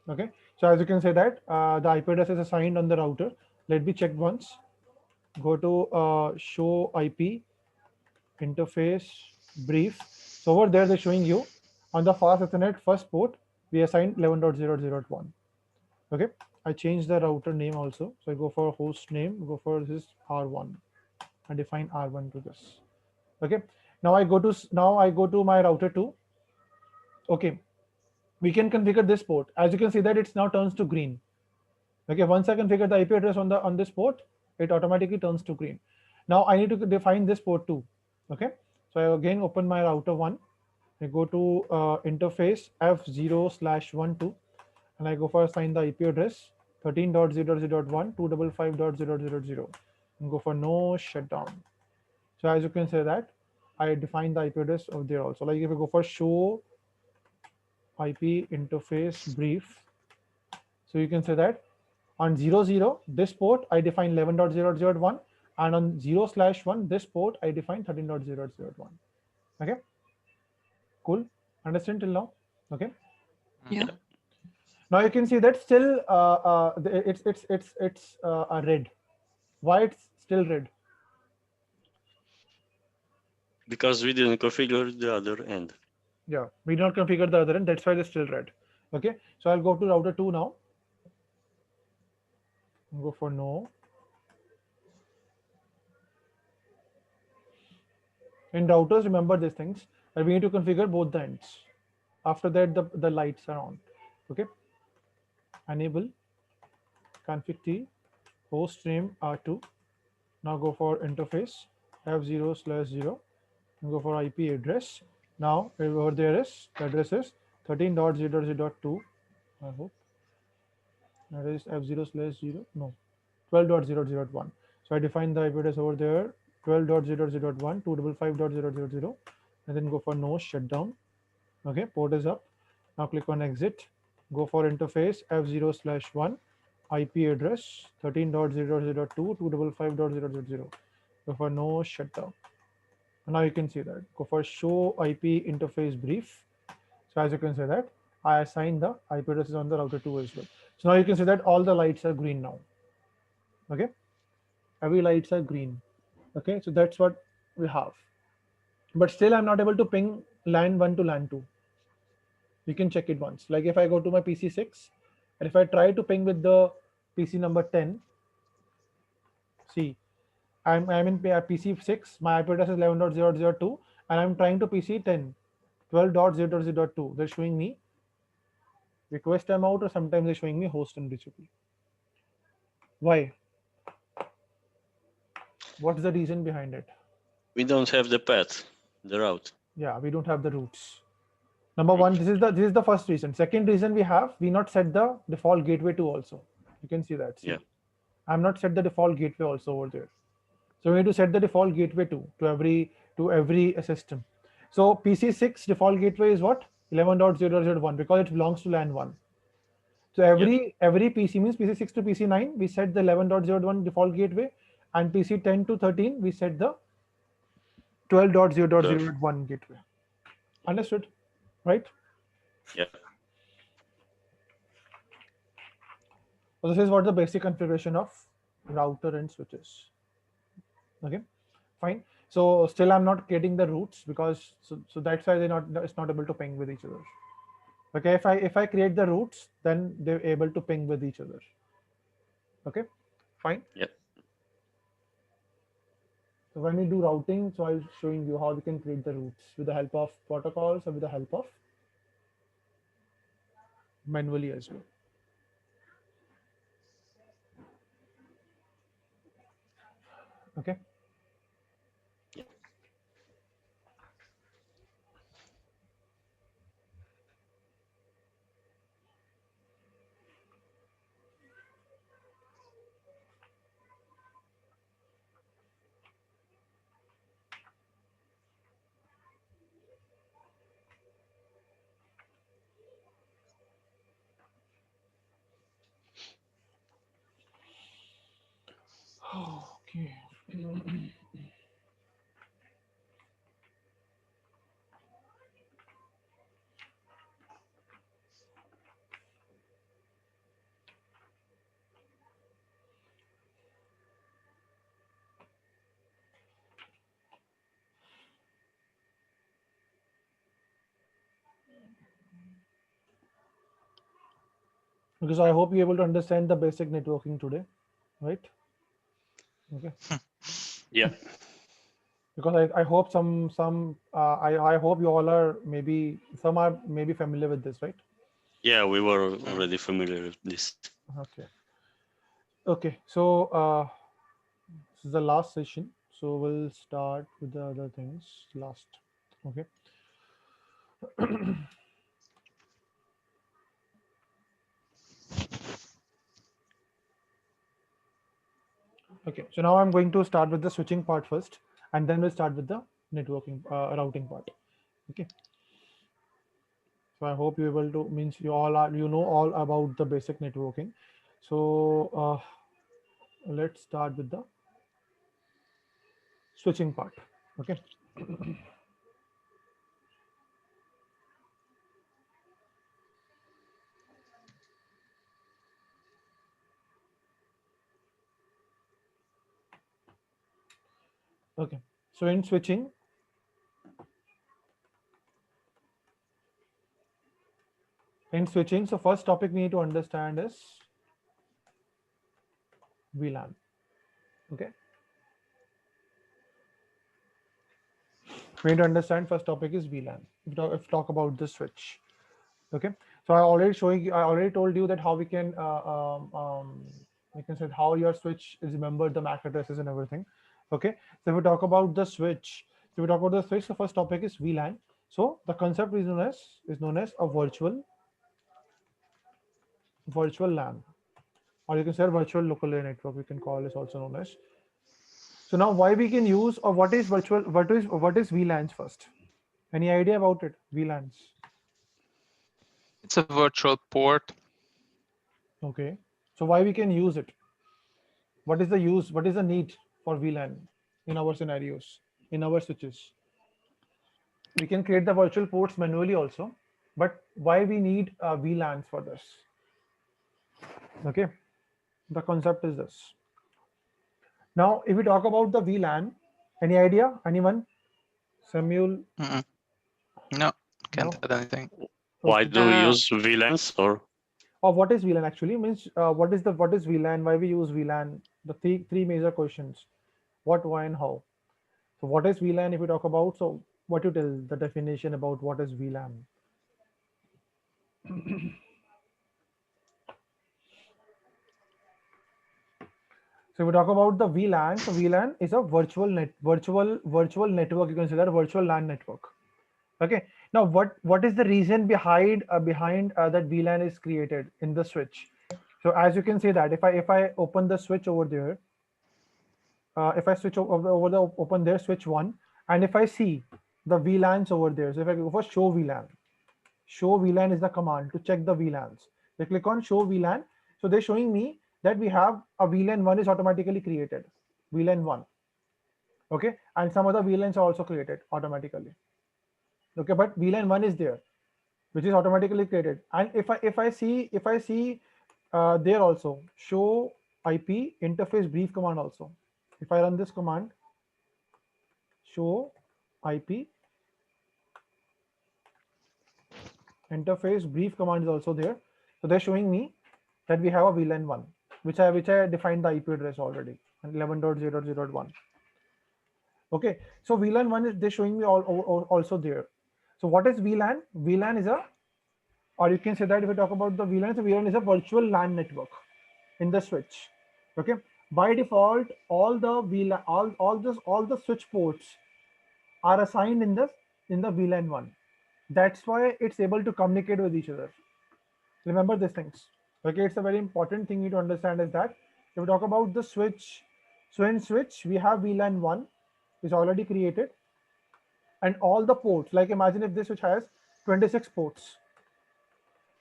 Okay, so as you can say that the IP address is assigned on the router. Let me check once. go to show IP interface brief. So over there, they're showing you on the fast Ethernet first port, we assigned 11.0.0.1. Okay, I changed the router name also. So I go for host name, go for this R1. I define R1 to this. Okay, now I go to my router 2. Okay, we can configure this port. As you can see that it's now turns to green. Okay, once I configure the IP address on this port, it automatically turns to green. Now I need to define this port too. Okay, so I again open my router 1. I go to interface F0/12 and I go for assign the IP address 13.0.0.1 255.0.0.0 and go for no shutdown. So as you can say that I define the IP address over there also. Like if I go for show IP interface brief, so you can say that on 00 this port I define 11.0.0.1 and on 0/1 this port I define 13.0.0.1. Okay, cool. Understand till now? Okay. Yeah. Now you can see that still it's a red. Why it's still red? Because we didn't configure the other end. Yeah, we don't configure the other end. That's why it's still red. Okay, so I'll go to router 2 now. Go for no. In routers, remember these things. And we need to configure both the ends. After that, the lights are on. Okay. Enable config T host name R2. Now go for interface F0/0 and go for IP address. Now over there is the address is 13.0.0.2. I hope that is F0/0. No, 12.0.0.1. So I define the IP address over there 12.0.0.1 255.0.0.0 and then go for no shutdown. Okay, port is up. Now click on exit. Go for interface F0/1 IP address 13.0.0.2 255.0.0.0. Go for no shutdown. And now you can see that. Go for show IP interface brief. So as you can see that I assign the IP addresses on the router 2 as well. So now you can see that all the lights are green now. Okay, every lights are green. Okay, so that's what we have. But still I'm not able to ping LAN 1 to LAN 2. You can check it once. Like if I go to my PC6 and if I try to ping with the PC number 10, see, I'm in PC6, my IP address is 11.0.0.2 and I'm trying to PC 10, 12.0.0.2. They're showing me request timeout or sometimes they're showing me host unreachable. Why? What's the reason behind it? We don't have the path, the route. Yeah, we don't have the routes. Number one, this is the first reason. Second reason we not set the default gateway to also. You can see that. See, Yeah. I'm not set the default gateway also over there. So we need to set the default gateway to every system. So PC6 default gateway is what? 11.0.0.1 because it belongs to LAN 1. So every PC means PC6 to PC9 we set the 11.0.1 default gateway and PC10 to 13 we set the 12.0.0.1 gateway. Understood, right? Yeah. So this is what the basic configuration of router and switches. Okay, fine. So still I'm not getting the routes because so that's why it's not able to ping with each other. Okay, if I create the routes, then they're able to ping with each other. Okay, fine. Yep. So when we do routing, so I'm showing you how we can create the routes with the help of protocols or with the help of manually as well. Okay. Okay. Because I hope you're able to understand the basic networking today, right? Okay. Yeah. Because I hope I hope you all are some are maybe familiar with this, right? Yeah, we were already familiar with this. Okay. Okay. So this is the last session. So we'll start with the other things last. Okay. Okay. So now I'm going to start with the switching part first, and then we'll start with the networking routing part. Okay. So I hope you're able to means you know all about the basic networking. So let's start with the switching part. Okay. Okay. So in switching, so first topic we need to understand is VLAN. Okay. We need to understand first topic is VLAN. If we talk about the switch. Okay. So I already told you that how we can say how your switch is remembered, the MAC addresses and everything. Okay. So if we talk about the switch, the first topic is VLAN. So the concept is known as a virtual LAN, or you can say virtual local area network. We can call this also known as. So now why we can use, or what is VLANs first? Any idea about it? VLANs. It's a virtual port. Okay. So why we can use it? What is the use? What is the need for VLAN in our scenarios, in our switches? We can create the virtual ports manually also, but why we need VLANs for this? Okay. The concept is this. Now, if we talk about the VLAN, any idea? Anyone? Samuel? Mm-mm. No, can't No? add anything. Why Okay. do we use VLANs or? Or what is VLAN actually? Means what is VLAN? Why we use VLAN? The three major questions: what, why, and how. So what is VLAN? If we talk about, so what you tell the definition about what is VLAN? So if we talk about the VLAN, so VLAN is a virtual network. You can say that virtual LAN network. Okay. Now, what is the reason behind that VLAN is created in the switch? So as you can see that if I open the switch over there, if I switch over the open there switch one, and if I see the VLANs over there, so if I go for show VLAN is the command to check the VLANs. They click on show VLAN, so they're showing me that we have a VLAN 1 is automatically created, VLAN 1. Okay, and some other VLANs are also created automatically. Okay, but VLAN 1 is there, which is automatically created. And if I see there also show IP interface brief command also. If I run this command, show IP interface brief command is also there. So they're showing me that we have a VLAN 1, which I defined the IP address already, 11.0.0.1. Okay, so VLAN 1 is they're showing me also there. So what is VLAN? VLAN is or you can say that if we talk about the VLAN, so VLAN is a virtual LAN network in the switch. Okay, by default, all the VLAN, all the switch ports are assigned in the VLAN 1. That's why it's able to communicate with each other. Remember these things. Okay, it's a very important thing you need to understand is that if we talk about the switch, so in switch we have VLAN 1 is already created, and all the ports, like imagine if this switch has 26 ports,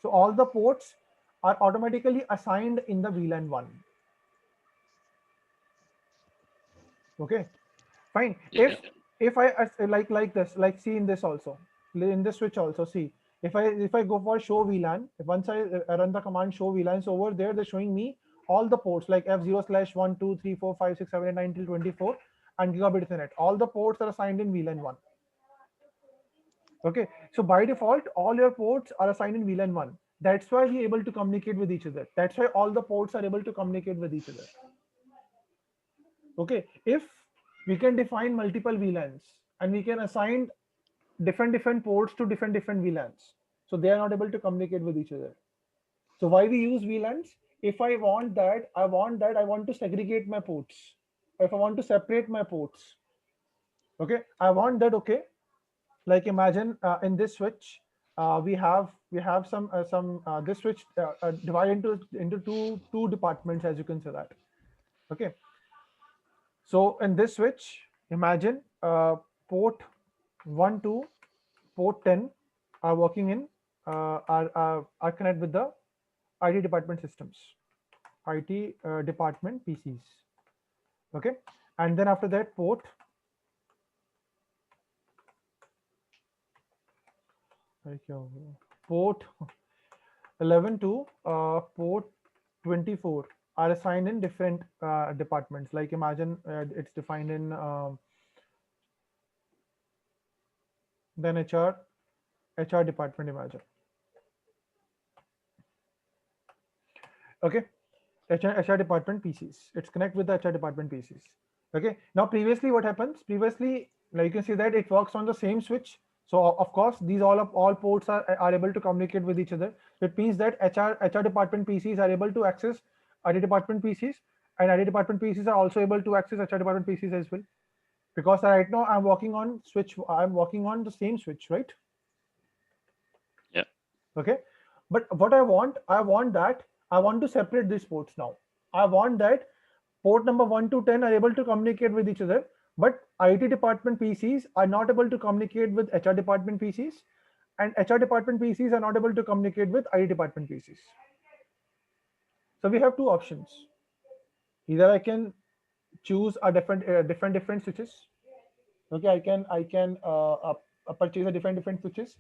so all the ports are automatically assigned in the VLAN 1. Okay, fine. Yeah. If I like this, like see in this also, in this switch also, see if I go for show VLAN, once I run the command show VLAN, so over there they're showing me all the ports like F0/1 2 3 4 5 6 7 8 9 till 24 and gigabit Ethernet. All the ports are assigned in VLAN 1. Okay, so by default, all your ports are assigned in VLAN 1. That's why we're able to communicate with each other. That's why all the ports are able to communicate with each other. Okay, if we can define multiple VLANs and we can assign different ports to different VLANs, so they are not able to communicate with each other. So why we use VLANs? If I want that, I want to segregate my ports. If I want to separate my ports, okay, I want that. Okay, like imagine in this switch, we have some this switch divided into two departments, as you can say that. Okay, so in this switch, imagine port 1 to port 10 are working in are connect with the IT department systems, IT department PCs. Okay, and then after that port 11 to port 24 are assigned in different departments. Like imagine it's defined in then HR department. Imagine. Okay, HR department PCs. It's connect with the HR department PCs. Okay. Now previously what happens? Previously, like you can see that it works on the same switch. So of course these all ports are able to communicate with each other. It means that HR department PCs are able to access IT department PCs, and IT department PCs are also able to access HR department PCs as well. Because right now I'm working on the same switch, right? Yeah. Okay, but what I want to separate these ports now. I want that port number 1 to 10 are able to communicate with each other, but IT department PCs are not able to communicate with HR department PCs, and HR department PCs are not able to communicate with IT department PCs. So we have two options. Either I can choose a different switches. Okay, I can purchase a different switches,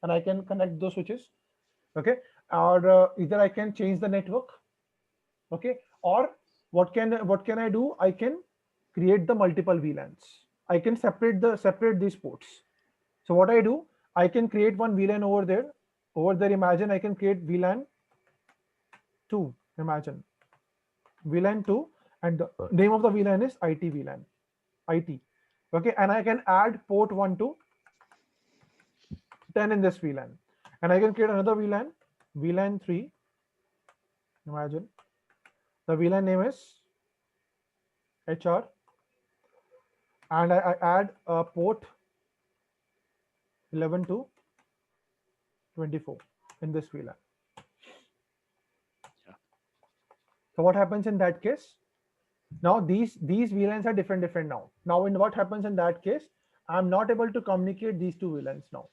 and I can connect those switches. Okay, or either I can change the network. Okay, or what can I do? I can create the multiple VLANs. I can separate these ports. So what I do, I can create one VLAN over there. Imagine I can create VLAN 2. Imagine VLAN 2, and the name of the VLAN is IT VLAN. IT. Okay, and I can add port 1 to 10 in this VLAN, and I can create another VLAN 3. Imagine the VLAN name is HR, and I add a port 11 to 24 in this VLAN. Yeah. So what happens in that case? Now these VLANs are different now. Now in what happens in that case? I'm not able to communicate these two VLANs now.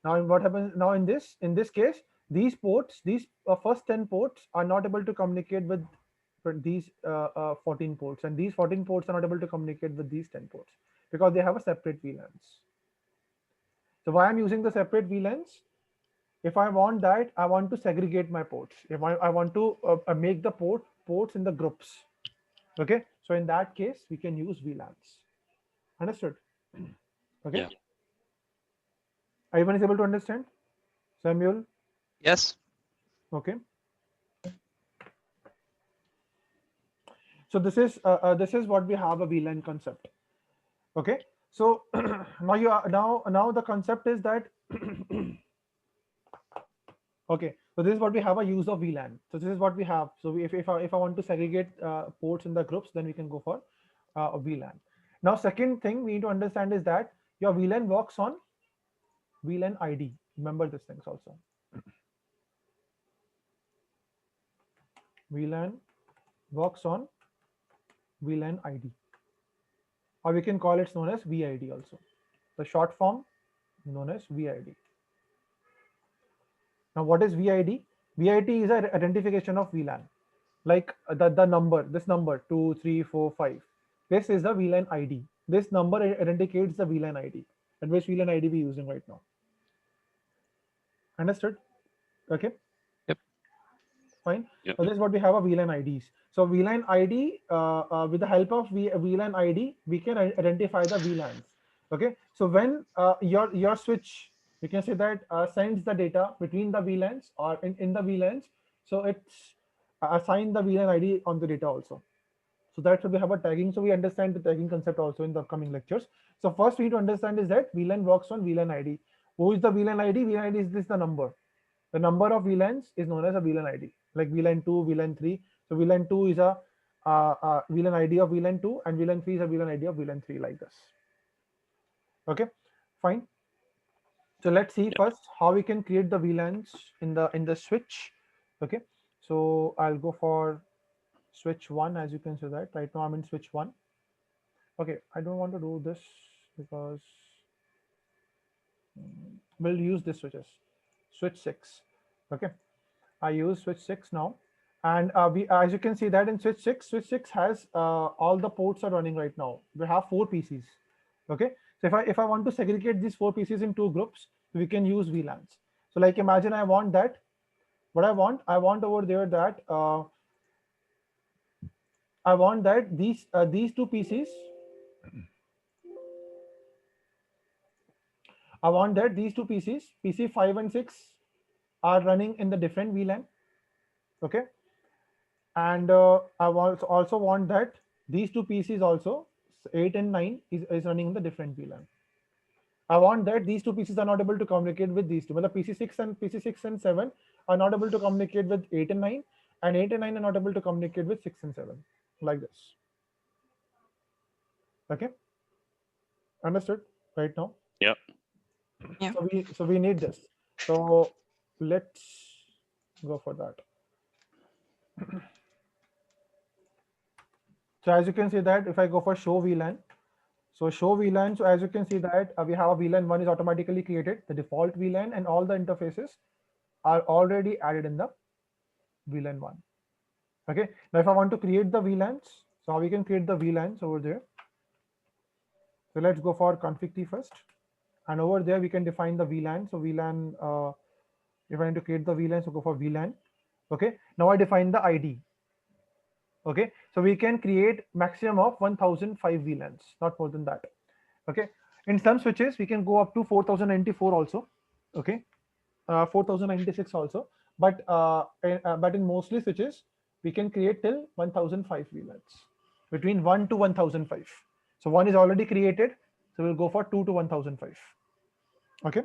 Now in what happens now in this case? These ports, these first 10 ports are not able to communicate with these 14 ports, and these 14 ports are not able to communicate with these 10 ports because they have a separate VLANs. So why I'm using the separate VLANs? If I want that, I want to segregate my ports. If I want to make the ports in the groups. Okay, so in that case, we can use VLANs. Understood? Okay. Yeah. Everyone is able to understand? Samuel? Yes. Okay. So this is what we have a VLAN concept. Okay. So now the concept is that okay. So this is what we have a use of VLAN. So this is what we have. So if I want to segregate ports in the groups, then we can go for a VLAN. Now second thing we need to understand is that your VLAN works on VLAN ID. Remember these things also. VLAN works on VLAN ID, or we can call it known as VID also. The short form known as VID. Now what is VID? VID is an identification of VLAN, like the number, this number 2, 3, 4, 5. This is the VLAN ID. This number indicates the VLAN ID, and which VLAN ID we using right now. Understood? Okay. Yep. Fine. Yep. So this is what we have a VLAN IDs. So VLAN ID, with the help of VLAN ID, we can identify the VLANs. Okay. So when your switch We can say that sends the data between the VLANs or in the VLANs. So it's assign the VLAN ID on the data also. So that's why we have a tagging. So we understand the tagging concept also in the upcoming lectures. So first we need to understand is that VLAN works on VLAN ID. Who is the VLAN ID? VLAN ID is this the number. The number of VLANs is known as a VLAN ID, like VLAN 2, VLAN 3. So VLAN 2 is a VLAN ID of VLAN 2, and VLAN 3 is a VLAN ID of VLAN 3, like this. Okay, fine. So let's see first how we can create the VLANs in the switch. Okay, so I'll go for switch 1. As you can see that right now I'm in switch 1. Okay, I don't want to do this because we'll use this switches. Switch 6. Okay, I use switch 6 now, and we, as you can see that in switch 6 has all the ports are running right now. We have 4 PCs. Okay, so if I want to segregate these 4 PCs in 2 groups, we can use VLANs. So like imagine I want that. What I want over there that I want that these 2 PCs. I want that these 2 PCs, PC 5 and 6, are running in the different VLAN. Okay, and I also want that these 2 PCs also 8 and 9 is running in the different VLAN. I want that these 2 PCs are not able to communicate with these two. But the PC6 and 7 are not able to communicate with 8 and 9, and 8 and 9 are not able to communicate with 6 and 7, like this. Okay, understood right now? Yeah. Yeah. So we need this. So let's go for that. So as you can see that if I go for show VLAN, so show VLAN, so as you can see that we have a VLAN 1 is automatically created, the default VLAN, and all the interfaces are already added in the VLAN 1. Okay, now if I want to create the VLANs, so how we can create the VLANs over there. So let's go for config T first, and over there we can define the VLAN. So VLAN, if I need to create the VLAN, so go for VLAN. Okay, now I define the ID. Okay, so we can create maximum of 1005 VLANs, not more than that. Okay, in some switches we can go up to 4094 also. Okay, 4096 also, but in mostly switches we can create till 1005 VLANs, between 1 to 1005. So 1 is already created, so we'll go for 2 to 1005. Okay,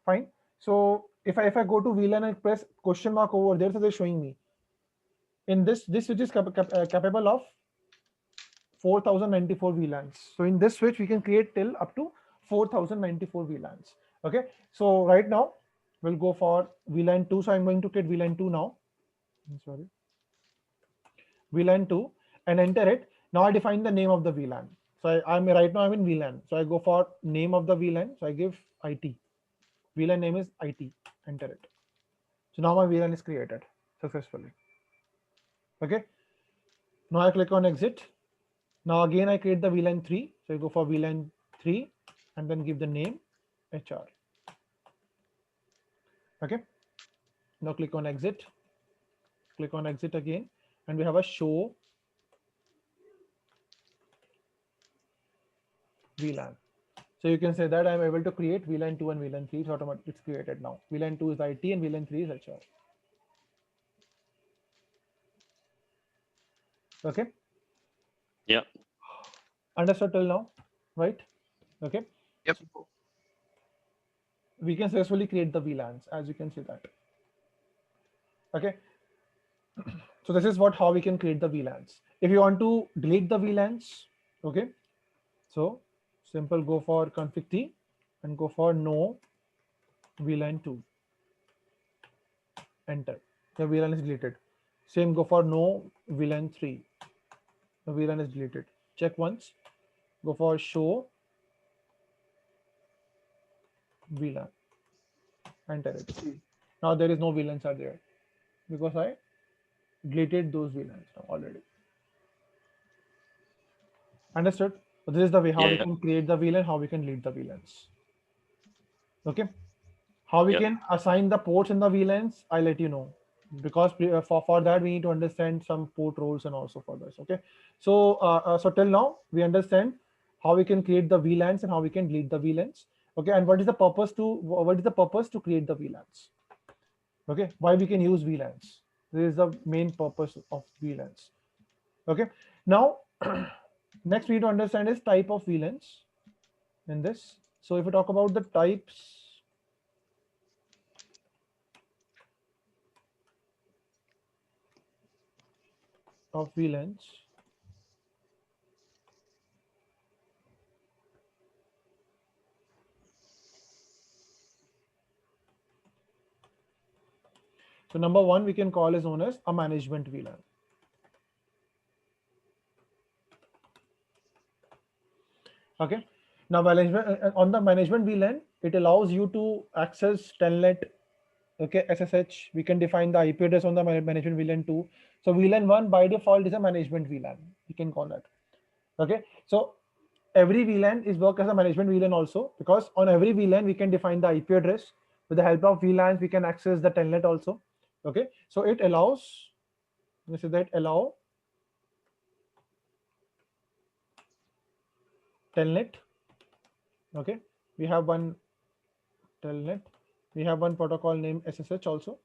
fine. So if I go to VLAN and press question mark over there, so they're showing me in this switch is capable of 4094 VLANs. So in this switch we can create till up to 4094 VLANs. Okay, so right now we'll go for VLAN 2. So I'm going to create VLAN 2 now. Sorry, VLAN 2, and enter it. Now I define the name of the VLAN. So I'm right now I'm in VLAN. So I go for name of the VLAN. So I give IT. VLAN name is IT. Enter it. So now my VLAN is created successfully. Okay. Now I click on exit. Now again I create the VLAN 3. So I go for VLAN 3 and then give the name HR. Okay. Now click on exit. Click on exit again, and we have a show VLAN. So you can say that I'm able to create VLAN 2 and VLAN 3. It's created now. VLAN 2 is IT and VLAN 3 is HR. Okay. Yeah. Understood till now, right? Okay. Yep. We can successfully create the VLANs, as you can see that. Okay. So this is how we can create the VLANs. If you want to delete the VLANs, okay. So simple, go for config T and go for no VLAN 2. Enter. The VLAN is deleted. Same, go for no VLAN 3. The VLAN is deleted. Check once. Go for show VLAN. Enter it. Now there is no VLANs are there because I deleted those VLANs now already. Understood? So this is the way how we can create the VLAN, how we can delete the VLANs. Okay. How we can assign the ports in the VLANs, I'll let you know, because for that we need to understand some port roles and also for this. Okay. So so till now we understand how we can create the VLANs and how we can delete the VLANs. Okay, and what is the purpose to create the VLANs? Okay, why we can use VLANs? This is the main purpose of VLANs. Okay, now next we need to understand is type of VLANs in this. So if we talk about the types of VLANs, so number one we can call is known as a management VLAN. Okay, now management on the management VLAN, it allows you to access telnet. Okay, SSH. We can define the IP address on the management VLAN too. So VLAN 1 by default is a management VLAN. You can call that. Okay, so every VLAN is work as a management VLAN also, because on every VLAN we can define the IP address. With the help of VLANs, we can access the telnet also. Okay, so it allows, let me say that allow telnet. Okay, we have one telnet. We have one protocol named SSH also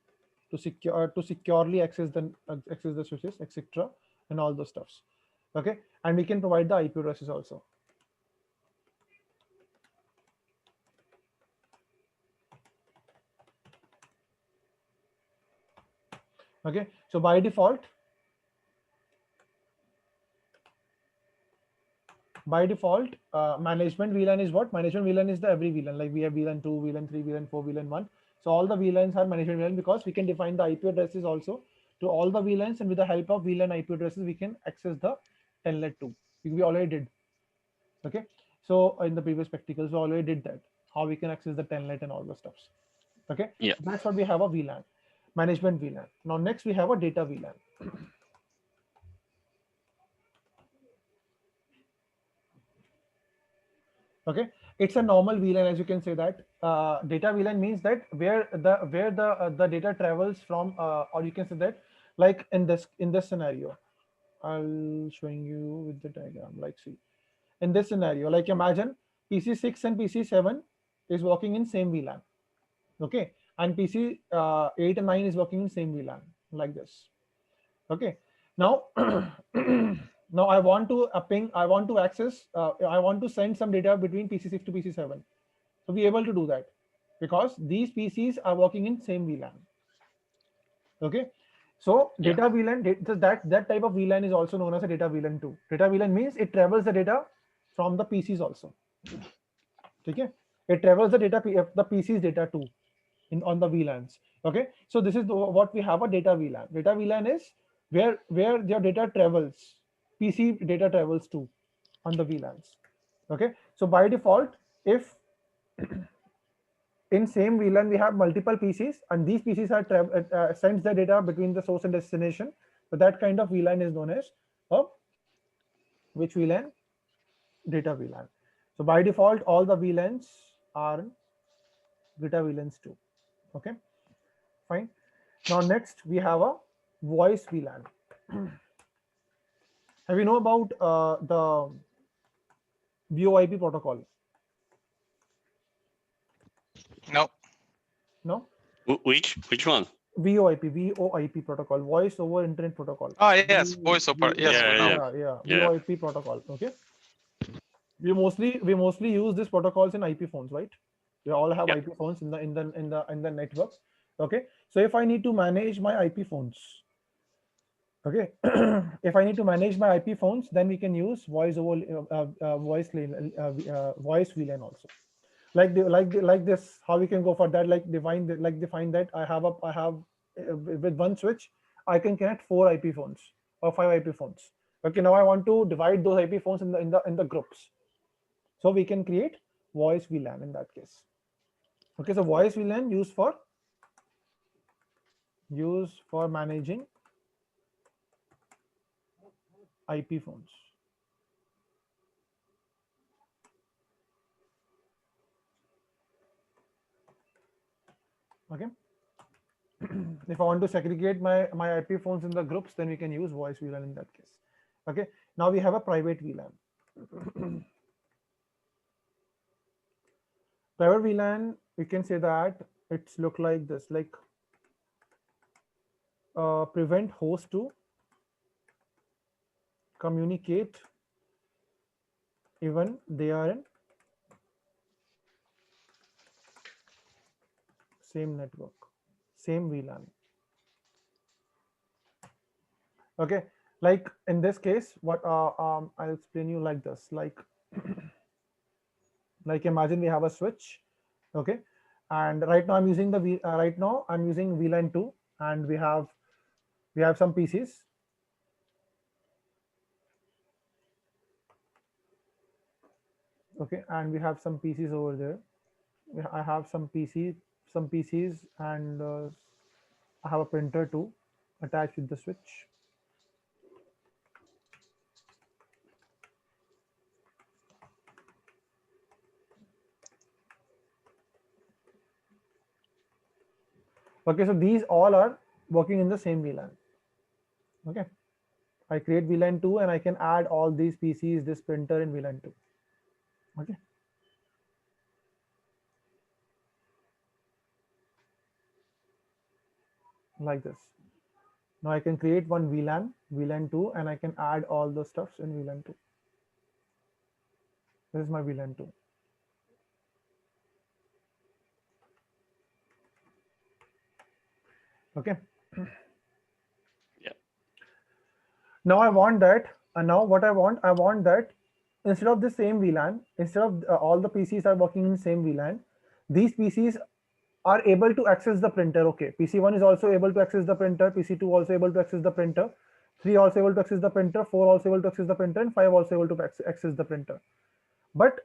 to securely access the switches, etc., and all those stuffs. Okay, and we can provide the IP addresses also. Okay, so by default management VLAN is what? Management VLAN is the every VLAN, like we have VLAN 2, VLAN 3, VLAN 4, VLAN 1. So all the VLANs are management VLAN because we can define the IP addresses also to all the VLANs, and with the help of VLAN IP addresses we can access the telnet too. We already did. Okay, so in the previous practicals we already did that, how we can access the telnet and all the stuffs. Okay, Yeah. so that's what we have a VLAN, management VLAN. Now next we have a data VLAN. Okay, it's a normal VLAN, as you can say that. Data VLAN means that where the data travels from, or you can say that, like in this scenario, I'll showing you with the diagram. Like, see, in this scenario, like imagine PC6 and PC7 is working in same VLAN. Okay, and PC8 and 9 is working in same VLAN, like this. Okay, now now I want to ping, I want to access, I want to send some data between PC6 to PC7. So we able to do that because these PCs are working in same VLAN. Okay, so Yeah. data VLAN, that type of VLAN is also known as a data VLAN too. Data VLAN means it travels the data from the PCs also. Okay, it travels the data, the PCs data too, on the VLANs. Okay, so this is what we have a data VLAN. Data VLAN is where your data travels, PC data travels to on the VLANs. Okay, so by default, if in same VLAN we have multiple PCs and these PCs are sends the data between the source and destination, so that kind of VLAN is known as which VLAN? Data VLAN. So by default, all the VLANs are data VLANs too. Okay, fine. Now next we have a voice VLAN. Have you know about the VoIP protocol? No. No? Which one? VoIP protocol, voice over internet protocol. Oh yes, voice over. Yes, Yeah, we know. Yeah, Yeah. VoIP protocol. Okay. We mostly use these protocols in IP phones, right? We all have Yeah. IP phones in the network. Okay. So if I need to manage my IP phones, okay, if I need to manage my IP phones, then we can use voice over voice VLAN also. Like this, how we can go for that? Like define that I have with one switch I can connect 4 IP phones or 5 IP phones. Okay, now I want to divide those IP phones in the groups. So we can create voice VLAN in that case. Okay, so voice VLAN used for managing IP phones. Okay. If I want to segregate my IP phones in the groups, then we can use voice VLAN in that case. Okay. Now we have a private VLAN. Private VLAN, we can say that it's look like this, like prevent host to communicate even they are in same network, same VLAN. Okay, like in this case, what I'll explain you like this, like like imagine we have a switch, okay, and right now I'm using the right now I'm using VLAN 2, and we have some PCs. Okay, and we have some PCs over there. I have some PCs, and I have a printer too attached with the switch. Okay, so these all are working in the same VLAN. Okay, I create VLAN 2 and I can add all these PCs, this printer in VLAN 2. Okay. Like this. Now I can create one VLAN 2, and I can add all the stuffs in VLAN 2. This is my VLAN 2. Okay. Yeah. Now I want that, and now what I want that instead of the same VLAN, instead of all the PCs are working in the same VLAN, these PCs are able to access the printer. Okay, PC1 is also able to access the printer, PC2 also able to access the printer, 3 also able to access the printer, 4 also able to access the printer, and 5 also able to access the printer. But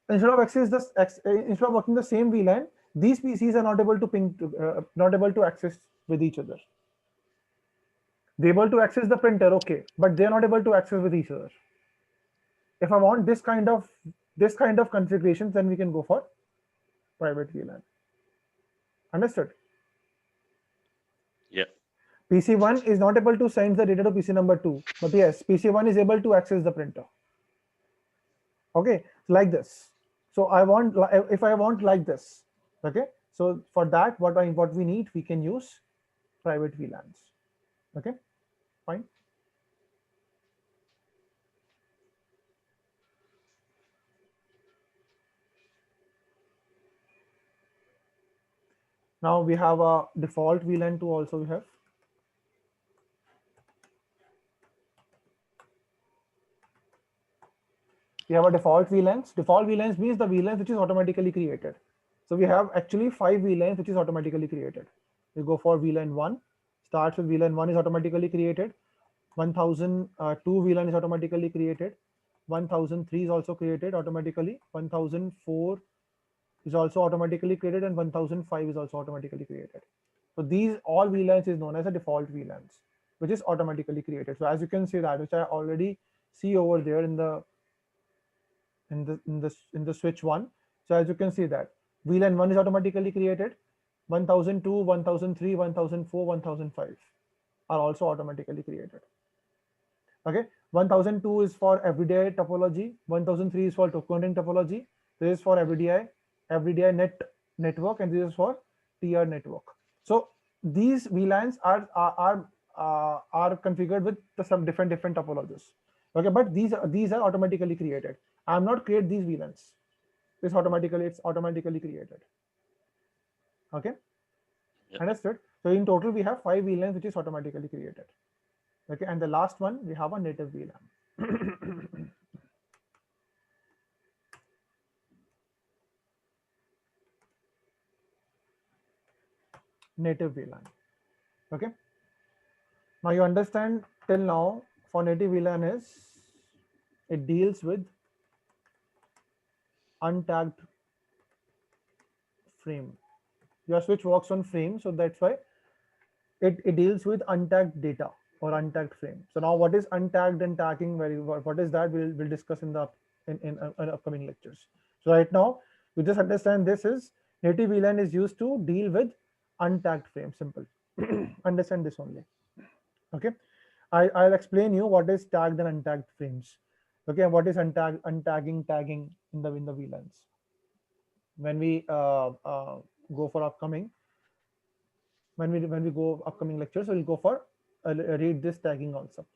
instead of instead of working the same VLAN, these PCs are not able to not able to access with each other. They're able to access the printer, okay, but they're not able to access with each other. If I want this kind of configurations, then we can go for private VLAN. Understood? Yeah. PC1 is not able to send the data to PC number 2, but yes, PC1 is able to access the printer. Okay, like this. So I want, if I want like this, okay. So for that, what we need, we can use private VLANs. Okay, fine. Now we have a default VLAN 2 also we have. We have a default VLANs. Default VLANs means the VLANs which is automatically created. So we have actually 5 VLANs which is automatically created. We go for VLAN 1, starts with VLAN 1 is automatically created. 1002 VLAN is automatically created. 1003 is also created automatically. 1004 is also automatically created, and 1005 is also automatically created. So these all VLANs is known as a default VLANs, which is automatically created. So as you can see that, which I already see over there in the switch 1. So as you can see that VLAN 1 is automatically created. 1002, 1003, 1004, 1005 are also automatically created. Okay, 1002 is for everyday topology, 1003 is for token topology, this is for everyday network, and this is for TR network. So these VLANs are configured with some different topologies. Okay, but these are automatically created. I'm not create these VLANs. It's automatically created. Okay, Yeah. understood. So in total we have 5 VLANs which is automatically created. Okay, and the last one we have a native VLAN. Native VLAN. Okay, now you understand till now for native VLAN is it deals with untagged frame. Your switch works on frame, so that's why it deals with untagged data or untagged frame. So now what is untagged and tagging, what is that, we'll discuss in the in upcoming lectures. So right now you just understand this is native VLAN is used to deal with untagged frame. Simple. Understand this only. Okay, I'll explain you what is tagged and untagged frames. Okay, and what is untagging tagging in the VLANs. when we go for upcoming, when we go upcoming lectures, we'll go for read this tagging also.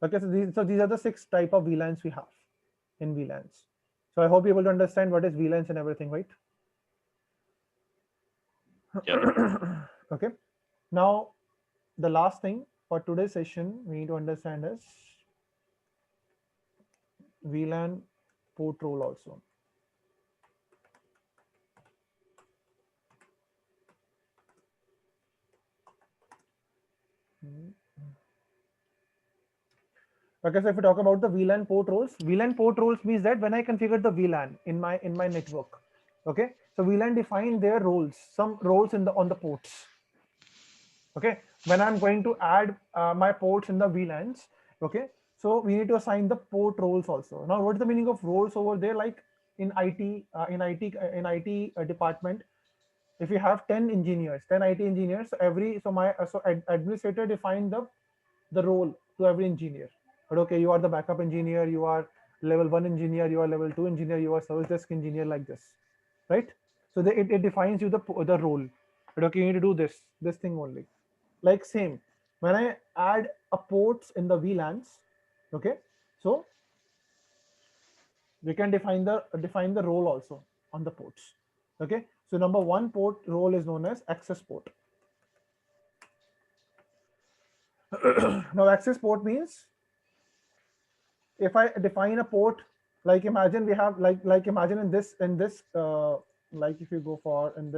Okay, so these are the 6 type of VLANs we have in VLANs. So I hope you're able to understand what is VLANs and everything, right? Okay. Now, the last thing for today's session we need to understand is VLAN port role also. Okay, so if we talk about the VLAN port roles means that when I configure the VLAN in my network, okay, so VLAN define their roles, some roles in the on the ports. Okay, when I'm going to add my ports in the VLANs, okay, so we need to assign the port roles also. Now, what's the meaning of roles over there? Like in IT department, if you have 10 engineers, 10 IT engineers, so administrator define the role to every engineer. But okay, you are the backup engineer, you are level 1 engineer, you are level 2 engineer, you are service desk engineer, like this, right? So it defines you the role. But okay, you need to do this thing only. Like same, when I add a ports in the VLANs, okay, so we can define the role also on the ports. Okay, so number 1 port role is known as access port. Now, access port means if I define a port, like imagine we have like imagine in this like if you go for in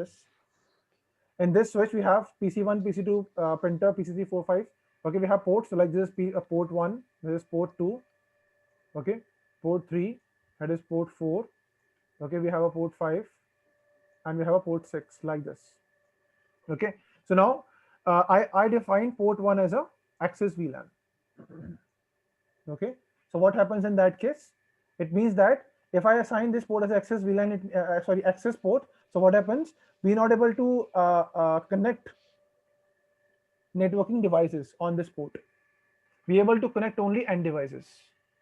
this switch we have PC1, PC2, printer, PC3, 4, 5. Okay, we have ports. So like this is port 1, this is port 2. Okay, port 3, that is port 4. Okay, we have a port 5, and we have a port 6, like this. Okay, so now I define port 1 as a access VLAN. Okay, so what happens in that case? It means that if I assign this port as access VLAN, access port. So what happens? We're not able to connect networking devices on this port. We're able to connect only end devices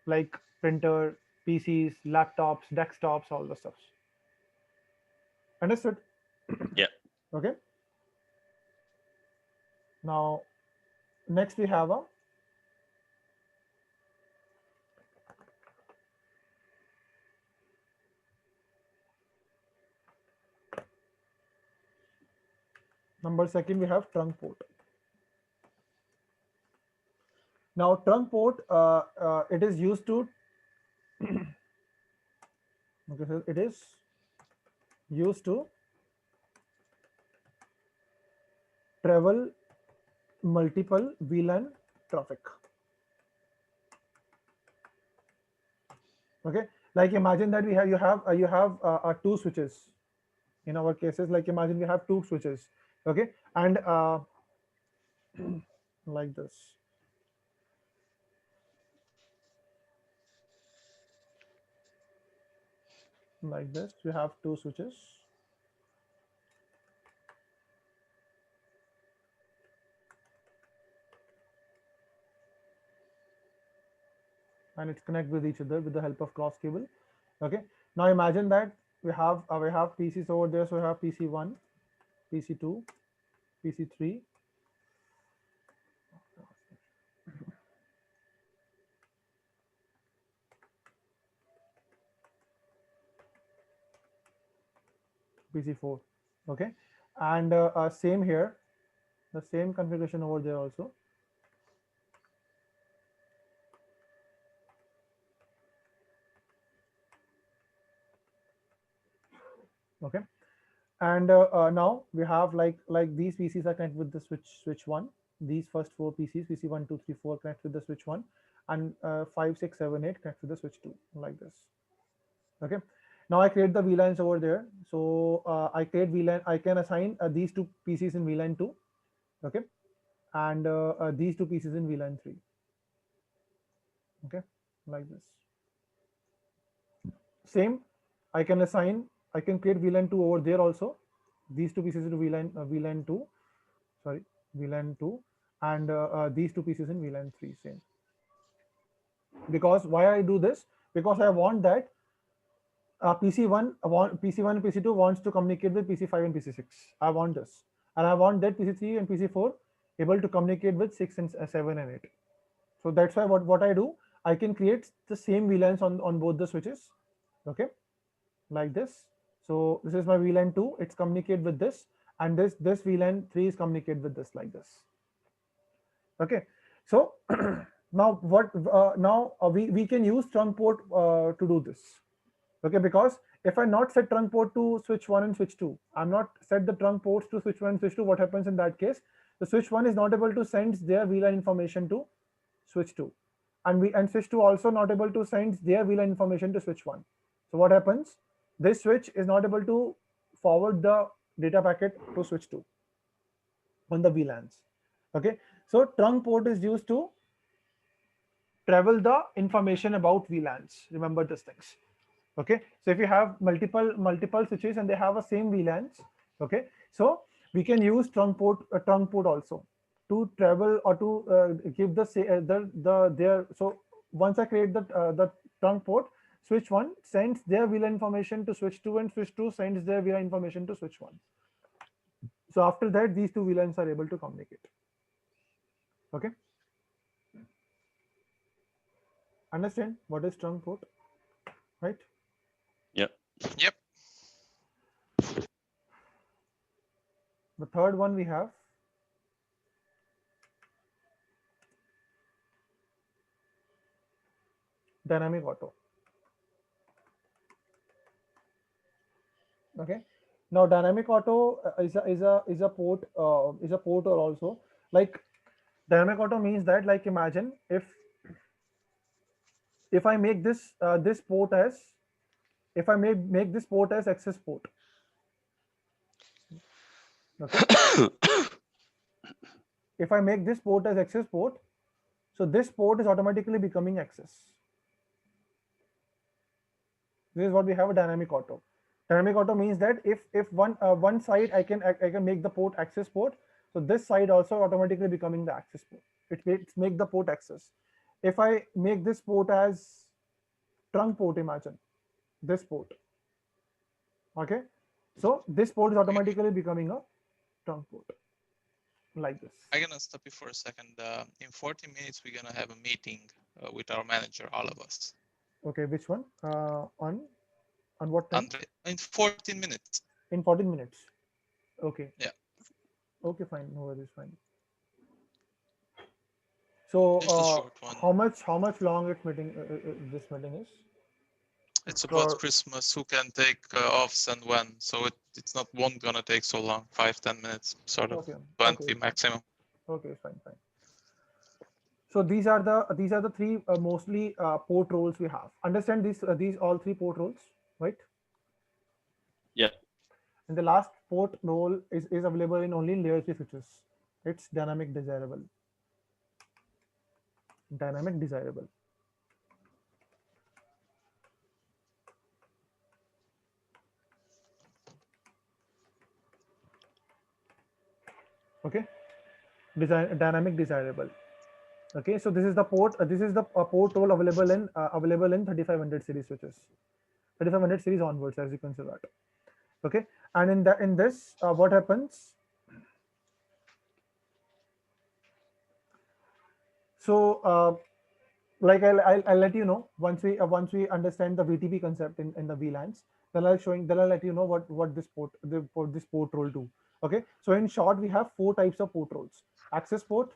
like printer, PCs, laptops, desktops, all the stuff. Understood? Yeah. Okay. Now, next we have a number second, we have trunk port. Now, trunk port, it is used to okay, so it is used to travel multiple VLAN traffic. Okay, like imagine that you have 2 switches. In our cases, like imagine we have 2 switches. Okay, and like this. Like this, we have 2 switches. And it's connect with each other with the help of cross cable. Okay, now imagine that we have PCs over there. So we have PC1, PC2, PC3, PC4. Okay, and same here, the same configuration over there also. Okay, and now we have like these PCs are connected with the switch 1. These first 4 PCs, PC 1, 2, 3, 4 connect with the switch 1, and 5, 6, 7, 8 connect with the switch 2, like this. Okay, now I create the VLANs over there. So I create VLAN. I can assign these 2 PCs in VLAN 2. Okay, and these 2 PCs in VLAN 3. Okay, like this. Same, I can create VLAN 2 over there also. These 2 pieces in VLAN 2, sorry, VLAN 2, and these 2 pieces in VLAN 3, same. Because why I do this? Because I want that PC1 PC1 and PC2 wants to communicate with PC5 and PC6. I want this, and I want that PC3 and PC4 able to communicate with 6 and 7 and 8. So that's why what I do, I can create the same VLANs on both the switches, okay, like this. So this is my VLAN 2, it's communicate with this, and this VLAN 3 is communicate with this, like this. Okay, so now we can use trunk port to do this. Okay, because if I not set trunk port to switch 1 and switch 2, I'm not set the trunk ports to switch 1 and switch 2, what happens in that case? The switch 1 is not able to send their VLAN information to switch 2, and switch 2 also not able to send their VLAN information to switch 1. So what happens? This switch is not able to forward the data packet to switch 2 on the VLANs. Okay, so trunk port is used to travel the information about VLANs. Remember these things. Okay, so if you have multiple switches and they have a same VLANs, okay, so we can use trunk port also to travel or to give their. So once I create the trunk port, switch 1 sends their VLAN information to switch 2, and switch 2 sends their VLAN information to switch 1. So after that, these two VLANs are able to communicate. Okay, understand what is trunk port, right? Yeah. Yep. The third one we have dynamic auto. Okay, now dynamic auto is a port or also, like, dynamic auto means that, like, imagine if I make this port as, if I make this port as access port. Okay, if I make this port as access port, so this port is automatically becoming access. This is what we have a dynamic auto. Dynamic auto means that if one side I can make the port access port, so this side also automatically becoming the access port. It make the port access. If I make this port as trunk port, imagine this port. Okay, so this port is automatically becoming a trunk port, like this. I'm gonna stop you for a second. In 40 minutes, we're gonna have a meeting with our manager, all of us. Okay, which one? On what time? Andre, in 14 minutes. In 14 minutes. Okay. Yeah. Okay, fine. No worries, fine. So Just a short one. how much long this meeting is? It's about for- Christmas. Who can take offs and when? So it's not gonna take so long. 5-10 minutes, sort of. Okay. 20 Okay. maximum. Okay, fine. So these are the three mostly port roles we have. Understand these all three port roles, right? Yeah. And the last port role is available in only layer 3 switches. It's dynamic desirable. Dynamic desirable. Okay, dynamic desirable. Okay, so this is the port. This is the port role available in 3500 series switches, 3500 series onwards, as you can see that. Okay, and in this, what happens? So, like I'll let you know once we understand the VTP concept in the VLANs. Then I'll let you know what this port role do. Okay, so in short, we have 4 types of port roles: access port,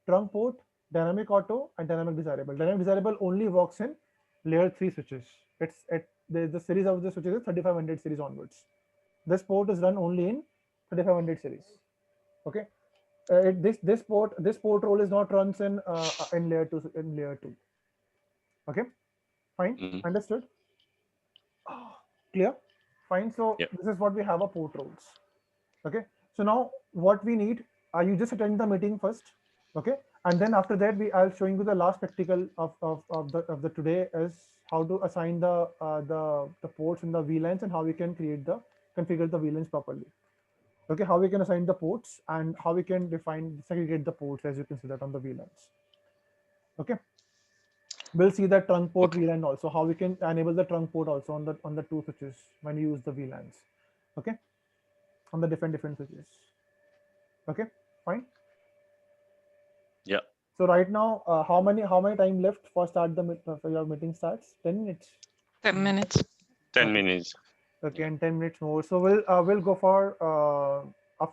trunk port, dynamic auto, and dynamic desirable. Dynamic desirable only works in layer 3 switches. The series of the switches is 3500 series onwards. This port is run only in 3500 series. Okay, this port role is not runs in layer 2. Okay, fine. Mhm. Understood? Clear? Fine. So Yep. this is what we have a port roles. Okay. So now what we need, you just attend the meeting first. Okay. And then after that, I'll showing you the last practical of the today is how to assign the ports in the VLANs and how we can configure the VLANs properly. Okay, how we can assign the ports and how we can segregate the ports, as you can see that on the VLANs. Okay. we'll see the trunk port VLAN also, how we can enable the trunk port also on the two switches when you use the VLANs. Okay, on the different switches. Okay, fine. Yeah. So right now, how many time left for for your meeting starts? 10 minutes. 10 minutes. 10 Okay. minutes. Okay, and 10 minutes more. So we'll go for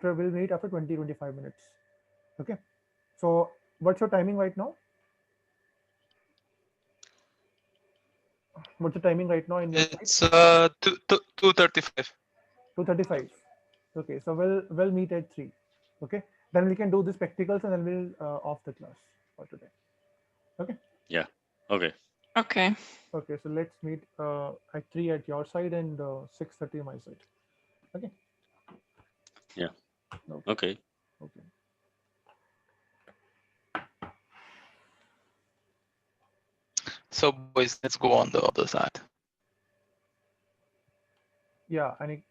we'll meet after 20-25 minutes. Okay. So what's your timing right now? What's the timing right now in your side? It's 2:35. 2:35. Okay, so we'll meet at 3. Okay, then we can do this practicals and then we'll off the class for today. Okay. Yeah. Okay. Okay. Okay, so let's meet at 3 at your side and 6:30 my side. Okay. Yeah. Okay. Okay. Okay. So boys, let's go on the other side. Yeah. Any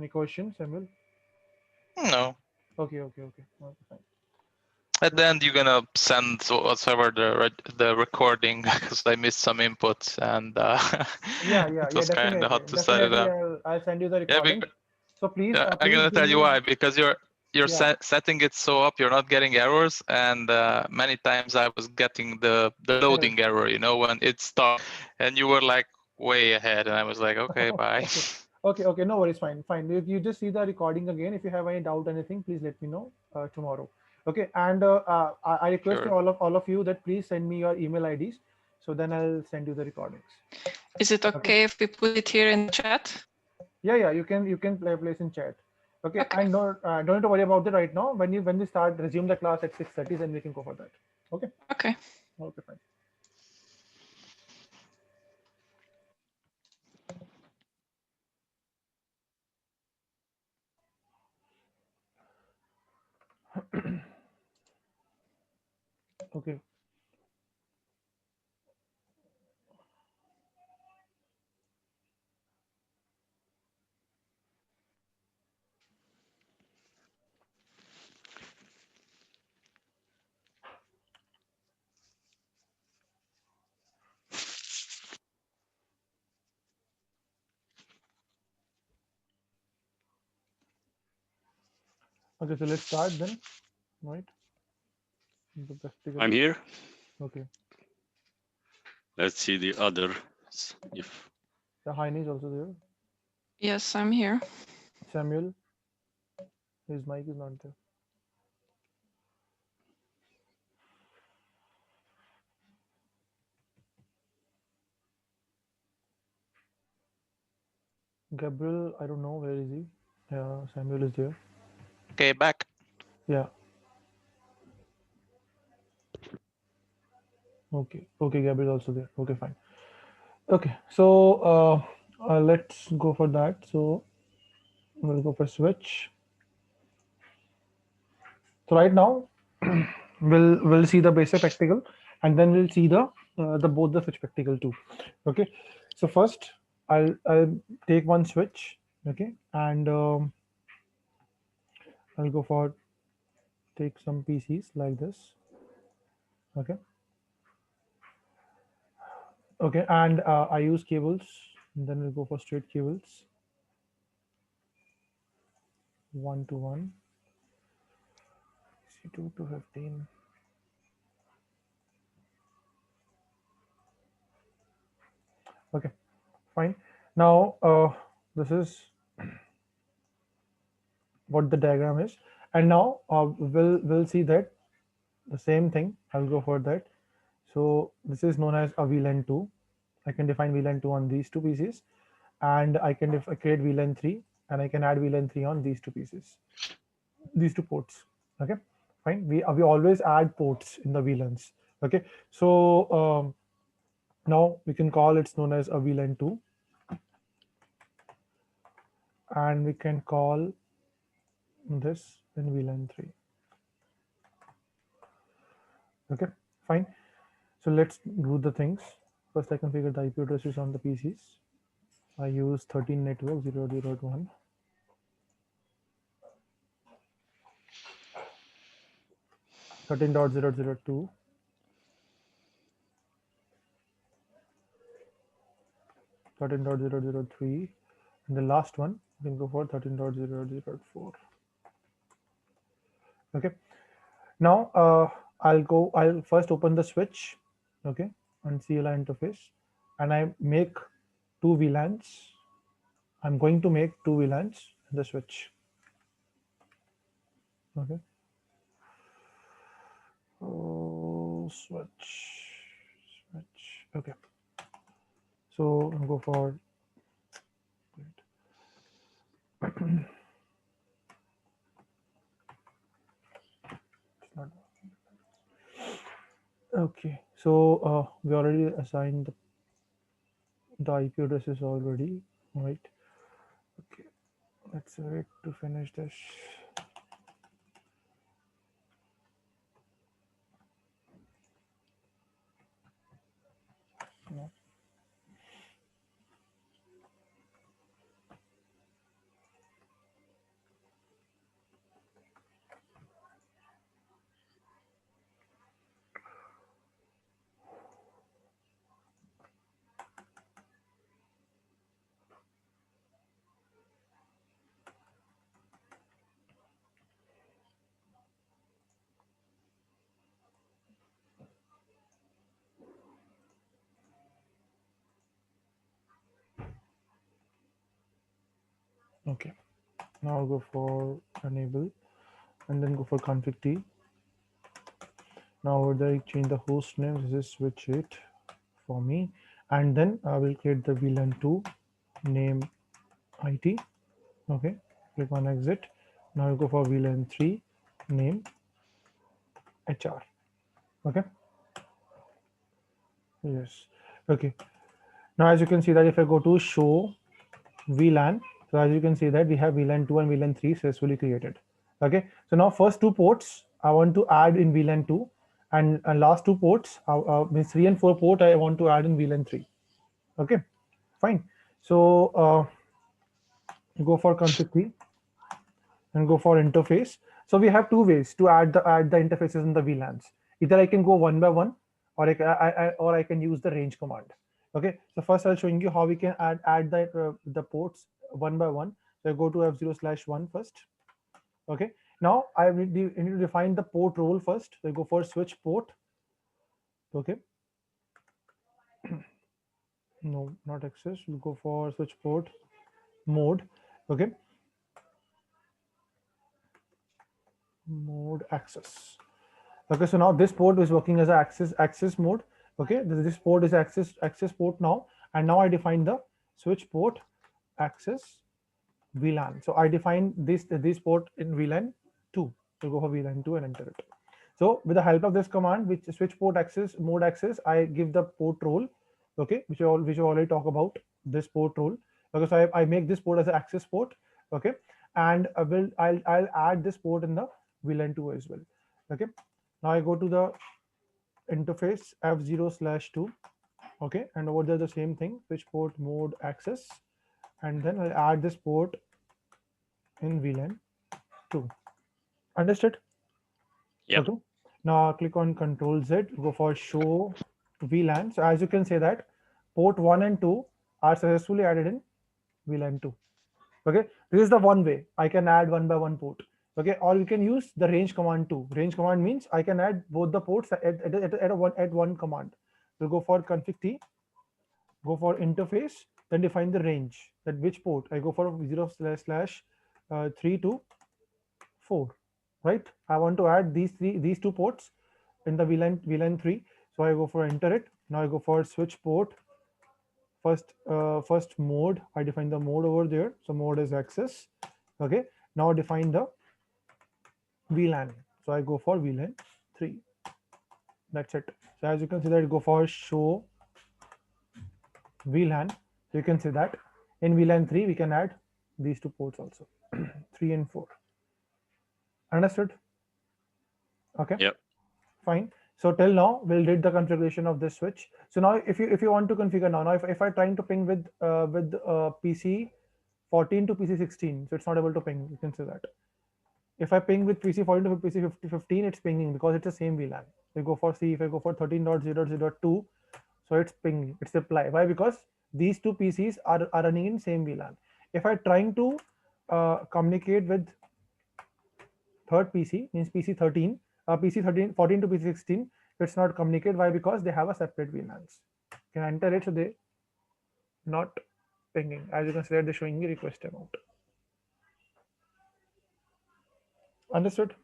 questions, Samuel? No. Okay. Fine. At the end, you're gonna send whatever the recording because I missed some inputs and it was kind of hard to set it up. I'll send you the Yeah, recording. So please, yeah, I'm please gonna give tell you me- why, because you're Yeah. setting it so up you're not getting errors, and many times I was getting the loading error, you know, when it stopped, and you were like way ahead, and I was like, okay, bye. Okay, no worries, fine. You just see the recording again. If you have any doubt, anything, please let me know tomorrow. Okay, and I request Sure. all of you that please send me your email IDs, so then I'll send you the recordings. Is it okay if we put it here in the chat? Yeah, you can place in chat. Okay, Okay. and no, don't have to worry about it right now. When we start resume the class at 6:30, then we can go for that. Okay. Okay. Okay, fine. Okay. Okay, so let's start then, right? The practical. I'm here. Okay. Let's see the others. If The Heine is also there. Yes, I'm here. Samuel, his mic is not there. Gabriel, I don't know, where is he? Yeah, Samuel is there. Okay, back. Yeah. Okay, Gabriel also there. Okay, fine. Okay, so let's go for that. So we'll go for switch. So right now, we'll see the basic practical, and then we'll see the both the switch practical too. Okay, so first I'll take one switch. Okay, and I'll go for take some PCs like this. Okay. Okay, and I use cables. And then we'll go for straight cables. 1 to 1. C2 to 15. Okay, fine. Now this is what the diagram is, and now we'll see that the same thing. I'll go for that. So this is known as a VLAN 2. I can define VLAN 2 on these two pieces, and I can create VLAN 3, and I can add VLAN 3 on these two pieces, these two ports. Okay, fine. We always add ports in the VLANs. Okay, so now we can call it's known as a VLAN 2, and we can call this in VLAN 3. Okay, fine. So let's do the things. First, I configure the IP addresses on the PCs. I use 13 network 0.0.1. 13.0.0.2. 13.0.0.3, and the last one you can go for 13.0.0.4. Okay. Now I'll first open the switch, okay, on CLI interface, and I make two VLANs. I'm going to make two VLANs in the switch. Okay. Oh, switch. Okay. So I'll go for okay. So we already assigned the IP addresses already, right? Okay. Let's wait to finish this. No. Okay. Now I'll go for enable and then go for config T. Now over there, change the host name. This is switch 8 for me, and then I will create the VLAN 2 name IT. Okay, click on exit. Now you go for VLAN 3 name HR. Okay. Yes. Okay. Now as you can see that if I go to show VLAN, so as you can see that we have VLAN 2 and VLAN 3 successfully created. Okay. So now first two ports I want to add in VLAN 2, and last two ports, means 3 and 4 port, I want to add in VLAN 3. Okay. Fine. So go for config T and go for interface. So we have two ways to add the interfaces in the VLANs. Either I can go one by one, or I can use the range command. Okay. So first I'll showing you how we can add the ports one by one. So I go to F0/1 first. Okay. Now I need to define the port role first. So I go for switch port. Okay. No, not access. We'll go for switch port mode. Okay. Mode access. Okay, so now this port is working as a access mode. Okay, this port is access port now, and now I define the switch port access VLAN. So I define this port in VLAN 2. So go for VLAN 2 and enter it. So with the help of this command, which switch port access mode access, I give the port role. Okay, which I already talk about this port role. Okay, so I make this port as an access port. Okay, and I'll add this port in the VLAN 2 as well. Okay, now I go to the interface F0/2. Okay, and over there the same thing, switch port mode access, and then I'll add this port in VLAN 2. Understood? Yep. Okay. Now click on Control Z, go for show VLAN. So as you can say that port 1 and 2 are successfully added in VLAN 2. Okay, this is the one way I can add one by one port. Okay, or you can use the range command too. Range command means I can add both the ports at one command. So go for config T, go for interface, then define the range, that which port I go for 0/3 to 4. Right, I want to add these two ports in the VLAN 3. So I go for enter it. Now I go for switch port. First mode, I define the mode over there. So mode is access. Okay, now define the VLAN. So I go for VLAN 3. That's it. So as you can see that, go for show VLAN. So you can see that in VLAN 3 we can add these two ports also, 3 and 4. Understood? Okay. Yep. Fine. So till now we did the configuration of this switch. So now if you want to configure now if I trying to ping with PC 14 to PC 16, so it's not able to ping. You can say that. If I ping with PC 14 to PC 15, it's pinging because it's the same VLAN. If I go for 13.0.0.2, so it's pinging. It's reply. Why? Because these two PCs are running in same VLAN. If I'm trying to communicate with third PC, means PC 13, PC 13, 14 to PC 16, it's not communicate. Why? Because they have a separate VLANs. Can I enter it? So they not pinging. As you can see, they're showing me request amount. Understood?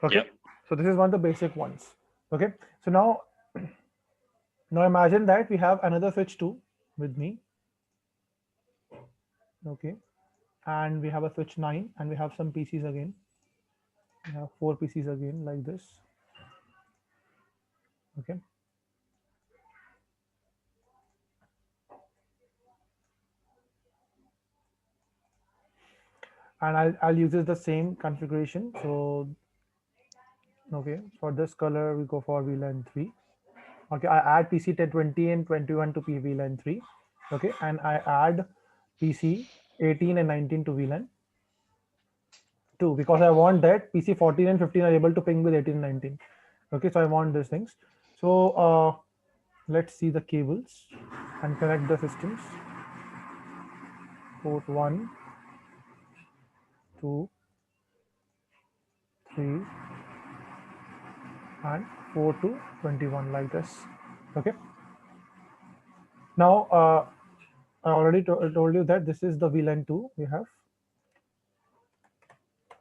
Okay. Yeah. So this is one of the basic ones. Okay. So now imagine that we have another switch 2 with me. Okay. And we have a switch 9 and we have some PCs again. We have 4 PCs again like this. Okay. And I'll use the same configuration. So okay, for this color we go for VLAN 3. Okay, I add PC 1020 and 21 to VLAN 3. Okay, and I add PC 18 and 19 to VLAN 2 because I want that PC 14 and 15 are able to ping with 18 and 19. Okay, so I want these things. So let's see the cables and connect the systems. Port 1, 2, 3, and 4 to 21 like this. Okay. Now I already told you that this is the VLAN 2 we have.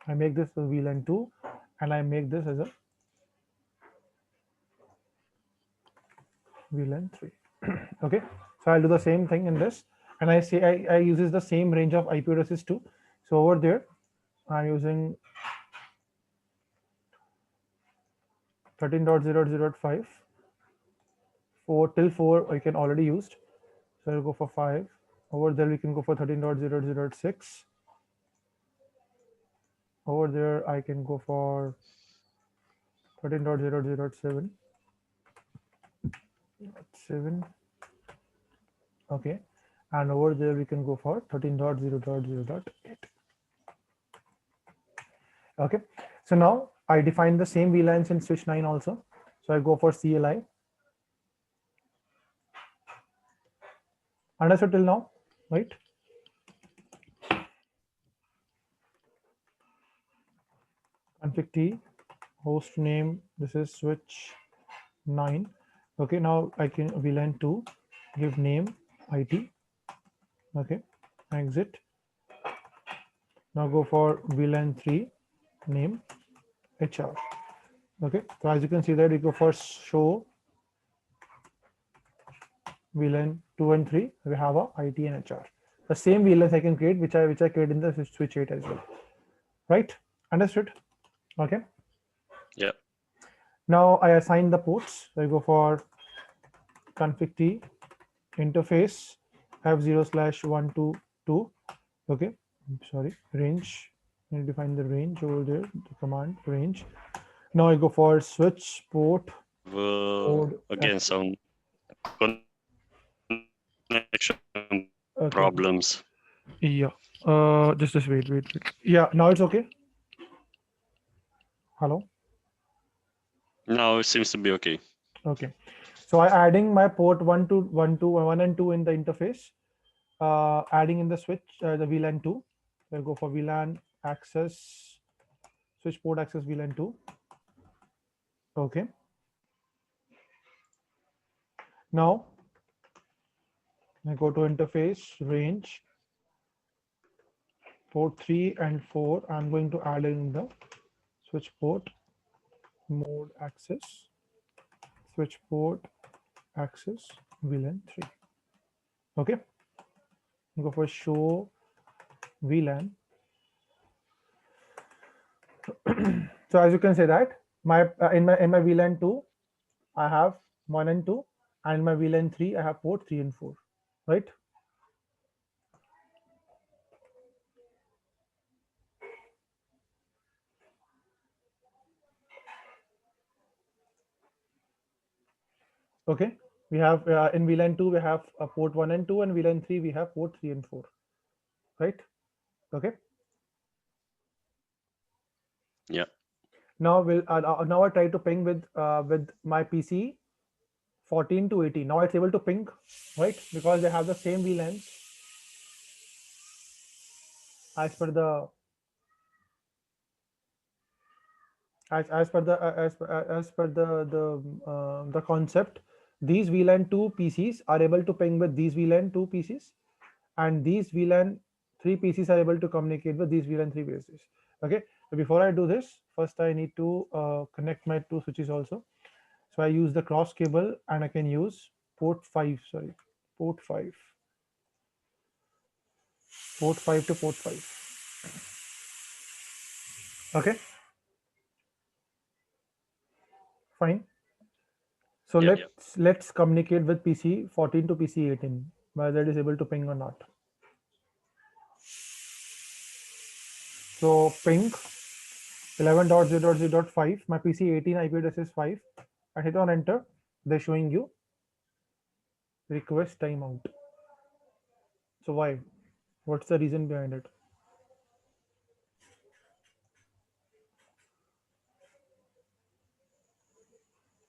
I make this the VLAN 2 and I make this as a VLAN 3. Okay, so I'll do the same thing in this, and I say I uses the same range of IP addresses too. So over there I'm using 13.0.0.5. 4 till 4 I can already used, so I'll go for 5. Over there we can go for 13.0.0.6. Over there I can go for 13.0.0.7. 7. Okay, and over there we can go for 13.0.0.8. Okay, so now I define the same VLANs in switch 9 also. So I go for CLI. Understood till now, right? Config T, host name, this is switch 9. Okay, now I can VLAN 2, give name IT. Okay, exit. Now go for VLAN 3, name HR. Okay, so as you can see that we go for show VLAN 2 and 3, we have a IT and HR. The same VLANs I can create, which I create in the switch 8 as well. Right? Understood? Okay. Yeah. Now I assign the ports. I go for config T, interface, have 0/122. Okay. Sorry, range. I define the range over there, the command range. Now I go for switch port. Again, some connection problems. Yeah. Just wait. Yeah. Now it's okay. Hello. Now it seems to be okay. Okay. So I adding my port 1 and 2 in the interface. Adding in the switch the VLAN 2. I'll go for VLAN access, switch port access VLAN 2. Okay. Now I go to interface range, port 3 and 4. I'm going to add in the switch port mode access, switch port access VLAN 3. Okay. Go for show VLAN. So as you can say that my in my VLAN 2 I have 1 and 2, and in my VLAN 3 I have port 3 and 4, right? Okay, we have in VLAN 2 we have port 1 and 2, and VLAN 3 we have port 3 and 4, right? Okay. Yeah. Now now I try to ping with my PC 14 to 18. Now it's able to ping, right? Because they have the same VLANs as per the as per the as per the concept. These VLAN 2 PCs are able to ping with these VLAN 2 PCs, and these VLAN 3 PCs are able to communicate with these VLAN 3 PCs. Okay, so before I do this, first I need to connect my two switches also. So I use the cross cable, and I can use port 5, sorry, port 5 to port 5. Okay, fine. So Yeah. let's communicate with PC 14 to PC 18, whether it is able to ping or not. So ping 11.0.0.5, my PC 18 IP address is 5. I hit on enter. They're showing you request timeout. So why? What's the reason behind it?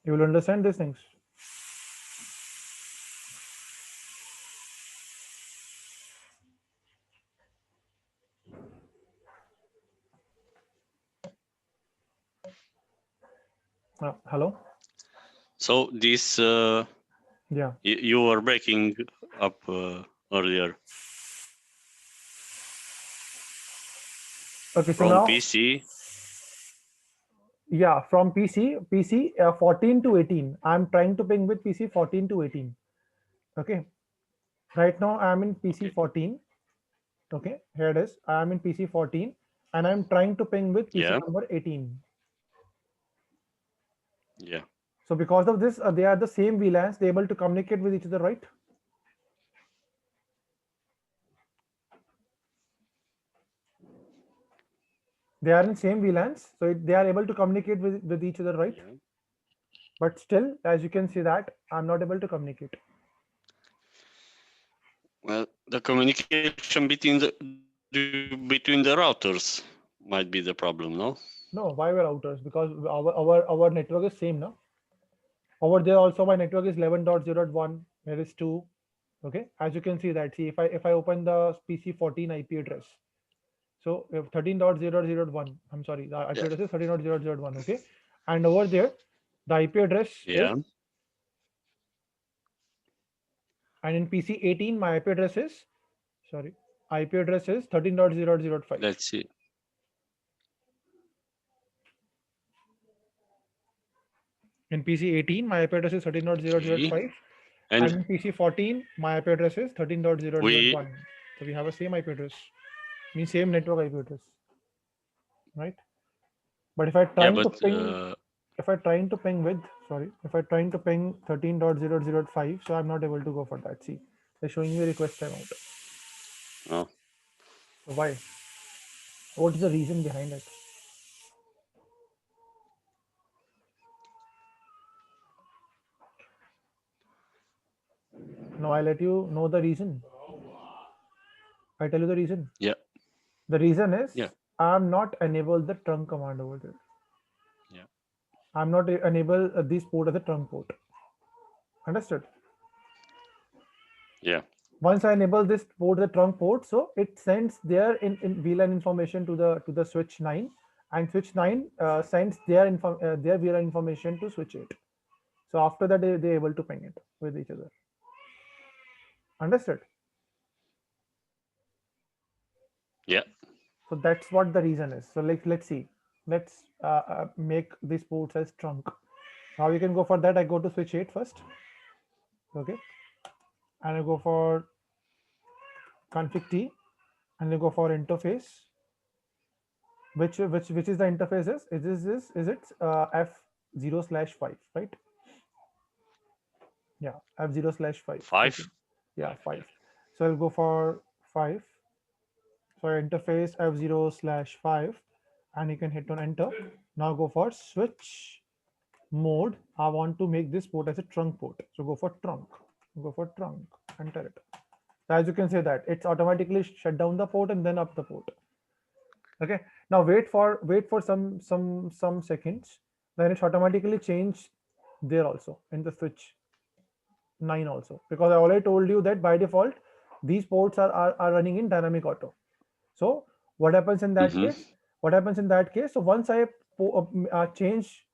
You will understand these things. Hello? So this Yeah. you were breaking up earlier. Okay, so From now, PC. yeah, from PC 14 to 18. I'm trying to ping with PC 14 to 18. Okay. Right now I'm in PC 14. Okay, here it is. I'm in PC 14 and I'm trying to ping with PC Yeah. number 18. Yeah. So because of this, they are the same VLANs. They're able to communicate with each other, right? They are in same VLANs, so they are able to communicate with each other, right? Yeah. But still, as you can see that I'm not able to communicate. Well, the communication between the routers might be the problem, no? No, why we're routers? Because our network is same, no? Over there also my network is 11.0.1. There is 2. Okay, as you can see that. See, if I open the PC 14 IP address, so we have 13.0.0.1. I'm sorry, the IP Yeah. address is 13.0.0.1. Okay, and over there, the IP address Yeah. is, and in PC 18, my IP address is, sorry, IP address is 13.0.0.5. Let's see. In PC 18, my IP address is 13.0.0.5, Okay. and And in PC 14, my IP address is 13.0.0.1. So we have a same IP address, means same network IP address, right? But if I yeah, trying to but ping, if I trying to ping with, sorry, if I trying to ping 13.0.0.5, so I'm not able to go for that. See, they're showing me request timeout. oh, So why? What is the reason behind it? Now I let you know the reason. I tell you the reason. yeah. The reason is Yeah. I'm not enabled the trunk command over there. Yeah. I'm not enable this port as a trunk port. Understood? Yeah. Once I enable this port, the trunk port, so it sends their in VLAN information to the switch 9, and switch 9 sends their VLAN information to switch 8. So after that, they're able to ping it with each other. Understood? Yeah. So that's what the reason is. So let's see. Let's make these ports as trunk. How you can go for that? I go to switch 8 first. Okay, and I go for config T, and I go for interface. Which is the interface is it F0/5, right? Yeah, F0/5. 5. Okay. Yeah, Five. 5. So I'll go for 5. So interface F0/5, and you can hit on enter. Now go for switch mode. I want to make this port as a trunk port. So go for trunk. Go for trunk. Enter it. So as you can say that it's automatically shut down the port and then up the port. Okay. Now wait for some seconds. Then it's automatically changed there also in the switch. 9 also, because I already told you that by default these ports are running in dynamic auto. So what happens in that Mhm. case? What happens in that case? So once I change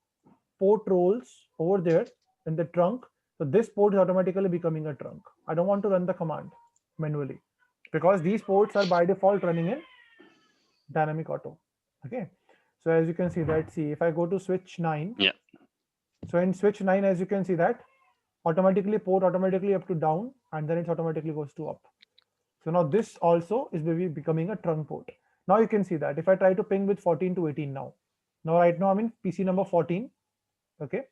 port roles over there in the trunk, so this port is automatically becoming a trunk. I don't want to run the command manually because these ports are by default running in dynamic auto. Okay, so as you can see that, see if I go to switch 9, Yeah. so in switch 9, as you can see that automatically port automatically up to down, and then it automatically goes to up. So now this also is maybe becoming a trunk port. Now you can see that if I try to ping with 14 to 18 now right now I'm in PC number 14. Okay,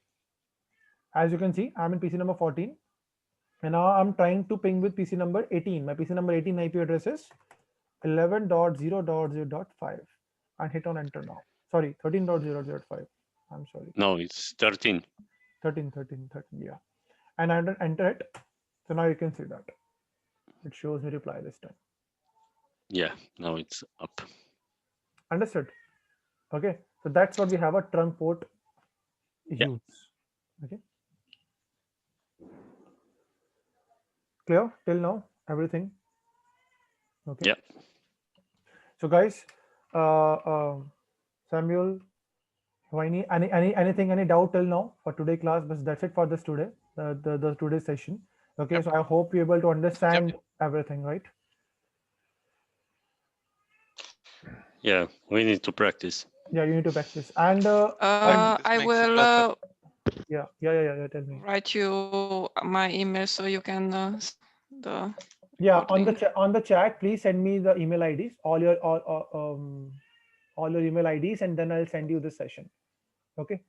as you can see I'm in PC number 14, and now I'm trying to ping with PC number 18. My PC number 18 IP address is 11.0.0.5 and hit on enter now. Sorry, 13.0.0.5. I'm sorry. No, it's 13. 13, yeah. And I enter it. So now you can see that it shows me reply this time. Yeah, now it's up. Understood? Okay, so that's what we have a trunk port use. Okay, clear till now everything? Okay. Yeah. So guys, Samuel, anything, any doubt till now for today class? But that's it for this today, the today's session. Okay, Yep. so I hope you're able to understand everything, right? Yeah, we need to practice. Yeah, you need to practice. And Practice I makes it will better. yeah. Tell me. write you my email so you can the Yeah, code on link. the chat, please send me the email IDs, all your email IDs, and then I'll send you this session. Okay,